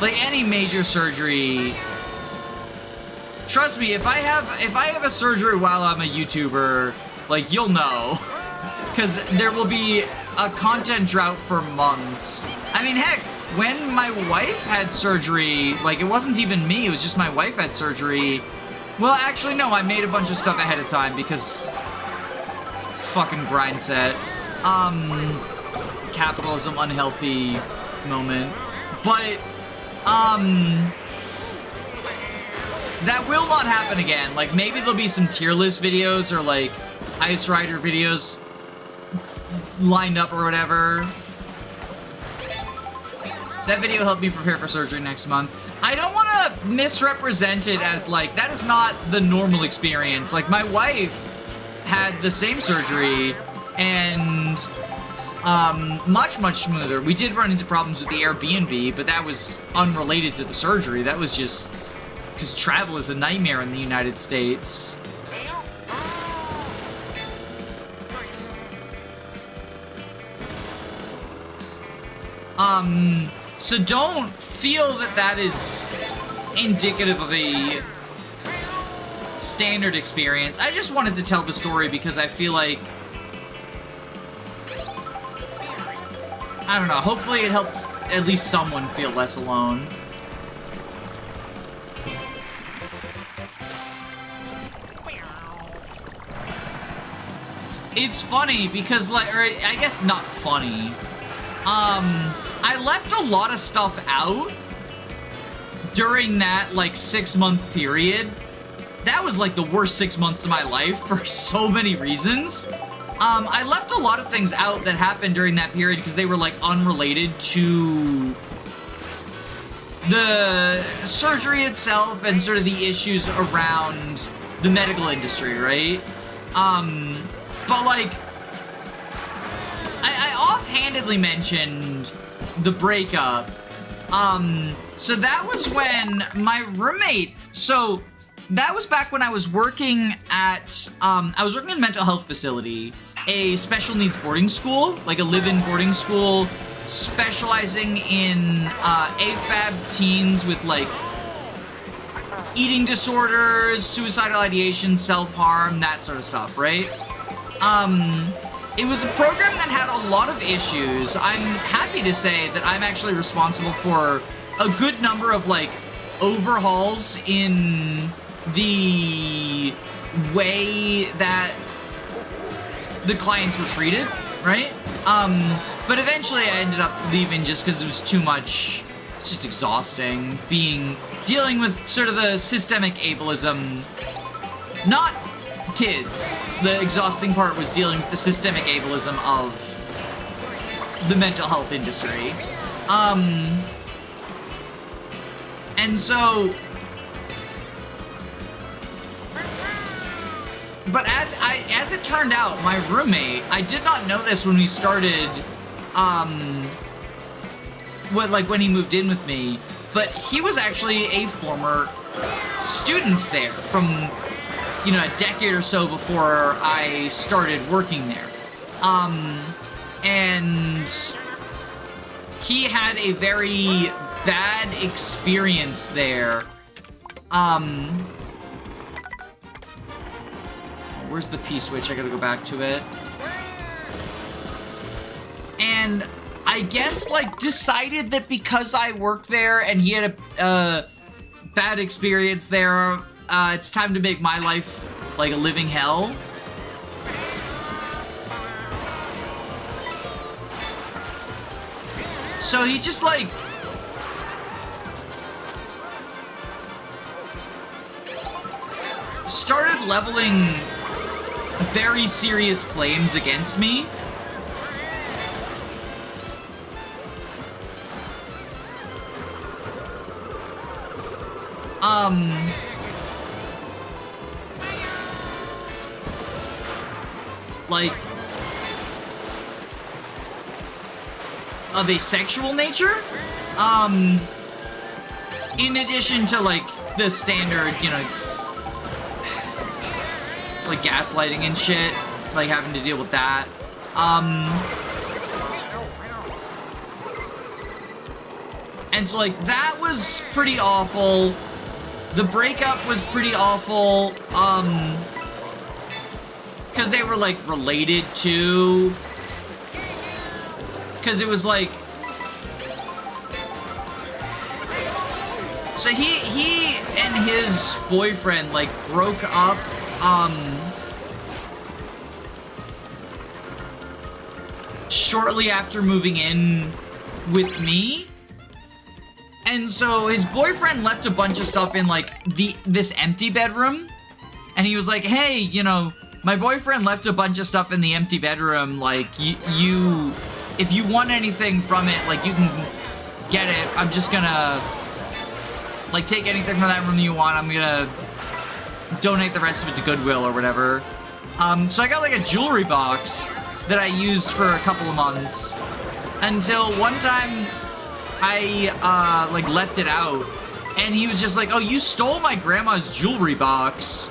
Like, any major surgery... Trust me, if I have a surgery while I'm a YouTuber, like, you'll know. Because there will be a content drought for months. I mean, heck, when my wife had surgery, like, it wasn't even me, it was just my wife had surgery. Well, actually, no, I made a bunch of stuff ahead of time because fucking grind set. Capitalism, unhealthy moment. But, that will not happen again. Like, maybe there'll be some tier list videos or, like, Ice Rider videos lined up or whatever. That video helped me prepare for surgery next month. I don't want to misrepresent it as, like, that is not the normal experience. Like, my wife had the same surgery, and, much, much smoother. We did run into problems with the Airbnb, but that was unrelated to the surgery. That was just because travel is a nightmare in the United States. So don't feel that that is indicative of a standard experience. I just wanted to tell the story because I feel like, I don't know, hopefully it helps at least someone feel less alone. It's funny because, like, or I guess not funny. I left a lot of stuff out during that, like, 6-month period. That was, like, the worst 6 months of my life for so many reasons. I left a lot of things out that happened during that period because they were, like, unrelated to the surgery itself and sort of the issues around the medical industry, right? But, like, I offhandedly mentioned the breakup. So that was when my roommate, so that was back when I was working at, I was working in a mental health facility, a special needs boarding school, like a live-in boarding school, specializing in, AFAB teens with, like, eating disorders, suicidal ideation, self-harm, that sort of stuff, right? It was a program that had a lot of issues. I'm happy to say that I'm actually responsible for a good number of, like, overhauls in the way that the clients were treated, right? But eventually I ended up leaving just because it was too much. It's just exhausting dealing with sort of the systemic ableism. Not kids. The exhausting part was dealing with the systemic ableism of the mental health industry. And so, but as it turned out, my roommate, I did not know this when we started, when he moved in with me, but he was actually a former student there from, you know, a decade or so before I started working there. And he had a very bad experience there. Where's the P-switch? I gotta go back to it. And I guess, like, decided that because I worked there and he had a bad experience there, it's time to make my life, like, a living hell. So he just, like, started leveling very serious claims against me. Like, of a sexual nature, in addition to, like, the standard, you know, like, gaslighting and shit, like, having to deal with that, and so, like, that was pretty awful. The breakup was pretty awful, because they were, like, related to... Because it was, like... So he and his boyfriend, like, broke up, shortly after moving in with me. And so his boyfriend left a bunch of stuff in, like, this empty bedroom. And he was like, hey, you know, my boyfriend left a bunch of stuff in the empty bedroom. Like, you if you want anything from it, like, you can get it. I'm just gonna, like, take anything from that room you want. I'm gonna donate the rest of it to Goodwill or whatever. So I got, like, a jewelry box that I used for a couple of months. Until one time... I, like, left it out, and he was just like, oh, you stole my grandma's jewelry box.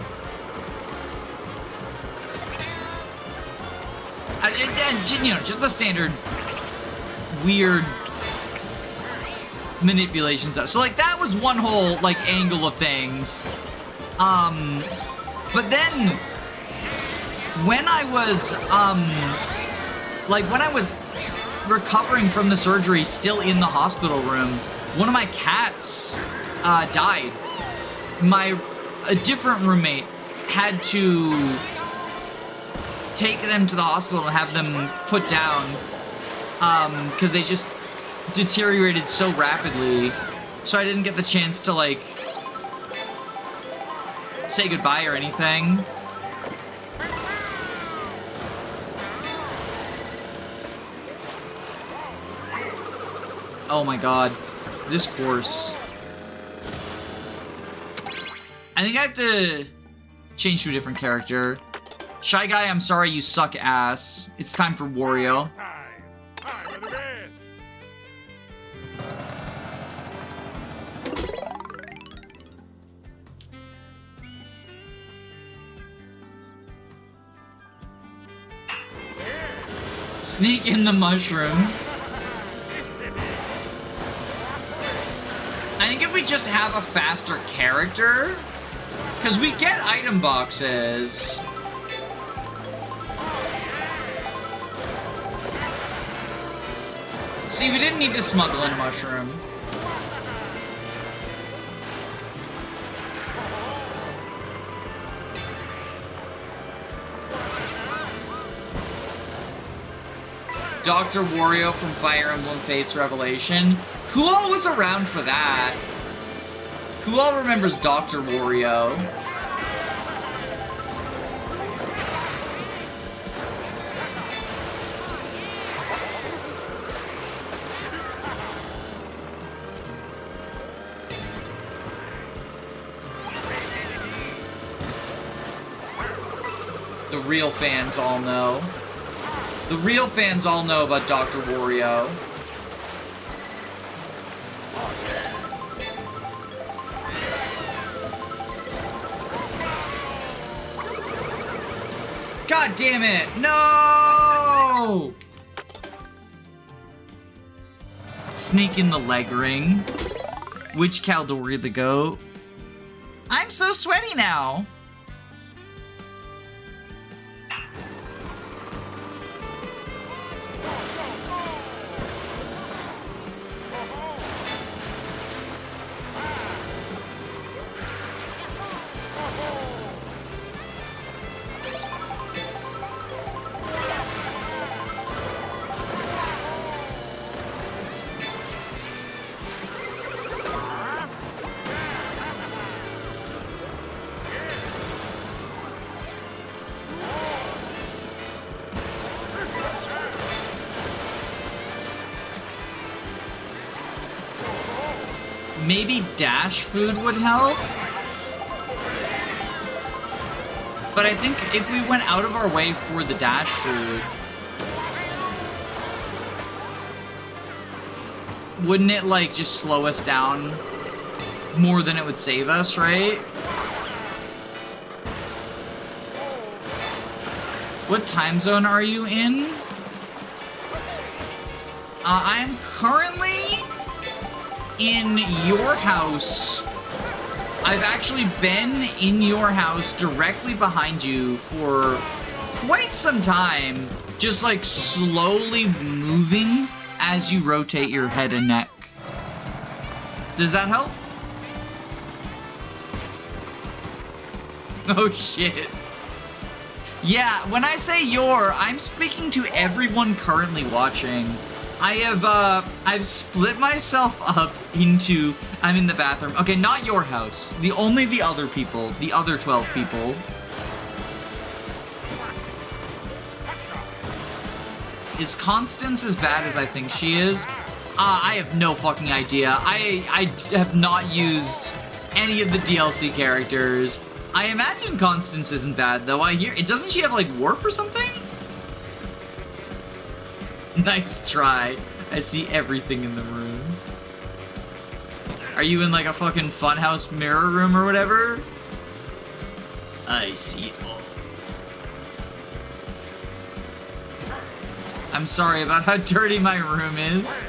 And, you know, just the standard weird manipulation stuff. So, like, that was one whole, like, angle of things. But then, when I was, when I was recovering from the surgery, still in the hospital room, one of my cats died. A different roommate had to take them to the hospital and have them put down because they just deteriorated so rapidly. So I didn't get the chance to, like, say goodbye or anything. Oh my god. This course. I think I have to change to a different character. Shy Guy, I'm sorry you suck ass. It's time for Wario. I'm the best. Sneak in the mushroom. I think if we just have a faster character, because we get item boxes. See, we didn't need to smuggle in a mushroom. Dr. Wario from Fire Emblem Fates Revelation. Who all was around for that? Who all remembers Dr. Wario? The real fans all know. The real fans all know about Dr. Wario. God damn it! No! Sneak in the leg ring. Which Caldori the goat? I'm so sweaty now! Maybe dash food would help? But I think if we went out of our way for the dash food, wouldn't it, like, just slow us down more than it would save us, right? What time zone are you in? I am currently in your house. I've actually been in your house directly behind you for quite some time, just like slowly moving as you rotate your head and neck. Does that help? Oh shit. Yeah, when I say your, I'm speaking to everyone currently watching. I've split myself up into, I'm in the bathroom. Okay, not your house. Only the other people, the other 12 people. Is Constance as bad as I think she is? I have no fucking idea. I have not used any of the DLC characters. I imagine Constance isn't bad, though. Doesn't she have, like, warp or something? Nice try. I see everything in the room. Are you in, like, a fucking funhouse mirror room or whatever? I see all. I'm sorry about how dirty my room is.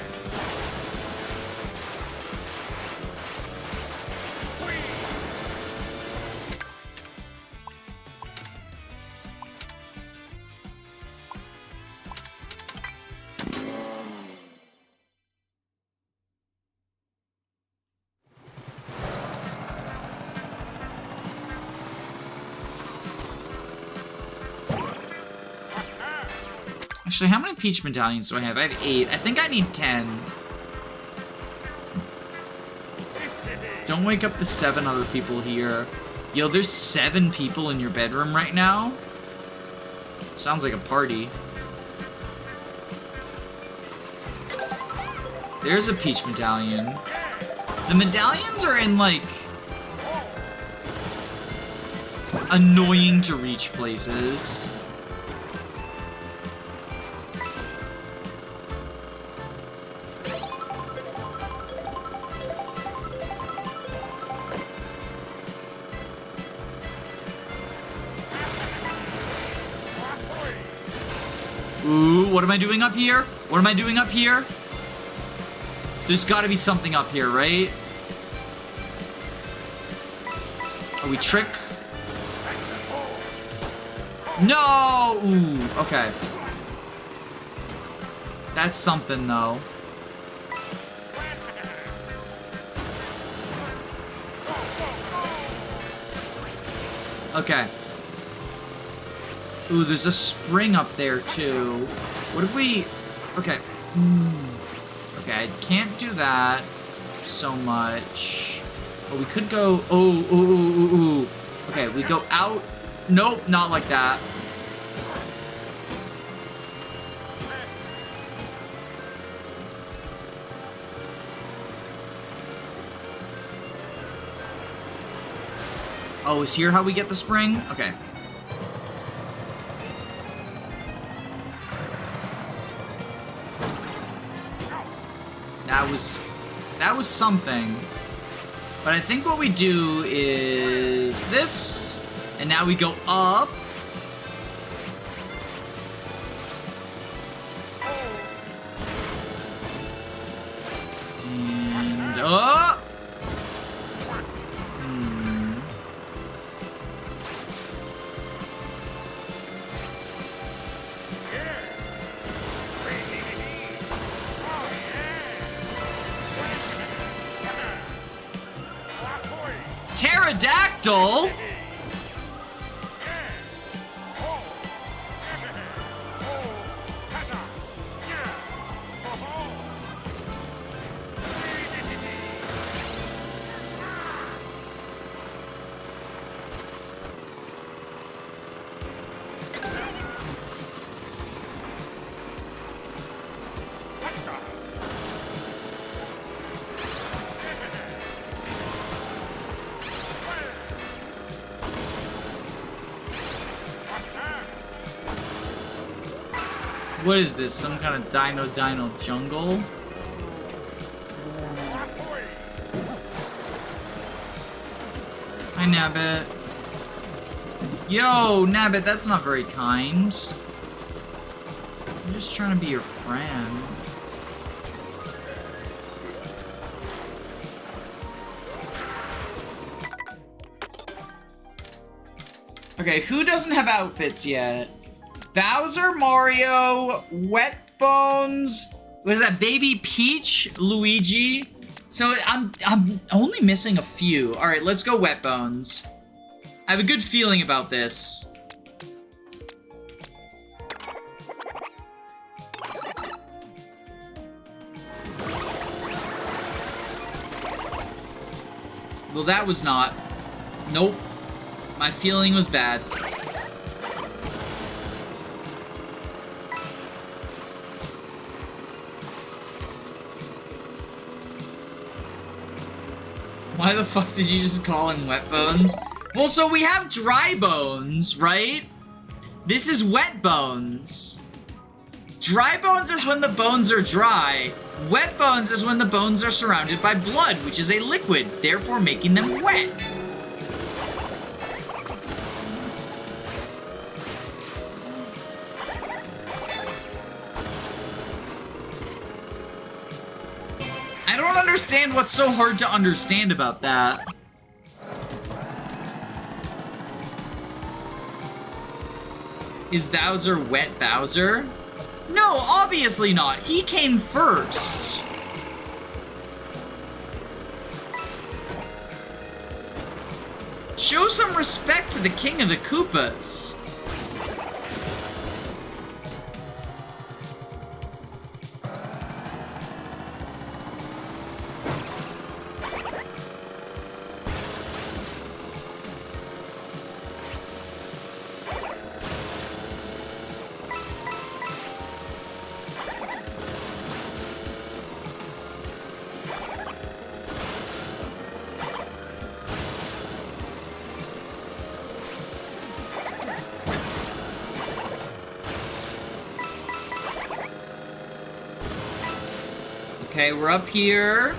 Actually, how many peach medallions do I have? I have 8. I think I need 10. Don't wake up the 7 other people here. Yo, there's 7 people in your bedroom right now? Sounds like a party. There's a peach medallion. The medallions are in, like, annoying to reach places. Ooh, what am I doing up here? What am I doing up here? There's gotta be something up here, right? Are we trick? No! Ooh, okay. That's something, though. Okay. Ooh, there's a spring up there, too. What if we... Okay. Okay, I can't do that so much. But we could go... Oh, ooh, ooh, ooh, ooh. Okay, we go out... Nope, not like that. Oh, is here how we get the spring? Okay. That was something. But I think what we do is this, and now we go up. And up. Pterodactyl? What is this? Some kind of dino jungle? Hi, Nabbit. Yo, Nabbit, that's not very kind. I'm just trying to be your friend. Okay, who doesn't have outfits yet? Bowser, Mario, Wet Bones. What is that? Baby Peach, Luigi. So I'm only missing a few. All right, let's go Wet Bones. I have a good feeling about this. Well, that was not. Nope. My feeling was bad. Why the fuck did you just call him Wet Bones? Well, so we have Dry Bones, right? This is Wet Bones. Dry Bones is when the bones are dry. Wet Bones is when the bones are surrounded by blood, which is a liquid, therefore making them wet. I don't understand what's so hard to understand about that. Is Bowser Wet Bowser? No, obviously not. He came first. Show some respect to the King of the Koopas. Okay, we're up here.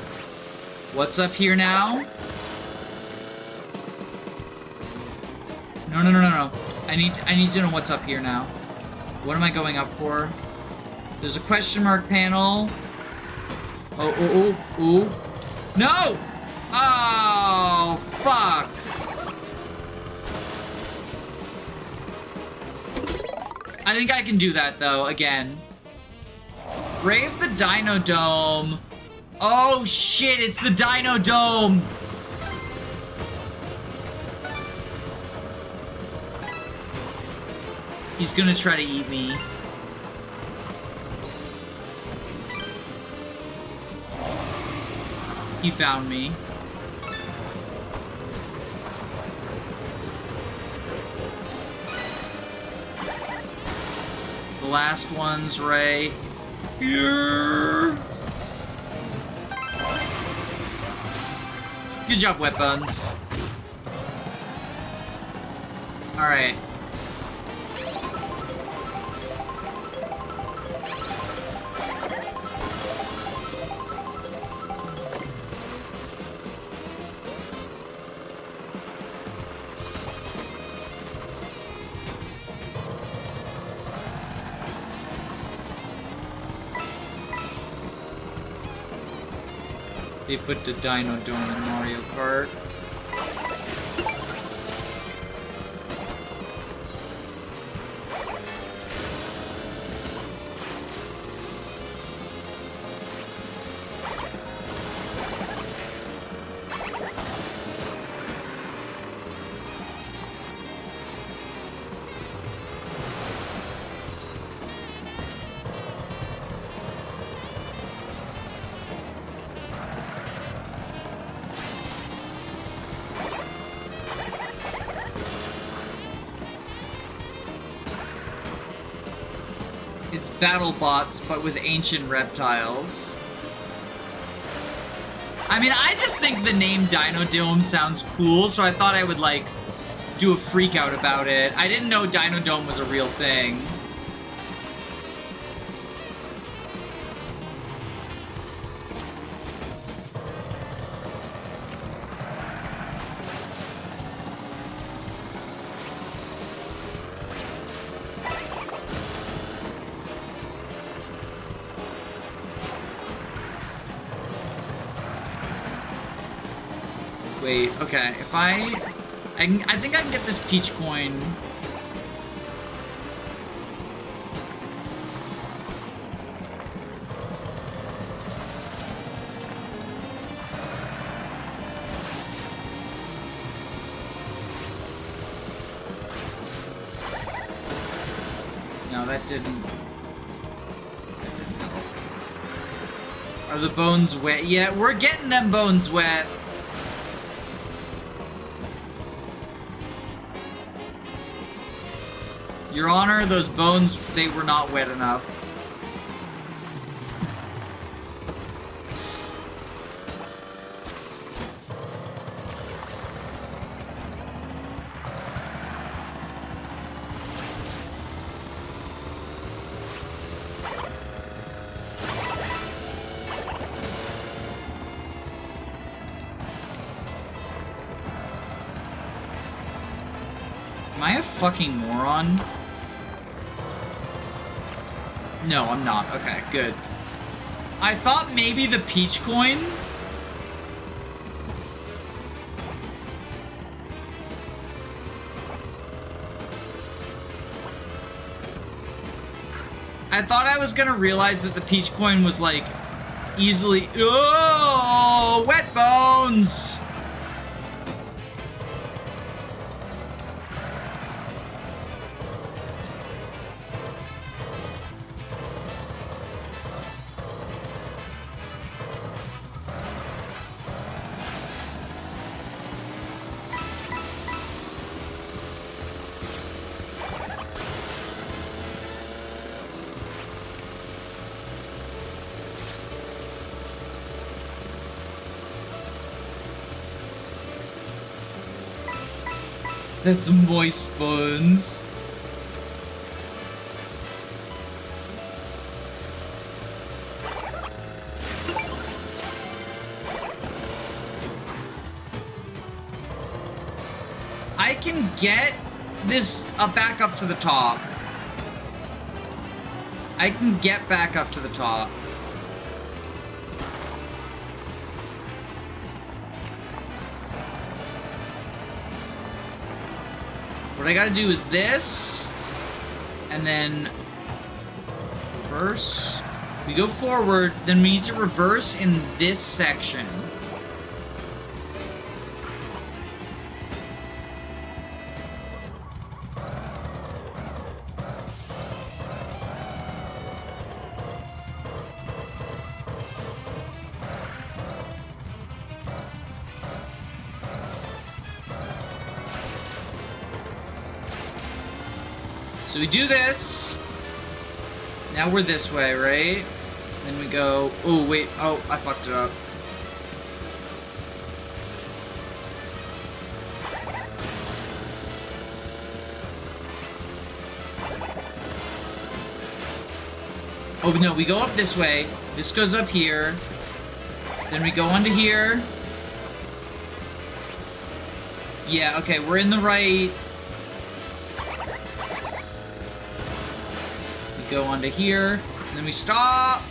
What's up here now? No. I need to know what's up here now. What am I going up for? There's a question mark panel. Oh. No! Oh, fuck. I think I can do that, though, again. Brave the Dino Dome. Oh, shit, it's the Dino Dome. He's gonna try to eat me. He found me. The last one's right here. Good job, Wet Bones. Alright. They put the Dino Dome in Mario Kart. It's battle bots, but with ancient reptiles. I mean, I just think the name Dino Dome sounds cool, so I thought I would, like, do a freak out about it. I didn't know Dino Dome was a real thing. Wait, okay, if I I think I can get this peach coin. No, that didn't help. Are the bones wet? Yeah, we're getting them bones wet. Your Honor, those bones, they were not wet enough. Am I a fucking moron? No, I'm not. Okay, good. I thought maybe the peach coin. I thought I was gonna realize that the peach coin was like easily. Oh, wet bones! That's moist bones. I can get this back up to the top. I can get back up to the top. What I gotta do is this, and then reverse. We go forward, then we need to reverse in this section. So we do this. Now we're this way, right? Then we go. Oh, wait. Oh, I fucked it up. Oh, no. We go up this way. This goes up here. Then we go onto here. Yeah, okay. We're in the right. Go onto here, and then we stop.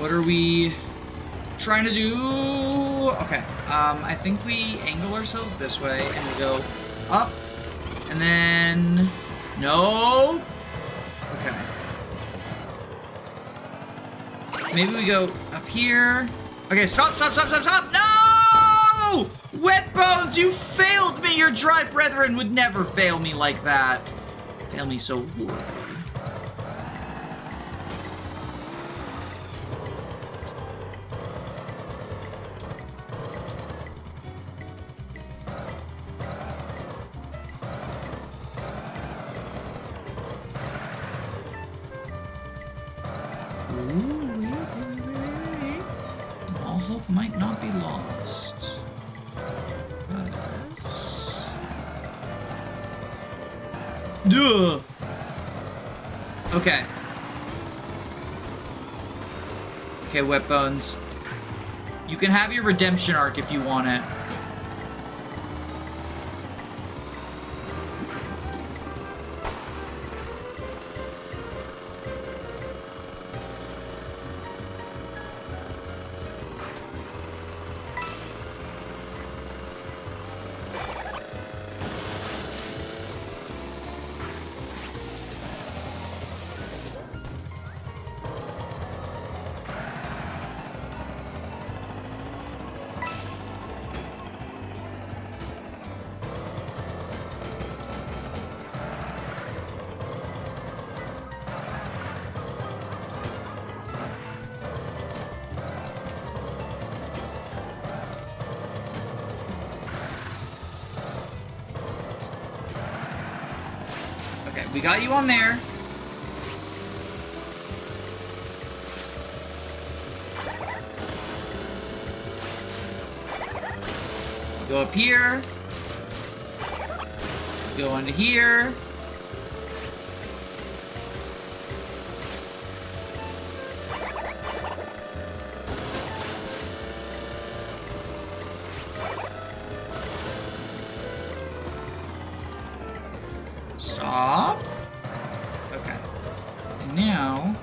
What are we trying to do? Okay, I think we angle ourselves this way, and we go up, and then no. Okay. Maybe we go up here. Okay, stop, stop, stop, stop, stop! No! Wet bones, you failed me! Your dry brethren would never fail me like that. Fail me so horribly. Ooh, wait. All hope might not be lost. Duh. Okay. Okay, Wet Bones. You can have your redemption arc if you want it. We got you on there. Go up here. Go onto here. Stop. Okay. And now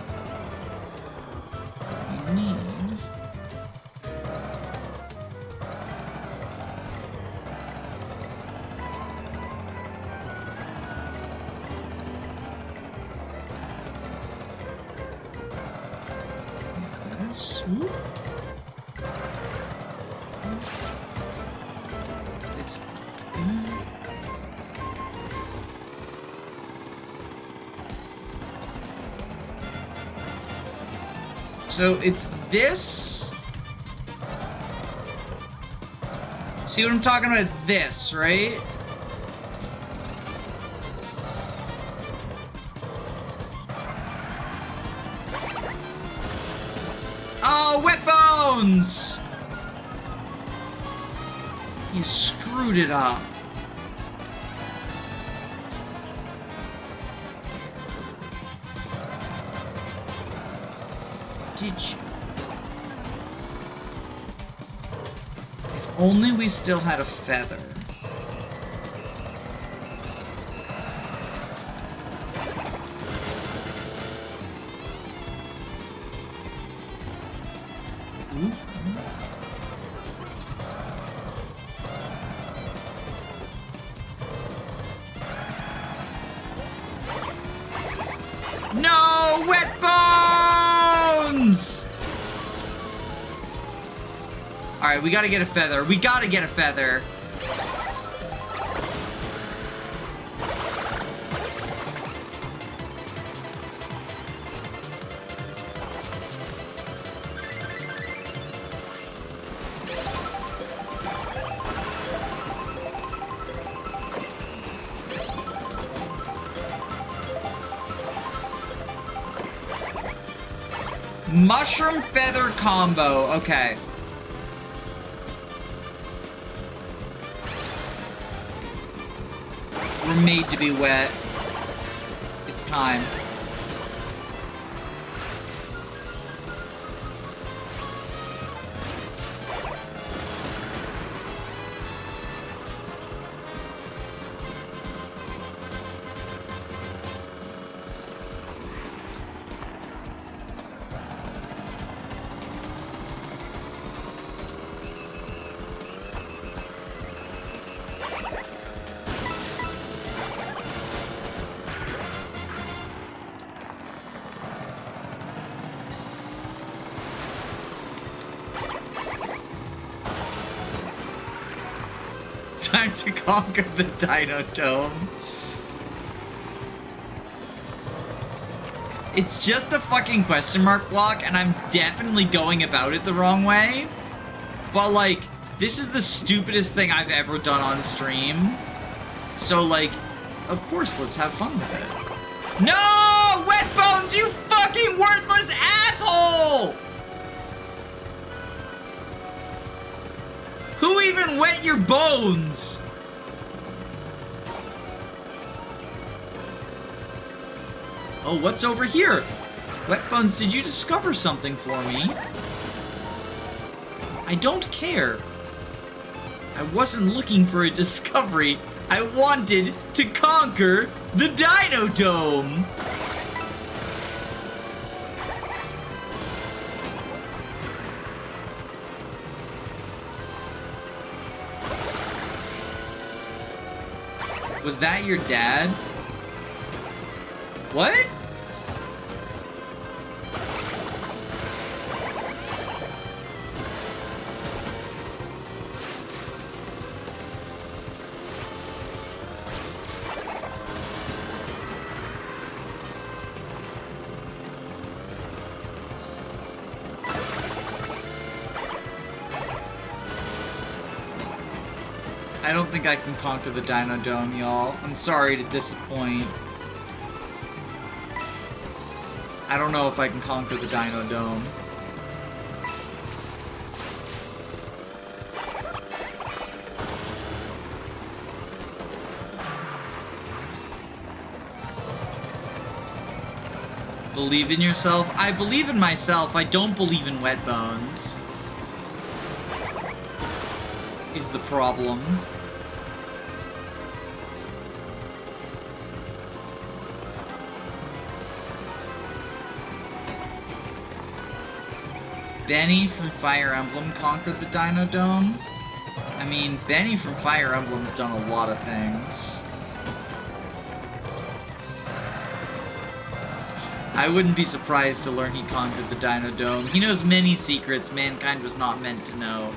we need this. Ooh. It's so it's this. See what I'm talking about? It's this, right? Oh, wet bones! You screwed it up. Did you? If only we still had a feather. Ooh. No, wet bones! Alright, we gotta get a feather. We gotta get a feather. Mushroom feather combo. Okay. We're made to be wet. It's time. Time to conquer the Dino Dome. It's just a fucking question mark block, and I'm definitely going about it the wrong way. But, like, this is the stupidest thing I've ever done on stream. So, like, of course, let's have fun with it. No! Wet bones, you fucking worthless asshole! Who even wet your bones? Oh, what's over here? Wet bones, did you discover something for me? I don't care. I wasn't looking for a discovery. I wanted to conquer the Dino Dome. Was that your dad? What? I don't think I can conquer the Dino Dome, y'all. I'm sorry to disappoint. I don't know if I can conquer the Dino Dome. Believe in yourself? I believe in myself. I don't believe in wet bones. Is the problem. Benny from Fire Emblem conquered the Dino Dome? I mean, Benny from Fire Emblem's done a lot of things. I wouldn't be surprised to learn he conquered the Dino Dome. He knows many secrets mankind was not meant to know.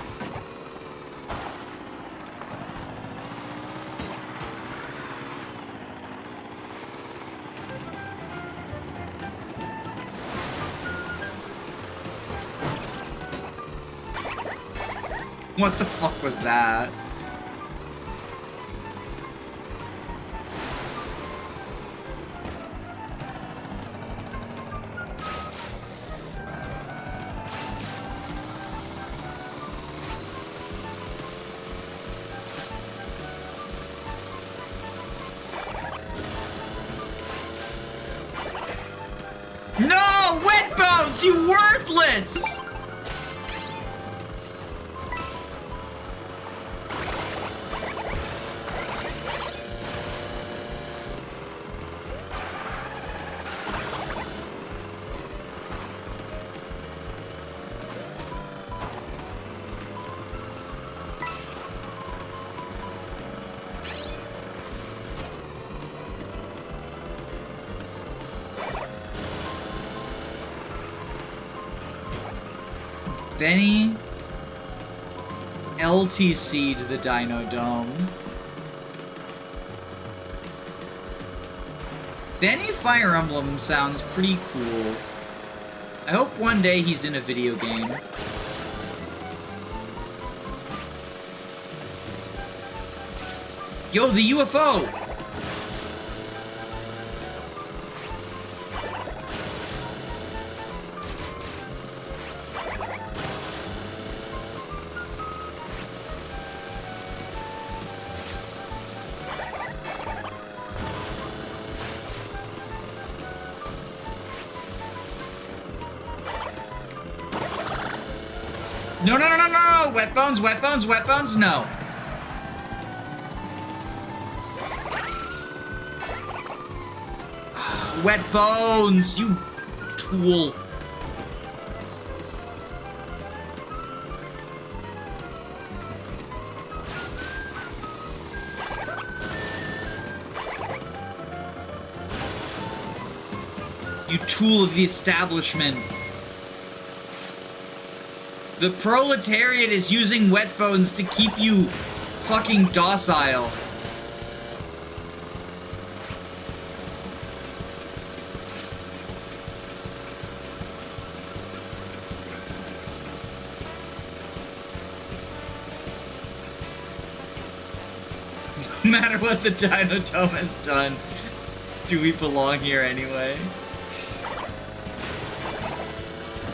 What the fuck was that? No! Wet bones, you worthless! Benny LTC'd the Dino Dome. Benny Fire Emblem sounds pretty cool. I hope one day he's in a video game. Yo, the UFO! No, no, no, no, no! Wet bones, wet bones, wet bones, no. Wet bones, you tool. You tool of the establishment. The proletariat is using wet bones to keep you fucking docile. No matter what the Dino Dome has done, do we belong here anyway?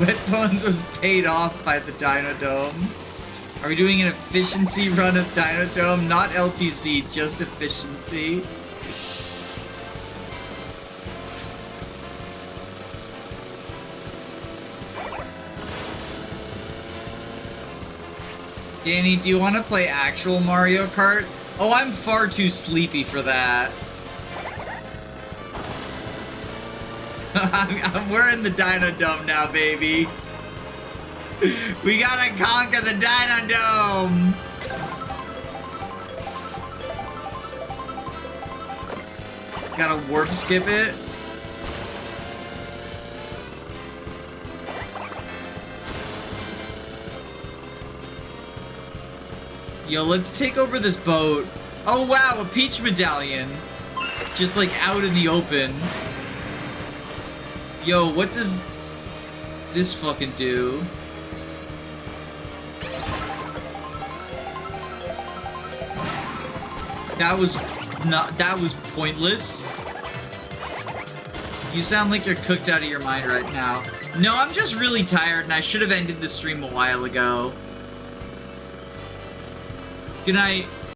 Wet Bones was paid off by the Dino Dome. Are we doing an efficiency run of Dino Dome? Not LTC, just efficiency. Danny, do you want to play actual Mario Kart? Oh, I'm far too sleepy for that. We're in the Dino Dome now, baby. We gotta conquer the Dino Dome. Gotta warp skip it. Yo, let's take over this boat. Oh wow, a Peach medallion. Just like out in the open. Yo, what does this fucking do? That was pointless. You sound like you're cooked out of your mind right now. No, I'm just really tired, and I should have ended the stream a while ago. Good night.